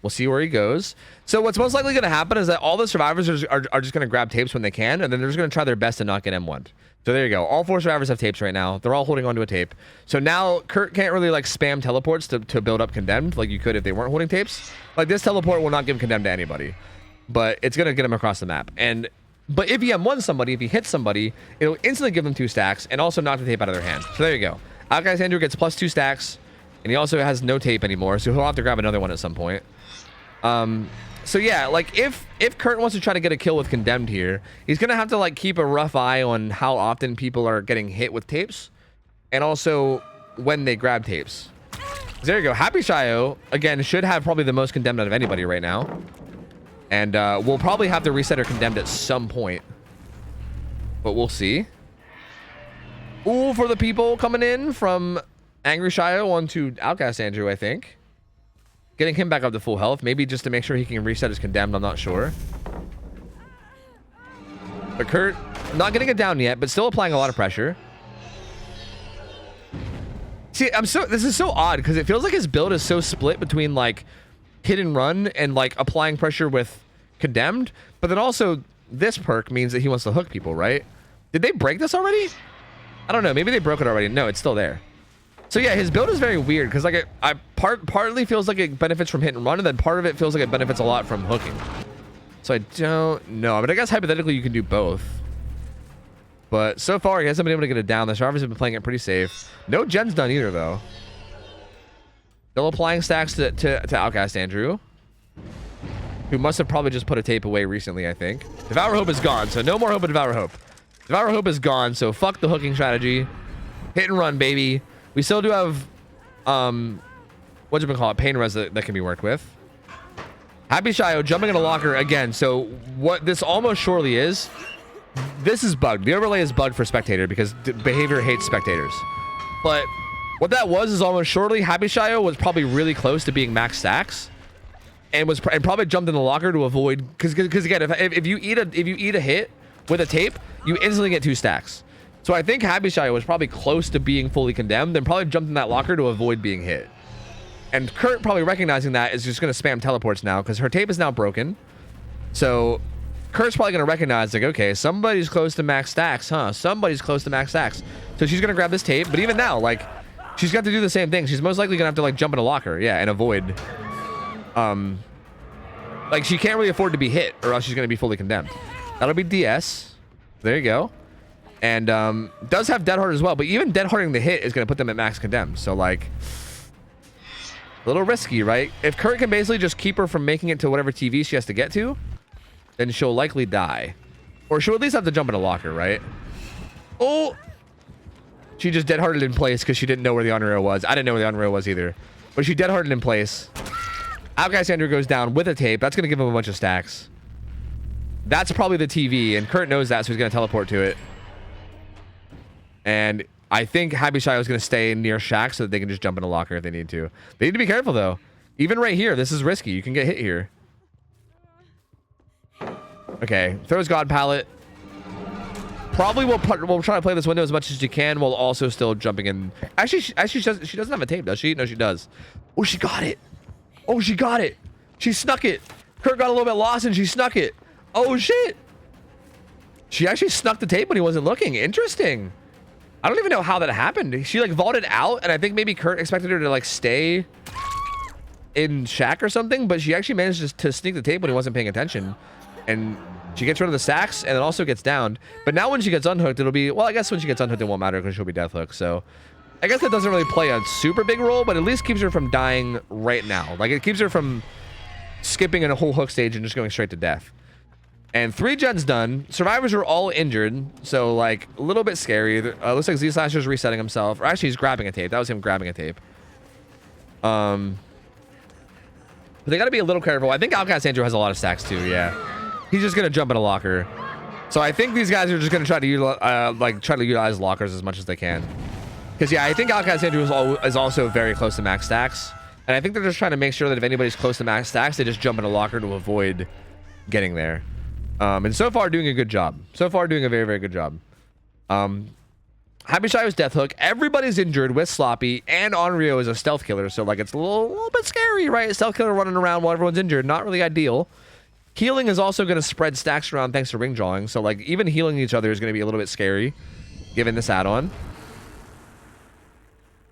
We'll see where he goes. So what's most likely going to happen is that all the survivors are just going to grab tapes when they can, and then they're just going to try their best to not get M1'd. So there you go. All 4 survivors have tapes right now. They're all holding onto a tape. So now Kurt can't really like spam teleports to build up Condemned like you could if they weren't holding tapes. Like this teleport will not give Condemned to anybody, but it's going to get him across the map. But if he M1 somebody, if he hits somebody, it'll instantly give them 2 stacks and also knock the tape out of their hand. So there you go. Outcast Andrew gets plus 2 stacks, and he also has no tape anymore, so he'll have to grab another one at some point. So yeah, like if Kurt wants to try to get a kill with Condemned here, he's gonna have to like keep a rough eye on how often people are getting hit with tapes, and also when they grab tapes. There you go. Happy Shio again should have probably the most Condemned out of anybody right now, and we'll probably have to reset her Condemned at some point, but we'll see. Ooh, for the people coming in from Angry Shio onto Outcast Andrew, I think. Getting him back up to full health, maybe just to make sure he can reset his Condemned, I'm not sure. But Kurt, not getting it down yet, but still applying a lot of pressure. See, this is so odd, because it feels like his build is so split between, like, hit and run and, like, applying pressure with Condemned, but then also this perk means that he wants to hook people, right? Did they break this already? I don't know, maybe they broke it already. No, it's still there. So yeah, his build is very weird because like partly feels like it benefits from hit and run, and then part of it feels like it benefits a lot from hooking. So I don't know, but I guess hypothetically you can do both. But so far he hasn't been able to get it down. The survivors have been playing it pretty safe. No gens done either though. Still applying stacks to Outcast Andrew, who must have probably just put a tape away recently, I think. Devour Hope is gone, so no more Hope of Devour Hope. Devour Hope is gone, so fuck the hooking strategy. Hit and run, baby. We still do have, whatchamacallit, pain res that can be worked with. Happy Shio jumping in a locker again. So what this almost surely is, this is bugged. The overlay is bugged for spectator because behavior hates spectators. But what that was is almost surely Happy Shio was probably really close to being max stacks, and probably jumped in the locker to avoid because again if you eat a hit with a tape, you instantly get 2 stacks. So I think Happy Shio was probably close to being fully Condemned and probably jumped in that locker to avoid being hit. And Kurt, probably recognizing that, is just going to spam teleports now because her tape is now broken. So Kurt's probably going to recognize, like, okay, somebody's close to max stacks, huh? Somebody's close to max stacks. So she's going to grab this tape. But even now, like, she's got to do the same thing. She's most likely going to have to, like, jump in a locker, yeah, and avoid. Like, she can't really afford to be hit or else she's going to be fully Condemned. That'll be DS. There you go. And does have Dead Hard as well, but even Dead Harding the hit is going to put them at max Condemned. So like, a little risky, right? If Kurt can basically just keep her from making it to whatever TV she has to get to, then she'll likely die. Or she'll at least have to jump in a locker, right? Oh! She just Dead Harded in place because she didn't know where the honor rail was. I didn't know where the honor rail was either. But she Dead Harded in place. Outcast Andrew goes down with a tape. That's going to give him a bunch of stacks. That's probably the TV, and Kurt knows that, so he's going to teleport to it. And I think Happy Shy is going to stay near Shaq so that they can just jump in a locker if they need to. They need to be careful, though. Even right here, this is risky. You can get hit here. Okay, throws God Pallet. Probably we'll try to play this window as much as you can while also still jumping in. Actually, she doesn't have a tape, does she? No, she does. Oh, she got it. Oh, she got it. She snuck it. Kurt got a little bit lost and she snuck it. Oh, shit. She actually snuck the tape when he wasn't looking. Interesting. I don't even know how that happened. She like vaulted out, and I think maybe Kurt expected her to like stay in Shack or something, but she actually managed to sneak the tape when he wasn't paying attention. And she gets rid of the stacks and it also gets downed. But now when she gets unhooked, it'll be, well, I guess when she gets unhooked, it won't matter because she'll be death hooked. So I guess that doesn't really play a super big role, but at least keeps her from dying right now. Like it keeps her from skipping in a whole hook stage and just going straight to death. And 3 gens done. Survivors are all injured, so like a little bit scary. Looks like Z Slasher's resetting himself, or actually he's grabbing a tape. That was him grabbing a tape. But they got to be a little careful. I think Outcast Andrew has a lot of stacks too. Yeah, he's just gonna jump in a locker. So I think these guys are just gonna try to utilize lockers as much as they can. Because yeah, I think Outcast Andrew is also very close to max stacks, and I think they're just trying to make sure that if anybody's close to max stacks, they just jump in a locker to avoid getting there. And so far doing a good job. So far doing a very, very good job. Happy Shy was death hook. Everybody's injured with Sloppy, and Onryo is a stealth killer, so like it's a little bit scary, right? A stealth killer running around while everyone's injured, not really ideal. Healing is also going to spread stacks around thanks to ring drawing, so like even healing each other is going to be a little bit scary given this add-on.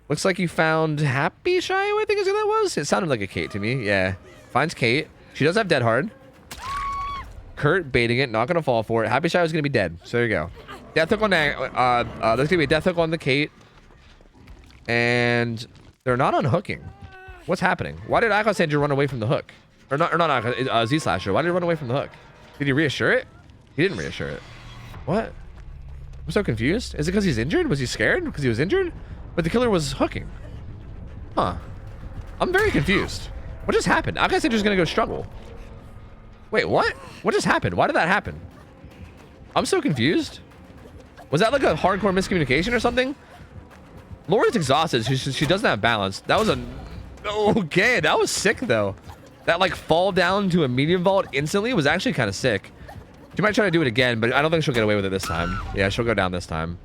Looks like you found Happy Shy, I think is what that was. It sounded like a Kate to me. Yeah, finds Kate. She does have Dead Hard. Kurt baiting it, not gonna fall for it. Happy Shy is gonna be dead. So there you go. Death hook on that. There's gonna be a death hook on the Kate, and they're not unhooking. What's happening? Why did Akos Andrew run away from the hook? Or not Z Slasher. Why did he run away from the hook? Did he reassure it? He didn't reassure it. What? I'm so confused. Is it because he's injured? Was he scared because he was injured? But the killer was hooking. Huh. I'm very confused. What just happened? Akos Andrew's gonna go struggle. Wait, what? What just happened? Why did that happen? I'm so confused. Was that like a hardcore miscommunication or something? Laura's exhausted. She doesn't have balance. That was a... Okay, that was sick though. That like fall down to a medium vault instantly was actually kind of sick. She might try to do it again, but I don't think she'll get away with it this time. Yeah, she'll go down this time.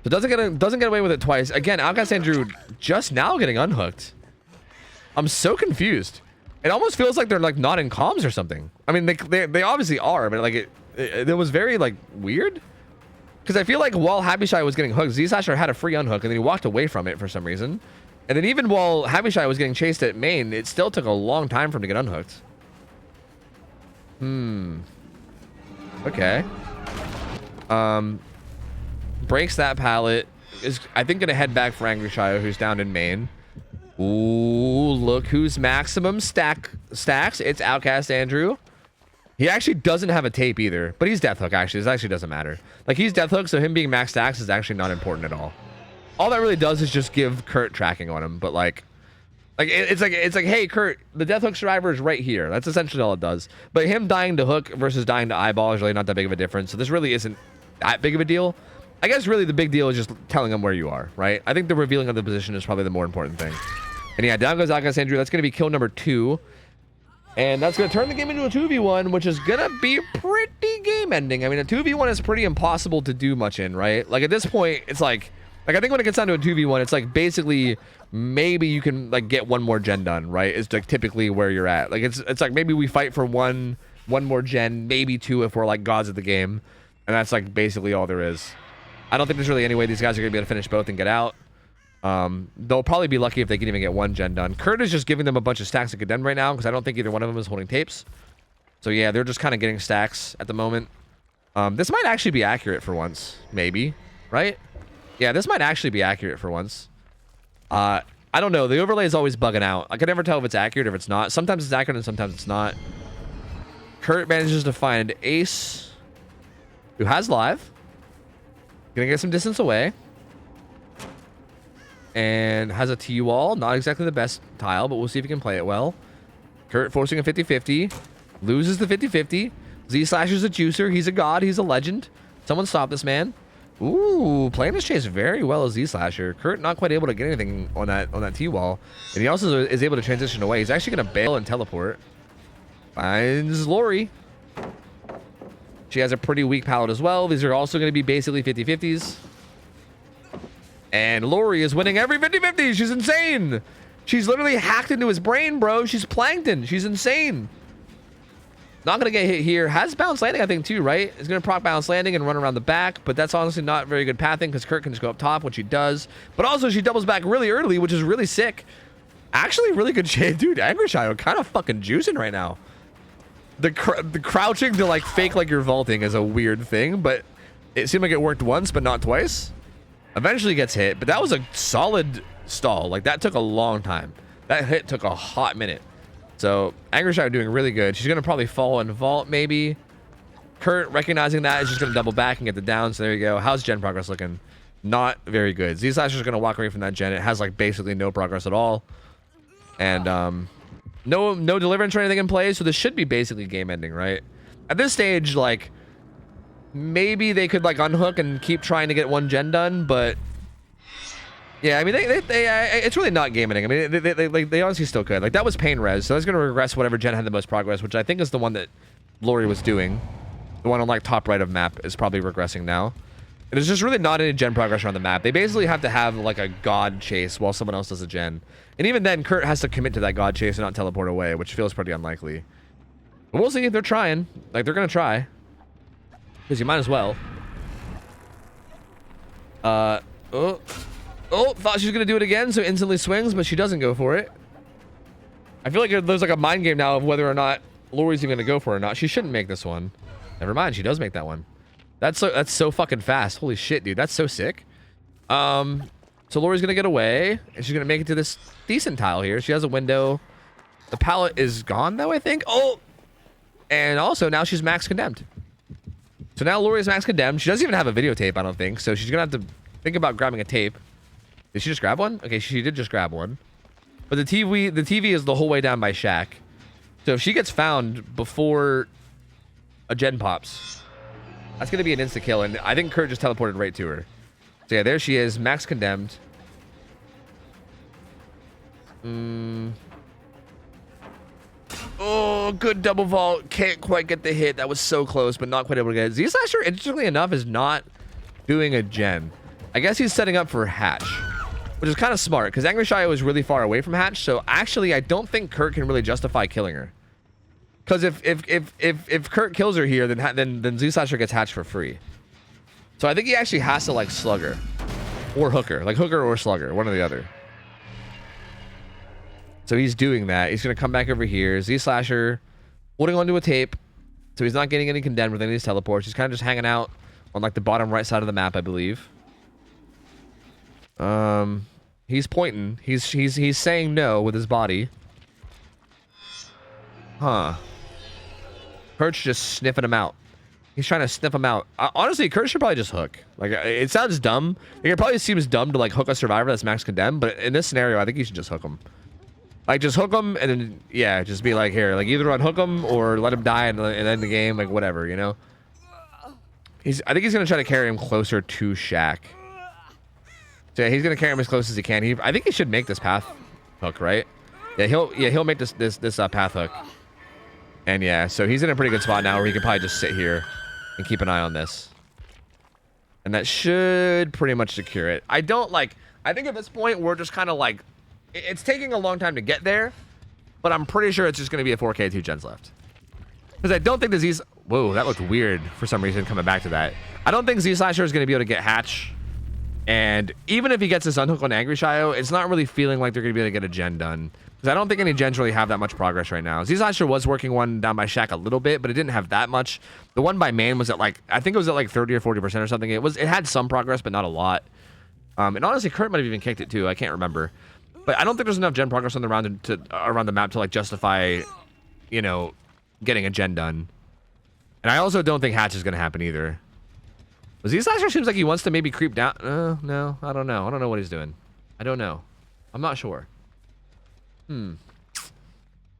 So doesn't get away with it twice. Again, Outcast Andrew just now getting unhooked. I'm so confused. It almost feels like they're like not in comms or something. I mean, they obviously are, but like it was very like weird. Because I feel like while Happy Shy was getting hooked, Z Slasher had a free unhook, and then he walked away from it for some reason. And then even while Happy Shy was getting chased at main, it still took a long time for him to get unhooked. Okay. Breaks that pallet. Is I think gonna head back for Angry Shio, who's down in main. Ooh, look who's maximum stacks. It's Outcast Andrew. He actually doesn't have a tape either, but he's death hook actually. This actually doesn't matter. Like he's death hook, so him being max stacks is actually not important at all. All that really does is just give Kurt tracking on him, but like it's like hey Kurt, the death hook survivor is right here. That's essentially all it does. But him dying to hook versus dying to eyeball is really not that big of a difference. So this really isn't that big of a deal. I guess really the big deal is just telling him where you are, right? I think the revealing of the position is probably the more important thing. And yeah, down goes Outcast Andrew. That's going to be kill number 2. And that's going to turn the game into a 2v1, which is going to be pretty game ending. I mean, a 2v1 is pretty impossible to do much in, right? Like at this point, it's like I think when it gets down to a 2v1, it's like basically maybe you can like get one more gen done, right? It's like typically where you're at. Like it's like maybe we fight for one more gen, maybe 2 if we're like gods of the game. And that's like basically all there is. I don't think there's really any way these guys are going to be able to finish both and get out. They'll probably be lucky if they can even get 1 gen done. Kurt is just giving them a bunch of stacks to get done right now because I don't think either one of them is holding tapes. So yeah, they're just kind of getting stacks at the moment. This might actually be accurate for once, maybe, right? Yeah, this might actually be accurate for once. I don't know. The overlay is always bugging out. I can never tell if it's accurate or if it's not. Sometimes it's accurate and sometimes it's not. Kurt manages to find Ace, who has live. Gonna get some distance away. And has a T-wall. Not exactly the best tile, but we'll see if he can play it well. Kurt forcing a 50-50. Loses the 50-50. Z Slasher's a juicer. He's a god. He's a legend. Someone stop this man. Ooh, playing this chase very well as Z-Slasher. Kurt not quite able to get anything on that T-wall. And he also is able to transition away. He's actually going to bail and teleport. Finds Lori. She has a pretty weak pallet as well. These are also going to be basically 50-50s. And Lori is winning every 50-50. She's insane. She's literally hacked into his brain, bro. She's plankton. She's insane. Not going to get hit here. Has bounce landing, I think, too, right? It's going to proc bounce landing and run around the back. But that's honestly not very good pathing because Kurt can just go up top, which she does. But also, she doubles back really early, which is really sick. Actually, really good shade. Dude, Angry Shadow kind of fucking juicing right now. The crouching to, like, fake like you're vaulting is a weird thing. But it seemed like it worked once, but not twice. Eventually gets hit. But that was a solid stall. Like, that took a long time. That hit took a hot minute. So, Angry Shadow doing really good. She's going to probably fall and vault, maybe. Kurt, recognizing that, is just going to double back and get the down. So, there you go. How's gen progress looking? Not very good. Z-Slasher's going to walk away from that gen. It has, like, basically no progress at all. And, no deliverance or anything in play. So, this should be basically game ending, right? At this stage, like, maybe they could, like, unhook and keep trying to get one gen done, but... Yeah, I mean, it's really not game ending. I mean, they honestly still could. Like, that was pain res, so that's going to regress whatever gen had the most progress, which I think is the one that Lori was doing. The one on, like, top right of map is probably regressing now. And there's just really not any gen progress around the map. They basically have to have, like, a god chase while someone else does a gen. And even then, Kurt has to commit to that god chase and not teleport away, which feels pretty unlikely. But we'll see. They're trying. Like, they're going to try. Because you might as well. Oh, thought she was going to do it again, so instantly swings, but she doesn't go for it. I feel like there's like a mind game now of whether or not Lori's even going to go for it or not. She shouldn't make this one. Never mind, she does make that one. That's so fucking fast. Holy shit, dude. That's so sick. So Lori's going to get away, and she's going to make it to this decent tile here. She has a window. The pallet is gone, though, I think. Oh! And also, now she's max condemned. So now Lori's max condemned. She doesn't even have a videotape, I don't think, so she's going to have to think about grabbing a tape. Did she just grab one? Okay, she did just grab one. But the TV is the whole way down by Shaq. So if she gets found before a gen pops, that's going to be an insta-kill. And I think Kurt just teleported right to her. So yeah, there she is. Max condemned. Oh, good double vault. Can't quite get the hit. That was so close, but not quite able to get it. Z-Slasher, interestingly enough, is not doing a gen. I guess he's setting up for Hatch, which is kind of smart because Angry Shadow is really far away from Hatch. So actually, I don't think Kurt can really justify killing her. Because if Kurt kills her here, then Z-Slasher gets Hatch for free. So I think he actually has to like slug her or hook her, like hooker or slugger, one or the other. So he's doing that. He's gonna come back over here. Z-Slasher holding onto a tape, so he's not getting any condemned with any of these teleports. He's kind of just hanging out on like the bottom right side of the map, I believe. He's pointing. He's saying no with his body. Huh. Kurt's just sniffing him out. He's trying to sniff him out. Honestly, Kurt should probably just hook. Like, it sounds dumb. Like, it probably seems dumb to like hook a survivor that's max condemned, but in this scenario, I think you should just hook him. Like, just hook him and then, yeah, just be like, here, like either unhook him or let him die and end the game, like whatever, you know? I think he's gonna try to carry him closer to Shaq. So yeah, he's gonna carry him as close as he can. I think he should make this path hook, right? Yeah, he'll make this path hook. And yeah, so he's in a pretty good spot now where he can probably just sit here and keep an eye on this. And that should pretty much secure it. I think at this point we're just kind of like, it's taking a long time to get there, but I'm pretty sure it's just gonna be a 4K 2 gens left. Because I don't think the Z's, whoa, that looked weird for some reason coming back to that. I don't think Z-Slasher is gonna be able to get Hatch. And even if he gets this unhook on Angry Shadow, it's not really feeling like they're going to be able to get a gen done. Because I don't think any gens really have that much progress right now. Z-Slasher was working one down by Shaq a little bit, but it didn't have that much. The one by Man was at like, I think it was at like 30 or 40% or something. It had some progress, but not a lot. And honestly, Kurt might have even kicked it too. I can't remember. But I don't think there's enough gen progress on the round around the map to like justify, you know, getting a gen done. And I also don't think Hatch is going to happen either. Z-Slasher seems like he wants to maybe creep down. No, I don't know. I don't know what he's doing. I don't know. I'm not sure. Maybe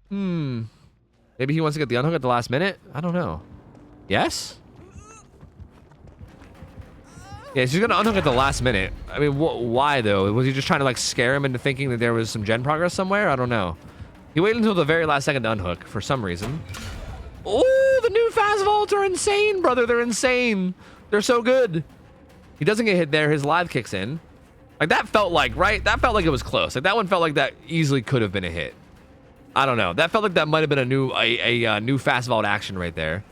he wants to get the unhook at the last minute? I don't know. Yes? Yeah, she's gonna unhook at the last minute. I mean, why though? Was he just trying to like scare him into thinking that there was some gen progress somewhere? I don't know. He waited until the very last second to unhook for some reason. Oh, the new fast vaults are insane, brother. They're insane. They're so good. He doesn't get hit there. His live kicks in. Like that felt like, right? That felt like it was close. Like that one felt like that easily could have been a hit. I don't know. That felt like that might have been a new fast vault action right there.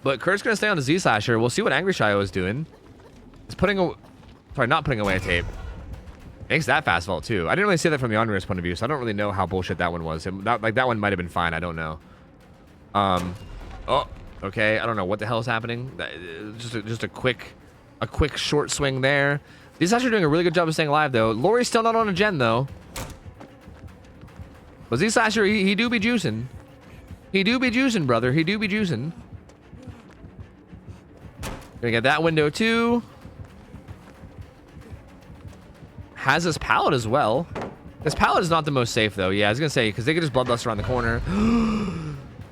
But Kurt's gonna stay on the Z Slasher. We'll see what Angry Shio is doing. He's not putting away a tape. Makes that fast vault too. I didn't really see that from the Andrea's point of view, so I don't really know how bullshit that one was. That one might have been fine. I don't know. Oh, okay. I don't know what the hell is happening. Just a quick short swing there. These guys are doing a really good job of staying alive though. Lori's still not on a gen though. But Z Slasher, he do be juicing. He do be juicing, brother. He do be juicing. Gonna get that window too. Has his pallet as well. His pallet is not the most safe though. Yeah, I was gonna say because they could just bloodlust around the corner.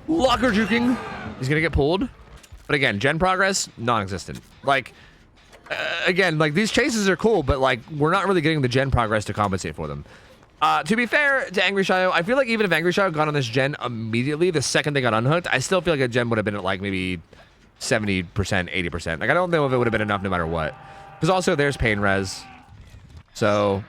Locker juking. He's gonna get pulled. But again, gen progress non-existent. Like again, like these chases are cool, but like we're not really getting the gen progress to compensate for them. To be fair to Angry Shio, I feel like even if Angry Shio got on this gen immediately, the second they got unhooked, I still feel like a gen would have been at like maybe 70%, 80%. Like I don't know if it would have been enough no matter what. Because also there's pain res. So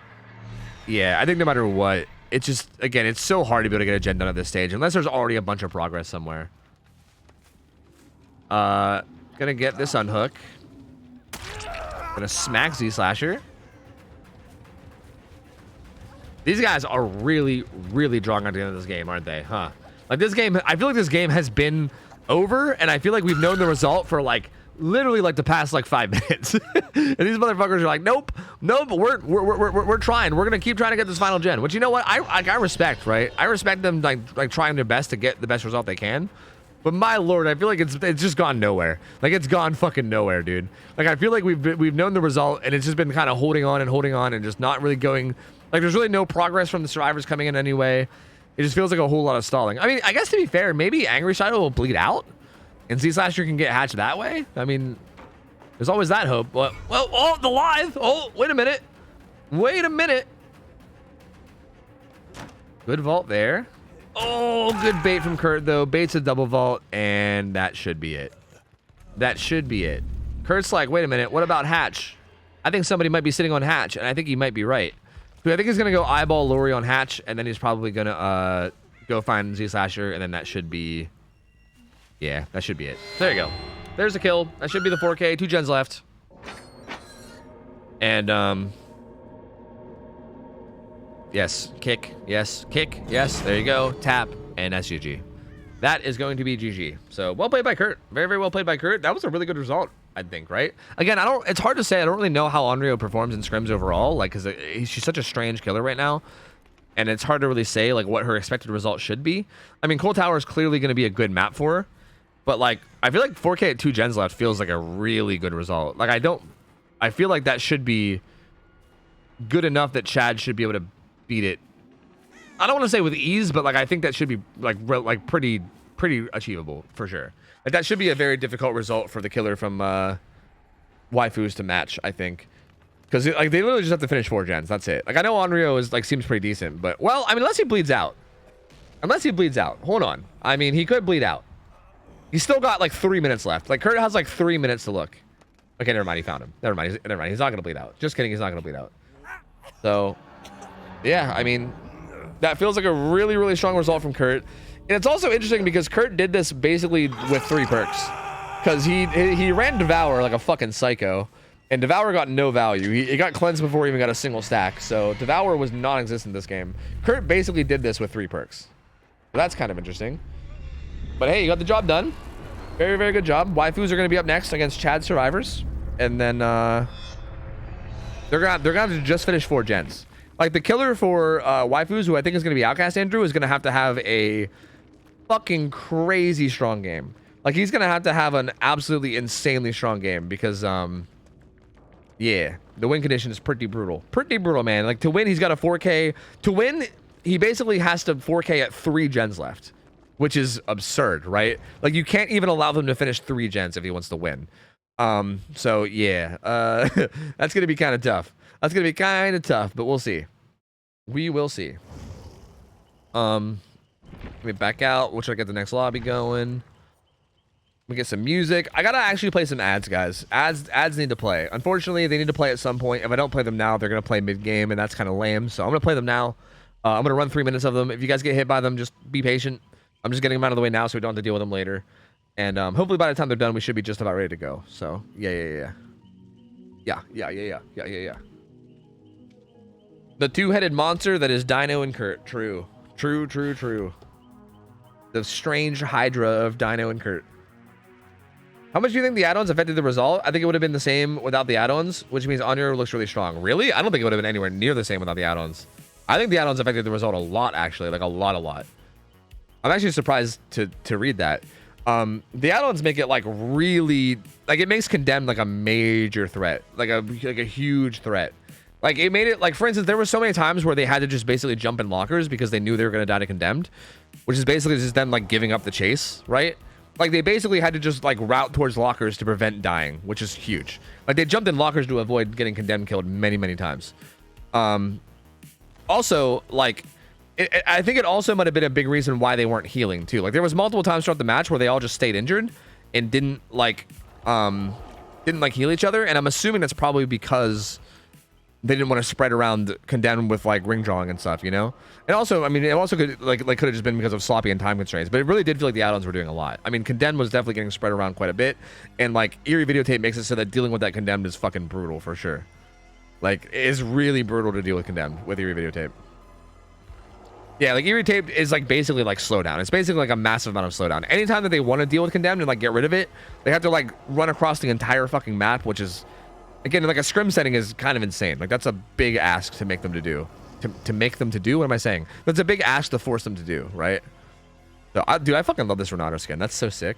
yeah, I think no matter what, it's just, again, it's so hard to be able to get a gen done at this stage unless there's already a bunch of progress somewhere. Gonna get this unhook. Gonna smack Z Slasher. These guys are really, really drawing on the end of this game, aren't they? Huh? Like this game, I feel like this game has been over, and I feel like we've known the result for like literally like the past like 5 minutes. And these motherfuckers are like, nope, we're trying. We're gonna keep trying to get this final gen. Which, you know what? I respect, right? I respect them like trying their best to get the best result they can. But my lord, I feel like it's just gone nowhere. Like it's gone fucking nowhere, dude. Like I feel like we've known the result, and it's just been kind of holding on and just not really going. Like there's really no progress from the survivors coming in anyway. It just feels like a whole lot of stalling. I mean, I guess to be fair, maybe Angry Shadow will bleed out, and Z Slasher can get hatched that way. I mean, there's always that hope. But well, oh, the live. Oh, wait a minute. Wait a minute. Good vault there. Oh, good bait from Kurt though. Bait's a double vault, and that should be it. That should be it. Kurt's like, wait a minute. What about hatch? I think somebody might be sitting on hatch, and I think he might be right. So I think he's gonna go eyeball Lori on hatch, and then he's probably gonna go find Z Slasher, and then that should be, yeah, that should be it. There you go. There's the kill. That should be the 4K. 2 gens left. And yes, kick, yes, kick, yes. There you go. Tap, and that's GG. That is going to be GG. So well played by Kurt. Very, very well played by Kurt. That was a really good result, I think, right? Again, it's hard to say. I don't really know how Onryo performs in scrims overall, like, because she's such a strange killer right now, and it's hard to really say like what her expected result should be. I mean, Cold Tower is clearly going to be a good map for her, but like I feel like 4K at 2 gens left feels like a really good result. Like I feel like that should be good enough that Chad should be able to beat it. I don't want to say with ease, but like I think that should be like pretty achievable for sure. Like that should be a very difficult result for the killer from waifus to match, I think, because like they literally just have to finish 4 gens. That's it. Like I know Onryo is like seems pretty decent, but well, I mean unless he bleeds out. Hold on. I mean he could bleed out. He's still got like 3 minutes left. Like Kurt has like 3 minutes to look. Okay, never mind. He found him. Never mind. He's not gonna bleed out. Just kidding. He's not gonna bleed out. So yeah, I mean, that feels like a really, really strong result from Kurt. And it's also interesting because Kurt did this basically with 3 perks. Because he ran Devour like a fucking psycho. And Devour got no value. He got cleansed before he even got a single stack. So Devour was non-existent this game. Kurt basically did this with 3 perks. So that's kind of interesting. But hey, you got the job done. Very, very good job. Waifus are going to be up next against Chad Survivors. And then they're gonna have to just finish 4 gens. Like the killer for waifus, who I think is going to be Outcast Andrew, is going to have a fucking crazy strong game. Like he's going to have an absolutely insanely strong game because yeah, the win condition is pretty brutal. Pretty brutal, man. Like to win, he's got a 4K. To win, he basically has to 4K at 3 gens left, which is absurd, right? Like you can't even allow them to finish 3 gens if he wants to win. So yeah, that's gonna be kind of tough. That's gonna be kind of tough, but we'll see. We will see. Let me back out. We'll try to get the next lobby going. We get some music. I gotta actually play some ads, guys. Ads need to play. Unfortunately, they need to play at some point. If I don't play them now, they're gonna play mid-game, and that's kind of lame. So I'm gonna play them now. I'm gonna run 3 minutes of them. If you guys get hit by them, just be patient. I'm just getting them out of the way now, so we don't have to deal with them later. And hopefully by the time they're done, we should be just about ready to go. So yeah. The two-headed monster that is Dino and Kurt. True. The strange Hydra of Dino and Kurt. How much do you think the add-ons affected the result? I think it would have been the same without the add-ons, which means Onyo looks really strong. Really? I don't think it would have been anywhere near the same without the add-ons. I think the add-ons affected the result a lot, actually. Like, a lot. I'm actually surprised to read that. The add-ons make it, like, really... Like, it makes Condemned, like, a major threat. Like a huge threat. Like, it made it... Like, for instance, there were so many times where they had to just basically jump in lockers because they knew they were going to die to Condemned. Which is basically just them, like, giving up the chase, right? Like, they basically had to just, like, route towards lockers to prevent dying, which is huge. Like, they jumped in lockers to avoid getting Condemned killed many times. Also, like, I think it also might have been a big reason why they weren't healing, too. Like, there was multiple times throughout the match where they all just stayed injured and didn't heal each other. And I'm assuming that's probably because they didn't want to spread around Condemned with, like, ring drawing and stuff, you know? And also, I mean, it also could could have just been because of sloppy and time constraints, but it really did feel like the add-ons were doing a lot. I mean, Condemned was definitely getting spread around quite a bit, and, like, Eerie Videotape makes it so that dealing with that Condemned is fucking brutal, for sure. Like, it is really brutal to deal with Condemned with Eerie Videotape. Yeah, like, Eerie Tape is, like, basically, like, slowdown. It's basically, like, a massive amount of slowdown. Anytime that they want to deal with Condemned and, like, get rid of it, they have to, like, run across the entire fucking map, which is... Again, like, a scrim setting is kind of insane. Like, that's a big ask to make them to do. To make them to do? What am I saying? That's a big ask to force them to do, right? So, dude, I fucking love this Renato skin. That's so sick.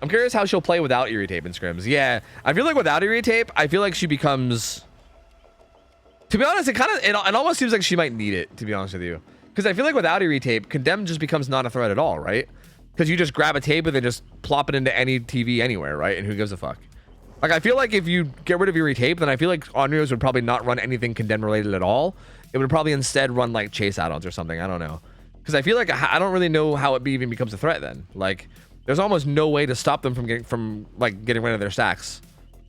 I'm curious how she'll play without Eerie Tape in scrims. Yeah, I feel like without Eerie Tape, I feel like she becomes... To be honest, it almost seems like she might need it, to be honest with you. Because I feel like without Eerie Tape, Condemned just becomes not a threat at all, right? Because you just grab a tape and then just plop it into any TV anywhere, right? And who gives a fuck? Like, I feel like if you get rid of Eerie Tape, then I feel like Onryo's would probably not run anything Condemned related at all. It would probably instead run, like, chase add-ons or something. I don't know. Because I feel like I don't really know how it even becomes a threat then. Like, there's almost no way to stop them from getting rid of their stacks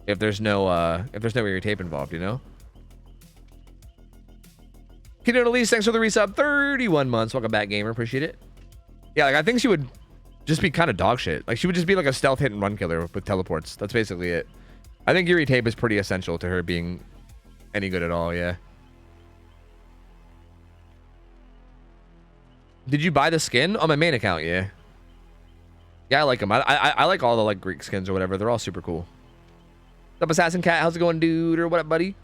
if there's no Eerie Tape involved, you know? Kiddo Elise, thanks for the resub. 31 months. Welcome back, gamer. Appreciate it. Yeah, like, I think she would just be kind of dog shit. Like, she would just be like a stealth hit and run killer with teleports. That's basically it. I think Eerie Tape is pretty essential to her being any good at all, yeah. Did you buy the skin? On my main account, yeah. Yeah, I like them. I like all the, like, Greek skins or whatever. They're all super cool. What's up, Assassin Cat? How's it going, dude? Or what up, buddy?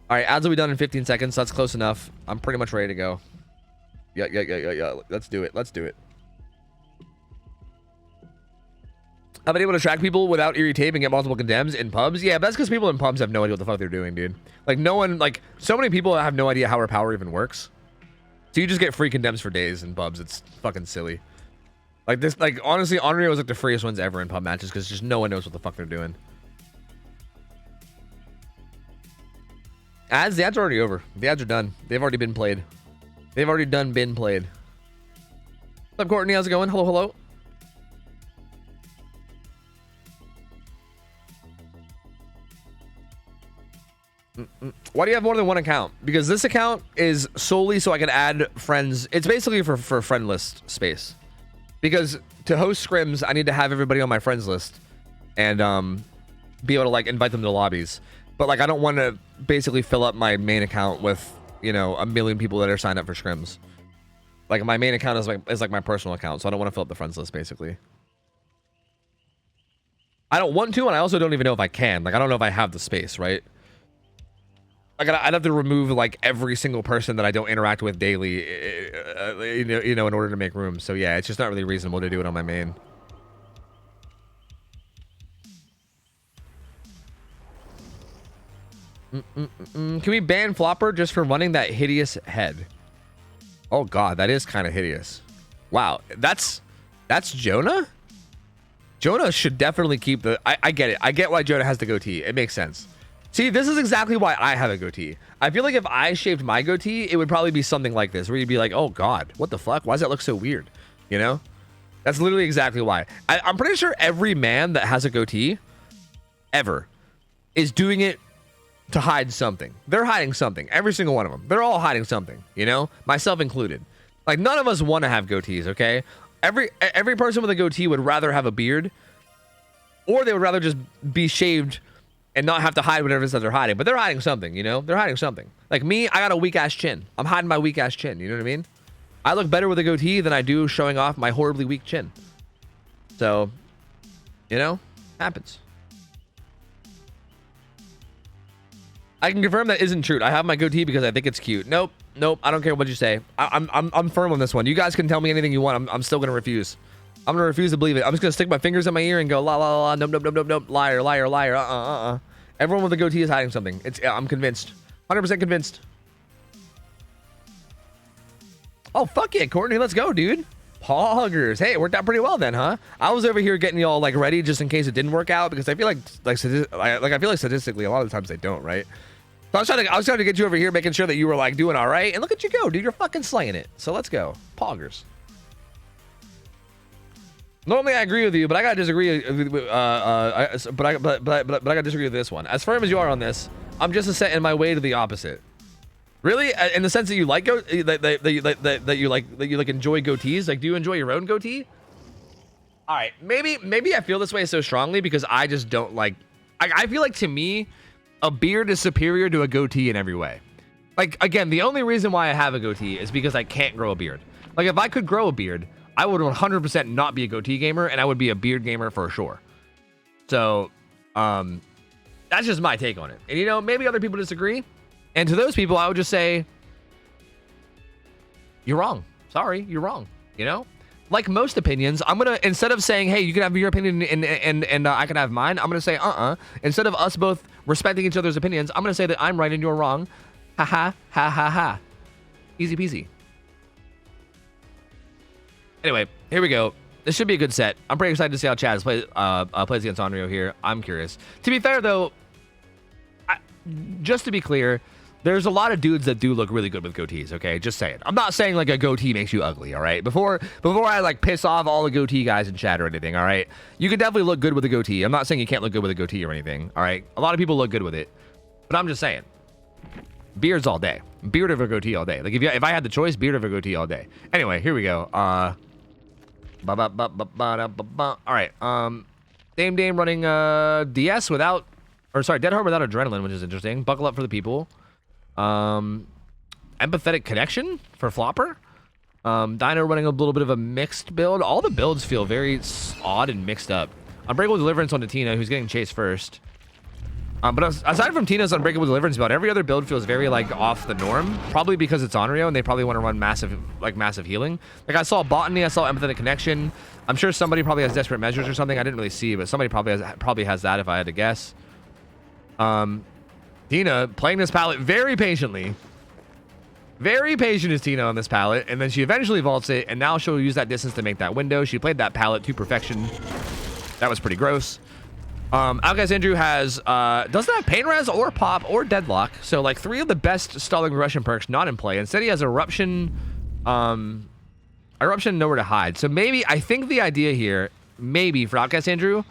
All right, ads will be done in 15 seconds, so that's close enough. I'm pretty much ready to go. Yeah. Let's do it. I've been able to track people without Eerie Tape and get multiple condemns in pubs. Yeah, but that's because people in pubs have no idea what the fuck they're doing, dude. Like, no one, like, so many people have no idea how her power even works. So you just get free condemns for days in pubs. It's fucking silly. Like, this, like, honestly, Onryo is like the freest ones ever in pub matches because just no one knows what the fuck they're doing. The ads are already over. The ads are done. They've already been played. They've already been played. What's up, Courtney? How's it going? Hello. Why do you have more than one account? Because this account is solely so I can add friends. It's basically for friend list space. Because to host scrims, I need to have everybody on my friends list and be able to, like, invite them to lobbies. But, like, I don't want to basically fill up my main account with, you know, 1 million people that are signed up for scrims. Like, my main account is like my personal account, so I don't want to fill up the friends list, basically. I don't want to, and I also don't even know if I can. Like, I don't know if I have the space, right? Like, I'd have to remove, like, every single person that I don't interact with daily, you know, in order to make room. So, yeah, it's just not really reasonable to do it on my main. Can we ban Flopper just for running that hideous head? Oh god, that is kind of hideous. Wow, that's That's Jonah? Jonah should definitely keep the... I get it. I get why Jonah has the goatee. It makes sense. See, this is exactly why I have a goatee. I feel like if I shaved my goatee, it would probably be something like this, where you'd be like, oh, God, what the fuck? Why does that look so weird? You know? That's literally exactly why. I'm pretty sure every man that has a goatee, ever, is doing it to hide something. They're hiding something. Every single one of them. They're all hiding something, you know? Myself included. Like, none of us want to have goatees, okay? Every person with a goatee would rather have a beard, or they would rather just be shaved and not have to hide whatever it is that they're hiding. But they're hiding something, you know? They're hiding something. Like me, I got a weak-ass chin. I'm hiding my weak-ass chin, you know what I mean? I look better with a goatee than I do showing off my horribly weak chin. So, you know, happens. I can confirm that isn't true. I have my goatee because I think it's cute. Nope. I don't care what you say. I'm firm on this one. You guys can tell me anything you want. I'm still gonna refuse. I'm gonna refuse to believe it. I'm just gonna stick my fingers in my ear and go la la la. Nope. Liar. Everyone with a goatee is hiding something. I'm convinced. 100% convinced. Oh fuck yeah, Courtney, let's go, dude. Poggers. Hey, it worked out pretty well then, huh? I was over here getting y'all like ready just in case it didn't work out, because I feel like I feel like statistically a lot of the times they don't, right? So I was trying to get you over here, making sure that you were like doing all right, and look at you go, dude. You're fucking slaying it. So let's go, Poggers. Normally I agree with you, but I gotta disagree. But I gotta disagree with this one. As firm as you are on this, I'm just a set in my way to the opposite. Really, in the sense that you like that you enjoy goatees. Like, do you enjoy your own goatee? All right, maybe I feel this way so strongly because I just don't like. I feel like, to me, a beard is superior to a goatee in every way. Like, again, the only reason why I have a goatee is because I can't grow a beard. Like, if I could grow a beard, I would 100% not be a goatee gamer, and I would be a beard gamer for sure. So, that's just my take on it. And, you know, maybe other people disagree. And to those people, I would just say, you're wrong. Sorry, you're wrong. You know? Like most opinions, I'm going to, instead of saying, hey, you can have your opinion and I can have mine, I'm going to say, instead of us both respecting each other's opinions, I'm going to say that I'm right and you're wrong. Ha ha, ha ha ha. Easy peasy. Anyway, here we go. This should be a good set. I'm pretty excited to see how Chaz plays against Onryo here. I'm curious. To be fair, though, just to be clear, there's a lot of dudes that do look really good with goatees, okay? Just saying. I'm not saying, like, a goatee makes you ugly, all right? Before I, like, piss off all the goatee guys in chat or anything, all right? You can definitely look good with a goatee. I'm not saying you can't look good with a goatee or anything, all right? A lot of people look good with it. But I'm just saying. Beards all day. Beard over goatee all day. Like, if I had the choice, beard over goatee all day. Anyway, here we go. All right. Dame running DS without... Or, sorry, Dead Hard without adrenaline, which is interesting. Buckle up for the people. Empathetic connection for Flopper. Dino running a little bit of a mixed build. All the builds feel very odd and mixed up. Unbreakable Deliverance on Tina, who's getting chased first. But aside from Tina's Unbreakable Deliverance build, every other build feels very, like, off the norm. Probably because it's Onryo, and they probably want to run massive healing. Like, I saw Botany, I saw Empathetic Connection. I'm sure somebody probably has Desperate Measures or something. I didn't really see, but somebody probably has that if I had to guess. Tina playing this pallet very patiently. Very patient is Tina on this pallet, and then she eventually vaults it, and now she'll use that distance to make that window. She played that pallet to perfection. That was pretty gross. Outcast Andrew has doesn't have Pain Res or Pop or Deadlock, so like 3 of the best stalling regression perks not in play. Instead, he has Eruption, Nowhere to Hide. So maybe, I think the idea here, maybe for Outcast Andrew,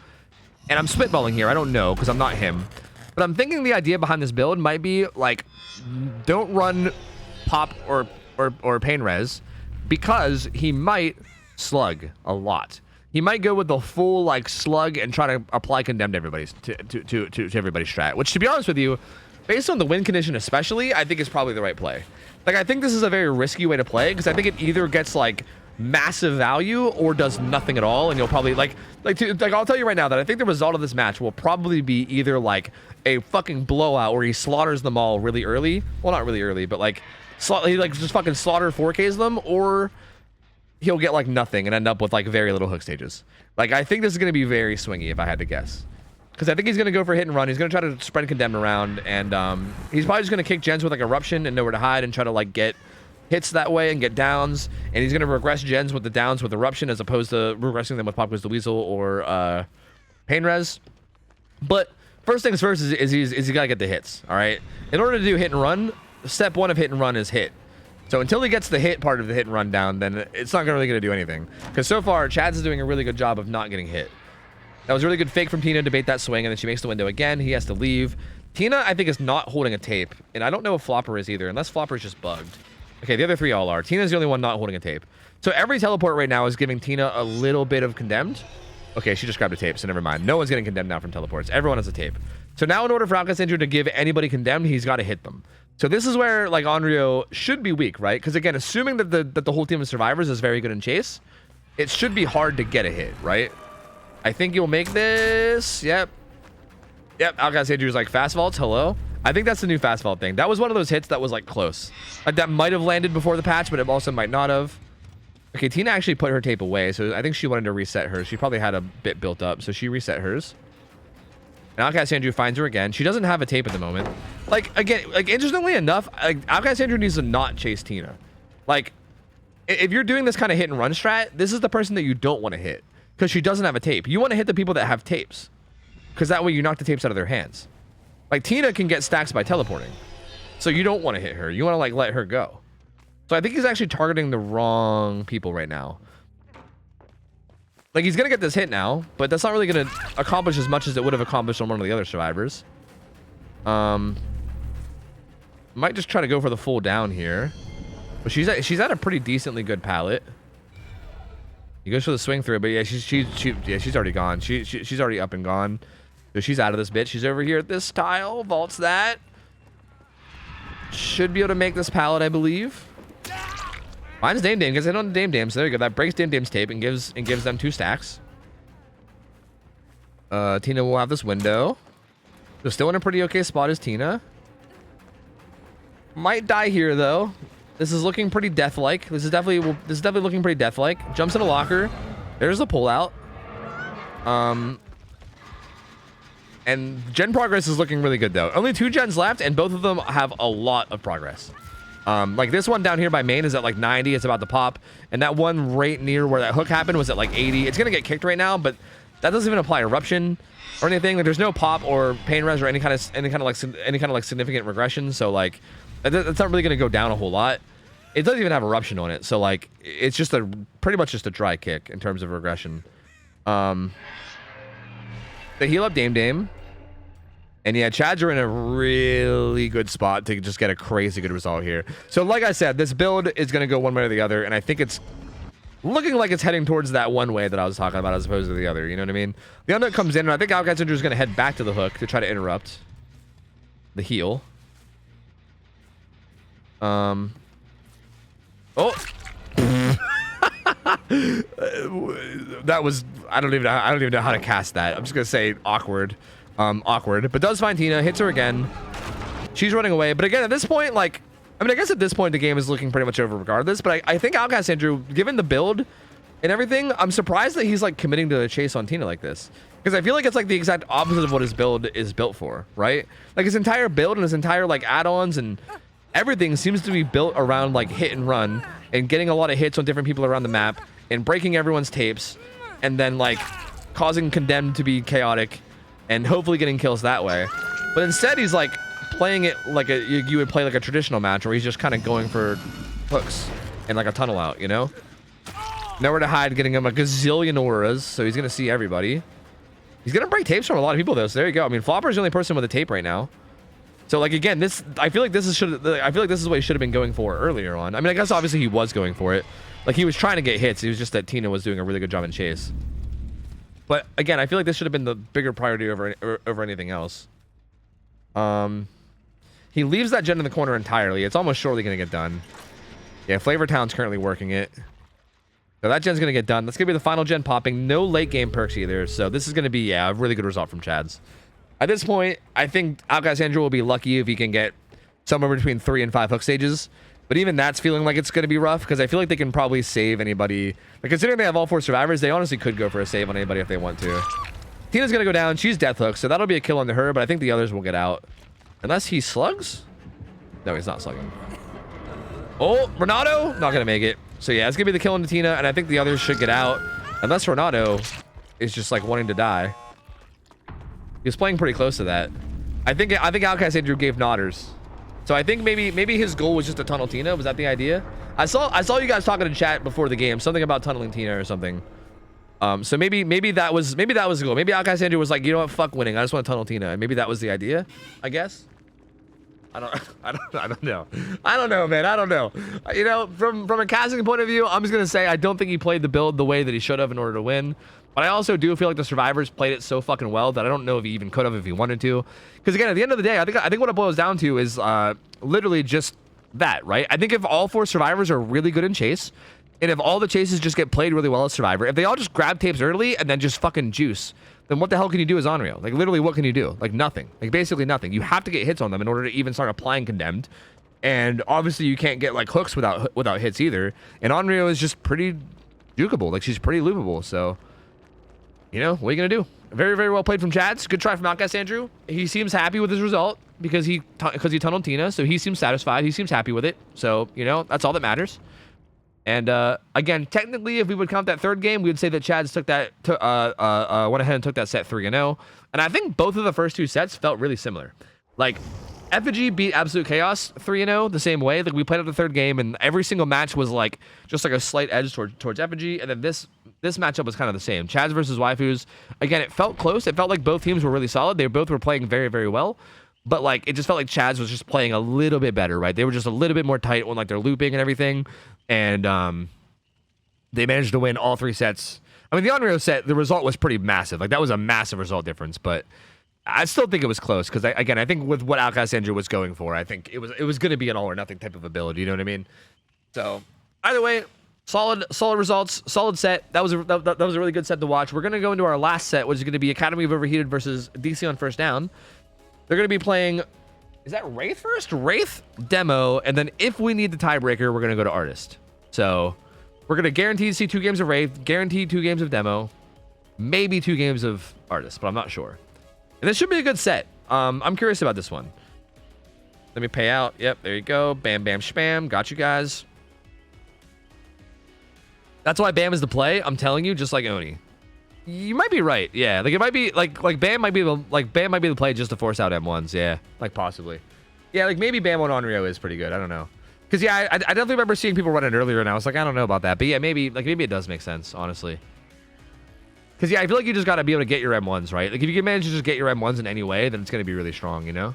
and I'm spitballing here, I don't know because I'm not him, but I'm thinking the idea behind this build might be like, don't run Pop or Pain Res because he might slug a lot. He might go with the full like slug and try to apply condemn to everybody's to everybody's strat, which, to be honest with you, based on the win condition especially, I think is probably the right play. Like, I think this is a very risky way to play because I think it either gets like massive value or does nothing at all, and you'll probably like I'll tell you right now that I think the result of this match will probably be either like a fucking blowout where he slaughters them all really early. Well, not really early, but like he like just fucking slaughter 4Ks them, or he'll get like nothing and end up with like very little hook stages. Like, I think this is going to be very swingy if I had to guess, because I think he's going to go for hit and run. He's going to try to spread condemn around, and he's probably just going to kick gens with like Eruption and Nowhere to Hide and try to like get hits that way and get downs, and he's going to regress gens with the downs with Eruption as opposed to regressing them with Pop Quiz the Weasel or Pain Res. But first things first is he's got to get the hits, all right? In order to do hit and run, step one of hit and run is hit. So until he gets the hit part of the hit and run down, then it's not really going to do anything. Because so far, Chads is doing a really good job of not getting hit. That was a really good fake from Tina to bait that swing, and then she makes the window again. He has to leave. Tina, I think, is not holding a tape, and I don't know if Flopper is either, unless Flopper is just bugged. Okay, the other three all are. Tina's the only one not holding a tape. So every teleport right now is giving Tina a little bit of condemned. Okay, she just grabbed a tape, so never mind. No one's getting condemned now from teleports. Everyone has a tape. So now in order for Outcast Andrew to give anybody condemned, he's got to hit them. So this is where, like, Onryo should be weak, right? Because, again, assuming that the whole team of survivors is very good in chase, it should be hard to get a hit, right? I think you'll make this. Yep. Outcast Andrew's like, fast vaults, hello? I think that's the new fast vault thing. That was one of those hits that was, like, close. Like, that might have landed before the patch, but it also might not have. Okay, Tina actually put her tape away, so I think she wanted to reset hers. She probably had a bit built up, so she reset hers. And Outcast Andrew finds her again. She doesn't have a tape at the moment. Like, again, like, interestingly enough, like, Outcast Andrew needs to not chase Tina. Like, if you're doing this kind of hit and run strat, this is the person that you don't want to hit. Because she doesn't have a tape. You want to hit the people that have tapes. Because that way you knock the tapes out of their hands. Like, Tina can get stacks by teleporting. So you don't want to hit her. You want to, like, let her go. So I think he's actually targeting the wrong people right now. Like, he's going to get this hit now, but that's not really going to accomplish as much as it would have accomplished on one of the other survivors. Might just try to go for the full down here. But she's at a pretty decently good pallet. He goes for the swing through, but yeah, she's already gone. She's already up and gone. So she's out of this bit. She's over here at this tile. Vaults that. Should be able to make this pallet, I believe. Finds Dame Dame, gets in on the Dame Dame. So there you go. That breaks Dame Dame's tape and gives them 2 stacks. Tina will have this window. So still in a pretty okay spot is Tina. Might die here though. This is looking pretty death-like. This is definitely looking pretty death-like. Jumps in a locker. There's the pullout. And gen progress is looking really good though. Only 2 gens left, and both of them have a lot of progress. Like this one down here by main is at like 90. It's about to pop, and that one right near where that hook happened was at like 80. It's gonna get kicked right now, but that doesn't even apply eruption or anything. Like there's no pop or pain res or any kind of significant regression. So like that's not really gonna go down a whole lot. It doesn't even have eruption on it, so like it's just pretty much just a dry kick in terms of regression. They heal up Dame Dame. And yeah, Chads are in a really good spot to just get a crazy good result here. So like I said, this build is going to go one way or the other, and I think it's looking like it's heading towards that one way that I was talking about as opposed to the other, you know what I mean? The unhook comes in, and I think Outcast Andrew is going to head back to the hook to try to interrupt the heal. Oh! That was, I don't even know how to cast that. I'm just going to say awkward. Awkward, but does find Tina, hits her again. She's running away, but again, at this point, like, I mean, I guess at this point, the game is looking pretty much over regardless, but I think Outcast Andrew, given the build and everything, I'm surprised that he's, like, committing to the chase on Tina like this. Because I feel like it's, like, the exact opposite of what his build is built for, right? Like, his entire build and his entire, like, add-ons and everything seems to be built around, like, hit and run and getting a lot of hits on different people around the map and breaking everyone's tapes and then, like, causing Condemned to be chaotic and hopefully getting kills that way. But instead, he's like playing it like you would play like a traditional match where he's just kind of going for hooks and like a tunnel out, you know? Nowhere to hide, getting him a gazillion auras, so he's gonna see everybody. He's gonna break tapes from a lot of people though, so there you go. I mean, Flopper's the only person with a tape right now. So like again, I feel like this is what he should have been going for earlier on. I mean, I guess obviously he was going for it. Like he was trying to get hits. It was just that Tina was doing a really good job in chase. But again, I feel like this should have been the bigger priority over anything else. He leaves that gen in the corner entirely. It's almost surely going to get done. Yeah, Flavor Town's currently working it. So that gen's going to get done. That's going to be the final gen popping. No late game perks either. So this is going to be, yeah, a really good result from Chads. At this point, I think Outcast Andrew will be lucky if he can get somewhere between 3 and 5 hook stages. But even that's feeling like it's going to be rough because I feel like they can probably save anybody. Like, considering they have all 4 survivors, they honestly could go for a save on anybody if they want to. Tina's going to go down. She's death hook, so that'll be a kill onto her, but I think the others will get out. Unless he slugs? No, he's not slugging. Oh, Renato, not gonna make it. So yeah, it's gonna be the kill on Tina, and I think the others should get out, unless Renato is just like wanting to die. He was playing pretty close to that. I think Outcast Andrew gave nodders, so I think maybe his goal was just to tunnel Tina. Was that the idea? I saw you guys talking in chat before the game, something about tunneling Tina or something. So maybe that was the goal. Maybe Outcast Andrew was like, you know what, fuck winning, I just want to tunnel Tina, and maybe that was the idea, I guess. I don't know. I don't know, man. I don't know. You know, from a casting point of view, I'm just gonna say I don't think he played the build the way that he should have in order to win. But I also do feel like the survivors played it so fucking well that I don't know if he even could have if he wanted to. Because again, at the end of the day, I think what it boils down to is literally just that, right? I think if all 4 survivors are really good in chase, and if all the chases just get played really well as survivor, if they all just grab tapes early and then just fucking juice, then what the hell can you do as Onryo? Like, literally, what can you do? Like, nothing. Like, basically nothing. You have to get hits on them in order to even start applying condemned. And obviously, you can't get, like, hooks without hits either. And Onryo is just pretty jukeable. Like, she's pretty loopable. So, you know, what are you going to do? Very, very well played from Chads. Good try from Outcast Andrew. He seems happy with his result because he tunneled Tina. So, he seems satisfied. He seems happy with it. So, you know, that's all that matters. And again, technically, if we would count that third game, we would say that Chads went ahead and took that set 3-0. And I think both of the first 2 sets felt really similar. Like, Effigy beat Absolute Chaos 3-0 the same way. Like, we played out the third game, and every single match was like just like a slight edge towards Effigy. And then this matchup was kind of the same. Chads versus Waifus. Again, it felt close. It felt like both teams were really solid. They both were playing very, very well. But, like, it just felt like Chads was just playing a little bit better, right? They were just a little bit more tight when, like, they're looping and everything. And they managed to win all 3 sets. I mean, the Onryo set, the result was pretty massive. Like, that was a massive result difference. But I still think it was close. Because, again, I think with what Outcast Andrew was going for, I think it was going to be an all-or-nothing type of ability. You know what I mean? So, either way, solid results, solid set. That was a really good set to watch. We're going to go into our last set, which is going to be Academy of Overheated versus DC on First Down. They're going to be playing... Is that Wraith first? Wraith, Demo, and then if we need the tiebreaker, we're going to go to Artist. So we're going to guarantee to see 2 games of Wraith, guarantee 2 games of Demo, maybe 2 games of Artist, but I'm not sure. And this should be a good set. I'm curious about this one. Let me pay out. Yep, there you go. Bam, bam, spam. Got you guys. That's why Bam is the play. I'm telling you, just like Oni. You might be right. Yeah, like it might be like Bam might be the play just to force out M1s. Yeah, like possibly. Yeah, like maybe Bam on Onryo is pretty good. I don't know. Because yeah, I definitely remember seeing people run it earlier, and I was like, I don't know about that. But yeah, maybe it does make sense, honestly. Because yeah, I feel like you just gotta be able to get your M1s right. Like if you can manage to just get your M1s in any way, then it's gonna be really strong, you know.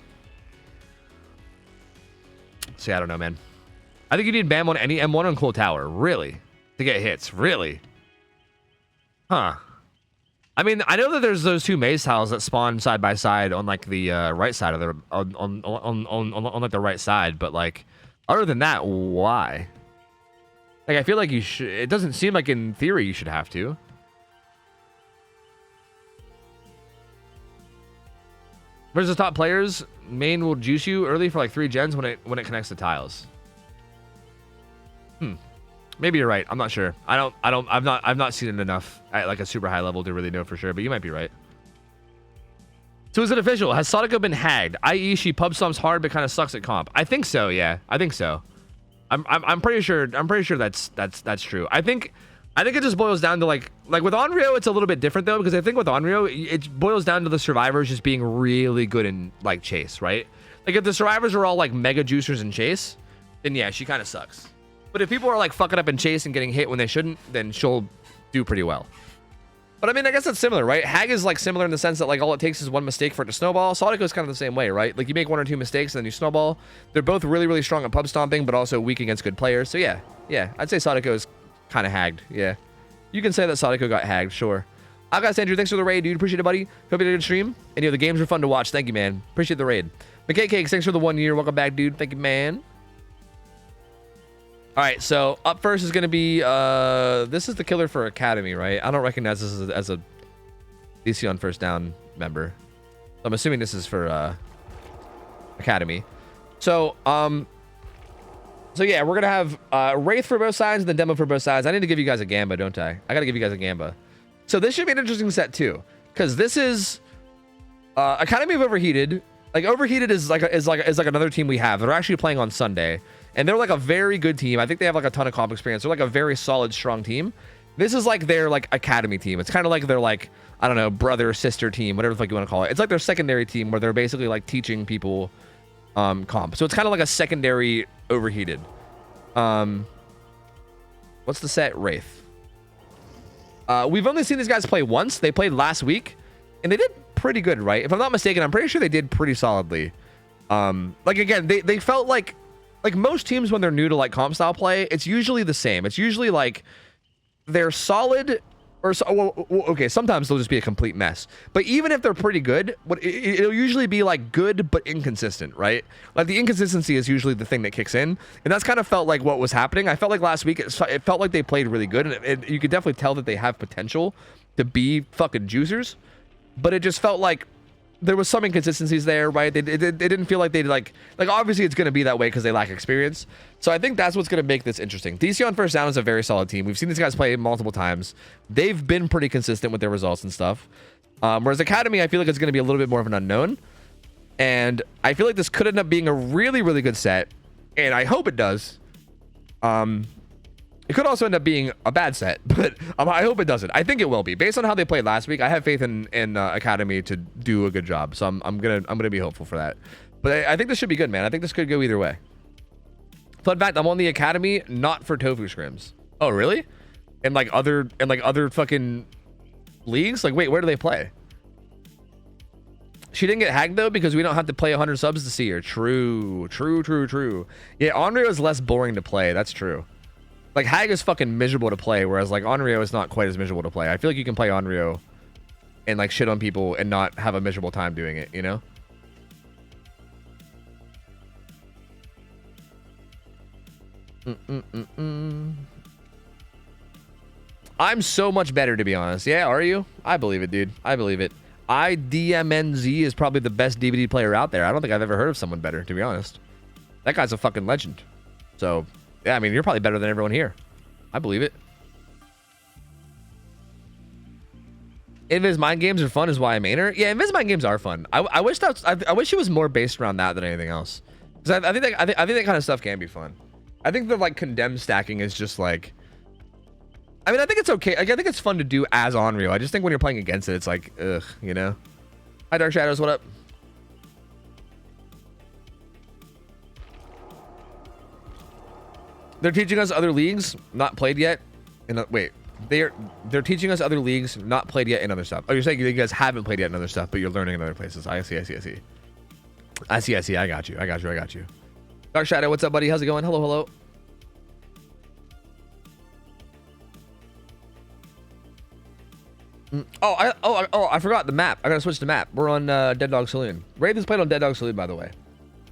So yeah, I don't know, man. I think you need Bam on any M1 on Cool Tower, really, to get hits, really. Huh. I mean, I know that there's those 2 maze tiles that spawn side by side on like the right side of the on like the right side, but like other than that, why? Like I feel like you should. It doesn't seem like in theory you should have to. Versus top players, main will juice you early for like 3 gens when it connects to tiles. Maybe you're right. I'm not sure. I've not seen it enough at like a super high level to really know for sure, but you might be right. So is it official? Has Sadako been hagged? I.e. she pub stomps hard but kind of sucks at comp. I think so, yeah. I think so. I'm pretty sure that's true. I think it just boils down to like with Onryo it's a little bit different though, because I think with Onryo it boils down to the survivors just being really good in like chase, right? Like if the survivors are all like mega juicers in chase, then yeah, she kind of sucks. But if people are like fucking up in chase and getting hit when they shouldn't, then she'll do pretty well. But I mean, I guess that's similar, right? Hag is like similar in the sense that like all it takes is 1 mistake for it to snowball. Sadako is kind of the same way, right? Like you make 1 or 2 mistakes and then you snowball. They're both really, really strong at pub stomping, but also weak against good players. So yeah, I'd say Sadako is kind of hagged. Yeah, you can say that Sadako got hagged, sure. Outcast Andrew, thanks for the raid, dude. Appreciate it, buddy. Hope you had a good stream. And the games were fun to watch. Thank you, man. Appreciate the raid. McKay Cakes, thanks for the 1 year. Welcome back, dude. Thank you, man. All right, so up first is going to be, this is the killer for Academy, right? I don't recognize this as a DC on First Down member. So I'm assuming this is for Academy. So, yeah, we're going to have Wraith for both sides and then Demo for both sides. I need to give you guys a Gamba, don't I? I got to give you guys a Gamba. So this should be an interesting set too, because this is Academy of Overheated. Like Overheated is like another team we have. They're actually playing on Sunday. and they're like a very good team. I think they have like a ton of comp experience. They're like a very solid, strong team. This is like their like academy team. It's kind of like their like, I don't know, brother or sister team, whatever the fuck you want to call it. It's like their secondary team where they're basically like teaching people comp. So it's kind of like a secondary overheated. What's the set? Wraith. We've only seen these guys play once. They played last week, and they did pretty good, right? If I'm not mistaken, I'm pretty sure they did pretty solidly. Like again, they felt like most teams when they're new to like comp style play, it's usually the same. It's usually like they're solid, or okay, sometimes they'll just be a complete mess. But even if they're pretty good, it'll usually be like good but inconsistent, right? Like the inconsistency is usually the thing that kicks in, and that's kind of felt like what was happening. I felt like last week it felt like they played really good, and you could definitely tell that they have potential to be fucking juicers, but it just felt like there was some inconsistencies there, right? They didn't feel like they'd like obviously it's going to be that way because they lack experience. So I think that's what's going to make this interesting. DC on first down is a very solid team. We've seen these guys play multiple times. They've been pretty consistent with their results and stuff. Whereas Academy, I feel like it's going to be a little bit more of an unknown. And I feel like this could end up being a really, really good set. And I hope it does. It could also end up being a bad set, but I hope it doesn't. I think it will be. Based on how they played last week, I have faith in Academy to do a good job. So I'm gonna be hopeful for that. But I think this should be good, man. I think this could go either way. Fun fact: I'm on the Academy, not for Tofu scrims. Oh, really? And like other fucking leagues? Like, wait, where do they play? She didn't get hacked though because we don't have to play 100 subs to see her. True. Yeah, Onryo is less boring to play. That's true. Like, Hag is fucking miserable to play, whereas, like, Onryo is not quite as miserable to play. I feel like you can play Onryo and, like, shit on people and not have a miserable time doing it, you know? I'm so much better, to be honest. Yeah, are you? I believe it, dude. I believe it. IDMNZ is probably the best DVD player out there. I don't think I've ever heard of someone better, to be honest. That guy's a fucking legend. So... yeah, I mean, you're probably better than everyone here. I believe it. Invis mind games are fun is why I main her. Yeah, Invis mind games are fun. I wish it was more based around that than anything else. Because I think that kind of stuff can be fun. I think the like condemned stacking is just like, I mean, I think it's okay. Like, I think it's fun to do as Onryo. I just think when you're playing against it, it's like, ugh, you know. Hi, Dark Shadows. What up? They're teaching us other leagues not played yet. Wait, they're teaching us other leagues not played yet in other stuff. Oh, you're saying you guys haven't played yet in other stuff, but you're learning in other places. I see. I got you. Dark Shadow, what's up, buddy? How's it going? Hello. I forgot the map. I gotta switch the map. We're on Dead Dog Saloon. Wraith is played on Dead Dog Saloon, by the way.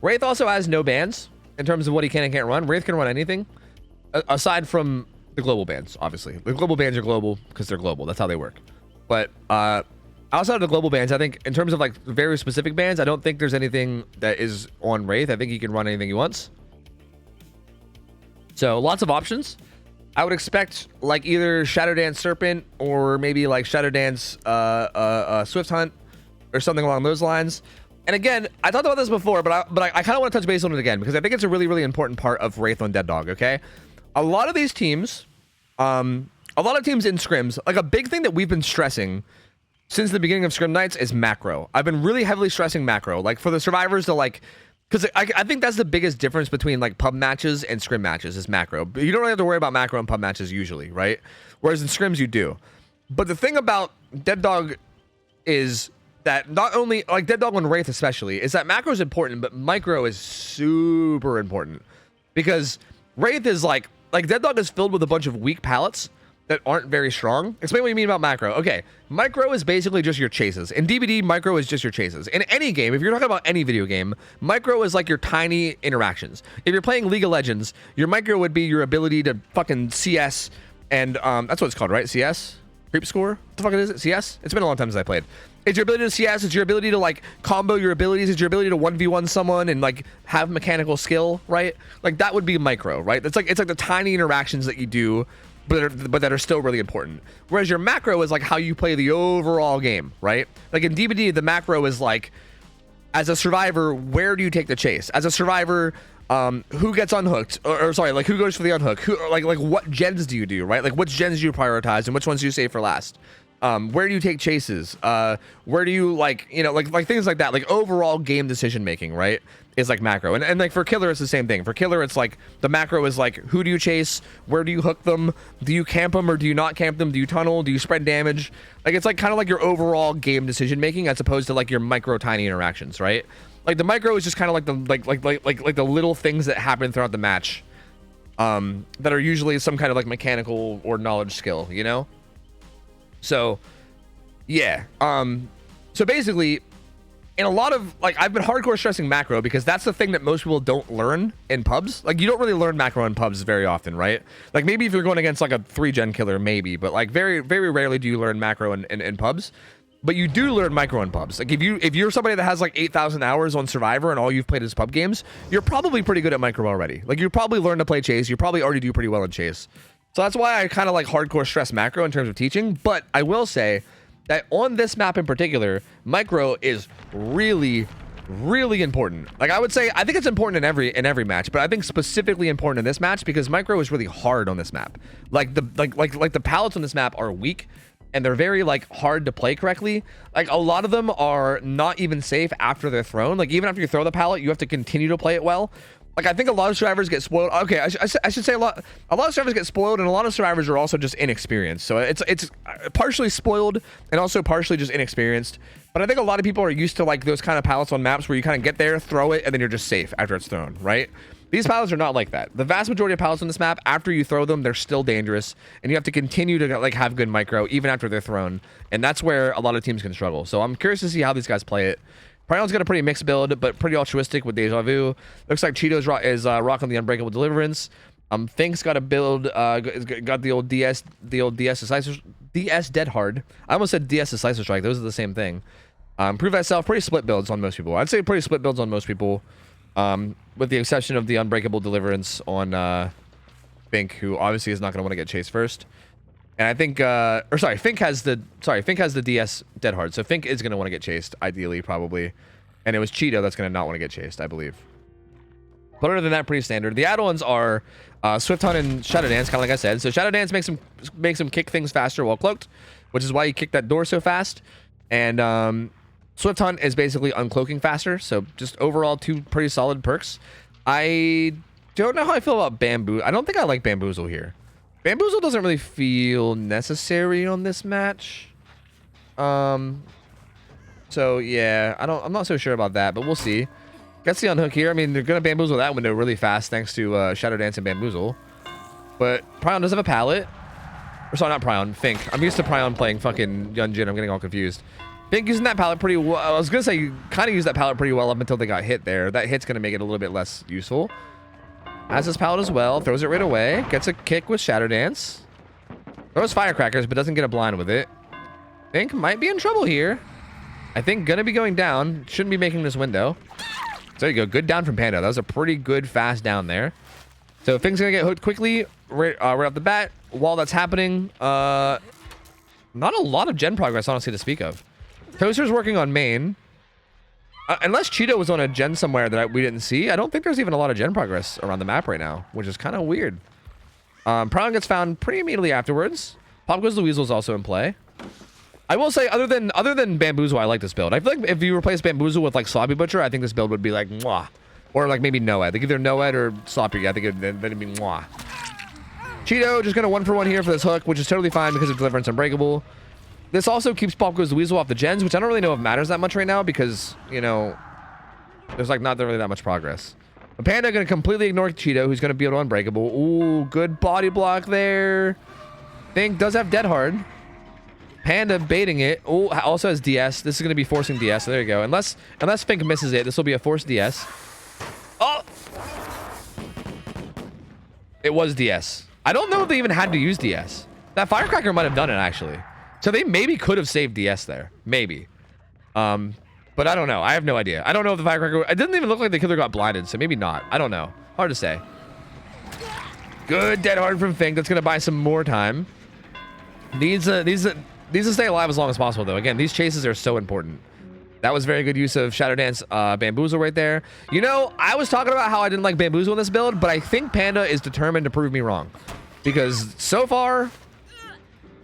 Wraith also has no bans in terms of what he can and can't run. Wraith can run anything. Aside from the global bans, obviously. The global bans are global because they're global. That's how they work. But outside of the global bans, I think in terms of like very specific bans, I don't think there's anything that is on Wraith. I think he can run anything he wants. So lots of options. I would expect like either Shadow Dance Serpent or maybe like Shadow Dance Swift Hunt or something along those lines. And again, I talked about this before, but I kind of want to touch base on it again because I think it's a really, really important part of Wraith on Dead Dog, okay? A lot of these teams, a lot of teams in scrims, like a big thing that we've been stressing since the beginning of Scrim Nights is macro. I've been really heavily stressing macro, like for the survivors to like, because I think that's the biggest difference between like pub matches and scrim matches is macro. You don't really have to worry about macro in pub matches usually, right? Whereas in scrims you do. But the thing about Dead Dog is that not only, like Dead Dog and Wraith especially, is that macro is important, but micro is super important. Because Wraith is like Dead Dog is filled with a bunch of weak pallets that aren't very strong. Explain what you mean about macro. Okay, micro is basically just your chases. In DBD, micro is just your chases. In any game, if you're talking about any video game, micro is like your tiny interactions. If you're playing League of Legends, your micro would be your ability to fucking CS, and that's what it's called, right? CS? Creep score? What the fuck is it? CS? It's been a long time since I played. It's your ability to CS, it's your ability to like combo your abilities, it's your ability to 1v1 someone and like have mechanical skill, right? Like that would be micro, right? It's like the tiny interactions that you do, but that are still really important. Whereas your macro is like how you play the overall game, right? Like in DBD, the macro is like, as a survivor, where do you take the chase? As a survivor, who gets unhooked, or sorry, like who goes for the unhook, who like what gens do you do, right? Like which gens do you prioritize and which ones do you save for last? Where do you take chases? Where do you like, you know, like things like that, like overall game decision making, right? Is like macro. And like for killer, it's the same thing. For killer, it's like the macro is like, who do you chase? Where do you hook them? Do you camp them or do you not camp them? Do you tunnel? Do you spread damage? Like it's like kind of like your overall game decision making as opposed to like your micro tiny interactions, right? Like the micro is just kind of like the like the little things that happen throughout the match, that are usually some kind of like mechanical or knowledge skill, you know? So yeah, so basically in a lot of like, I've been hardcore stressing macro because that's the thing that most people don't learn in pubs. Like you don't really learn macro in pubs very often, right? Like maybe if you're going against like a 3-gen killer, maybe, but like very rarely do you learn macro in pubs. But you do learn micro in pubs. Like if you're somebody that has like 8,000 hours on Survivor and all you've played is pub games, you're probably pretty good at micro already. Like you probably learned to play chase. You probably already do pretty well in chase. So that's why I kind of like hardcore stress macro in terms of teaching. But I will say that on this map in particular, micro is really important. Like I would say, I think it's important in every match, but I think specifically important in this match because micro is really hard on this map. Like the pallets on this map are weak and they're very like hard to play correctly. Like a lot of them are not even safe after they're thrown. Like even after you throw the pallet, you have to continue to play it well. Like I think a lot of survivors get spoiled. Okay, I should say a lot of survivors get spoiled, and a lot of survivors are also just inexperienced. So it's partially spoiled and also partially just inexperienced. But I think a lot of people are used to like those kind of pallets on maps where you kind of get there, throw it, and then you're just safe after it's thrown, right? These pallets are not like that. The vast majority of pallets on this map, after you throw them, they're still dangerous, and you have to continue to like have good micro even after they're thrown, and that's where a lot of teams can struggle. So I'm curious to see how these guys play it. Prion's got a pretty mixed build, but pretty altruistic with Deja Vu. Looks like Cheeto's rocking the Unbreakable Deliverance. Fink's got a build, got the old DS Dead Hard. I almost said DS Decisive Strike. Those are the same thing. Prove Thyself, pretty split builds on most people. I'd say pretty split builds on most people, with the exception of the Unbreakable Deliverance on Fink, who obviously is not going to want to get chased first. And I think, Fink has the DS Dead Hard, so Fink is going to want to get chased, ideally, probably. And it was Cheeto that's going to not want to get chased, I believe. But other than that, pretty standard. The add-ons are Swift Hunt and Shadow Dance, kind of like I said. So Shadow Dance makes him kick things faster while cloaked, which is why he kicked that door so fast. And Swift Hunt is basically uncloaking faster, so just overall 2 pretty solid perks. I don't know how I feel about Bamboo. I don't think I like Bamboozle here. Bamboozle doesn't really feel necessary on this match. So yeah, I'm not so sure about that, but we'll see. Gets the unhook here. I mean, they're gonna bamboozle that window really fast thanks to Shadow Dance and Bamboozle. But Prion does have a pallet. Or sorry, not Prion, Fink. I'm used to Prion playing fucking Yunjin. I'm getting all confused. Fink using that pallet pretty well. I was gonna say you kind of used that pallet pretty well up until they got hit there. That hit's gonna make it a little bit less useful. Has his pallet as well, throws it right away, gets a kick with Shadow Dance, throws Firecrackers, but doesn't get a blind with it. Fink might be in trouble here. I think gonna be going down, shouldn't be making this window. So there you go, good down from Panda. That was a pretty good fast down there. So Fink's gonna get hooked quickly, right off the bat. While that's happening, not a lot of gen progress, honestly, to speak of. Toaster's working on main. Unless Cheeto was on a gen somewhere that we didn't see, I don't think there's even a lot of gen progress around the map right now, which is kind of weird. Prion gets found pretty immediately afterwards. Pop Goes the Weasel's also in play. I will say, other than Bamboozle, I like this build. I feel like if you replace Bamboozle with like Sloppy Butcher, I think this build would be like mwah, or like maybe Noed. Like either Noed or Sloppy. I think it'd be mwah. Cheeto just gonna 1-for-1 here for this hook, which is totally fine because of Deliverance Unbreakable. This also keeps Pop Goes the Weasel off the gens, which I don't really know if matters that much right now because, you know, there's like not really that much progress. But Panda gonna completely ignore Cheeto, who's gonna be able to Unbreakable. Ooh, good body block there. Fink does have Dead Hard. Panda baiting it. Oh, also has DS. This is gonna be forcing DS. So there you go. Unless Fink misses it, this will be a forced DS. Oh, it was DS. I don't know if they even had to use DS. That Firecracker might have done it actually. So they maybe could have saved DS there. Maybe. But I don't know. I have no idea. I don't know if the Firecracker... It didn't even look like the killer got blinded, so maybe not. I don't know. Hard to say. Good Dead Hard from Fink. That's going to buy some more time. Needs to stay alive as long as possible, though. Again, these chases are so important. That was very good use of Shadow Dance Bamboozle right there. You know, I was talking about how I didn't like Bamboozle in this build, but I think Panda is determined to prove me wrong. Because so far,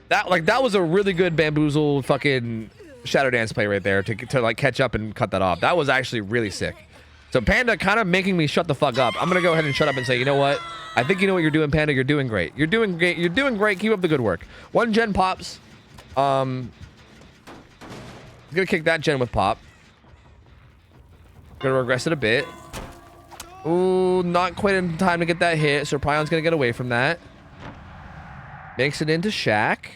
that was a really good Bamboozle fucking Shadow Dance play right there to like catch up and cut that off. That was actually really sick. So Panda kind of making me shut the fuck up. I'm going to go ahead and shut up and say, you know what? I think you know what you're doing, Panda. You're doing great. You're doing great. You're doing great. Keep up the good work. 1 gen pops. Gonna kick that gen with pop. Gonna regress it a bit. Ooh, not quite in time to get that hit, so Prion's gonna get away from that. Makes it into Shaq.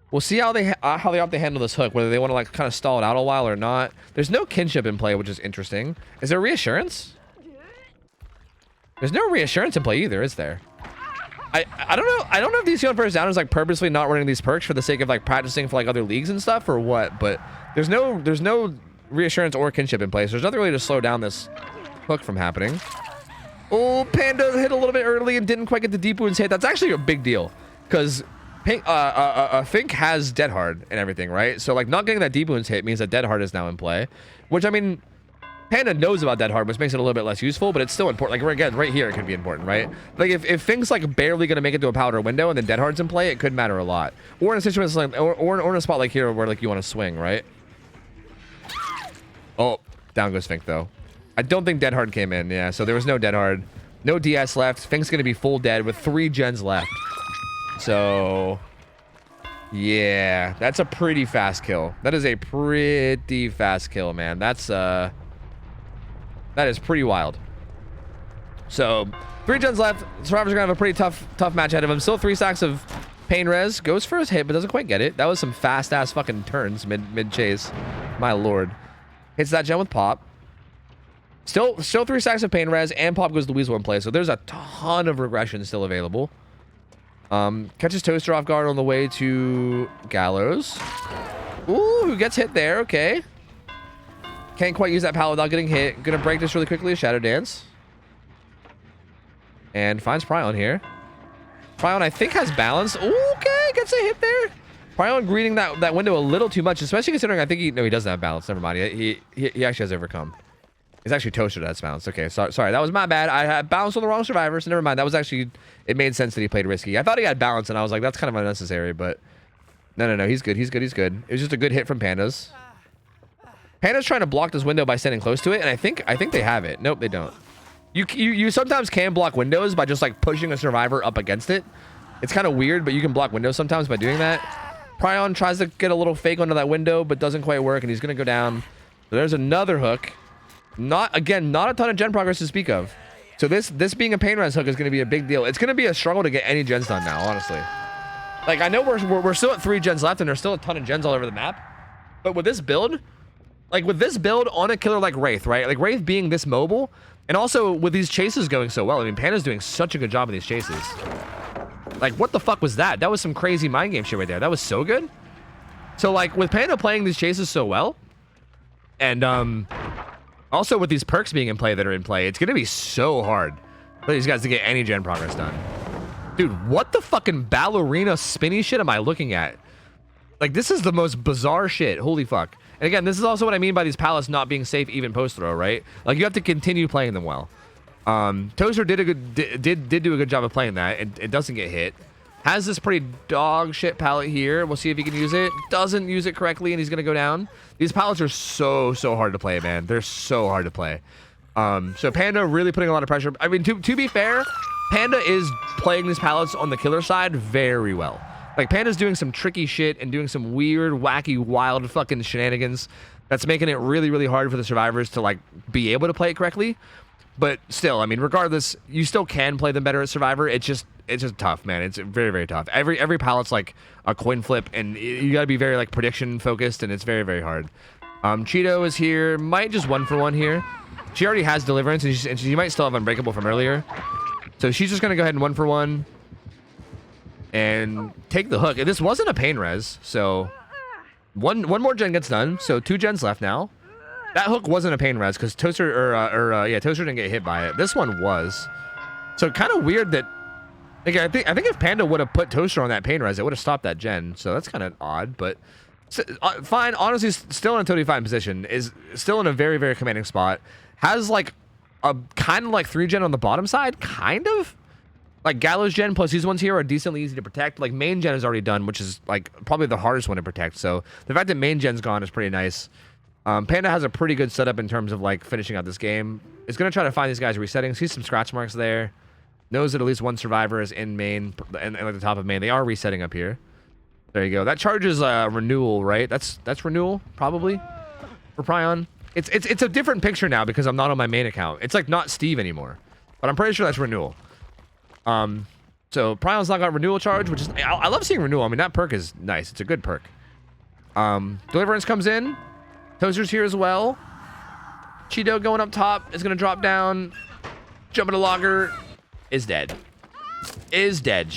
We'll see how they opt to handle this hook, whether they want to like kind of stall it out a while or not. There's no kinship in play, which is interesting. Is there reassurance? There's no reassurance in play either, is there? I don't know. I don't know if DC on first down is like purposely not running these perks for the sake of like practicing for like other leagues and stuff or what, but there's no reassurance or kinship in place. There's nothing really to slow down this hook from happening. Oh, Panda hit a little bit early and didn't quite get the deep wounds hit. That's actually a big deal because Fink has Dead Hard and everything, right? So like not getting that deep wounds hit means that Dead Hard is now in play, which I mean, Panda knows about Dead Hard, which makes it a little bit less useful, but it's still important. Like again, right here, it could be important, right? Like if Fink's like barely gonna make it to a powder window and then Dead Hard's in play, it could matter a lot. Or in a situation like, or in a spot like here where like you want to swing, right? Oh, down goes Fink though. I don't think Dead Hard came in. Yeah, so there was no Dead Hard, no DS left. Fink's gonna be full dead with 3 gens left. So yeah, that's a pretty fast kill. That is a pretty fast kill, man. That is pretty wild. So 3 gens left. Survivor's gonna have a pretty tough match ahead of him. Still 3 stacks of pain res. Goes for his hit, but doesn't quite get it. That was some fast ass fucking turns mid chase. My lord. Hits that gen with pop. Still 3 stacks of pain res, and pop goes the Weasel in play. So there's a ton of regression still available. Catches Toaster off guard on the way to Gallows. Ooh, who gets hit there? Okay. Can't quite use that pallet without getting hit. Gonna break this really quickly. A Shadow Dance. And finds Prion here. Prion, I think, has balance. Ooh, okay, gets a hit there. Prion greeting that window a little too much, especially considering I think he doesn't have balance. Never mind. He actually has overcome. It's actually Toaster that's balance. Okay, sorry. That was my bad. I had balance on the wrong survivor, so never mind. That was actually... It made sense that he played risky. I thought he had balance, and I was like, that's kind of unnecessary, but... No. He's good. It was just a good hit from Pandas. Panda's trying to block this window by standing close to it, and I think they have it. Nope, they don't. You sometimes can block windows by just like pushing a survivor up against it. It's kind of weird, but you can block windows sometimes by doing that. Prion tries to get a little fake onto that window, but doesn't quite work, and he's gonna go down. So there's another hook. Not a ton of gen progress to speak of. So this being a pain res hook is gonna be a big deal. It's gonna be a struggle to get any gens done now, honestly. Like I know we're still at 3 gens left, and there's still a ton of gens all over the map. But with this build, on a killer like Wraith, right? Like Wraith being this mobile, and also with these chases going so well. I mean, Panda's doing such a good job of these chases. Like, what the fuck was that? That was some crazy mind game shit right there. That was so good. So, like, with Panda playing these chases so well, and also with these perks being in play that are in play, it's gonna be so hard for these guys to get any gen progress done. Dude, what the fucking ballerina spinny shit am I looking at? Like, this is the most bizarre shit. Holy fuck. And again, this is also what I mean by these pallets not being safe even post-throw, right? Like, you have to continue playing them well. Toaster did do a good job of playing that. It doesn't get hit. Has this pretty dog shit pallet here. We'll see if he can use it. Doesn't use it correctly, and he's gonna go down. These pallets are so hard to play, man. They're so hard to play. So Panda really putting a lot of pressure. I mean, to be fair, Panda is playing these pallets on the killer side very well. Like, Panda's doing some tricky shit and doing some weird, wacky, wild fucking shenanigans that's making it really hard for the survivors to, like, be able to play it correctly. But still, I mean, regardless, you still can play them better at Survivor. It's just tough, man. It's very tough. Every pallet's like a coin flip, and you gotta be very, like, prediction focused, and it's very hard. Cheeto is here. Might just 1-for-1 here. She already has Deliverance, and she might still have Unbreakable from earlier. So she's just gonna go ahead and 1-for-1. And take the hook. This wasn't a pain res, so one more gen gets done. So 2 gens left now. That hook wasn't a pain res because Toaster Toaster didn't get hit by it. This one was. So kind of weird that. Like, I think if Panda would have put Toaster on that pain res, it would have stopped that gen. So that's kind of odd, but Fine, honestly, still in a totally fine position. Is still in a very, very commanding spot. Has like a kind of like 3-gen on the bottom side, kind of. Like Gallows gen plus these ones here are decently easy to protect. Like main gen is already done, which is like probably the hardest one to protect. So the fact that main gen's gone is pretty nice. Panda has a pretty good setup in terms of like finishing out this game. Is gonna try to find these guys resetting. See some scratch marks there. Knows that at least one survivor is in main and at the top of main. They are resetting up here. There you go. That charges renewal, right? That's renewal probably for Prion. It's a different picture now because I'm not on my main account. It's like not Steve anymore, but I'm pretty sure that's renewal. So Prion's not got renewal charge, which is I love seeing renewal. I mean that perk is nice. It's a good perk. Deliverance comes in. Toaster's here as well. Cheeto going up top is gonna drop down. Jumping to Logger is dead. Is dead.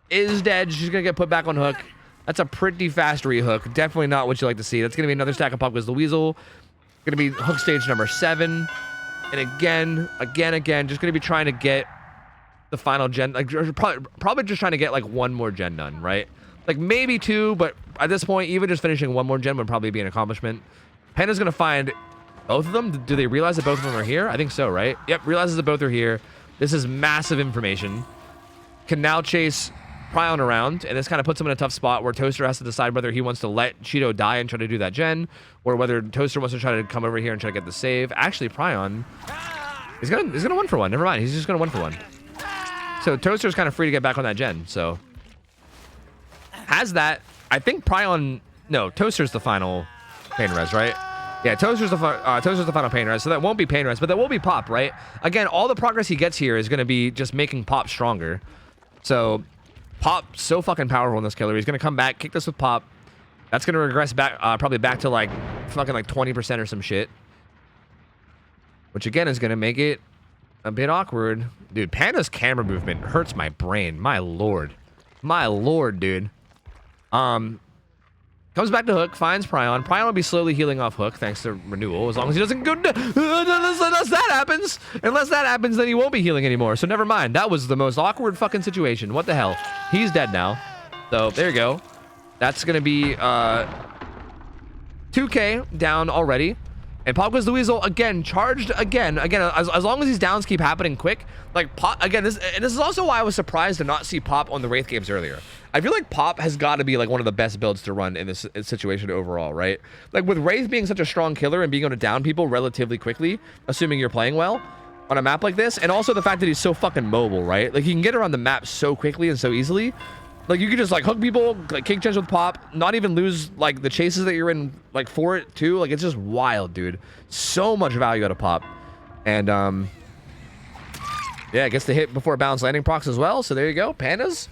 She's gonna get put back on hook. That's a pretty fast rehook. Definitely not what you like to see. That's gonna be another stack of pop because the Weasel. Gonna be hook stage number 7. And again, just gonna be trying to get the final gen, like probably just trying to get like one more gen done, right? Like maybe 2, but at this point, even just finishing one more gen would probably be an accomplishment. Panda's gonna find both of them. Do they realize that both of them are here? I think so, right? Yep, realizes that both are here. This is massive information. Can now chase Prion around, and this kind of puts him in a tough spot where Toaster has to decide whether he wants to let Cheeto die and try to do that gen, or whether Toaster wants to try to come over here and try to get the save. Actually, Prion is gonna 1-for-1. Never mind, he's just gonna 1-for-1. So Toaster's kind of free to get back on that gen. So has that. I think Prion. No, Toaster's the final pain res, right? Yeah, Toaster's the final pain res. So that won't be pain res, but that will be pop, right? Again, all the progress he gets here is going to be just making pop stronger. So pop so fucking powerful in this killer. He's going to come back, kick this with pop. That's going to regress back, probably back to like fucking like 20% or some shit. Which again is going to make it a bit awkward. Dude, Panda's camera movement hurts my brain. My lord. My lord, dude. Comes back to hook, finds Prion. Prion will be slowly healing off hook thanks to renewal. As long as he doesn't go unless that happens, then he won't be healing anymore. So never mind. That was the most awkward fucking situation. What the hell? He's dead now. So there you go. That's gonna be 2K down already. And Pop goes the Weasel again, charged again. As long as these downs keep happening quick, like Pop again. This is also why I was surprised to not see Pop on the Wraith games earlier. I feel like Pop has got to be like one of the best builds to run in this situation overall, right? Like with Wraith being such a strong killer and being able to down people relatively quickly, assuming you're playing well on a map like this, and also the fact that he's so fucking mobile, right? Like he can get around the map so quickly and so easily. Like you could just like hook people, like kick gens with Pop, not even lose like the chases that you're in like for it too. Like it's just wild, dude. So much value out of Pop. And yeah, gets the hit before bounce landing procs as well. So there you go. Panda's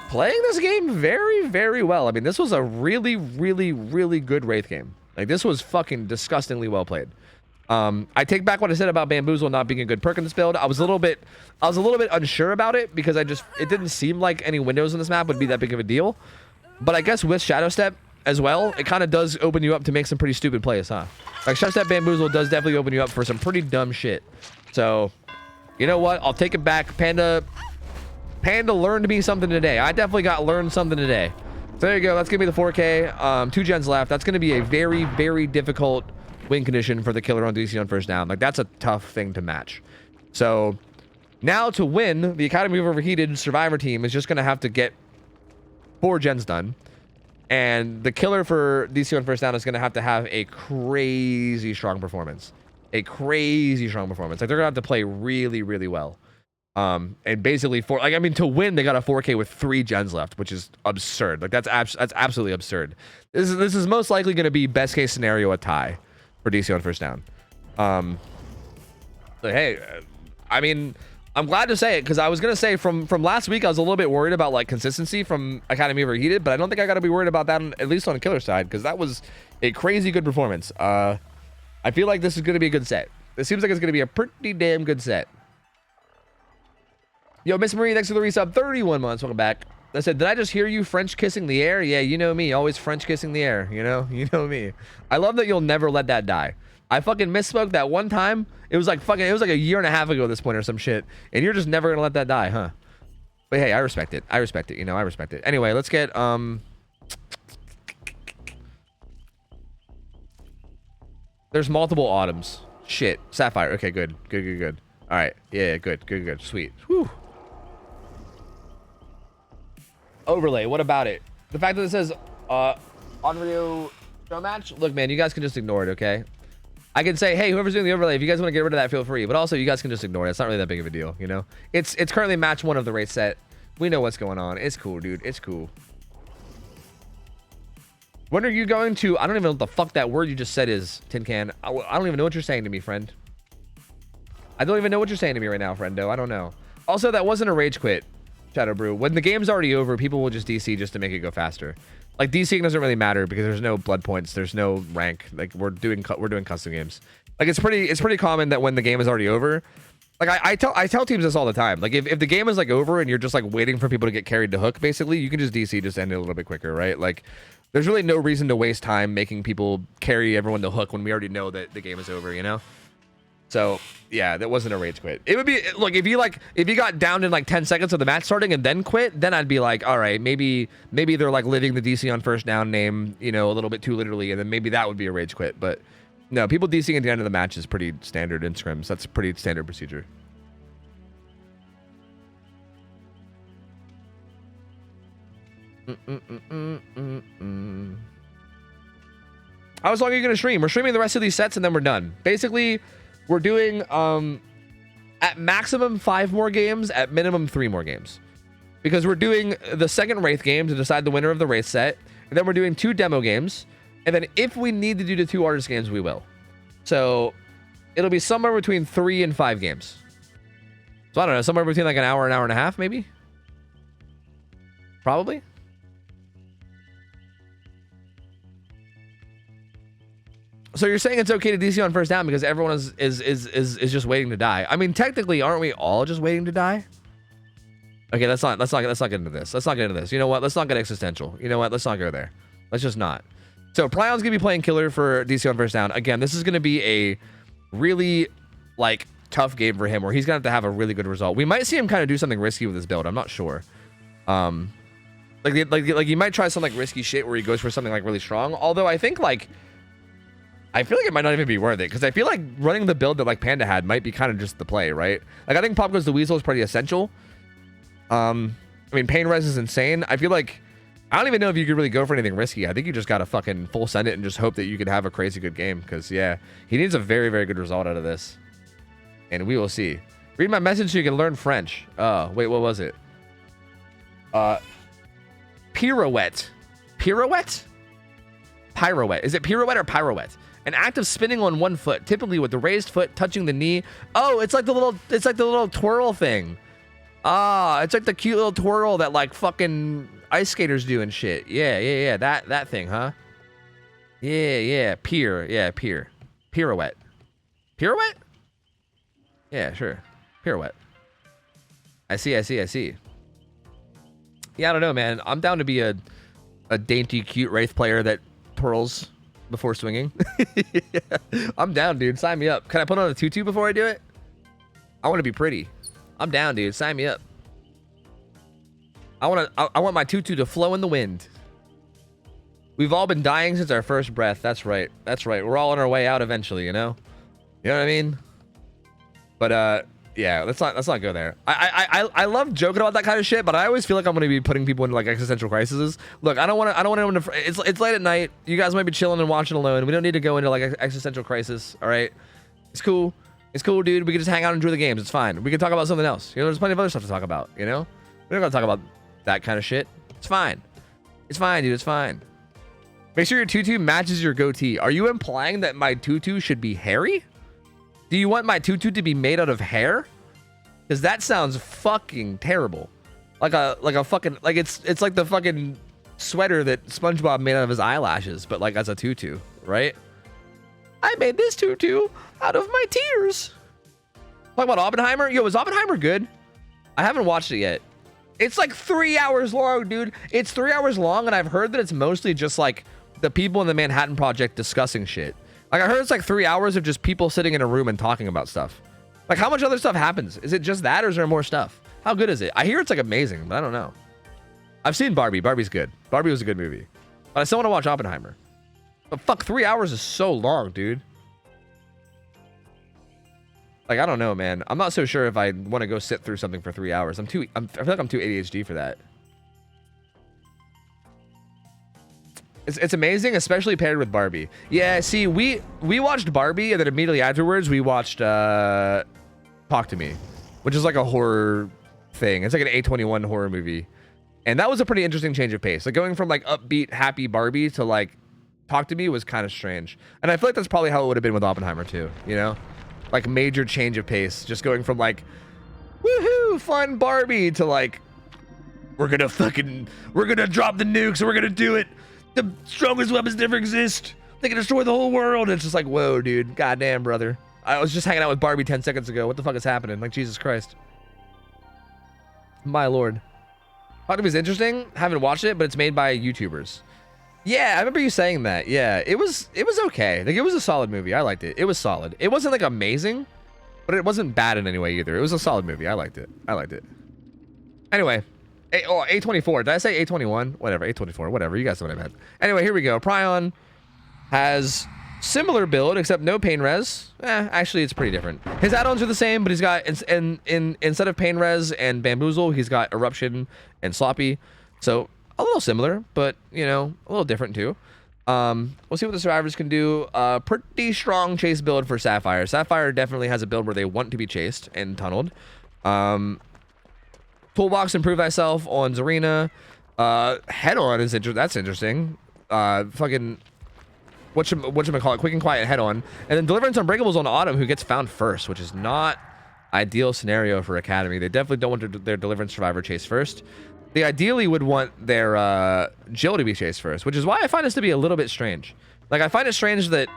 playing this game very, very well. I mean, this was a really, really, really good Wraith game. Like this was fucking disgustingly well played. I take back what I said about Bamboozle not being a good perk in this build. I was a little bit unsure about it because it didn't seem like any windows in this map would be that big of a deal. But I guess with Shadow Step as well, it kind of does open you up to make some pretty stupid plays, huh? Like Shadow Step Bamboozle does definitely open you up for some pretty dumb shit. So, you know what? I'll take it back. Panda learned me something today. I definitely learned something today. So there you go. That's gonna be the 4K. 2 gens left. That's gonna be a very, very difficult win condition for the killer on DC on first down. Like that's a tough thing to match. So now to win, the Academy of Overheated Survivor team is just going to have to get 4 gens done. And the killer for DC on first down is going to have a crazy strong performance. A crazy strong performance. Like they're going to have to play really, really well. And basically to win, they got a 4K with 3 gens left, which is absurd. Like that's absolutely absurd. This is most likely going to be best case scenario a tie for DC on first down. But hey, I mean, I'm glad to say it because I was gonna say from last week I was a little bit worried about like consistency from Academy Overheated, but I don't think I got to be worried about that at least on the killer side because that was a crazy good performance. I feel like this is gonna be a good set. It seems like it's gonna be a pretty damn good set. Yo, Miss Marie, thanks for the resub. 31 months. Welcome back. I said, did I just hear you French kissing the air? Yeah, you know me. Always French kissing the air. You know me. I love that you'll never let that die. I fucking misspoke that one time. It was like a year and a half ago at this point or some shit. And you're just never going to let that die, huh? But hey, I respect it. You know, I respect it. Anyway, let's get, There's multiple autumns. Shit. Sapphire. Okay, good. Good. All right. Yeah, good. Sweet. Whew. Overlay. What about it? The fact that it says Onryo show match. Look, man, you guys can just ignore it, okay? I can say, hey, whoever's doing the overlay, if you guys want to get rid of that, feel free. But also, you guys can just ignore it. It's not really that big of a deal, you know? It's currently match 1 of the race set. We know what's going on. It's cool, dude. It's cool. When are you going to... I don't even know what the fuck that word you just said is, Tin Can. I don't even know what you're saying to me, friend. I don't even know what you're saying to me right now, friendo. I don't know. Also, that wasn't a rage quit, Shadow Brew. When the game's already over, people will just DC just to make it go faster. Like, DCing doesn't really matter because there's no blood points. There's no rank. Like, we're doing custom games. Like, it's pretty common that when the game is already over... Like, I tell teams this all the time. Like, if the game is, like, over and you're just, like, waiting for people to get carried to hook, basically, you can just DC, just end it a little bit quicker, right? Like... There's really no reason to waste time making people carry everyone to hook when we already know that the game is over, you know? So, yeah, that wasn't a rage quit. It would be, look, if you got down in like 10 seconds of the match starting and then quit, then I'd be like, all right, maybe they're like living the DC on first down name, you know, a little bit too literally, and then maybe that would be a rage quit. But no, people DCing at the end of the match is pretty standard in scrims. That's a pretty standard procedure. How long are you gonna stream? We're streaming the rest of these sets and then we're done. Basically, we're doing at maximum 5 more games, at minimum 3 more games, because we're doing the second Wraith game to decide the winner of the Wraith set, and then we're doing 2 demo games, and then if we need to do the 2 artist games, we will. So it'll be somewhere between 3 and 5 games. So I don't know, somewhere between like an hour and a half, maybe. Probably. So you're saying it's okay to DC on first down because everyone is just waiting to die. I mean, technically, aren't we all just waiting to die? Okay, let's not get into this. Let's not get into this. You know what? Let's not get existential. You know what? Let's not go there. Let's just not. So Pryon's gonna be playing killer for DC on first down. Again, this is gonna be a really like tough game for him where he's gonna have a really good result. We might see him kind of do something risky with his build. I'm not sure. Like you might try some like risky shit where he goes for something like really strong. Although I think like. I feel like it might not even be worth it because I feel like running the build that like Panda had might be kind of just the play, right? Like I think Pop Goes the Weasel is pretty essential. I mean, Pain Res is insane. I feel like I don't even know if you could really go for anything risky. I think you just gotta fucking full send it and just hope that you could have a crazy good game because yeah, he needs a very, very good result out of this. And we will see. Read my message so you can learn French. Oh, wait, what was it? Pirouette. Pirouette? Pirouette. Is it pirouette or pirouette? An act of spinning on one foot, typically with the raised foot touching the knee. Oh, it's like the little twirl thing. Ah, it's like the cute little twirl that like fucking ice skaters do and shit. Yeah. That thing, huh? Yeah. Pirouette. Pirouette? Yeah, sure. Pirouette. I see. Yeah, I don't know, man. I'm down to be a dainty, cute Wraith player that twirls before swinging. I'm down, dude. Sign me up. Can I put on a tutu before I do it? I want to be pretty. I'm down, dude. Sign me up. I want my tutu to flow in the wind. We've all been dying since our first breath. That's right. We're all on our way out eventually, you know? You know what I mean? But yeah, let's not go there. I love joking about that kind of shit, but I always feel like I'm gonna be putting people into like existential crises. Look, I don't want anyone to. It's late at night. You guys might be chilling and watching alone. We don't need to go into like existential crisis. All right, it's cool, dude. We can just hang out and enjoy the games. It's fine. We can talk about something else. You know, there's plenty of other stuff to talk about. You know, we're not gonna talk about that kind of shit. It's fine, dude. It's fine. Make sure your tutu matches your goatee. Are you implying that my tutu should be hairy? Do you want my tutu to be made out of hair? Because that sounds fucking terrible. Like a fucking like it's like the fucking sweater that SpongeBob made out of his eyelashes, but like as a tutu, right? I made this tutu out of my tears. Talk about Oppenheimer. Yo, is Oppenheimer good? I haven't watched it yet. It's like 3 hours long, dude. It's 3 hours long, and I've heard that it's mostly just like the people in the Manhattan Project discussing shit. Like I heard it's like 3 hours of just people sitting in a room and talking about stuff. Like how much other stuff happens? Is it just that or is there more stuff? How good is it? I hear it's like amazing, but I don't know. I've seen Barbie. Barbie's good. Barbie was a good movie. But I still want to watch Oppenheimer. But fuck, 3 hours is so long, dude. Like, I don't know, man. I'm not so sure if I want to go sit through something for 3 hours. I feel like I'm too ADHD for that. It's amazing, especially paired with Barbie. Yeah, see, we watched Barbie, and then immediately afterwards we watched Talk to Me, which is like a horror thing. It's like an A24 horror movie, and that was a pretty interesting change of pace. Like going from like upbeat, happy Barbie to like Talk to Me was kind of strange, and I feel like that's probably how it would have been with Oppenheimer too. You know, like major change of pace, just going from like woohoo fun Barbie to like we're gonna drop the nukes and we're gonna do it. The strongest weapons never exist. They can destroy the whole world. It's just like, whoa, dude. Goddamn, brother. I was just hanging out with Barbie 10 seconds ago. What the fuck is happening? Like, Jesus Christ. My lord. Talk to Me is interesting. Haven't watched it, but it's made by YouTubers. Yeah, I remember you saying that. Yeah, it was okay. Like, it was a solid movie. I liked it. It was solid. It wasn't like amazing, but it wasn't bad in any way either. It was a solid movie. I liked it. Anyway. A24. Did I say A21? Whatever. A24. Whatever. You guys know what I meant. Anyway, here we go. Prion has similar build, except no pain res. Actually, it's pretty different. His add-ons are the same, but he's got instead of pain res and bamboozle, he's got eruption and sloppy. So a little similar, but you know, a little different too. We'll see what the survivors can do. Pretty strong chase build for Sapphire. Sapphire definitely has a build where they want to be chased and tunneled. Toolbox Improve Thyself on Zarina. Head on is that's interesting. Fucking whatchamacallit, Quick and Quiet Head on. And then Deliverance Unbreakables on Autumn, who gets found first, which is not ideal scenario for Academy. They definitely don't want their Deliverance Survivor chase first. They ideally would want their Jill to be chased first, which is why I find this to be a little bit strange. Like, I find it strange that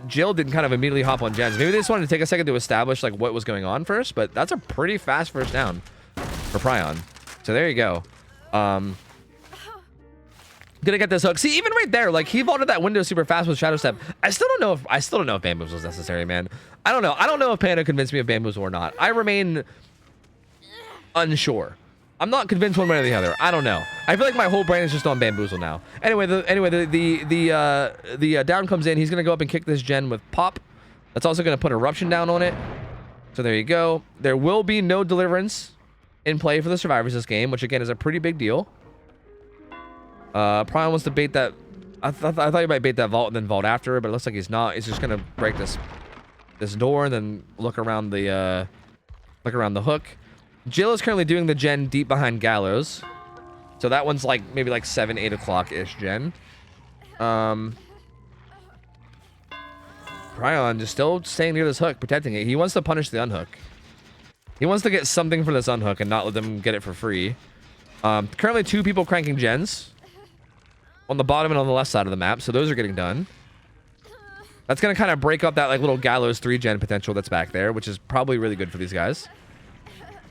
Jill didn't kind of immediately hop on gens. Maybe they just wanted to take a second to establish like what was going on first, but that's a pretty fast first down for Prion. So there you go. Gonna get this hook. See, even right there, like he vaulted that window super fast with Shadow Step. I still don't know if Bamboozle was necessary, man. I don't know. I don't know if Panda convinced me of Bamboozle or not. I remain unsure. I'm not convinced one way or the other. I don't know. I feel like my whole brain is just on Bamboozle now. Anyway, the down comes in. He's gonna go up and kick this gen with Pop. That's also gonna put Eruption down on it. So there you go. There will be no Deliverance in play for the survivors this game, which again is a pretty big deal. Prion wants to bait that. I thought he might bait that vault and then vault after, but it looks like he's not. He's just gonna break this door and then look around the hook. Jill is currently doing the gen deep behind Gallows. So that one's like maybe like 7, 8 o'clock-ish gen. Prion just still staying near this hook, protecting it. He wants to punish the unhook. He wants to get something for this unhook and not let them get it for free. Currently 2 people cranking gens on the bottom and on the left side of the map, so those are getting done. That's going to kind of break up that like little Gallows 3 gen potential that's back there, which is probably really good for these guys.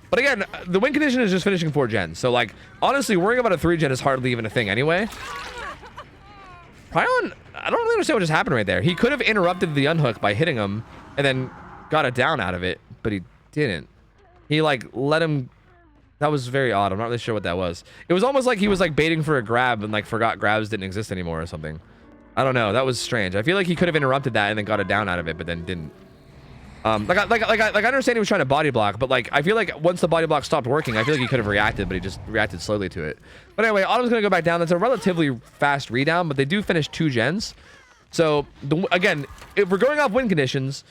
But again, the win condition is just finishing 4 gens. So, like, honestly, worrying about a 3 gen is hardly even a thing anyway. Prion, I don't really understand what just happened right there. He could have interrupted the unhook by hitting him and then got a down out of it, but he didn't. He, like, let him... That was very odd. I'm not really sure what that was. It was almost like he was, like, baiting for a grab and, like, forgot grabs didn't exist anymore or something. I don't know. That was strange. I feel like he could have interrupted that and then got a down out of it, but then didn't. I understand he was trying to body block, but like I feel like once the body block stopped working, I feel like he could have reacted, but he just reacted slowly to it. But anyway, Autumn's gonna go back down. That's a relatively fast redown, but they do finish 2 gens. So again, if we're going off win conditions,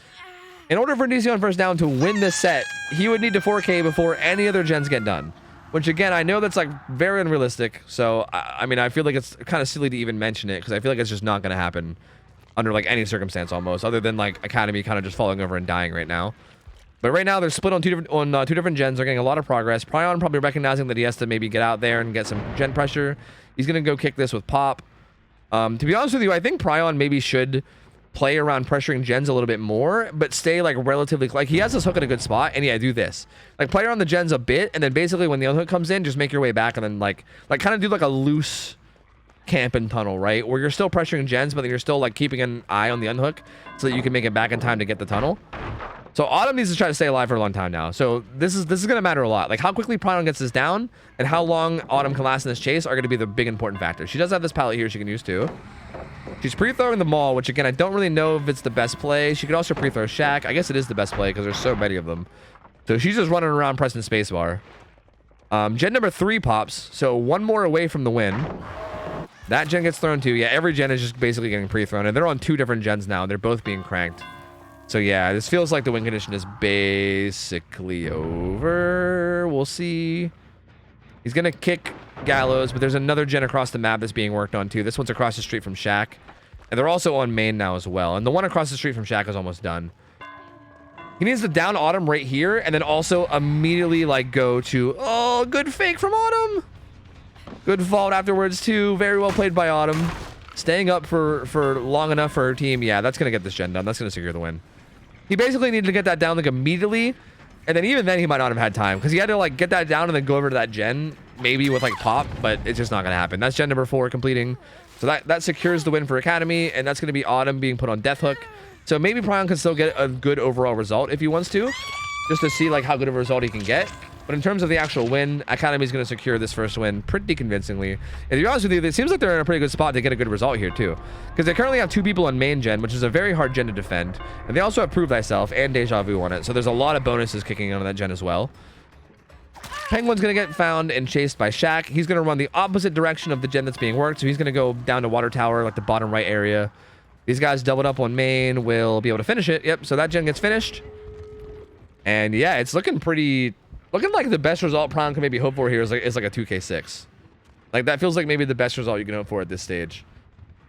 in order for DC on first down to win this set, he would need to 4K before any other gens get done. Which again, I know that's like very unrealistic. So I mean, I feel like it's kind of silly to even mention it because I feel like it's just not gonna happen under like any circumstance almost, other than like Academy kind of just falling over and dying right now. But right now they're split on two different gens. They're getting a lot of progress. Prion probably recognizing that he has to maybe get out there and get some gen pressure. He's gonna go kick this with Pop. To be honest with you, I think Prion maybe should play around pressuring gens a little bit more, but stay like relatively, like he has this hook in a good spot, and yeah, do this. Like play around the gens a bit, and then basically when the unhook comes in, just make your way back, and then like kind of do like a loose camp and tunnel, right? Where you're still pressuring gens, but then you're still like keeping an eye on the unhook so that you can make it back in time to get the tunnel. So Autumn needs to try to stay alive for a long time now. So this is gonna matter a lot. Like how quickly Prion gets this down and how long Autumn can last in this chase are gonna be the big important factors. She does have this pallet here she can use too. She's pre-throwing the Maul, which again, I don't really know if it's the best play. She could also pre-throw Shaq. I guess it is the best play because there's so many of them. So she's just running around pressing spacebar. Gen number 3 pops, so one more away from the win. That gen gets thrown too. Yeah, every gen is just basically getting pre-thrown, and they're on 2 different gens now. They're both being cranked. So yeah, this feels like the win condition is basically over. We'll see. He's gonna kick Gallows, but there's another gen across the map that's being worked on too. This one's across the street from Shaq. And they're also on main now as well. And the one across the street from Shaq is almost done. He needs to down Autumn right here and then also immediately like go to, oh, good fake from Autumn. Good vault afterwards too. Very well played by Autumn. Staying up for long enough for her team. Yeah, that's going to get this gen done. That's going to secure the win. He basically needed to get that down like immediately. And then even then he might not have had time because he had to like get that down and then go over to that gen maybe with like pop, but it's just not going to happen. That's gen number 4 completing. So that secures the win for Academy, and that's going to be Autumn being put on Death Hook. So maybe Pryon can still get a good overall result if he wants to, just to see like how good of a result he can get. But in terms of the actual win, Academy's going to secure this first win pretty convincingly. And to be honest with you, it seems like they're in a pretty good spot to get a good result here too, because they currently have 2 people on main gen, which is a very hard gen to defend, and they also have Prove Thyself and Deja Vu on it. So there's a lot of bonuses kicking in on that gen as well. Penguin's going to get found and chased by Shaq. He's going to run the opposite direction of the gen that's being worked. So he's going to go down to Water Tower, like the bottom right area. These guys doubled up on main will be able to finish it. Yep, so that gen gets finished. And yeah, it's looking like the best result Prime can maybe hope for here is like a 2k6. Like that feels like maybe the best result you can hope for at this stage.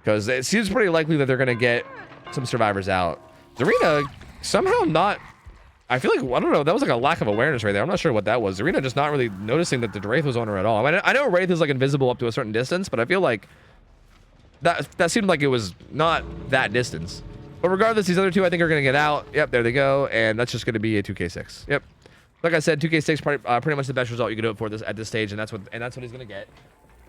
Because it seems pretty likely that they're going to get some survivors out. Zarina somehow not... I feel like, I don't know, that was like a lack of awareness right there. I'm not sure what that was. Zarina just not really noticing that the Wraith was on her at all. I mean, I know Wraith is like invisible up to a certain distance, but I feel like that seemed like it was not that distance. But regardless, these other 2 I think are going to get out. Yep, there they go. And that's just going to be a 2k6. Yep. Like I said, 2k6 pretty much the best result you can hope for at this stage, and that's what he's going to get.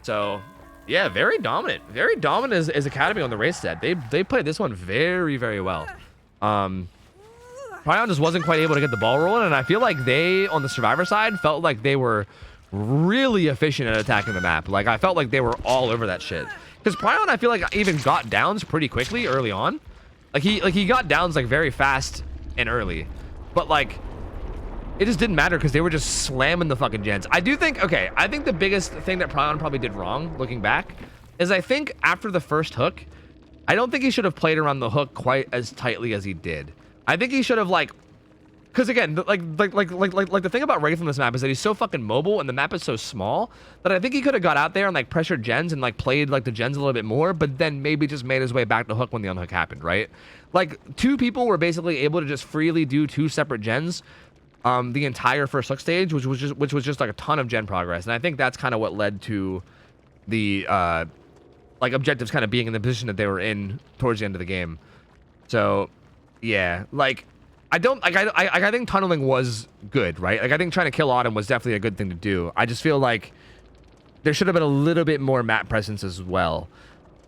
So, yeah, very dominant. Very dominant as Academy on the race set. They played this one very, very well. Pryon just wasn't quite able to get the ball rolling, and I feel like they, on the Survivor side, felt like they were really efficient at attacking the map. Like, I felt like they were all over that shit. Because Pryon, I feel like, even got downs pretty quickly early on. Like, he got downs, like, very fast and early. But, like, it just didn't matter because they were just slamming the fucking gens. I think the biggest thing that Pryon probably did wrong, looking back, is I think after the first hook, I don't think he should have played around the hook quite as tightly as he did. I think he should have like, because again, like the thing about Wraith on this map is that he's so fucking mobile and the map is so small that I think he could have got out there and like pressured gens and like played like the gens a little bit more, but then maybe just made his way back to hook when the unhook happened, right? Like 2 people were basically able to just freely do 2 separate gens the entire first hook stage, which was just like a ton of gen progress, and I think that's kind of what led to the like objectives kind of being in the position that they were in towards the end of the game. So. Yeah, like, I think tunneling was good, right? Like, I think trying to kill Autumn was definitely a good thing to do. I just feel like there should have been a little bit more map presence as well.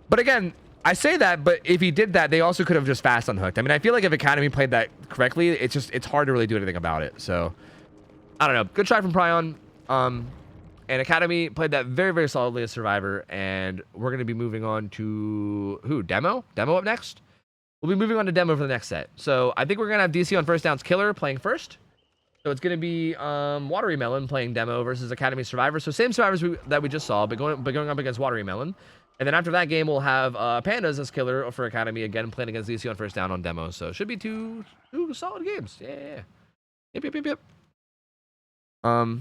But again, I say that, but if he did that, they also could have just fast unhooked. I mean, I feel like if Academy played that correctly, it's hard to really do anything about it. So, I don't know. Good try from Pryon. And Academy played that very, very solidly as Survivor. And we're going to be moving on to, who? Demo? Demo up next? We'll be moving on to Demo for the next set. So I think we're going to have DC on First Downs Killer playing first. So it's going to be Watery Melon playing Demo versus Academy Survivor. So same survivors that we just saw, but going up against Watery Melon. And then after that game, we'll have Pandas as Killer for Academy, again playing against DC on First Down on Demo. So it should be two solid games. Yeah. Yep. All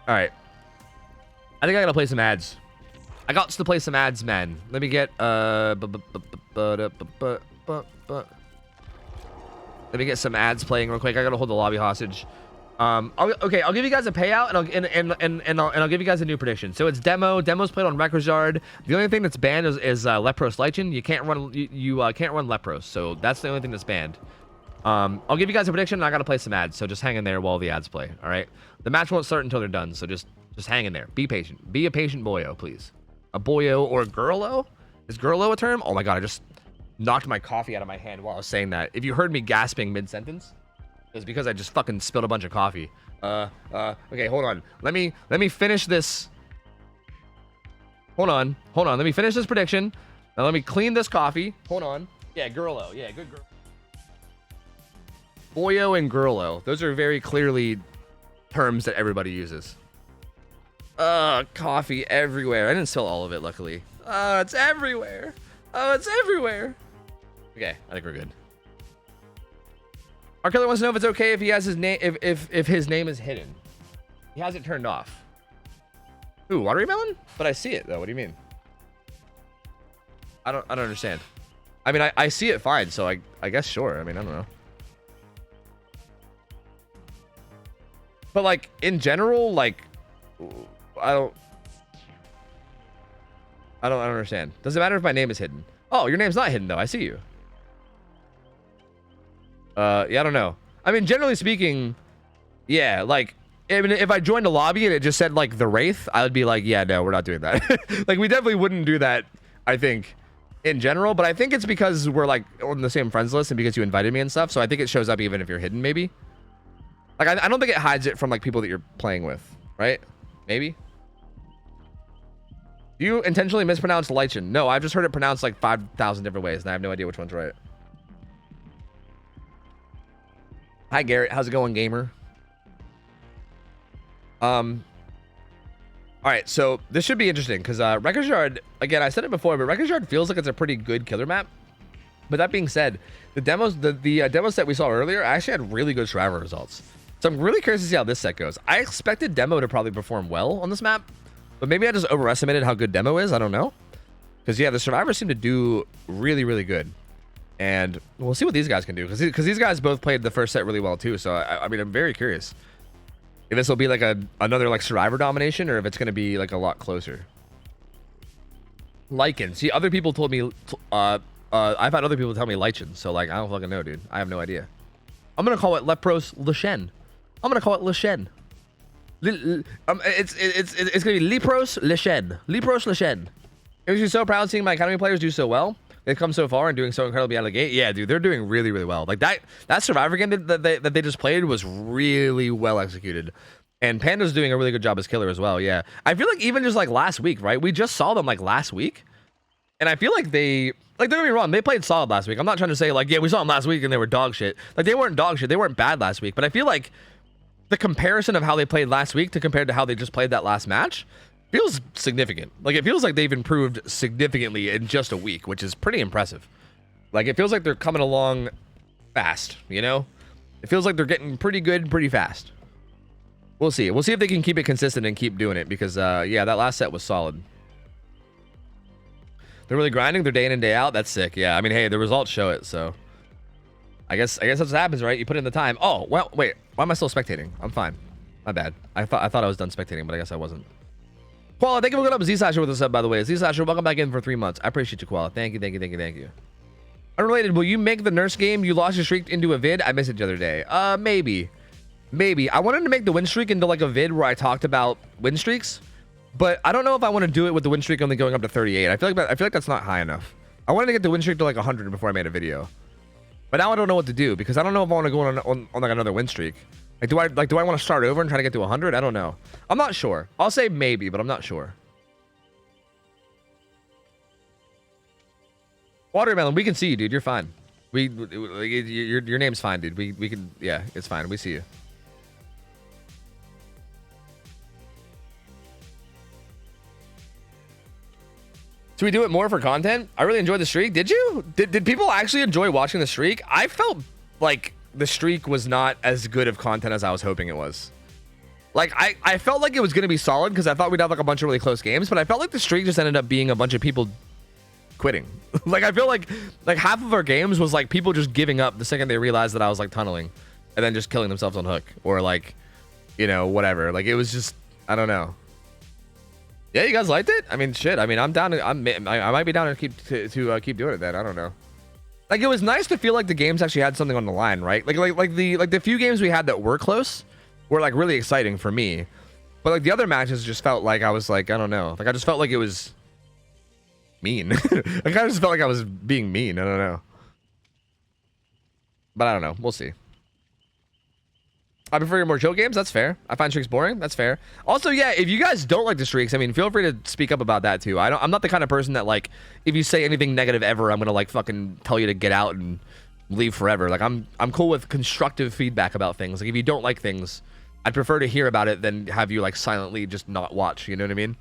right. I think I got to play some ads. I got to play some ads, man. Let me get let me get some ads playing real quick. I gotta hold the lobby hostage. I'll give you guys a payout and I'll give you guys a new prediction. So it's Demo. Demo's played on Rekruzard. The only thing that's banned is Lepros Lichen. You can't run can't run Lepros. So that's the only thing that's banned. I'll give you guys a prediction and I gotta play some ads. So just hang in there while the ads play. All right. The match won't start until they're done. So just hang in there. Be patient. Be a patient boyo, please. A boyo or a girlo? Is girlo a term? Oh my god, I just knocked my coffee out of my hand while I was saying that. If you heard me gasping mid-sentence, it was because I just fucking spilled a bunch of coffee. Okay, hold on. Let me finish this. Hold on. Hold on. Let me finish this prediction. Now let me clean this coffee. Hold on. Yeah, girlo. Yeah, good girl. Boyo and girlo. Those are very clearly terms that everybody uses. Coffee everywhere. I didn't spill all of it, luckily. It's everywhere. Oh, it's everywhere. Okay, I think we're good. Our killer wants to know if it's okay if he has his name, if his name is hidden. He has it turned off. Ooh, watery melon? But I see it though. What do you mean? I don't understand. I mean, I see it fine, so I guess sure. I mean, I don't know. But like in general, like I don't understand. Does it matter if my name is hidden? Oh, your name's not hidden though. I see you. Yeah, I don't know. I mean, generally speaking, yeah, like I mean, if I joined a lobby and it just said like the Wraith, I would be like, yeah, no, we're not doing that. Like we definitely wouldn't do that, I think, in general, but I think it's because we're like on the same friends list and because you invited me and stuff, so I think it shows up even if you're hidden, maybe. Like I don't think it hides it from like people that you're playing with, right? Maybe. You intentionally mispronounced Lichen. No, I've just heard it pronounced like 5,000 different ways and I have no idea which one's right. Hi Garrett, how's it going, gamer? All right, so this should be interesting because Wrecker's Yard, again, I said it before, but Wrecker's Yard feels like it's a pretty good killer map. But that being said, the demos, the demo set we saw earlier actually had really good survivor results. So I'm really curious to see how this set goes. I expected demo to probably perform well on this map, but maybe I just overestimated how good demo is. I don't know. Because yeah, the survivors seem to do really, really good. And we'll see what these guys can do because these guys both played the first set really well too. So I mean, I'm very curious if this will be like another like survivor domination or if it's going to be like a lot closer. Lichen. See, other people told me, I've had other people tell me Lichen. So like, I don't fucking know, dude. I have no idea. I'm going to call it Lepros Lichen. I'm going to call it Lichen. It's going to be Lepros Lichen. Lepros Lichen. It was just so proud seeing my academy players do so well. They've come so far and doing so incredibly out of the gate. Yeah, dude, they're doing really, really well. Like that survivor game that they just played was really well executed. And Panda's doing a really good job as killer as well. Yeah, I feel like even just like last week, right? We just saw them like last week, and I feel like they like, don't get me wrong, they played solid last week. I'm not trying to say like, yeah, we saw them last week and they were dog shit. Like they weren't dog shit. They weren't bad last week. But I feel like the comparison of how they played last week to compared to how they just played that last match feels significant. Like it feels like they've improved significantly in just a week, which is pretty impressive. Like it feels like they're coming along fast, you know? It feels like they're getting pretty good pretty fast. We'll see. We'll see if they can keep it consistent and keep doing it because yeah, that last set was solid. They're really grinding. They're day in and day out. That's sick. Yeah, I mean, hey, the results show it, so I guess that's what happens, right? You put in the time. Oh, well, wait. Why am I still spectating? I'm fine. My bad. I thought I was done spectating, but I guess I wasn't. Koala, thank you for going up. Z-Slasher with us up, by the way. Z-Slasher, welcome back in for 3 months. I appreciate you, Koala. Thank you. Unrelated, will you make the nurse game you lost your streak into a vid? I missed it the other day. Maybe. I wanted to make the win streak into like a vid where I talked about win streaks, but I don't know if I want to do it with the win streak only going up to 38. I feel like that's not high enough. I wanted to get the win streak to like 100 before I made a video, but now I don't know what to do because I don't know if I want to go on like another win streak. Do I want to start over and try to get to 100? I don't know. I'm not sure. I'll say maybe, but I'm not sure. Watermelon, we can see you, dude. You're fine. Your name's fine, dude. We can, yeah, it's fine. We see you. Should we do it more for content? I really enjoyed the streak. Did you? Did people actually enjoy watching the streak? I felt like the streak was not as good of content as I was hoping it was. Like I felt like it was going to be solid because I thought we'd have like a bunch of really close games, but I felt like the streak just ended up being a bunch of people quitting. Like I feel like half of our games was like people just giving up the second they realized that I was like tunneling and then just killing themselves on hook or like, you know, whatever. Like it was just, I don't know. Yeah, you guys liked it? I mean, shit. I mean, I'm down to, I might be down to keep doing it then. I don't know. Like it was nice to feel like the games actually had something on the line, right? Like the few games we had that were close were like really exciting for me. But like the other matches just felt like I was like, I don't know. Like I just felt like it was mean. I kind of just felt like I was being mean. I don't know. But I don't know. We'll see. I prefer your more chill games. That's fair. I find streaks boring. That's fair. Also, yeah, if you guys don't like the streaks, I mean, feel free to speak up about that too. I'm not the kind of person that like, if you say anything negative ever, I'm gonna like fucking tell you to get out and leave forever. Like I'm cool with constructive feedback about things. Like if you don't like things, I'd prefer to hear about it than have you like silently just not watch. You know what I mean?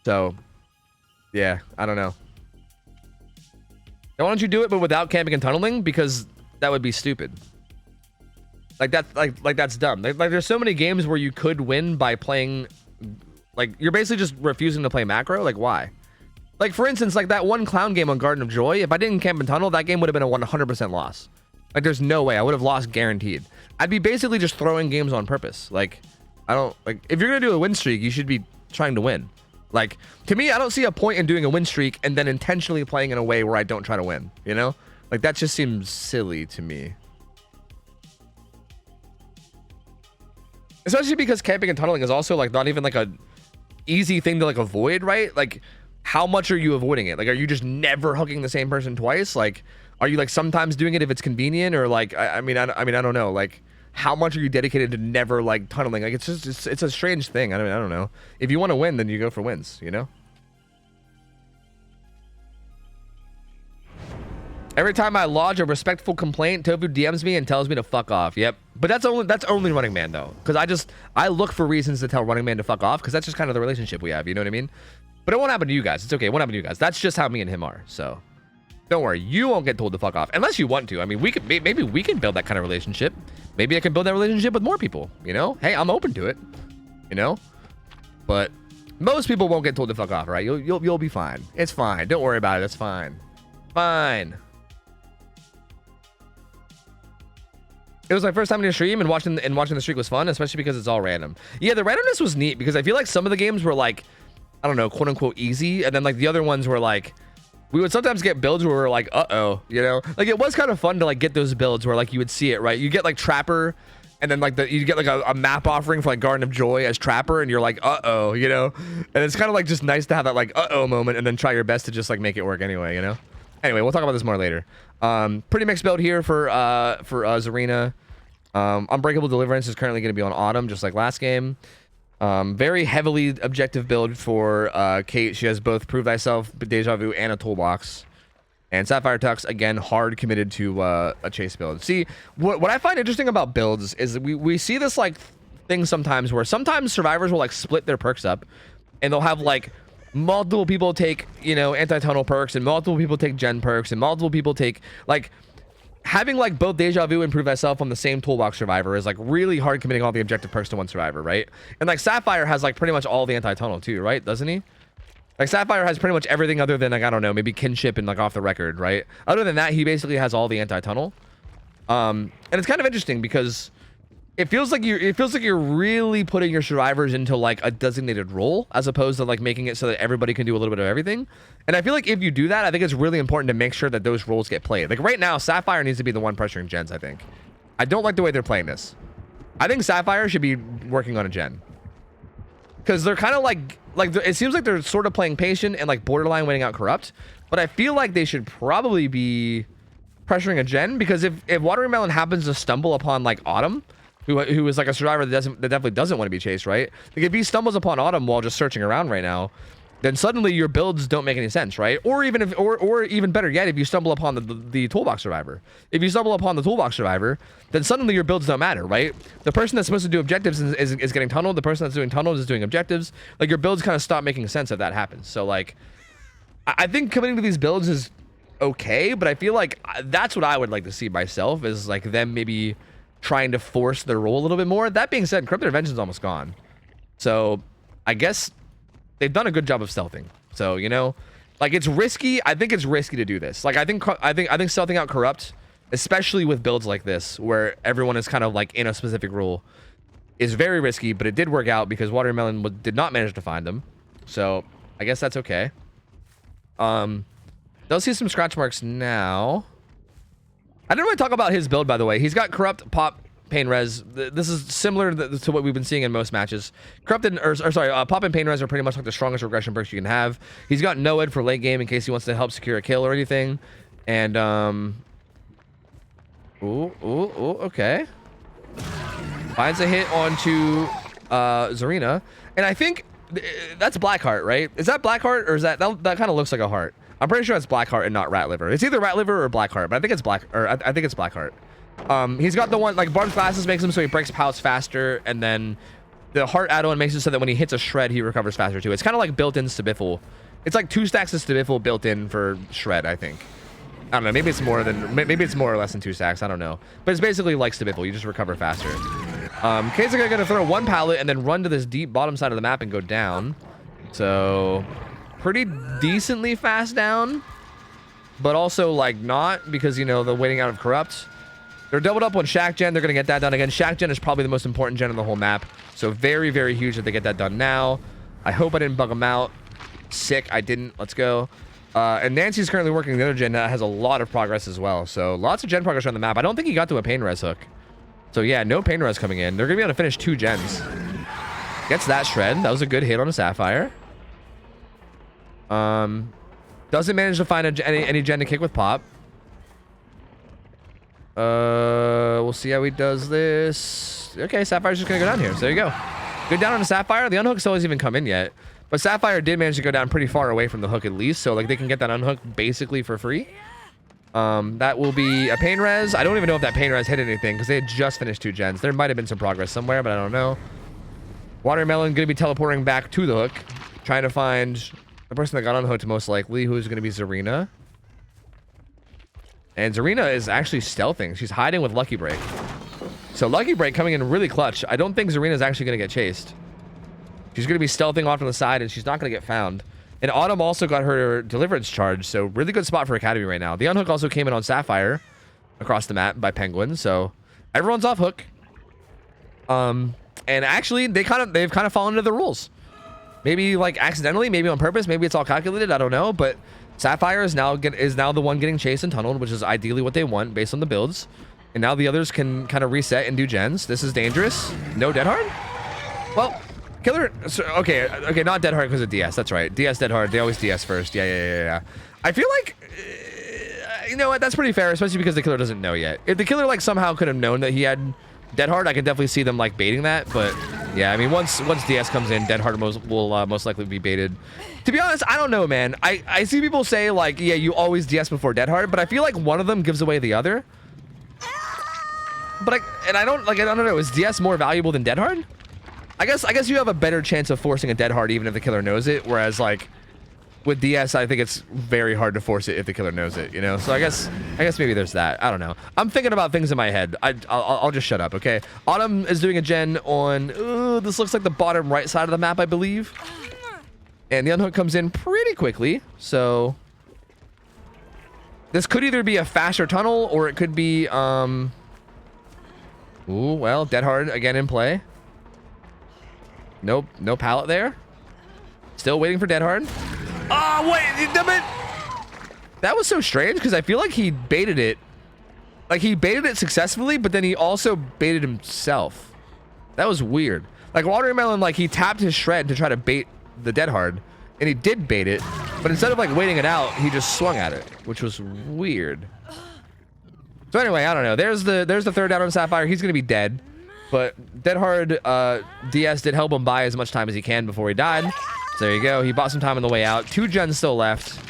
So, yeah, I don't know. Why don't you do it, but without camping and tunneling? Because that would be stupid. Like that's that's dumb. Like there's so many games where you could win by playing, like you're basically just refusing to play macro. Like why? Like for instance, like that one clown game on Garden of Joy. If I didn't camp and tunnel, that game would have been a 100% loss. Like there's no way I would have lost guaranteed. I'd be basically just throwing games on purpose. Like I don't like if you're gonna do a win streak, you should be trying to win. Like to me, I don't see a point in doing a win streak and then intentionally playing in a way where I don't try to win. You know, like that just seems silly to me. Especially because camping and tunneling is also like not even like a easy thing to like avoid, right? Like how much are you avoiding it? Like are you just never hooking the same person twice? Like are you like sometimes doing it if it's convenient, or like I mean I don't know. Like how much are you dedicated to never like tunneling? Like it's just it's a strange thing. I don't know. If you want to win, then you go for wins, you know? Every time I lodge a respectful complaint, Tofu DMs me and tells me to fuck off. Yep. But that's only Running Man though. Because I look for reasons to tell Running Man to fuck off, because that's just kind of the relationship we have, you know what I mean? But it won't happen to you guys. It's okay. It won't happen to you guys. That's just how me and him are. So don't worry. You won't get told to fuck off unless you want to. I mean, maybe we can build that kind of relationship. Maybe I can build that relationship with more people, you know? Hey, I'm open to it, you know? But most people won't get told to fuck off, right? You'll be fine. It's fine. Don't worry about it. It's fine. Fine. It was my first time in a stream, and watching the streak was fun, especially because it's all random. Yeah, the randomness was neat because I feel like some of the games were like, I don't know, quote unquote easy, and then like the other ones were like, we would sometimes get builds where we were like, uh-oh, you know? Like it was kind of fun to like get those builds where like you would see it, right? You get like Trapper, and then like you get like a map offering for like Garden of Joy as Trapper, and you're like, uh-oh, you know? And it's kind of like just nice to have that like uh-oh moment and then try your best to just like make it work anyway, you know? Anyway, we'll talk about this more later. Pretty mixed build here for Zarina. Unbreakable Deliverance is currently going to be on Autumn, just like last game. Very heavily objective build for Kate. She has both Prove Thyself, Deja Vu, and a toolbox. And Sapphire Tux, again, hard committed to a chase build. See, what I find interesting about builds is we see this like thing sometimes where sometimes survivors will like split their perks up, and they'll have like multiple people take, you know, anti-tunnel perks, and multiple people take gen perks, and multiple people take like having like both Deja Vu and Prove Thyself on the same toolbox survivor is like really hard committing all the objective perks to one survivor, right? And like Sapphire has like pretty much all the anti-tunnel too, right? Doesn't he? Like Sapphire has pretty much everything other than like, I don't know, maybe kinship and like off the record, right? Other than that, he basically has all the anti-tunnel. And it's kind of interesting because it feels like you're really putting your survivors into like a designated role as opposed to like making it so that everybody can do a little bit of everything. And I feel like if you do that, I think it's really important to make sure that those roles get played. Like right now, Sapphire needs to be the one pressuring gens, I think. I don't like the way they're playing this. I think Sapphire should be working on a gen. Because they're kind of like it seems like they're sort of playing patient and like borderline waiting out corrupt. But I feel like they should probably be pressuring a gen, because if Watermelon happens to stumble upon like Autumn, who is like a survivor that definitely doesn't want to be chased, right? Like if he stumbles upon Autumn while just searching around right now, then suddenly your builds don't make any sense, right? Or even even better yet, if you stumble upon the toolbox survivor. If you stumble upon the toolbox survivor, then suddenly your builds don't matter, right? The person that's supposed to do objectives is getting tunneled. The person that's doing tunnels is doing objectives. Like your builds kind of stop making sense if that happens. So like, I think committing to these builds is okay, but I feel like that's what I would like to see myself, is like them maybe trying to force their role a little bit more. That being said, Corrupted Invention's almost gone. So I guess they've done a good job of stealthing. So, you know, like it's risky. I think it's risky to do this. Like I think stealthing out Corrupt, especially with builds like this where everyone is kind of like in a specific role, is very risky, but it did work out because Watermelon did not manage to find them. So I guess that's okay. They'll see some scratch marks now. I didn't really talk about his build, by the way. He's got Corrupt, Pop, Pain Res. This is similar to what we've been seeing in most matches. Pop and Pain Res are pretty much like the strongest regression perks you can have. He's got Noed for late game in case he wants to help secure a kill or anything. And, okay. Finds a hit onto Zarina. And I think that's Blackheart, right? Is that Blackheart, or is that kind of looks like a heart? I'm pretty sure it's Blackheart and not Rat Liver. It's either Rat Liver or Blackheart, but I think it's I think it's Blackheart. He's got the one, like, Barb's glasses makes him so he breaks pouts faster, and then the heart add-on makes it so that when he hits a shred, he recovers faster too. It's kind of like built-in Stabiffle. It's like 2 stacks of Stabiffle built in for shred, I think. I don't know, maybe it's more or less than 2 stacks, I don't know. But it's basically like Stabiffle, you just recover faster. Kazaka gonna throw 1 pallet and then run to this deep bottom side of the map and go down. So, pretty decently fast down, but also like not, because, you know, the waiting out of Corrupt. They're doubled up on Shack Gen. They're going to get that done again. Shack Gen is probably the most important gen on the whole map. So very, very huge that they get that done now. I hope I didn't bug them out. Sick. I didn't. Let's go. And Nancy's currently working the other gen that has a lot of progress as well. So lots of gen progress on the map. I don't think he got to a pain res hook. So yeah, no pain res coming in. They're going to be able to finish 2 gens. Gets that shred. That was a good hit on a Sapphire. Doesn't manage to find any gen to kick with pop. We'll see how he does this. Okay, Sapphire's just gonna go down here. So there you go. Good down on a Sapphire. The unhook still hasn't even come in yet. But Sapphire did manage to go down pretty far away from the hook at least. So like they can get that unhook basically for free. That will be a pain res. I don't even know if that pain res hit anything because they had just finished 2 gens. There might have been some progress somewhere, but I don't know. Watermelon gonna be teleporting back to the hook, trying to find the person that got unhooked most likely, who's gonna be Zarina. And Zarina is actually stealthing. She's hiding with Lucky Break. So Lucky Break coming in really clutch. I don't think Zarina's actually going to get chased. She's going to be stealthing off to the side, and she's not going to get found. And Autumn also got her Deliverance charge, so really good spot for Academy right now. The unhook also came in on Sapphire across the map by Penguin, so everyone's off hook. And actually, they've kind of fallen into the rules. Maybe like accidentally, maybe on purpose, maybe it's all calculated. I don't know, but Sapphire is now the one getting chased and tunneled, which is ideally what they want based on the builds. And now the others can kind of reset and do gens. This is dangerous. No Dead Hard? Well, Killer... Okay, not Dead Hard because of DS. That's right. DS Dead Hard. They always DS first. Yeah. I feel like... you know what? That's pretty fair, especially because the Killer doesn't know yet. If the Killer like somehow could have known that he had Dead Hard, I could definitely see them like baiting that. But yeah, I mean, once DS comes in, Dead Hard will most likely be baited. To be honest, I don't know, man. I see people say like, yeah, you always DS before Dead Hard, but I feel like one of them gives away the other. But I don't know. Is DS more valuable than Dead Hard? I guess you have a better chance of forcing a Dead Hard even if the Killer knows it. Whereas like with DS, I think it's very hard to force it if the Killer knows it. You know. So I guess maybe there's that. I don't know. I'm thinking about things in my head. I'll just shut up. Okay. Autumn is doing a gen on. This looks like the bottom right side of the map, I believe. And the unhook comes in pretty quickly. So this could either be a faster tunnel or it could be Ooh, well, Dead Hard again in play. Nope, no pallet there. Still waiting for Dead Hard. Oh, wait, that was so strange because I feel like he baited it. Like he baited it successfully, but then he also baited himself. That was weird. Like Watermelon, like he tapped his shred to try to bait the Dead Hard, and he did bait it, but instead of like waiting it out, he just swung at it, which was weird. So anyway, I don't know. There's the third down on Sapphire. He's gonna be dead, but Dead Hard DS did help him buy as much time as he can before he died. So there you go. He bought some time on the way out. 2 gens still left.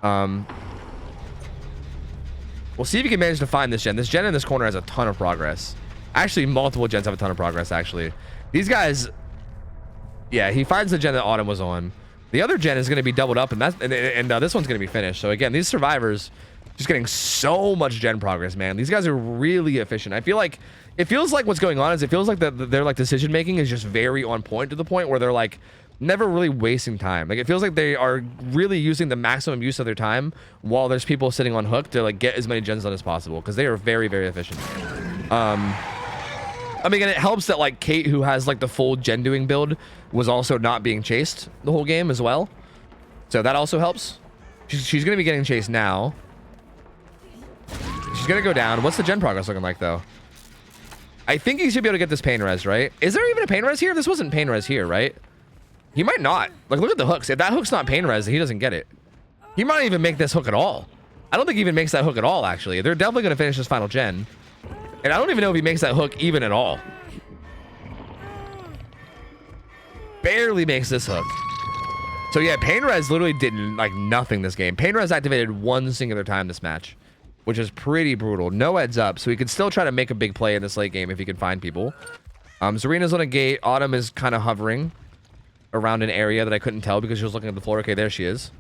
We'll see if he can manage to find this gen. This gen in this corner has a ton of progress. Actually, multiple gens have a ton of progress. Actually, these guys. Yeah, he finds the gen that Autumn was on. The other gen is gonna be doubled up, and this one's gonna be finished. So again, these survivors. Just getting so much gen progress, man. These guys are really efficient. I feel like it feels like what's going on is it feels like their like decision making is just very on point to the point where they're like never really wasting time. Like it feels like they are really using the maximum use of their time while there's people sitting on hook to like get as many gens done as possible because they are very, very efficient. I mean, and it helps that like Kate, who has like the full gen doing build, was also not being chased the whole game as well. So that also helps. She's gonna be getting chased now. She's gonna go down. What's the gen progress looking like though? I think he should be able to get this pain res, right? Is there even a pain res here? This wasn't pain res here, right? He might not. Like, look at the hooks. If that hook's not pain res, he doesn't get it. He might not even make this hook at all. I don't think he even makes that hook at all, actually. They're definitely gonna finish this final gen. And I don't even know if he makes that hook even at all. barely makes this hook. So yeah, pain res literally did like nothing this game. Pain res activated one singular time this match, which is pretty brutal. No heads up, so he could still try to make a big play in this late game if he can find people. Zarina's on a gate. Autumn is kind of hovering around an area that I couldn't tell because she was looking at the floor. Okay, there she is.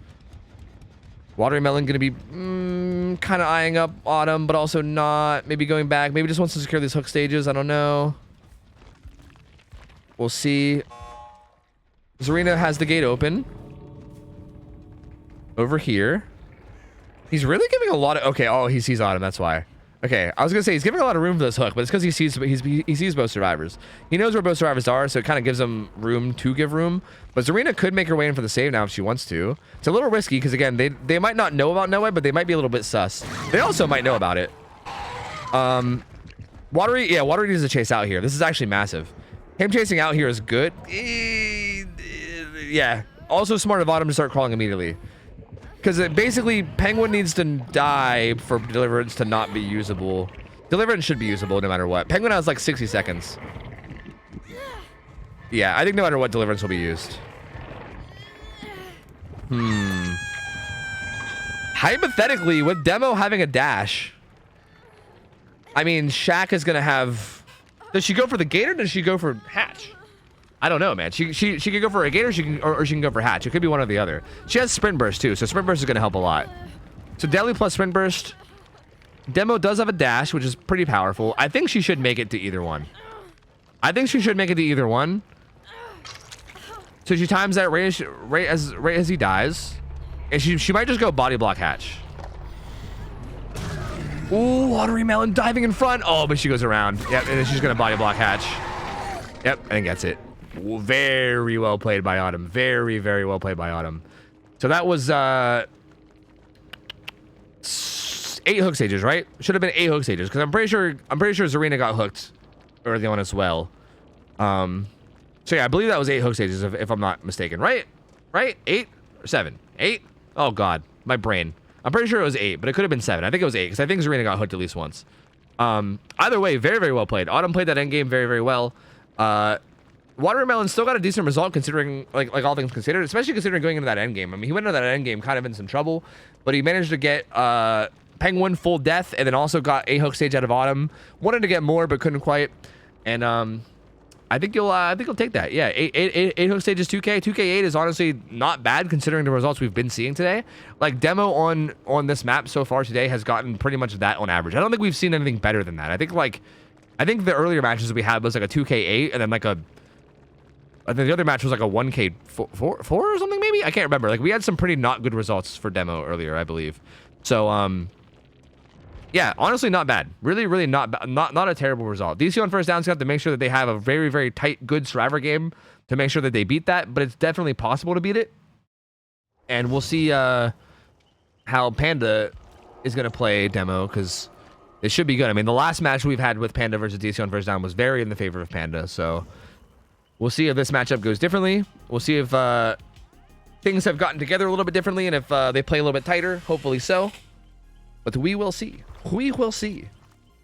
Watermelon gonna be kind of eyeing up Autumn, but also not. Maybe going back. Maybe just wants to secure these hook stages. I don't know. We'll see. Zarina has the gate open. Over here. He's really giving a lot of... Okay, oh, he sees Autumn. That's why. Okay, I was gonna say he's giving a lot of room for this hook, but it's because he sees both survivors. He knows where both survivors are, so it kind of gives him room to give room. But Zarina could make her way in for the save now if she wants to. It's a little risky because again, they might not know about Noah, but they might be a little bit sus. They also might know about it. Watery, yeah, Watery needs to chase out here. This is actually massive. Him chasing out here is good. Yeah. Also smart of Autumn to start crawling immediately. Because basically, Penguin needs to die for Deliverance to not be usable. Deliverance should be usable no matter what. Penguin has like 60 seconds. Yeah, I think no matter what, Deliverance will be used. Hypothetically, with Demo having a dash, I mean, Shaq is going to have... Does she go for the gate or does she go for hatch? I don't know, man. She could go for a gate or she can go for hatch. It could be one or the other. She has sprint burst too, so sprint burst is gonna help a lot. So Deadly plus sprint burst. Demo does have a dash, which is pretty powerful. I think she should make it to either one. So she times that right as he dies, and she might just go body block hatch. Ooh, Watery Melon diving in front. Oh, but she goes around. Yep, and then she's gonna body block hatch. Yep, I think that's it. Very well played by Autumn. Very, very well played by Autumn. So that was 8 hook stages, right? Should have been 8 hook stages because I'm pretty sure Zarina got hooked early on as well. So yeah, I believe that was 8 hook stages if I'm not mistaken, right? Right? 8 or 7? 8? Oh god, my brain. I'm pretty sure it was 8, but it could have been 7. I think it was 8 because I think Zarina got hooked at least once. Either way, very, very well played. Autumn played that end game very, very well. Watermelon still got a decent result considering, like all things considered, especially considering going into that end game. I mean, he went into that end game kind of in some trouble, but he managed to get Penguin full death and then also got a hook stage out of Autumn. Wanted to get more, but couldn't quite. And I think you'll take that. Yeah, 8 hook stages, 2K. 2K8 is honestly not bad considering the results we've been seeing today. Like Demo on this map so far today has gotten pretty much that on average. I don't think we've seen anything better than that. I think the earlier matches we had was like a 2K8 and then like I think the other match was like a 1K4 or something maybe? I can't remember. Like we had some pretty not good results for Demo earlier, I believe. So yeah, honestly not bad. Really, really not a terrible result. DC on first down's got to make sure that they have a very, very tight, good survivor game to make sure that they beat that, but it's definitely possible to beat it. And we'll see how Panda is going to play Demo because it should be good. I mean, the last match we've had with Panda versus DC on first down was very in the favor of Panda, so we'll see if this matchup goes differently. We'll see if things have gotten together a little bit differently and if they play a little bit tighter. Hopefully so. But we will see. We will see.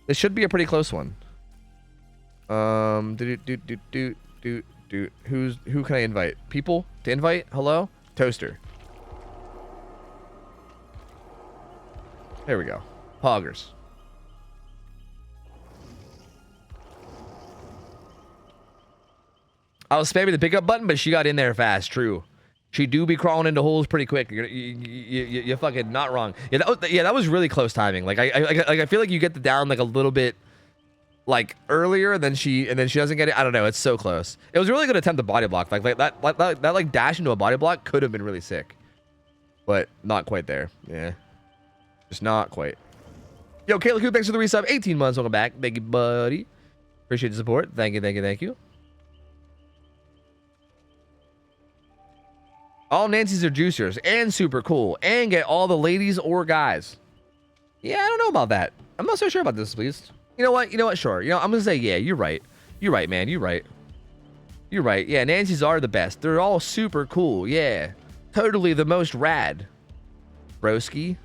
This should be a pretty close one. Who can I invite? People to invite? Hello? Toaster. There we go. Poggers. I was spamming the pickup button, but she got in there fast. True. She do be crawling into holes pretty quick. You're fucking not wrong. Yeah, that was really close timing. Like I feel like you get the down like a little bit like earlier, and then she doesn't get it. I don't know. It's so close. It was a really good attempt to body block. Like that like dash into a body block could have been really sick, but not quite there. Yeah, just not quite. Yo, Kayla Coop, thanks for the resub. 18 months. Welcome back. Thank you, buddy. Appreciate the support. Thank you. All Nancy's are juicers and super cool and get all the ladies or guys. Yeah, I don't know about that. I'm not so sure about this, please. You know what? Sure. You know, I'm going to say, yeah, you're right. You're right, man. You're right. Yeah, Nancy's are the best. They're all super cool. Yeah. Totally the most rad. Broski.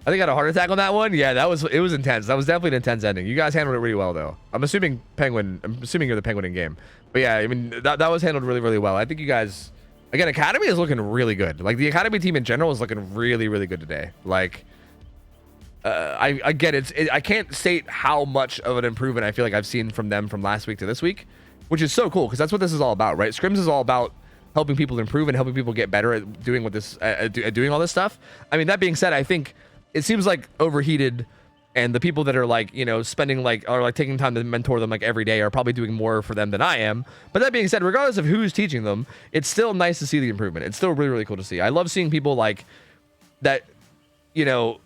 I think I had a heart attack on that one. Yeah, it was intense. That was definitely an intense ending. You guys handled it really well, though. I'm assuming you're the Penguin in game. But yeah, I mean, that was handled really, really well. I think you guys, again, Academy is looking really good. Like, the Academy team in general is looking really, really good today. Like, I get it. I can't state how much of an improvement I feel like I've seen from them from last week to this week, which is so cool because that's what this is all about, right? Scrims is all about helping people improve and helping people get better at doing doing all this stuff. I mean, that being said, I think it seems like overheated, and the people that are like, you know, spending like, or like taking time to mentor them like every day are probably doing more for them than I am. But that being said, regardless of who's teaching them, it's still nice to see the improvement. It's still really, really cool to see. I love seeing people like that, you know,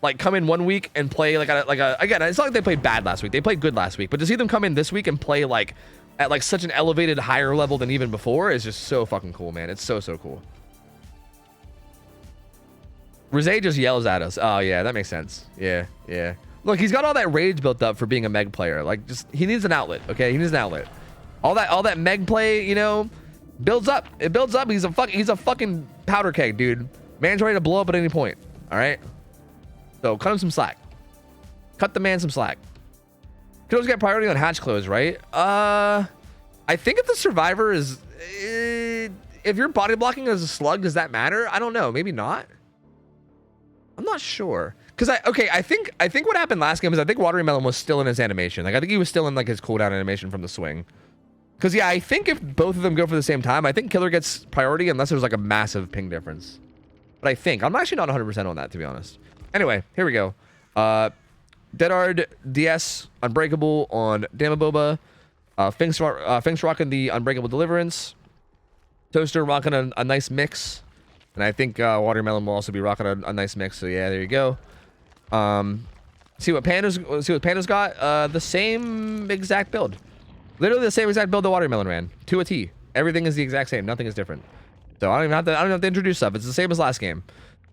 like come in 1 week and play like again, it's not like they played bad last week. They played good last week, but to see them come in this week and play like at like such an elevated higher level than even before is just so fucking cool, man. It's so cool. Rosé just yells at us. Oh yeah, that makes sense. Yeah. Look, he's got all that rage built up for being a Meg player. Like, just he needs an outlet. Okay, he needs an outlet. All that Meg play, you know, builds up. It builds up. He's a fucking powder keg, dude. Man's ready to blow up at any point. All right. So cut him some slack. Cut the man some slack. Could always get priority on hatch close, right? I think if the survivor is, if you're body blocking as a slug, does that matter? I don't know. Maybe not. I'm not sure. Because I think what happened last game is I think Watermelon was still in his animation. Like, I think he was still in like his cooldown animation from the swing. Because yeah, I think if both of them go for the same time, I think Killer gets priority unless there's like a massive ping difference. But I think I'm actually not 100% on that, to be honest. Anyway, here we go. Deadard DS Unbreakable on Damaboba. Finks rocking the Unbreakable Deliverance. Toaster rocking a nice mix. And I think Watermelon will also be rocking a nice mix. So yeah, there you go. See what Panda's got. The same exact build. Literally the same exact build that Watermelon ran. To a T. Everything is the exact same. Nothing is different. So I don't even have to introduce stuff. It's the same as last game.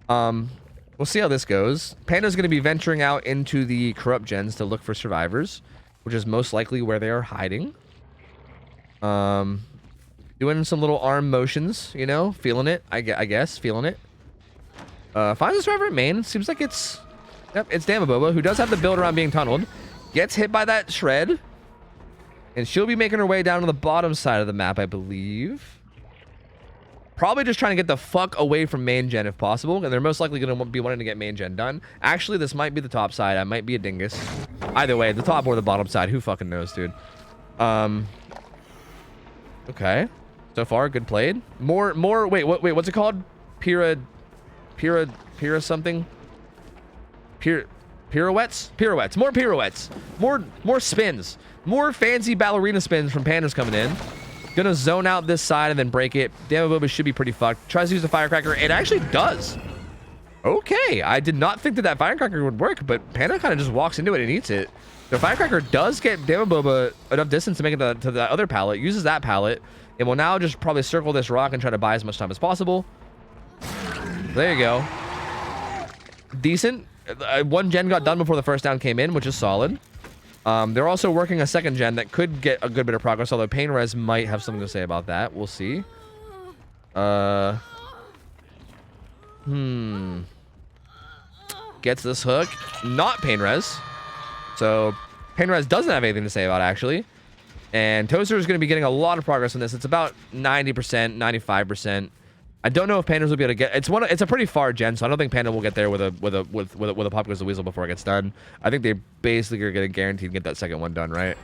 We'll see how this goes. Panda's going to be venturing out into the corrupt gens to look for survivors, which is most likely where they are hiding. Doing some little arm motions, you know, feeling it. I guess feeling it. Finds a survivor at main. Seems like it's Damaboba, who does have the build around being tunneled. Gets hit by that shred, and she'll be making her way down to the bottom side of the map, I believe. Probably just trying to get the fuck away from main gen if possible, and they're most likely going to be wanting to get main gen done. Actually, this might be the top side. I might be a dingus. Either way, the top or the bottom side. Who fucking knows, dude? Okay. So far, good played. More. Wait, what's it called? Pira something? Pirouettes? Pirouettes. More pirouettes. More spins. More fancy ballerina spins from Pandas coming in. Gonna zone out this side and then break it. Damaboba should be pretty fucked. Tries to use the firecracker. It actually does. Okay. I did not think that firecracker would work, but Panda kind of just walks into it and eats it. The firecracker does get Damaboba enough distance to make it to the other pallet. Uses that pallet. And will now just probably circle this rock and try to buy as much time as possible. There you go. Decent. One gen got done before the first down came in, which is solid. They're also working a second gen that could get a good bit of progress, although Pain Res might have something to say about that. We'll see. Gets this hook. Not Pain Res. So Pain Res doesn't have anything to say about it, actually. And Toaster is going to be getting a lot of progress on this. It's about 90%, 95%. I don't know if Pandas will be able to get. It's a pretty far gen, so I don't think Panda will get there with a Pop Goes the Weasel before it gets done. I think they basically are going to guaranteed get that second one done, right?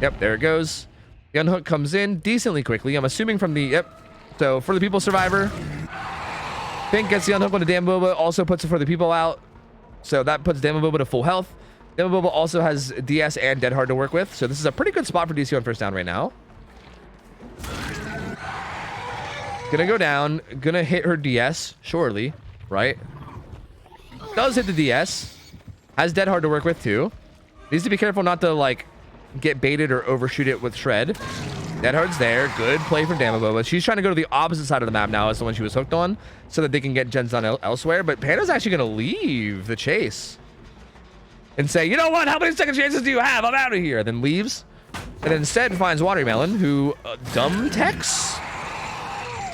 Yep, there it goes. The unhook comes in decently quickly. I'm assuming from the So for the people survivor, Pink gets the unhook on the Damaboba, also puts it for the people out. So that puts Damaboba to full health. Damaboba also has DS and Dead Hard to work with, so this is a pretty good spot for DC on first down right now. Gonna go down, gonna hit her DS, surely, right? Does hit the DS. Has Dead Hard to work with too. Needs to be careful not to like get baited or overshoot it with Shred. Dead Hard's there, good play from Damaboba. She's trying to go to the opposite side of the map now as the one she was hooked on, so that they can get gens done elsewhere, but Panda's actually gonna leave the chase. And say, you know what? How many second chances do you have? I'm out of here. Then leaves. And instead finds Watermelon, who dumb techs.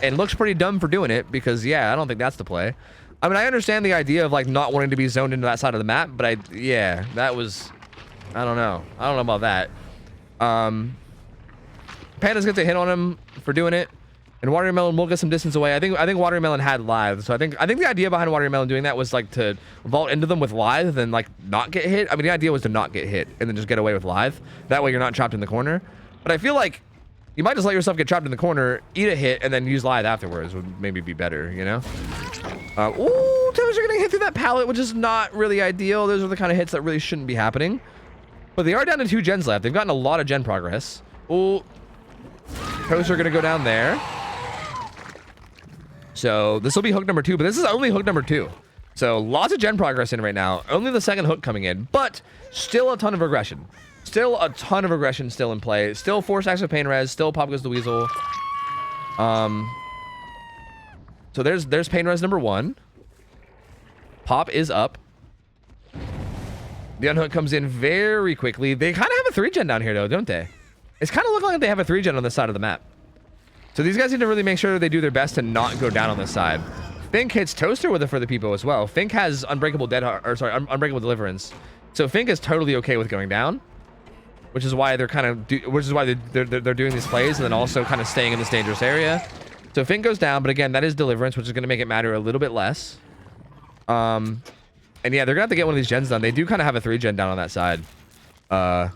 And looks pretty dumb for doing it because, yeah, I don't think that's the play. I mean, I understand the idea of like not wanting to be zoned into that side of the map, but yeah, that was, I don't know about that. Pandas gets a hit on him for doing it, and Watermelon will get some distance away. I think Watermelon had Lithe, so I think the idea behind Watermelon doing that was like to vault into them with Lithe and like not get hit. I mean, the idea was to not get hit and then just get away with Lithe. That way you're not trapped in the corner. But I feel like you might just let yourself get trapped in the corner, eat a hit, and then use Lithe afterwards would maybe be better, you know? Ooh, Toes are gonna hit through that pallet, which is not really ideal. Those are the kind of hits that really shouldn't be happening. But they are down to 2 gens left. They've gotten a lot of gen progress. Ooh, Toes are gonna go down there. So this will be hook number 2, but this is only hook number 2. So lots of gen progress in right now. Only the second hook coming in, but still a ton of regression. Still a ton of regression still in play. Still 4 stacks of pain res. Still Pop Goes the Weasel. So there's pain res number 1. Pop is up. The unhook comes in very quickly. They kind of have a 3 gen down here though, don't they? It's kind of looking like they have a 3 gen on this side of the map. So these guys need to really make sure they do their best to not go down on this side. Fink hits Toaster with it for the people as well. Fink has Unbreakable Unbreakable Deliverance. So Fink is totally okay with going down, which is why they're they're doing these plays and then also kind of staying in this dangerous area. So Fink goes down, but again, that is Deliverance, which is going to make it matter a little bit less. And yeah, they're gonna have to get one of these gens done. They do kind of have a 3 gen down on that side. I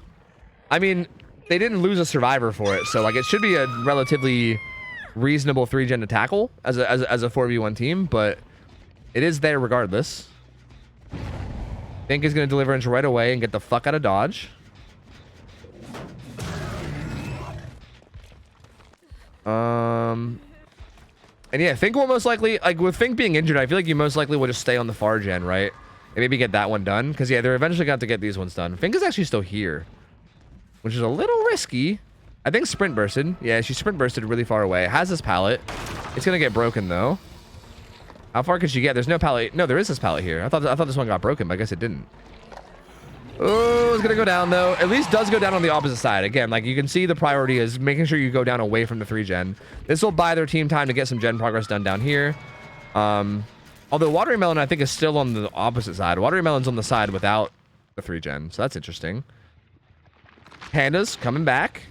mean, they didn't lose a survivor for it, so like it should be a relatively reasonable 3 gen to tackle as a 4v1 team, but it is there regardless. Fink is gonna Deliverance right away and get the fuck out of dodge. And yeah, Fink will most likely, like with Fink being injured, I feel like you most likely will just stay on the far gen, right? And maybe get that one done, because yeah, they're eventually going to get these ones done. Fink is actually still here, which is a little risky. I think sprint bursted. Yeah, she sprint bursted really far away. Has this pallet. It's going to get broken though. How far could she get? There's no pallet. No, there is this pallet here. I thought this one got broken, but I guess it didn't. Oh, it's going to go down though. At least does go down on the opposite side. Again, like you can see the priority is making sure you go down away from the 3 gen. This will buy their team time to get some gen progress done down here. Although Watermelon, I think, is still on the opposite side. Watermelon's on the side without the 3 gen, so that's interesting. Pandas coming back.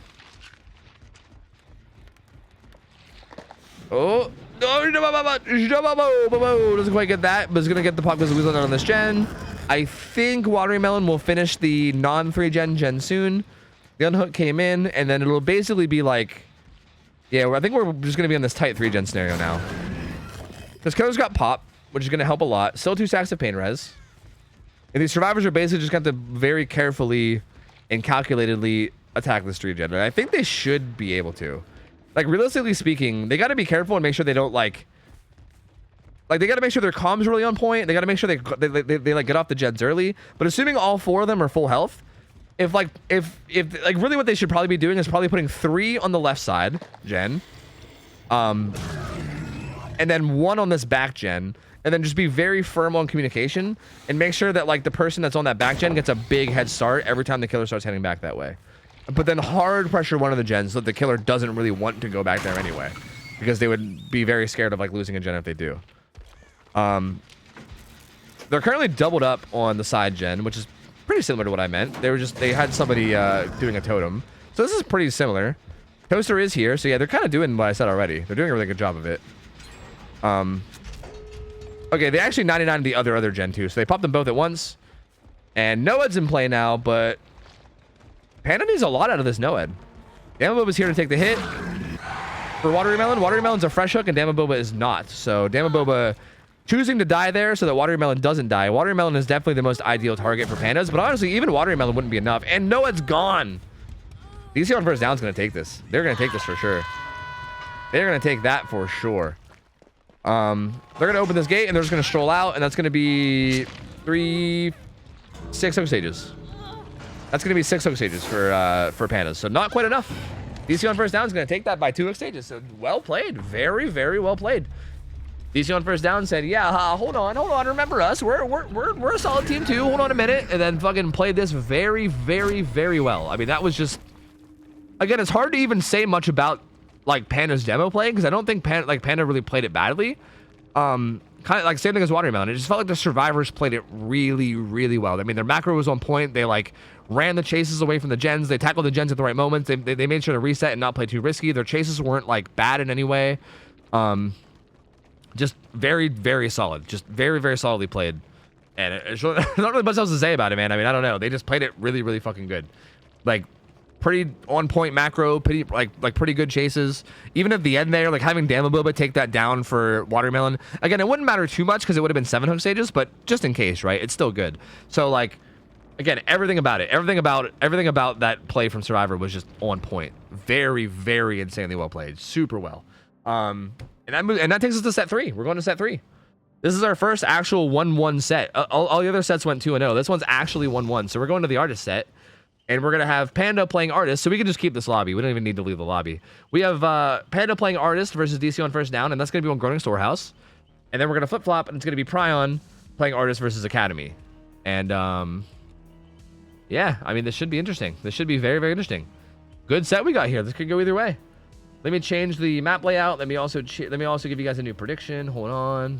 Oh, doesn't quite get that, but it's gonna get the Pop Goes the Weasel done on this gen. I think Watermelon will finish the non-3 gen soon. The unhook came in, and then it'll basically be like, yeah, I think we're just gonna be on this tight 3 gen scenario now. Because Ko's got Pop, which is gonna help a lot. Still 2 stacks of pain res. And these survivors are basically just got to very carefully and calculatedly attack this 3 gen. And I think they should be able to. Like, realistically speaking, they got to be careful and make sure they don't, like they got to make sure their comms are really on point. They got to make sure they like, get off the gens early. But assuming all 4 of them are full health, if really what they should probably be doing is probably putting 3 on the left side gen. And then 1 on this back gen. And then just be very firm on communication and make sure that, like, the person that's on that back gen gets a big head start every time the killer starts heading back that way. But then hard pressure one of the gens so that the killer doesn't really want to go back there anyway, because they would be very scared of, like, losing a gen if they do. They're currently doubled up on the side gen, which is pretty similar to what I meant. They had somebody doing a totem. So this is pretty similar. Toaster is here, so yeah, they're kind of doing what I said already. They're doing a really good job of it. Okay, they actually 99 the other gen too, so they popped them both at once. And Noed's in play now, but Panda needs a lot out of this Noed. Damaboba's here to take the hit. For Watermelon, Watermelon's a fresh hook and Damaboba is not. So Damaboba choosing to die there so that Watermelon doesn't die. Watermelon is definitely the most ideal target for Pandas, but honestly, even Watermelon wouldn't be enough. And Noed's gone. DC on first down is going to take this. They're going to take this for sure. They're going to take that for sure. They're going to open this gate and they're just going to stroll out, and that's going to be 6 hook stages. That's going to be 6 hook stages for Pandas, so not quite enough. DC on first down is going to take that by 2 hook stages, so well played. Very, very well played. DC on first down said, yeah, hold on, remember us. We're a solid team too. Hold on a minute, and then fucking played this very, very, very well. I mean, that was just, again, it's hard to even say much about, like, Panda's demo play, because I don't think Panda really played it badly. kind of like same thing as Watermelon. It just felt like the survivors played it really, really well. I mean, their macro was on point. They like ran the chases away from the gens. They tackled the gens at the right moments. They made sure to reset and not play too risky. Their chases weren't like bad in any way. Just very, very solid. Just very, very solidly played. And it's not really much else to say about it, man. I mean, I don't know. They just played it really, really fucking good. Like, pretty on point macro, pretty pretty good chases. Even at the end there, like having Damaboba take that down for Watermelon. Again, it wouldn't matter too much because it would have been 7 hook stages, but just in case, right? It's still good. So like, again, everything about it, everything about that play from Survivor was just on point. Very, very insanely well played. Super well. And that takes us to set 3. We're going to set 3. This is our first actual 1-1 set. All the other sets went 2-0. This one's actually 1-1. So we're going to the artist set. And we're going to have Panda playing artist. So we can just keep this lobby. We don't even need to leave the lobby. We have Panda playing artist versus DC on first down. And that's going to be on Groaning Storehouse. And then we're going to flip-flop. And it's going to be Pryon playing artist versus Academy. And yeah, I mean, this should be interesting. This should be very, very interesting. Good set we got here. This could go either way. Let me change the map layout. Let me also give you guys a new prediction. Hold on.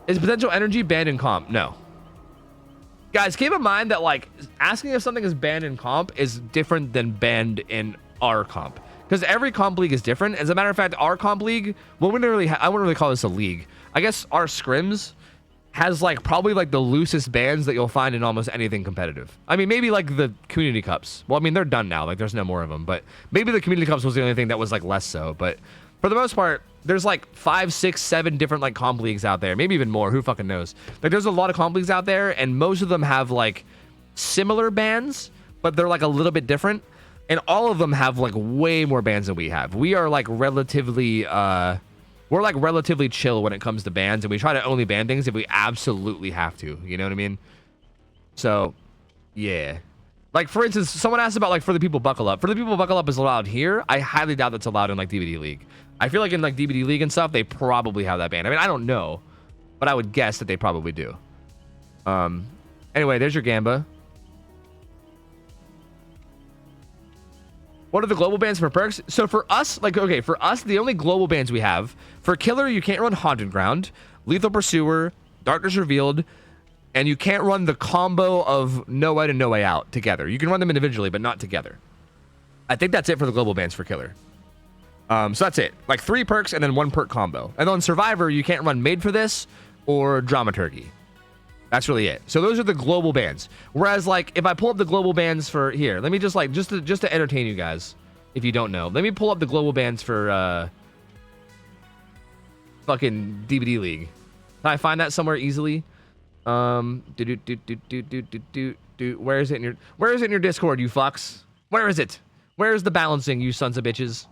Is potential energy banned in comp? No. Guys, keep in mind that like asking if something is banned in comp is different than banned in our comp, because every comp league is different. As a matter of fact, our comp league, well, I wouldn't really call this a league. I guess our scrims has like probably like the loosest bans that you'll find in almost anything competitive. I mean, maybe like the community cups. Well, I mean, they're done now. Like there's no more of them, but maybe the community cups was the only thing that was like less so. But for the most part, there's like 5, 6, 7 different like comp leagues out there. Maybe even more. Who fucking knows? Like there's a lot of comp leagues out there, and most of them have like similar bans, but they're like a little bit different. And all of them have like way more bans than we have. We are like relatively chill when it comes to bans, and we try to only ban things if we absolutely have to. You know what I mean? So, yeah. Like, for instance, someone asked about, like, For the People Buckle Up. For the People Buckle Up is allowed here. I highly doubt that's allowed in, like, DVD League. I feel like in, like, DVD League and stuff, they probably have that ban. I mean, I don't know, but I would guess that they probably do. Anyway, there's your Gamba. What are the global bans for perks? So for us, like, okay, for us, the only global bans we have, for Killer, you can't run Haunted Ground, Lethal Pursuer, Darkness Revealed, and you can't run the combo of No Way and No Way Out together. You can run them individually, but not together. I think that's it for the global bans for Killer. So that's it. Like 3 perks and then 1 perk combo. And on Survivor, you can't run Made for This or Dramaturgy. That's really it. So those are the global bans. Whereas, like, if I pull up the global bans for here, let me just like just to entertain you guys, if you don't know, let me pull up the global bans for fucking DVD League. Can I find that somewhere easily? Where is it in your Discord, you fucks? Where is it? Where is the balancing, you sons of bitches?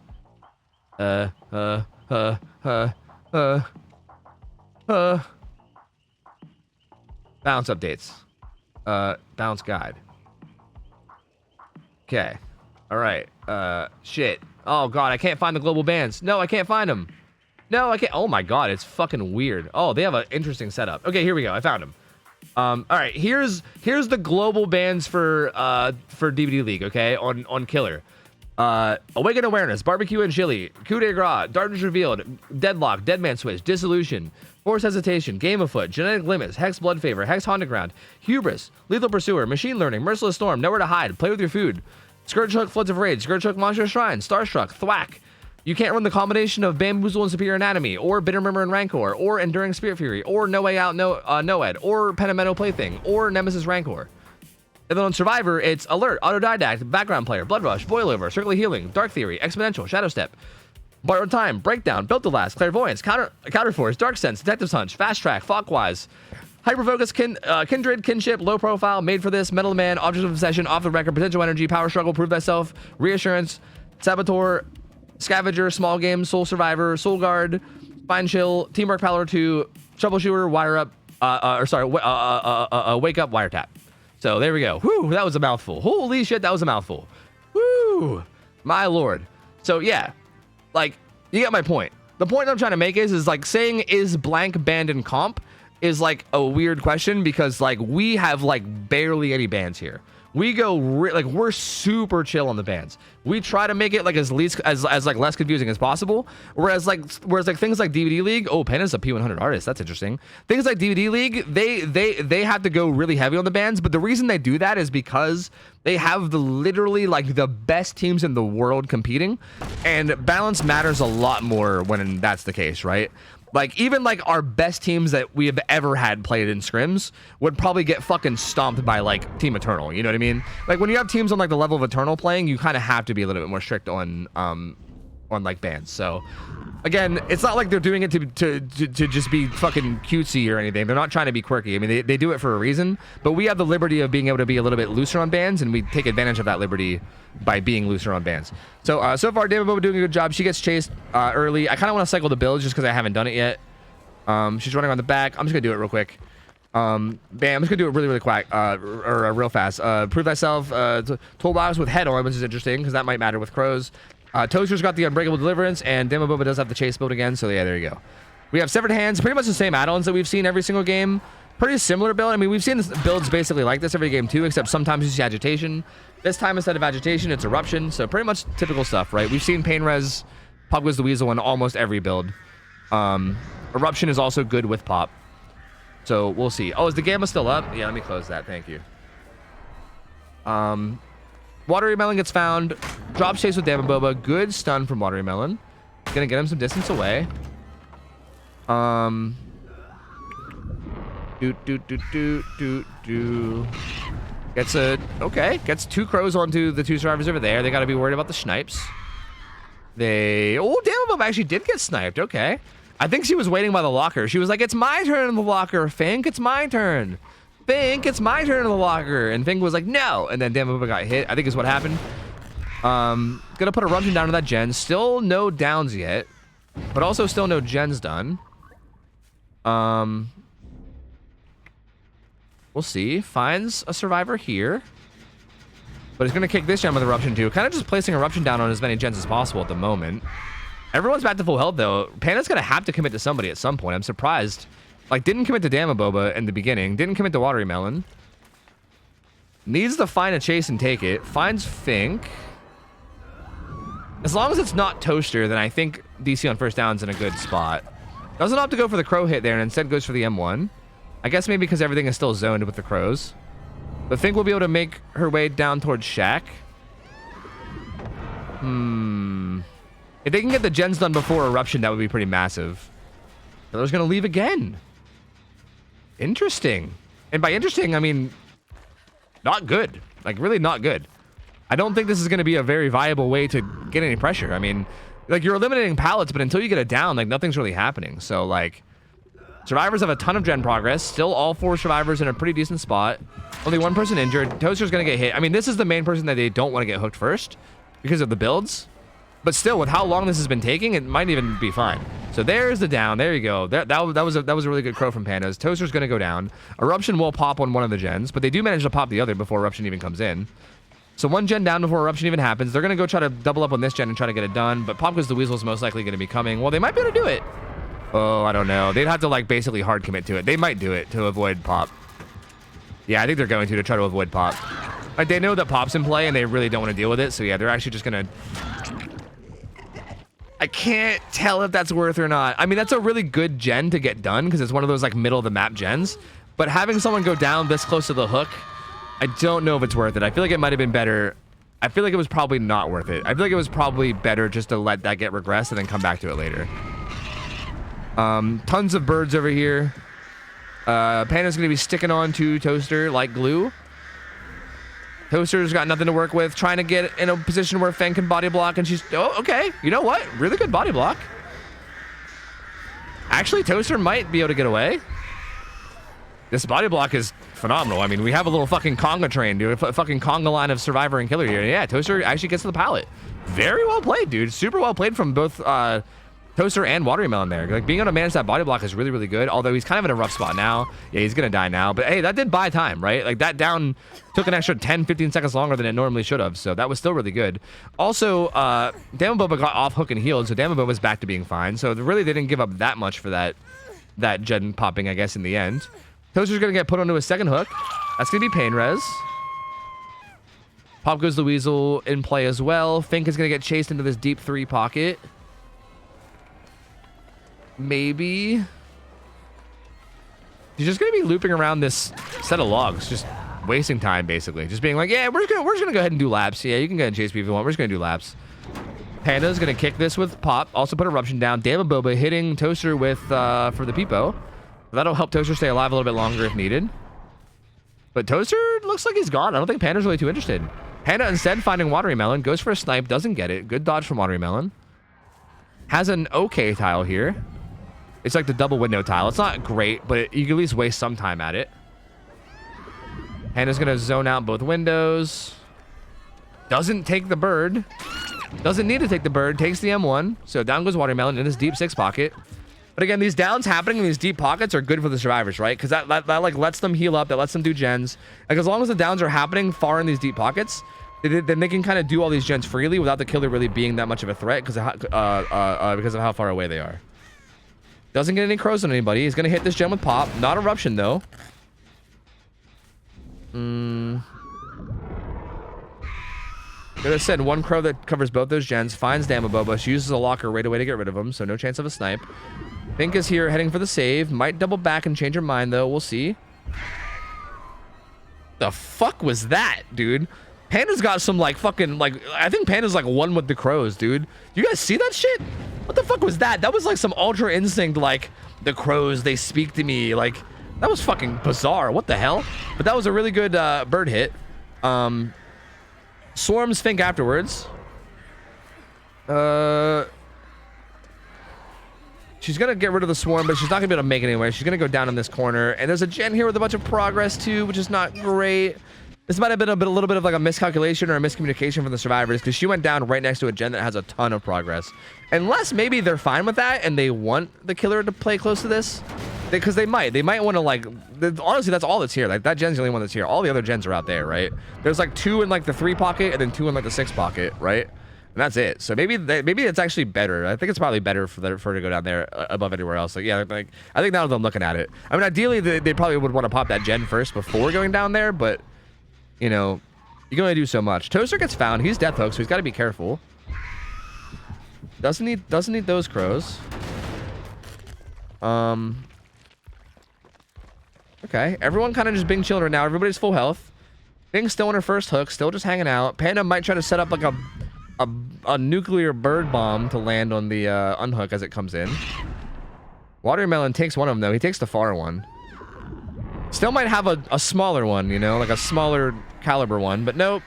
Balance updates. Balance guide. Okay. All right. Shit. Oh god, I can't find the global bans. No, I can't find them. No, I can't. Oh my god, it's fucking weird. Oh, they have an interesting setup. Okay, here we go. I found them. All right. Here's the global bans for DVD League. Okay, on Killer. Awaken Awareness, Barbecue and Chili, Coup de Grace, Darkness Revealed, Deadlock, Deadman Switch, Dissolution, Force Hesitation, Game Afoot, Genetic Limits, Hex Blood Favor, Hex Haunted Ground, Hubris, Lethal Pursuer, Machine Learning, Merciless Storm, Nowhere to Hide, Play with Your Food, Scourge Hook, Floods of Rage, Scourge Hook, Monster Shrine, Starstruck, Thwack. You can't run the combination of Bamboozle and Superior Anatomy, or Bitter Murmur and Rancor, or Enduring Spirit Fury, or No Way Out, Noed, or Penamento Plaything, or Nemesis Rancor. And then on Survivor, it's Alert, Autodidact, Background Player, Blood Rush, Boilover, Circular Healing, Dark Theory, Exponential, Shadow Step, Borrowed Time, Breakdown, Built to Last, Clairvoyance, Counterforce, Dark Sense, Detective's Hunch, Fast Track, Folkwise, Hyperfocus, Kindred, Kinship, Low Profile, Made for This, Metal Man, Object of Obsession, Off the Record, Potential Energy, Power Struggle, Prove Thyself, Reassurance, Saboteur, Scavenger, Small Game, Soul Survivor, Soul Guard, Spine Chill, Teamwork Power 2, Troubleshooter, Wire Up, Wake Up, Wiretap. So there we go. Whew, that was a mouthful. Holy shit, that was a mouthful. Woo, my lord. So yeah, like, you get my point. The point I'm trying to make is like saying is blank banned in comp is like a weird question, because like we have like barely any bans here. We go like we're super chill on the bans. We try to make it like as like less confusing as possible. Whereas things like DVD League, oh, Panda's a P100 artist. That's interesting. Things like DVD League, they have to go really heavy on the bans. But the reason they do that is because they have literally like the best teams in the world competing, and balance matters a lot more when that's the case, right? Like, even, like, our best teams that we have ever had played in scrims would probably get fucking stomped by, like, Team Eternal. You know what I mean? Like, when you have teams on, like, the level of Eternal playing, you kind of have to be a little bit more strict on like, bans. So, again, it's not like they're doing it to just be fucking cutesy or anything. They're not trying to be quirky. I mean, they do it for a reason. But we have the liberty of being able to be a little bit looser on bans, and we take advantage of that liberty by being looser on bans. So, so far, David Boba doing a good job. She gets chased early. I kind of want to cycle the builds just because I haven't done it yet. She's running on the back. I'm just going to do it real quick. Bam, I'm just going to do it really, really quick, or real fast. Prove thyself, toolbox with head on, which is interesting because that might matter with crows. Toaster's got the Unbreakable Deliverance, and Demo Boba does have the chase build again, so yeah, there you go. We have Severed Hands, pretty much the same add-ons that we've seen every single game. Pretty similar build. I mean, we've seen builds basically like this every game too, except sometimes you see Agitation. This time, instead of Agitation, it's Eruption, so pretty much typical stuff, right? We've seen Pain Res, Pop Goes the Weasel in almost every build. Eruption is also good with Pop. So, we'll see. Oh, is the Gamma still up? Yeah, let me close that. Thank you. Watery Melon gets found. Drop chase with Damon Boba. Good stun from Watery Melon. Gonna get him some distance away. Gets two crows onto the two survivors over there. They gotta be worried about the snipes. Oh, Damon Boba actually did get sniped. Okay. I think she was waiting by the locker. She was like, it's my turn in the locker, Fink. It's my turn. Fink, it's my turn in the locker. And Fink was like, no. And then Damon Boba got hit, I think is what happened. Gonna put Eruption down to that gen. Still no downs yet. But also still no gens done. We'll see. Finds a survivor here. But he's gonna kick this gen with Eruption too. Kind of just placing Eruption down on as many gens as possible at the moment. Everyone's back to full health though. Panda's gonna have to commit to somebody at some point. I'm surprised. Like, didn't commit to Dama Boba in the beginning. Didn't commit to Watery Melon. Needs to find a chase and take it. Finds Fink. As long as it's not Toaster, then I think DC on first down's in a good spot. Doesn't opt to go for the crow hit there and instead goes for the M1. I guess maybe because everything is still zoned with the crows. But Fink will be able to make her way down towards Shack. If they can get the gens done before Eruption, that would be pretty massive. They're going to leave again. Interesting. And by interesting, I mean, not good. Like, really not good. I don't think this is going to be a very viable way to get any pressure. I mean, like, you're eliminating pallets, but until you get it down, like, nothing's really happening. So, like, survivors have a ton of gen progress. Still all 4 survivors in a pretty decent spot. Only 1 person injured. Toaster's going to get hit. I mean, this is the main person that they don't want to get hooked first because of the builds. But still, with how long this has been taking, it might even be fine. So there's the down. There you go. That was a really good crow from Pandas. Toaster's going to go down. Eruption will pop on one of the gens, but they do manage to pop the other before Eruption even comes in. So 1 gen down before Eruption even happens. They're going to go try to double up on this gen and try to get it done, but Pop Goes the Weasel is most likely going to be coming. Well, they might be able to do it. Oh, I don't know. They'd have to, like, basically hard commit to it. They might do it to avoid Pop. Yeah, I think they're going to try to avoid Pop. Like, they know that Pop's in play, and they really don't want to deal with it, so yeah, they're actually just going to... I can't tell if that's worth or not. I mean, that's a really good gen to get done because it's one of those like middle of the map gens. But having someone go down this close to the hook, I don't know if it's worth it. I feel like it might have been better. I feel like it was probably not worth it. I feel like it was probably better just to let that get regressed and then come back to it later. Tons of birds over here. Panda's going to be sticking on to Toaster like glue. Toaster's got nothing to work with, trying to get in a position where Fang can body block, and she's... Oh, okay. You know what? Really good body block. Actually, Toaster might be able to get away. This body block is phenomenal. I mean, we have a little fucking conga train, dude. A fucking conga line of survivor and killer here. Yeah, Toaster actually gets to the pallet. Very well played, dude. Super well played from both Toaster and Watery Melon there. Like, being able to manage that body block is really, really good. Although he's kind of in a rough spot now. Yeah, he's going to die now. But hey, that did buy time, right? Like, that down took an extra 10, 15 seconds longer than it normally should have. So that was still really good. Also, Dama Boba got off hook and healed. So Dama Boba's back to being fine. So really, they didn't give up that much for that gen popping, I guess, in the end. Toaster's going to get put onto a second hook. That's going to be Pain Res. Pop goes the Weasel in play as well. Fink is going to get chased into this deep 3 pocket. Maybe. He's just going to be looping around this set of logs, just wasting time, basically. Just being like, yeah, we're just gonna go ahead and do laps. Yeah, you can go ahead and chase me if you want. We're just going to do laps. Panda's going to kick this with Pop. Also put Eruption down. Damn Boba hitting Toaster with for the Peepo. That'll help Toaster stay alive a little bit longer if needed. But Toaster looks like he's gone. I don't think Panda's really too interested. Panda instead finding Watermelon. Goes for a snipe. Doesn't get it. Good dodge from Watermelon. Has an okay tile here. It's like the double window tile. It's not great, but you can at least waste some time at it. Panda's going to zone out both windows. Doesn't take the bird. Doesn't need to take the bird. Takes the M1. So down goes Watermelon in his deep 6 pocket. But again, these downs happening in these deep pockets are good for the survivors, right? Because that like lets them heal up. That lets them do gens. Like as long as the downs are happening far in these deep pockets, then they can kind of do all these gens freely without the killer really being that much of a threat because of how far away they are. Doesn't get any crows on anybody. He's going to hit this gen with Pop. Not Eruption, though. Could have said one crow that covers both those gens. Finds Damaboba. She uses a locker right away to get rid of him, so no chance of a snipe. Fink is here heading for the save. Might double back and change her mind, though. We'll see. The fuck was that, dude? Panda's got some, like, fucking, like... I think Panda's, like, one with the crows, dude. You guys see that shit? What the fuck was that? That was, like, some Ultra Instinct, like, the crows, they speak to me. Like, that was fucking bizarre. What the hell? But that was a really good bird hit. Swarms Fink afterwards. She's gonna get rid of the swarm, but she's not gonna be able to make it anyway. She's gonna go down in this corner, and there's a gen here with a bunch of progress too, which is not great. This might have been a little bit of like a miscalculation or a miscommunication from the survivors because she went down right next to a gen that has a ton of progress. Unless maybe they're fine with that and they want the killer to play close to this, because they might want to like. Honestly, that's all that's here. Like that gen's the only one that's here. All the other gens are out there, right? There's like 2 in like the 3 pocket and then 2 in like the 6 pocket, right? And that's it. So maybe it's actually better. I think it's probably better for her to go down there above anywhere else. Like yeah, like I think now that I'm looking at it, I mean, ideally they probably would want to pop that gen first before going down there, but you know, you can only do so much. Toaster gets found. He's death hook, so he's got to be careful. Doesn't need those crows. Okay, everyone kind of just being chilled right now. Everybody's full health. Bing's still on her first hook, still just hanging out. Panda might try to set up like a nuclear bird bomb to land on the unhook as it comes in. Watermelon takes one of them though. He takes the far one. Still might have a smaller one, you know, like a smaller caliber one, but nope.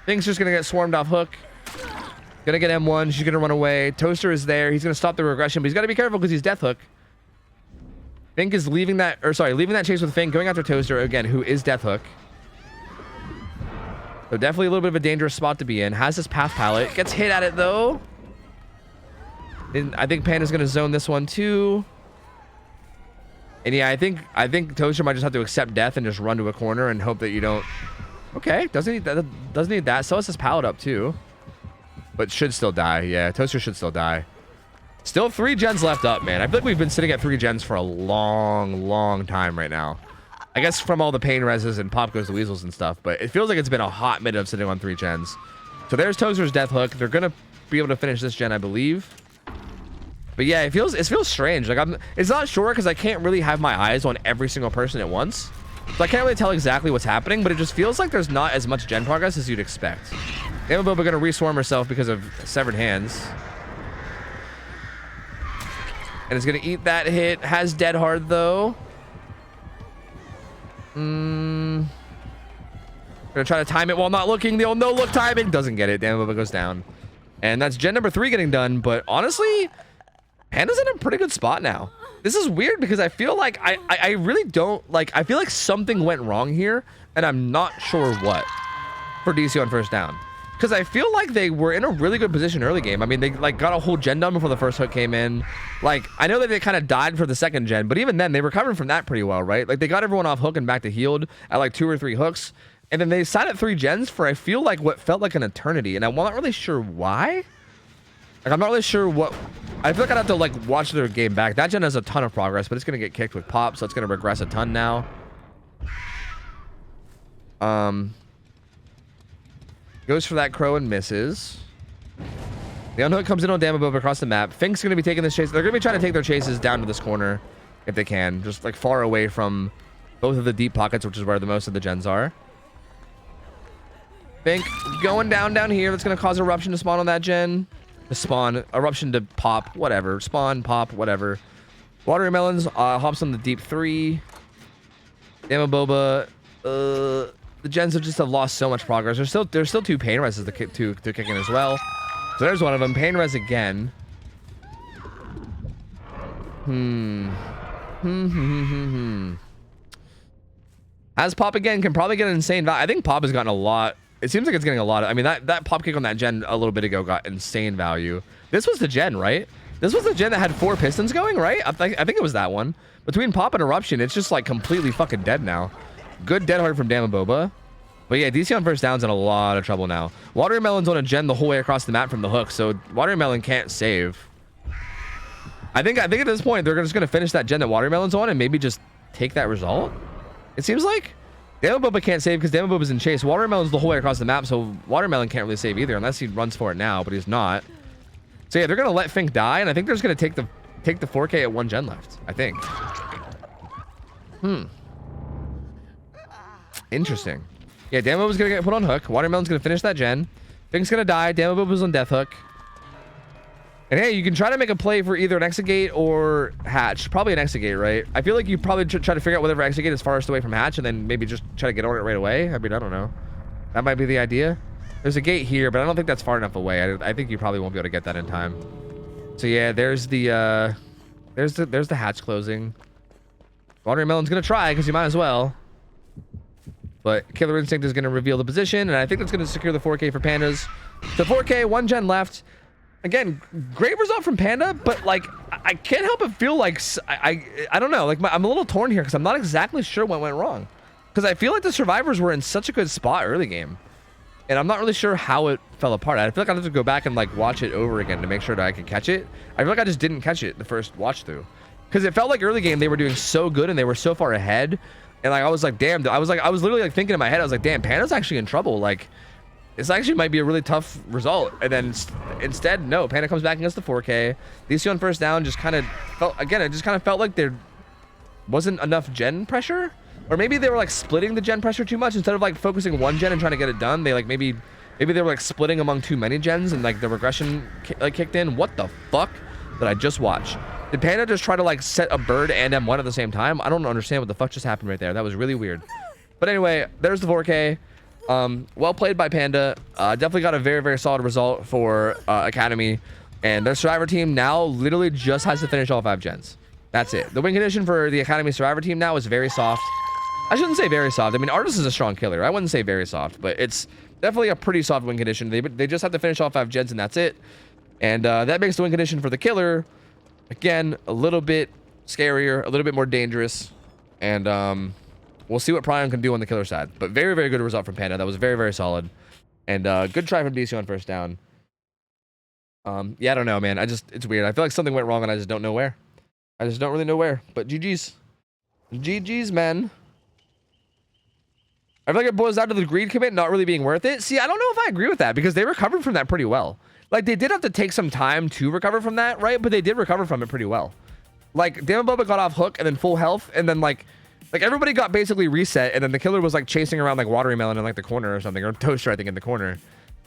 Bing's just gonna get swarmed off hook. Gonna get M1. She's gonna run away. Toaster is there. He's gonna stop the regression, but he's gotta be careful because he's death hook. Fink is leaving that chase with Fink, going after Toaster again, who is death hook. So definitely a little bit of a dangerous spot to be in. Has this path palette. Gets hit at it though. And I think Panda's gonna zone this one too. And yeah, I think Toaster might just have to accept death and just run to a corner and hope that you don't. Okay, doesn't need that. Doesn't need that. So has his palette up too. But should still die. Yeah, Toaster should still die. Still 3 gens left up, man. I feel like we've been sitting at 3 gens for a long time right now. I guess from all the pain reses and Pop goes the weasels and stuff, but it feels like it's been a hot minute of sitting on 3 gens. So there's Toaster's death hook. They're gonna be able to finish this gen, I believe. But yeah, it feels strange. Like it's not sure because I can't really have my eyes on every single person at once. So I can't really tell exactly what's happening, but it just feels like there's not as much gen progress as you'd expect. Damaboba gonna reswarm herself because of severed hands. And it's going to eat that hit. Has dead hard, though. Going to try to time it while not looking. The old no-look timing. Doesn't get it. Damaboba goes down. And that's gen number 3 getting done. But honestly, Panda's in a pretty good spot now. This is weird because I feel like I really don't... Like, I feel like something went wrong here. And I'm not sure what. For DC on first down. Because I feel like they were in a really good position early game. I mean, they like got a whole gen done before the first hook came in. Like, I know that they kind of died for the second gen, but even then, they recovered from that pretty well, right? Like, they got everyone off hook and back to healed at like 2 or 3 hooks. And then they sat at 3 gens for, I feel like, what felt like an eternity. And I'm not really sure why. Like, I'm not really sure what... I feel like I'd have to, like, watch their game back. That gen has a ton of progress, but it's going to get kicked with Pop, so it's going to regress a ton now. Goes for that crow and misses. The unhook comes in on Damaboba across the map. Fink's going to be taking this chase. They're going to be trying to take their chases down to this corner if they can. Just like far away from both of the deep pockets, which is where the most of the gens are. Fink going down here. That's going to cause eruption to spawn on that gen. To spawn. Eruption to pop. Whatever. Spawn, pop, whatever. Watermelons hops on the deep 3. Damaboba. The gens have just lost so much progress. There's still 2 pain reses to kick in as well. So there's one of them. Pain res again. As Pop again can probably get an insane value. I think Pop has gotten a lot. It seems like it's getting a lot. I mean, that pop kick on that gen a little bit ago got insane value. This was the gen, right? This was the gen that had 4 pistons going, right? I think it was that one. Between Pop and Eruption, it's just like completely fucking dead now. Good dead hard from Damaboba. But yeah, DC on first down's in a lot of trouble now. Watermelon's on a gen the whole way across the map from the hook, so Watermelon can't save. I think at this point, they're just going to finish that gen that Watermelon's on and maybe just take that result. It seems like Damaboba can't save because Damaboba's in chase. Watermelon's the whole way across the map, so Watermelon can't really save either unless he runs for it now, but he's not. So yeah, they're going to let Fink die, and I think they're just going to take the 4K at 1 gen left, I think. Interesting. Yeah, Damaboba's going to get put on hook. Watermelon's going to finish that gen. Fink's going to die. Damaboba's on death hook. And hey, you can try to make a play for either an Exegate or Hatch. Probably an Exegate, right? I feel like you probably try to figure out whatever Exegate is farthest away from Hatch and then maybe just try to get on it right away. I mean, I don't know. That might be the idea. There's a gate here, but I don't think that's far enough away. I think you probably won't be able to get that in time. So yeah, there's the Hatch closing. Watermelon's going to try because you might as well. But Killer Instinct is going to reveal the position, and I think that's going to secure the 4K for Pandas. So 4K, 1 gen left. Again, great result from Panda, but like I can't help but feel like I don't know. Like I'm a little torn here because I'm not exactly sure what went wrong. Because I feel like the survivors were in such a good spot early game, and I'm not really sure how it fell apart. I feel like I have to go back and like watch it over again to make sure that I can catch it. I feel like I just didn't catch it the first watch through, because it felt like early game they were doing so good and they were so far ahead. And like I was like, damn, I was literally like thinking in my head, I was like, damn, Panda's actually in trouble. Like this actually might be a really tough result. And then instead, no, Panda comes back against the 4K. DC on first down just kind of felt, again, it just kind of felt like there wasn't enough gen pressure, or maybe they were like splitting the gen pressure too much instead of like focusing 1 gen and trying to get it done. They like maybe they were like splitting among too many gens and like the regression kicked in. What the fuck did I just watch? Did Panda just try to like set a bird and M1 at the same time? I don't understand what the fuck just happened right there. That was really weird. But anyway, there's the 4K. Well played by Panda. Definitely got a very, very solid result for Academy. And their Survivor team now literally just has to finish all 5 gens. That's it. The win condition for the Academy Survivor team now is very soft. I shouldn't say very soft. I mean, Artis is a strong killer. I wouldn't say very soft, but it's definitely a pretty soft win condition. They just have to finish all 5 gens and that's it. And that makes the win condition for the killer, again, a little bit scarier, a little bit more dangerous. And we'll see what Prion can do on the killer side. But very, very good result from Panda. That was very, very solid. And good try from DC on first down. Yeah, I don't know, man. It's weird. I feel like something went wrong and I just don't know where. I just don't really know where. But GG's. GG's, man. I feel like it boils down to the greed commit not really being worth it. See, I don't know if I agree with that because they recovered from that pretty well. Like, they did have to take some time to recover from that, right? But they did recover from it pretty well. Like, Damaboba got off hook and then full health, and then, like everybody got basically reset, and then the killer was, like, chasing around, like, Watermelon in, like, the corner or something, or Toaster, I think, in the corner.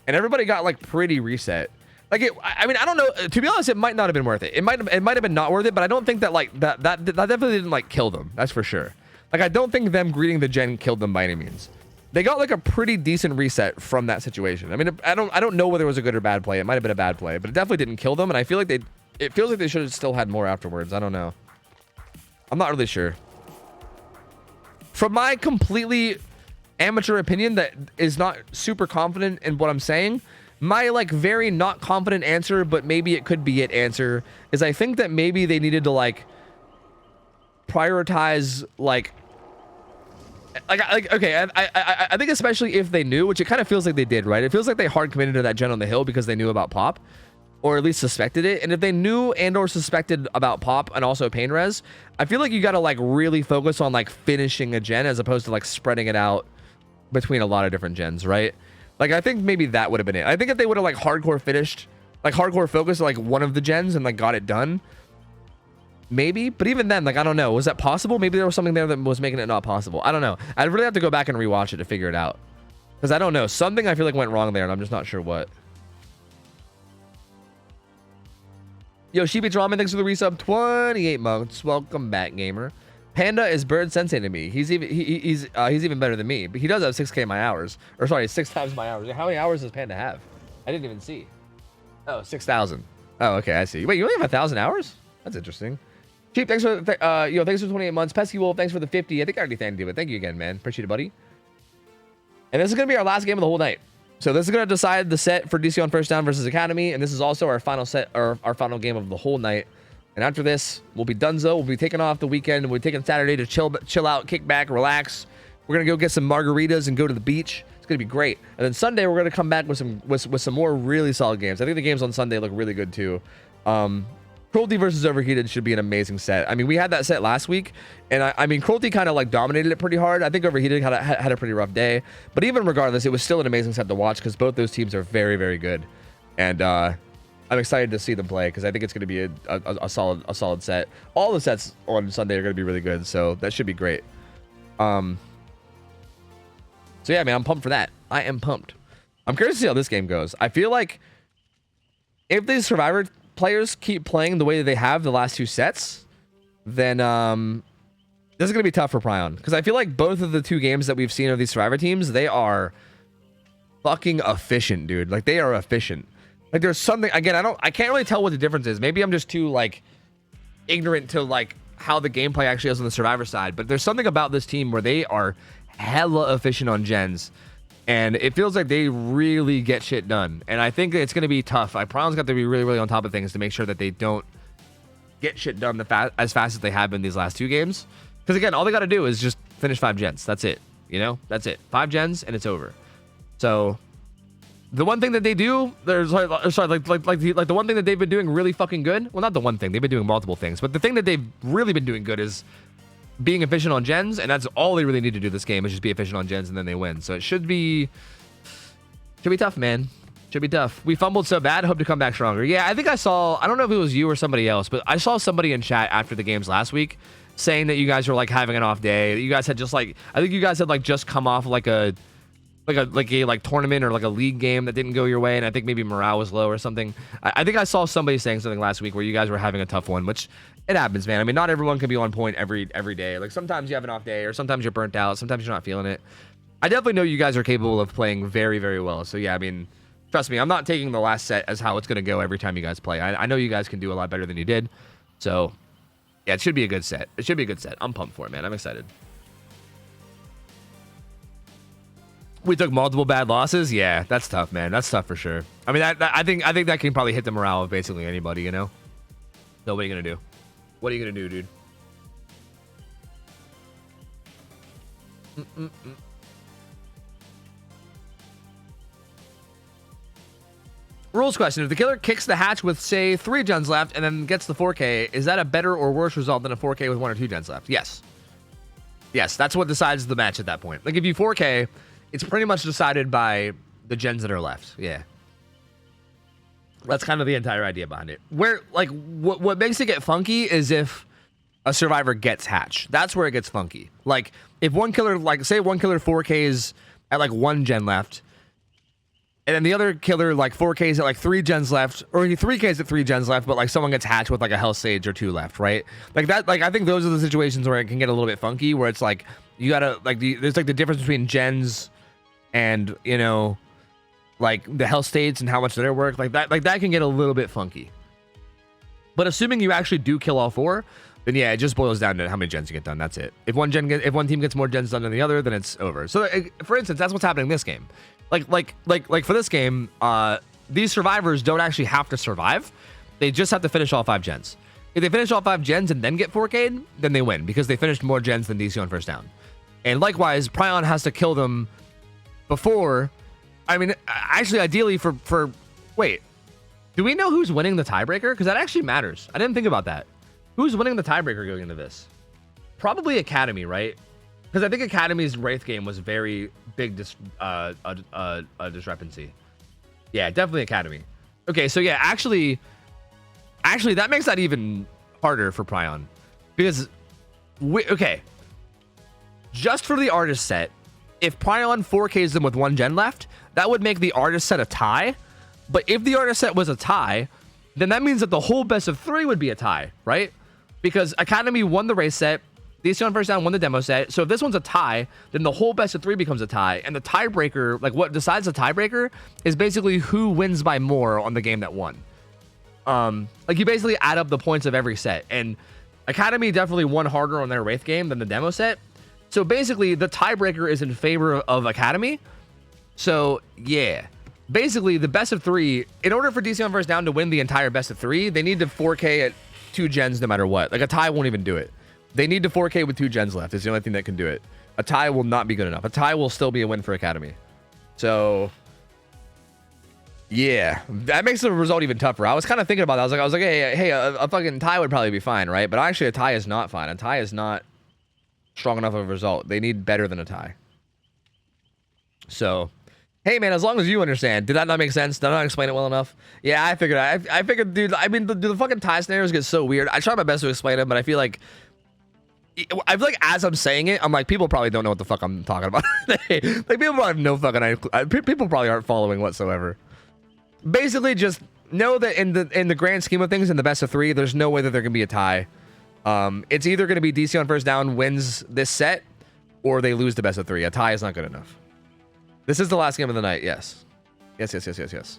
And everybody got, like, pretty reset. Like, I mean, I don't know. To be honest, it might not have been worth it. It might have been not worth it, but I don't think that, like, that definitely didn't, like, kill them. That's for sure. Like, I don't think them greeting the gen killed them by any means. They got like a pretty decent reset from that situation. I mean, I don't know whether it was a good or bad play. It might have been a bad play, but it definitely didn't kill them. And I feel like it feels like they should have still had more afterwards. I don't know. I'm not really sure. From my completely amateur opinion that is not super confident in what I'm saying, my like very not confident answer, but maybe it could be it answer, is I think that maybe they needed to like prioritize like okay, I think especially if they knew, which it kind of feels like they did, right? It feels like they hard committed to that gen on the hill because they knew about Pop, or at least suspected it. And if they knew and or suspected about Pop and also pain res, I feel like you got to like really focus on like finishing a gen as opposed to like spreading it out between a lot of different gens, right? Like, I think maybe that would have been it. I think if they would have like hardcore finished, like hardcore focused like one of the gens and like got it done, maybe. But even then, like, I don't know. Was that possible? Maybe there was something there that was making it not possible. I don't know. I'd really have to go back and rewatch it to figure it out. Because I don't know. Something I feel like went wrong there, and I'm just not sure what. Yo, Sheepy Ramen, thanks for the resub. 28 months. Welcome back, gamer. Panda is bird sensei to me. He's even better than me. But he does have 6K my hours. Or sorry, 6 times my hours. How many hours does Panda have? I didn't even see. Oh, 6,000. Oh, okay, I see. Wait, you only have 1,000 hours? That's interesting. Cheap, thanks for thanks for 28 months. Pesky Wolf, thanks for the 50. I think I already thanked you, but thank you again, man. Appreciate it, buddy. And this is gonna be our last game of the whole night. So this is gonna decide the set for DC on First Down versus Academy, and this is also our final set or our final game of the whole night. And after this, we'll be donezo. We'll be taking off the weekend. We'll be taking Saturday to chill out, kick back, relax. We're gonna go get some margaritas and go to the beach. It's gonna be great. And then Sunday we're gonna come back with some more really solid games. I think the games on Sunday look really good too. Cruelty versus Overheated should be an amazing set. I mean, we had that set last week, and I mean, Cruelty kind of like dominated it pretty hard. I think Overheated had a pretty rough day, but even regardless, it was still an amazing set to watch because both those teams are very, very good, and I'm excited to see them play because I think it's going to be a solid set. All the sets on Sunday are going to be really good, so that should be great. So yeah, man, I'm pumped for that. I am pumped. I'm curious to see how this game goes. I feel like if these Survivor players keep playing the way that they have the last 2 sets, then this is going to be tough for Prion. Because I feel like both of the 2 games that we've seen of these Survivor teams, they are fucking efficient, dude. Like, they are efficient. Like, there's something, again, I can't really tell what the difference is. Maybe I'm just too, like, ignorant to, like, how the gameplay actually is on the Survivor side. But there's something about this team where they are hella efficient on gens. And it feels like they really get shit done. And I think it's going to be tough. Prion's got to be really, really on top of things to make sure that they don't get shit done as fast as they have been these last 2 games. Because, again, all they got to do is just finish 5 gens. That's it. You know? That's it. 5 gens, and it's over. So, the one thing that they do, the one thing that they've been doing really fucking good. Well, not the one thing. They've been doing multiple things. But the thing that they've really been doing good is being efficient on gens, and that's all they really need to do this game is just be efficient on gens, and then they win. So it should be tough, man. Should be tough. We fumbled so bad. Hope to come back stronger. Yeah, I think I don't know if it was you or somebody else, but I saw somebody in chat after the games last week saying that you guys were like having an off day. You guys had just like, I think you guys had like just come off like a tournament or like a league game that didn't go your way, and I think maybe morale was low or something. I think I saw somebody saying something last week where you guys were having a tough one, which it happens, man. I mean, not everyone can be on point every day. Like, sometimes you have an off day, or sometimes you're burnt out, sometimes you're not feeling it. I definitely know you guys are capable of playing very, very well. So yeah, I mean, trust me, I'm not taking the last set as how it's going to go every time you guys play. I know you guys can do a lot better than you did. So yeah, it should be a good set. It should be a good set. I'm pumped for it, man. I'm excited. We took multiple bad losses. Yeah, that's tough, man. That's tough for sure. I mean, I think that can probably hit the morale of basically anybody, you know? So what are you gonna do? What are you gonna do, dude? Rules question. If the killer kicks the hatch with, say, 3 gens left and then gets the 4K, is that a better or worse result than a 4K with 1 or 2 gens left? Yes. Yes, that's what decides the match at that point. Like, if you 4K, it's pretty much decided by the gens that are left. Yeah. That's kind of the entire idea behind it. Where, like, what makes it get funky is if a survivor gets hatch. That's where it gets funky. Like, if one killer, like, say one killer 4Ks at, like, 1 gen left, and then the other killer, like, 4Ks at, like, 3 gens left, or 3Ks at 3 gens left, but, like, someone gets hatched with, like, a Hell Sage or 2 left, right? Like, that, like, I think those are the situations where it can get a little bit funky, where it's, like, you gotta, like, there's, like, the difference between gens and, you know, like, the Hell States and how much they're worth. Like, that can get a little bit funky. But assuming you actually do kill all 4, then yeah, it just boils down to how many gens you get done. That's it. If one team gets more gens done than the other, then it's over. So, for instance, that's what's happening in this game. Like for this game, these survivors don't actually have to survive. They just have to finish all 5 gens. If they finish all 5 gens and then get 4K'd, then they win because they finished more gens than DC on First Down. And likewise, Prion has to kill them before. I mean, actually, ideally for wait, do we know who's winning the tiebreaker? Because that actually matters. I didn't think about that. Who's winning the tiebreaker going into this? Probably Academy, right? Because I think Academy's Wraith game was very big discrepancy. Yeah, definitely Academy. Okay, so yeah, actually that makes that even harder for Prion. Because, okay, just for the artist set, if Prion 4Ks them with 1 gen left, that would make the artist set a tie. But if the artist set was a tie, then that means that the whole best of 3 would be a tie, right? Because Academy won the race set, DC on first down won the demo set. So if this one's a tie, then the whole best of 3 becomes a tie. And the tiebreaker, like what decides the tiebreaker, is basically who wins by more on the game that won. Like you basically add up the points of every set. And Academy definitely won harder on their Wraith game than the demo set. So basically the tiebreaker is in favor of Academy. So yeah, basically the best of 3, in order for DC on first down to win the entire best of 3, they need to 4K at 2 gens no matter what. Like a tie won't even do it. They need to 4K with 2 gens left. It's the only thing that can do it. A tie will not be good enough. A tie will still be a win for Academy. So yeah, that makes the result even tougher. I was kind of thinking about that. I was like, hey, a fucking tie would probably be fine, right? But actually a tie is not fine. A tie is not strong enough of a result. They need better than a tie. So hey man, as long as you understand. Did that not make sense? Did I not explain it well enough? Yeah, I figured. I figured, dude. I mean, the fucking tie scenarios get so weird. I try my best to explain it, but I feel like as I'm saying it, I'm like, people probably don't know what the fuck I'm talking about. Like people probably have no fucking. People probably aren't following whatsoever. Basically, just know that in the grand scheme of things, in the best of 3, there's no way that there can be a tie. It's either going to be DC on first down wins this set, or they lose the best of 3. A tie is not good enough. This is the last game of the night. Yes. Yes.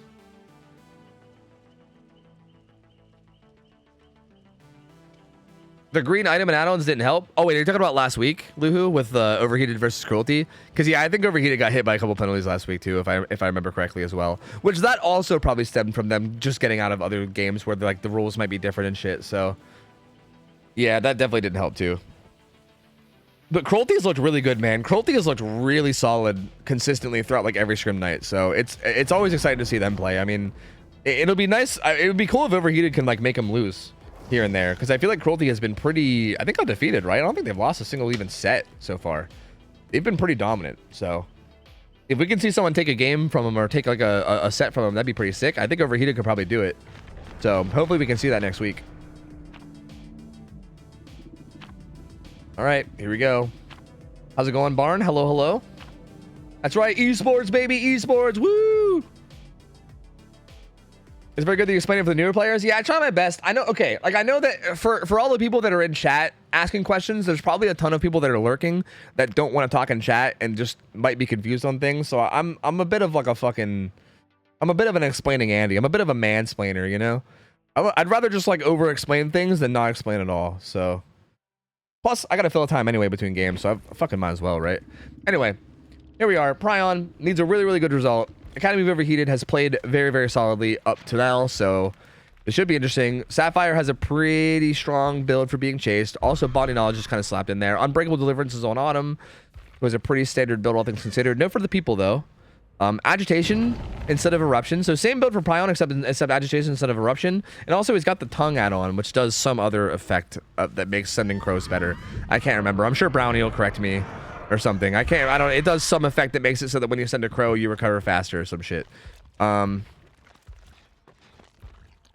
The green item and add-ons didn't help. Oh, wait, you're talking about last week, Luhu, with Overheated versus Cruelty? Because, yeah, I think Overheated got hit by a couple penalties last week, too, if I remember correctly as well. Which that also probably stemmed from them just getting out of other games where, like, the rules might be different and shit. So, yeah, that definitely didn't help, too. But Cruelty has looked really good, man. Cruelty has looked really solid consistently throughout, like, every scrim night. So, it's always exciting to see them play. I mean, it'll be nice. It would be cool if Overheated can, like, make them lose here and there, because I feel like Cruelty has been pretty, I think, undefeated, right? I don't think they've lost a single even set so far. They've been pretty dominant. So if we can see someone take a game from them or take like a set from them, that'd be pretty sick. I think Overheated could probably do it. So hopefully we can see that next week. All right, here we go. How's it going, Barn? Hello. That's right, esports, baby, esports. Woo! It's very good that you explain it for the newer players. Yeah, I try my best. I know, okay, like I know that for all the people that are in chat asking questions, there's probably a ton of people that are lurking that don't want to talk in chat and just might be confused on things. So I'm a bit of like I'm a bit of an explaining Andy. I'm a bit of a mansplainer, you know? I'd rather just like over explain things than not explain at all. So plus I gotta fill time anyway between games, so I fucking might as well, right? Anyway, here we are. Prion needs a really good result. Academy of Overheated has played very solidly up to now, so it should be interesting. Sapphire has a pretty strong build for being chased. Also, Body Knowledge is kind of slapped in there. Unbreakable Deliverance is on Autumn. It was a pretty standard build, all things considered. No for the people, though. Agitation instead of Eruption. So same build for Prion, except Agitation instead of Eruption. And also, he's got the Tongue add-on, which does some other effect that makes Sending Crows better. I can't remember. I'm sure Brownie will correct me. Or something. It does some effect that makes it so that when you send a crow, you recover faster or some shit. But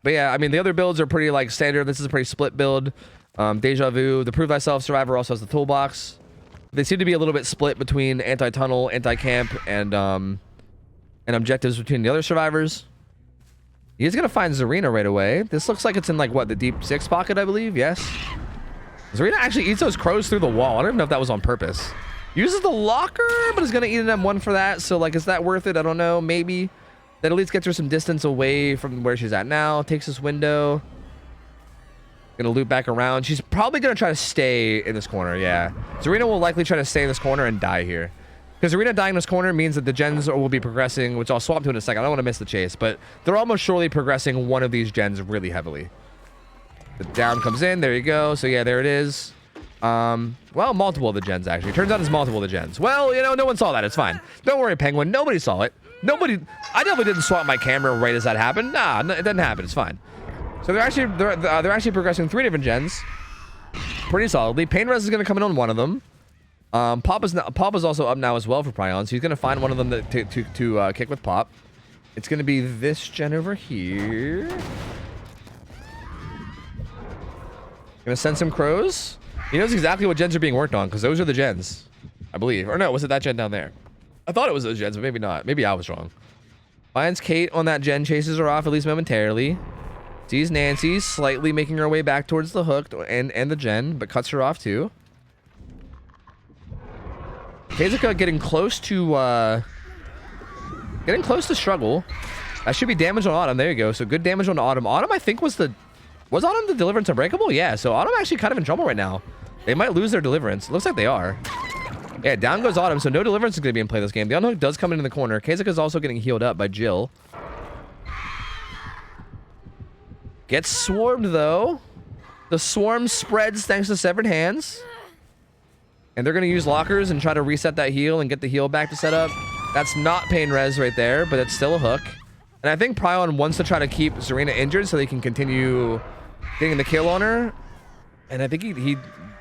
yeah, I mean, the other builds are pretty, like, standard. This is a pretty split build. Deja Vu. The Prove Thyself Survivor also has the toolbox. They seem to be a little bit split between anti-tunnel, anti-camp, and objectives between the other survivors. He's gonna find Zarina right away. This looks like it's in, like, what, the deep 6 pocket, I believe? Yes. Zarina actually eats those crows through the wall. I don't even know if that was on purpose. Uses the locker, but is going to eat an M1 for that. So, like, is that worth it? I don't know. Maybe. That at least gets her some distance away from where she's at now. Takes this window. Going to loop back around. She's probably going to try to stay in this corner. Yeah. Zarina will likely try to stay in this corner and die here. Because Zarina dying in this corner means that the gens will be progressing, which I'll swap to in a second. I don't want to miss the chase, but they're almost surely progressing one of these gens really heavily. The down comes in. There you go. So, yeah, there it is. Well, multiple of the gens, actually. Turns out it's multiple of the gens. Well, you know, no one saw that. It's fine. Don't worry, Penguin. Nobody saw it. I definitely didn't swap my camera right as that happened. Nah, it didn't happen. It's fine. So they're actually progressing 3 different gens pretty solidly. Pain Res is going to come in on one of them. Pop is also up now as well for Prion, so he's gonna find one of them to kick with Pop. It's gonna be this gen over here. Gonna send some crows. He knows exactly what gens are being worked on because those are the gens, I believe. Or no, was it that gen down there? I thought it was those gens, but maybe not. Maybe I was wrong. Finds Kate on that gen, chases her off at least momentarily. Sees Nancy slightly making her way back towards the hook and the gen, but cuts her off too. Kazuka getting close to struggle. That should be damage on Autumn. There you go. So good damage on Autumn. Autumn, I think, was Autumn the Deliverance Unbreakable? Yeah, so Autumn actually kind of in trouble right now. They might lose their Deliverance. Looks like they are. Yeah, down goes Autumn, so no Deliverance is going to be in play this game. The Unhook does come into the corner. Kazuka's also getting healed up by Jill. Gets swarmed, though. The swarm spreads thanks to Severed Hands. And they're going to use lockers and try to reset that heal and get the heal back to set up. That's not Pain Res right there, but it's still a hook. And I think Prion wants to try to keep Zarina injured so they can continue getting the kill on her. And I think he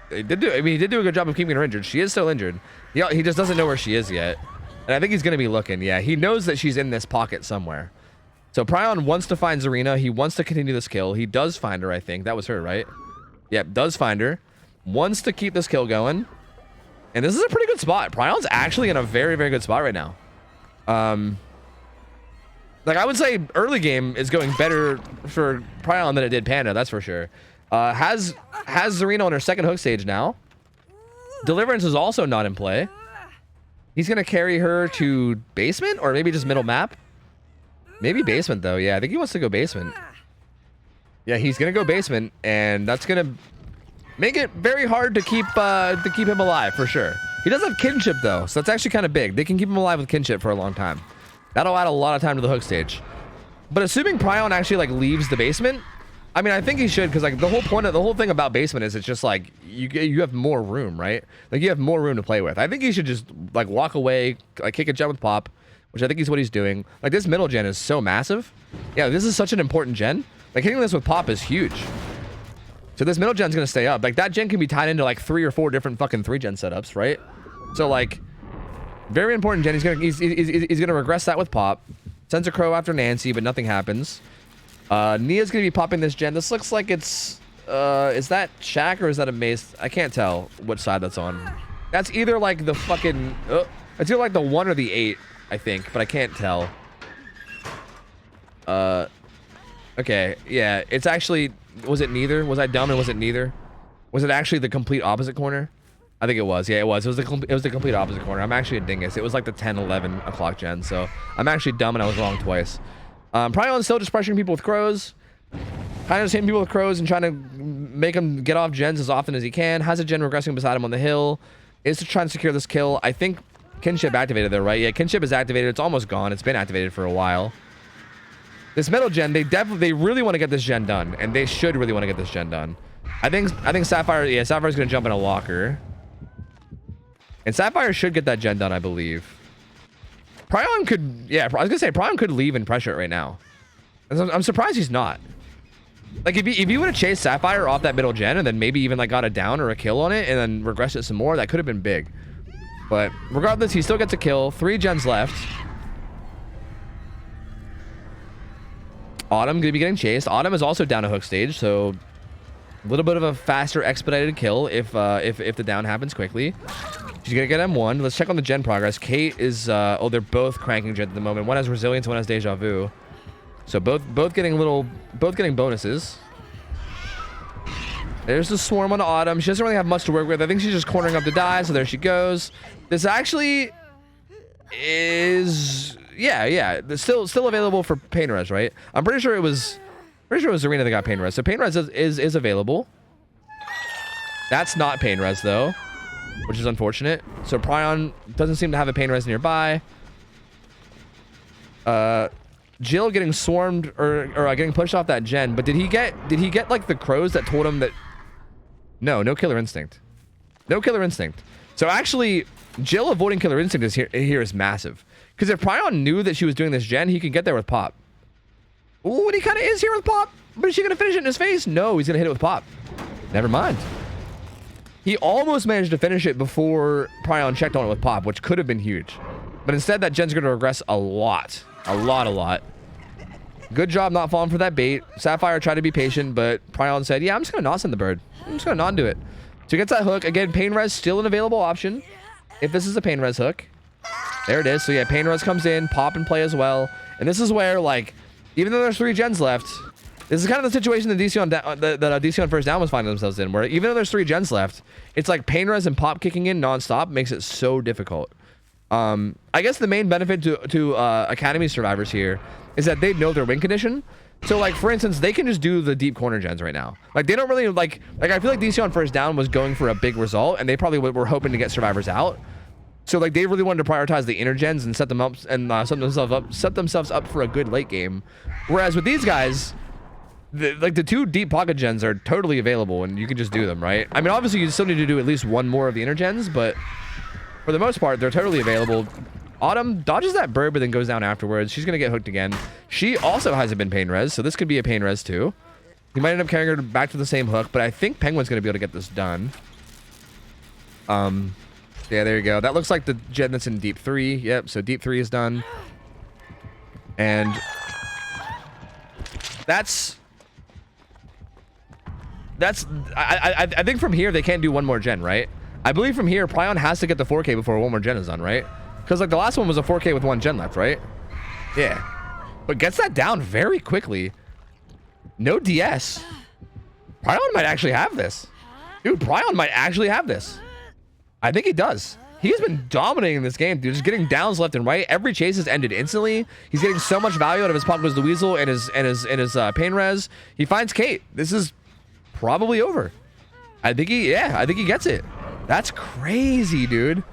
did do a good job of keeping her injured. She is still injured. He just doesn't know where she is yet. And I think he's going to be looking. Yeah, he knows that she's in this pocket somewhere. So Prion wants to find Zarina. He wants to continue this kill. He does find her, I think. That was her, right? Yep, does find her. Wants to keep this kill going. And this is a pretty good spot. Prion's actually in a very, very good spot right now. Like, I would say early game is going better for Prion than it did Panda, that's for sure. Has Zarina on her second hook stage now. Deliverance is also not in play. He's going to carry her to basement or maybe just middle map. Maybe basement, though. Yeah, I think he wants to go basement. Yeah, he's going to go basement, and that's going to make it very hard to keep him alive, for sure. He does have kinship, though, so that's actually kind of big. They can keep him alive with kinship for a long time. That'll add a lot of time to the hook stage. But assuming Prion actually, like, leaves the basement, I mean, I think he should, because, like, the whole thing about basement is it's just, like, you have more room, right? Like, you have more room to play with. I think he should just, like, walk away, like, kick a gen with Pop, which I think is what he's doing. Like, this middle gen is so massive. Yeah, this is such an important gen. Like, hitting this with Pop is huge. So this middle gen's going to stay up. Like, that gen can be tied into, like, 3 or 4 different fucking 3-gen setups, right? So, like, very important gen. He's gonna regress that with Pop. Sends a crow after Nancy, but nothing happens. Nia's going to be popping this gen. This looks like it's... is that Shack or is that a Mace? I can't tell what side that's on. That's either, like, the fucking... it's either, like, the 1 or the 8, I think, but I can't tell. Okay, yeah, it's actually... Was it neither? Was I dumb and was it neither? Was it actually the complete opposite corner? I think it was. Yeah, it was. It was the complete opposite corner. I'm actually a dingus. It was like the 10, 11 o'clock gen, so I'm actually dumb and I was wrong twice. Prion's still just pressuring people with crows. Kind of just hitting people with crows and trying to make them get off gens as often as he can. Has a gen regressing beside him on the hill. Is to try and secure this kill. I think kinship activated there, right? Yeah, kinship is activated. It's almost gone. It's been activated for a while. This middle gen, they really want to get this gen done, and they should really want to get this gen done. I think Sapphire, yeah, Sapphire's gonna jump in a locker, and Sapphire should get that gen done, I believe. Prion could, yeah, I was gonna say Prion could leave and pressure it right now. I'm surprised he's not. Like if he would have chased Sapphire off that middle gen and then maybe even like got a down or a kill on it and then regressed it some more, that could have been big. But regardless, he still gets a kill. 3 gens left. Autumn gonna be getting chased. Autumn is also down a hook stage, so a little bit of a faster expedited kill if the down happens quickly. She's gonna get M1. Let's check on the gen progress. Kate is oh, they're both cranking gens at the moment. One has resilience, one has deja vu. So both getting bonuses. There's the swarm on Autumn. She doesn't really have much to work with. I think she's just cornering up to die, so there she goes. This actually is yeah. It's still available for pain res, right? I'm pretty sure it was Zarina that got pain res. So pain res is available. That's not pain res though, which is unfortunate. So Prion doesn't seem to have a pain res nearby. Jill getting swarmed or getting pushed off that gen, but did he get like the crows that told him that no killer instinct. No killer instinct. So actually Jill avoiding killer instinct is here is massive. Because if Prion knew that she was doing this gen, he could get there with Pop. Ooh, and he kind of is here with Pop. But is she going to finish it in his face? No, he's going to hit it with Pop. Never mind. He almost managed to finish it before Prion checked on it with Pop, which could have been huge. But instead, that gen's going to regress a lot. A lot. Good job not falling for that bait. Sapphire tried to be patient, but Prion said, yeah, I'm just going to not send the bird. I'm just going to not do it. So he gets that hook. Again, Pain Res still an available option if this is a Pain Res hook. There it is. So yeah, Pain Res comes in, Pop in play as well. And this is where, like, even though there's 3 gens left, this is kind of the situation that DC on first down was finding themselves in, where even though there's 3 gens left, it's like Pain Res and Pop kicking in nonstop makes it so difficult. I guess the main benefit to Academy survivors here is that they know their win condition. So, like, for instance, they can just do the deep corner gens right now. Like, they don't really, like I feel like DC on first down was going for a big result, and they probably were hoping to get survivors out. So, like, they really wanted to prioritize the inner gens and set them up and set themselves up for a good late game. Whereas with these guys, the 2 deep pocket gens are totally available, and you can just do them, right? I mean, obviously, you still need to do at least 1 more of the inner gens, but for the most part, they're totally available. Autumn dodges that bird, but then goes down afterwards. She's going to get hooked again. She also hasn't been Pain Res, so this could be a Pain Res too. He might end up carrying her back to the same hook, but I think Penguin's going to be able to get this done. Yeah, there you go. That looks like the gen that's in deep 3. Yep, so deep 3 is done. And I think from here they can't do 1 more gen, right? I believe from here Prion has to get the 4K before 1 more gen is done, right? Because like the last one was a 4K with 1 gen left, right? Yeah. But gets that down very quickly. No DS. Prion might actually have this. Dude, Prion might actually have this. I think he does. He's been dominating this game, dude. Just getting downs left and right. Every chase has ended instantly. He's getting so much value out of his Pop Goes the Weasel and his Pain Res. He finds Kate. This is probably over. I think he gets it. That's crazy, dude.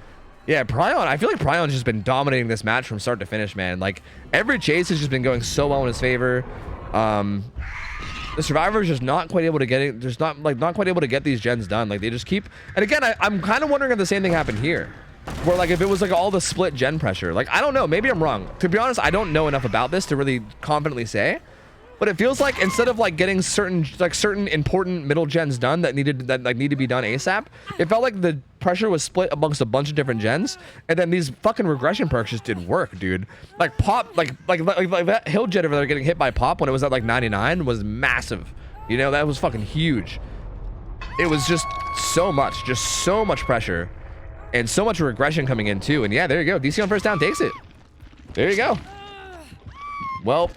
Yeah, Prion, I feel like Prion's just been dominating this match from start to finish, man. Like, every chase has just been going so well in his favor. The survivors just not quite able to get it. Just not quite able to get these gens done. Like, they just keep. And again, I'm kind of wondering if the same thing happened here, where like if it was like all the split gen pressure. Like, I don't know. Maybe I'm wrong. To be honest, I don't know enough about this to really confidently say. But it feels like instead of like getting certain important middle gens done that need to be done ASAP, it felt like the pressure was split amongst a bunch of different gens, and then these fucking regression perks just did work, dude. Like Pop, like that hill jet over there getting hit by Pop when it was at like 99 was massive. You know, that was fucking huge. It was just so much pressure, and so much regression coming in too. And yeah, there you go. DC on first down takes it. There you go. Well,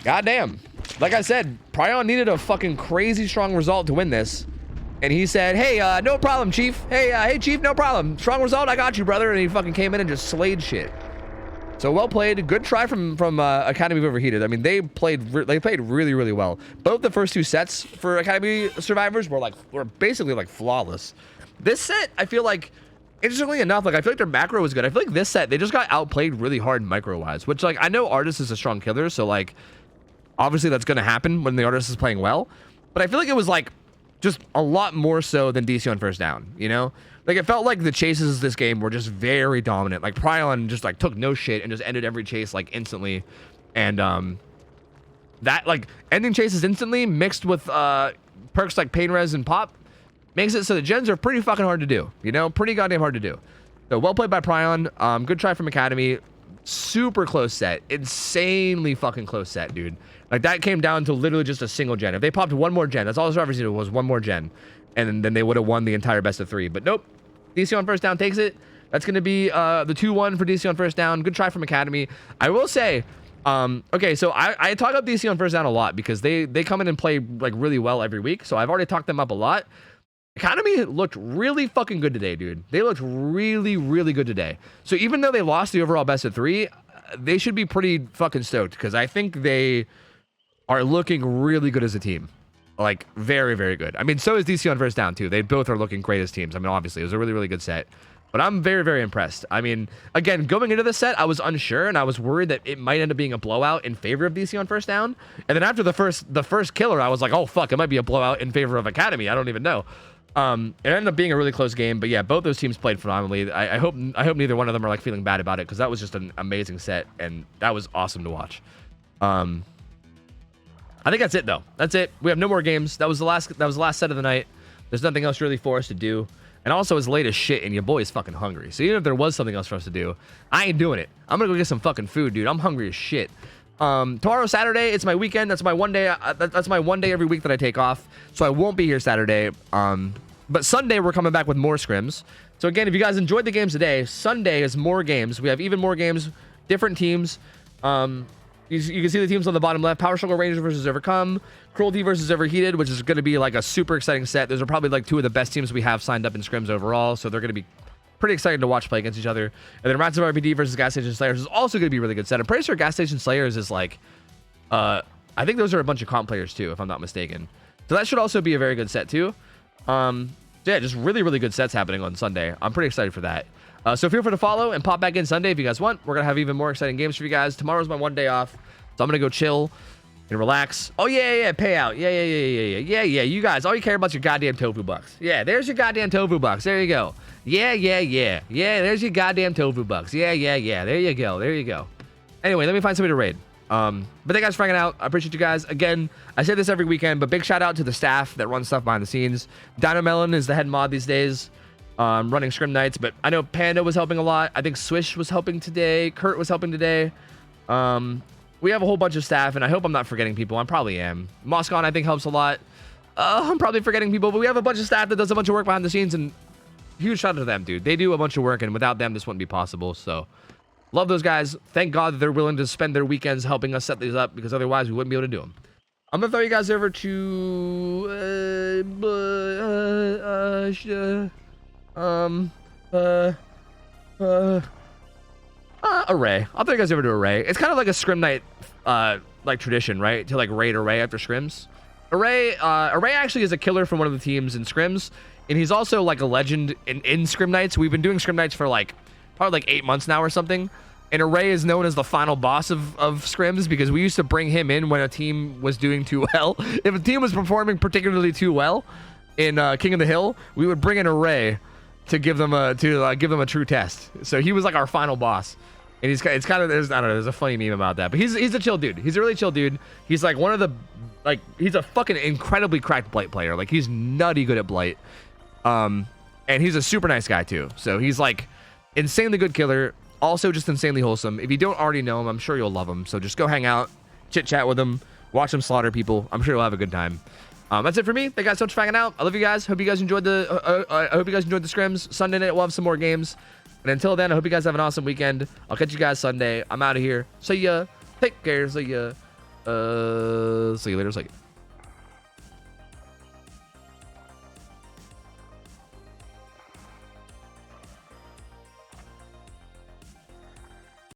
goddamn. Like I said, Prion needed a fucking crazy strong result to win this. And he said, hey, no problem, Chief. Hey, Chief, no problem. Strong result, I got you, brother. And he fucking came in and just slayed shit. So well played. Good try from Academy of Overheated. I mean, they played really, really well. Both the first 2 sets for Academy survivors were basically like flawless. This set, I feel like, interestingly enough, like I feel like their macro was good. I feel like this set, they just got outplayed really hard micro-wise, which like I know Artist is a strong killer, so like obviously that's gonna happen when the Artist is playing well. But I feel like it was like just a lot more so than DC on first down, you know? Like it felt like the chases this game were just very dominant. Like Prion just like took no shit and just ended every chase like instantly. And that like ending chases instantly mixed with perks like Pain Res and Pop makes it so the gens are pretty fucking hard to do, you know? Pretty goddamn hard to do. So well played by Prion. Good try from Academy. Super close set. Insanely fucking close set, dude. Like that came down to literally just a single gen. If they popped 1 more gen, that's all the survivors needed was 1 more gen. And then they would have won the entire best of 3. But nope. DC on first down takes it. That's going to be the 2-1 for DC on first down. Good try from Academy. I will say, okay, so I talk up DC on first down a lot because they come in and play like really well every week. So I've already talked them up a lot. Academy looked really fucking good today, dude. They looked really, really good today. So even though they lost the overall best of 3, they should be pretty fucking stoked because I think they are looking really good as a team. Like, very, very good. I mean, so is DC on first down, too. They both are looking great as teams. I mean, obviously, it was a really, really good set. But I'm very, very impressed. I mean, again, going into the set, I was unsure, and I was worried that it might end up being a blowout in favor of DC on first down. And then after the first killer, I was like, oh, fuck, it might be a blowout in favor of Academy. I don't even know. It ended up being a really close game. But yeah, both those teams played phenomenally. I hope neither one of them are, like, feeling bad about it, because that was just an amazing set, and that was awesome to watch. I think that's it though. That's it. We have no more games. That was the last set of the night. There's nothing else really for us to do. And also, it's late as shit, and your boy is fucking hungry. So even if there was something else for us to do, I ain't doing it. I'm gonna go get some fucking food, dude. I'm hungry as shit. Tomorrow, Saturday, it's my weekend. That's my one day. That's my one day every week that I take off. So I won't be here Saturday. But Sunday, we're coming back with more scrims. So again, if you guys enjoyed the games today, Sunday is more games. We have even more games, different teams. You can see the teams on the bottom left. Power Struggle Rangers versus Overcome. Cruelty versus Overheated, which is going to be like a super exciting set. Those are probably like 2 of the best teams we have signed up in scrims overall. So they're going to be pretty exciting to watch play against each other. And then Rats of RPD versus Gas Station Slayers is also going to be a really good set. I'm pretty sure Gas Station Slayers is like, I think those are a bunch of comp players too, if I'm not mistaken. So that should also be a very good set too. So yeah, just really, really good sets happening on Sunday. I'm pretty excited for that. So feel free to follow and pop back in Sunday if you guys want. We're going to have even more exciting games for you guys. Tomorrow's my one day off. So I'm going to go chill and relax. Oh, yeah, payout. Yeah. You guys, all you care about is your goddamn tofu bucks. Yeah, there's your goddamn tofu bucks. There you go. Yeah. Yeah, there's your goddamn tofu bucks. Yeah. There you go. Anyway, let me find somebody to raid. But thank you guys for hanging out. I appreciate you guys. Again, I say this every weekend, but big shout out to the staff that runs stuff behind the scenes. Dino Melon is the head mod these days, running scrim nights, but I know Panda was helping a lot. I think Swish was helping today. Kurt was helping today. We have a whole bunch of staff, and I hope I'm not forgetting people. I probably am. Moscon, I think, helps a lot. I'm probably forgetting people, but we have a bunch of staff that does a bunch of work behind the scenes, and huge shout out to them, dude. They do a bunch of work, and without them, this wouldn't be possible. So love those guys. Thank God that they're willing to spend their weekends helping us set these up, because otherwise we wouldn't be able to do them. I'm going to throw you guys over to Array. I'll throw you guys over to Array. It's kind of like a scrim night like tradition, right? To like raid Array after scrims. Array actually is a killer from one of the teams in scrims, and he's also like a legend in scrim nights. We've been doing scrim nights for like probably like 8 months now or something. And Array is known as the final boss of scrims because we used to bring him in when a team was doing too well. If a team was performing particularly too well in King of the Hill, we would bring in Array to give them a true test. So he was like our final boss. And it's kind of, I don't know, there's a funny meme about that. But he's a chill dude. He's a really chill dude. He's like one of the, like, he's a fucking incredibly cracked Blight player. Like, he's nutty good at Blight. And he's a super nice guy too. So he's like insanely good killer. Also just insanely wholesome. If you don't already know him, I'm sure you'll love him. So just go hang out, chit chat with him, watch him slaughter people. I'm sure you'll have a good time. That's it for me. Thank you guys so much for hanging out. I love you guys. Hope you guys enjoyed the scrims. Sunday night we'll have some more games. And until then, I hope you guys have an awesome weekend. I'll catch you guys Sunday. I'm out of here. See ya. Take care. See ya. See you later. See ya.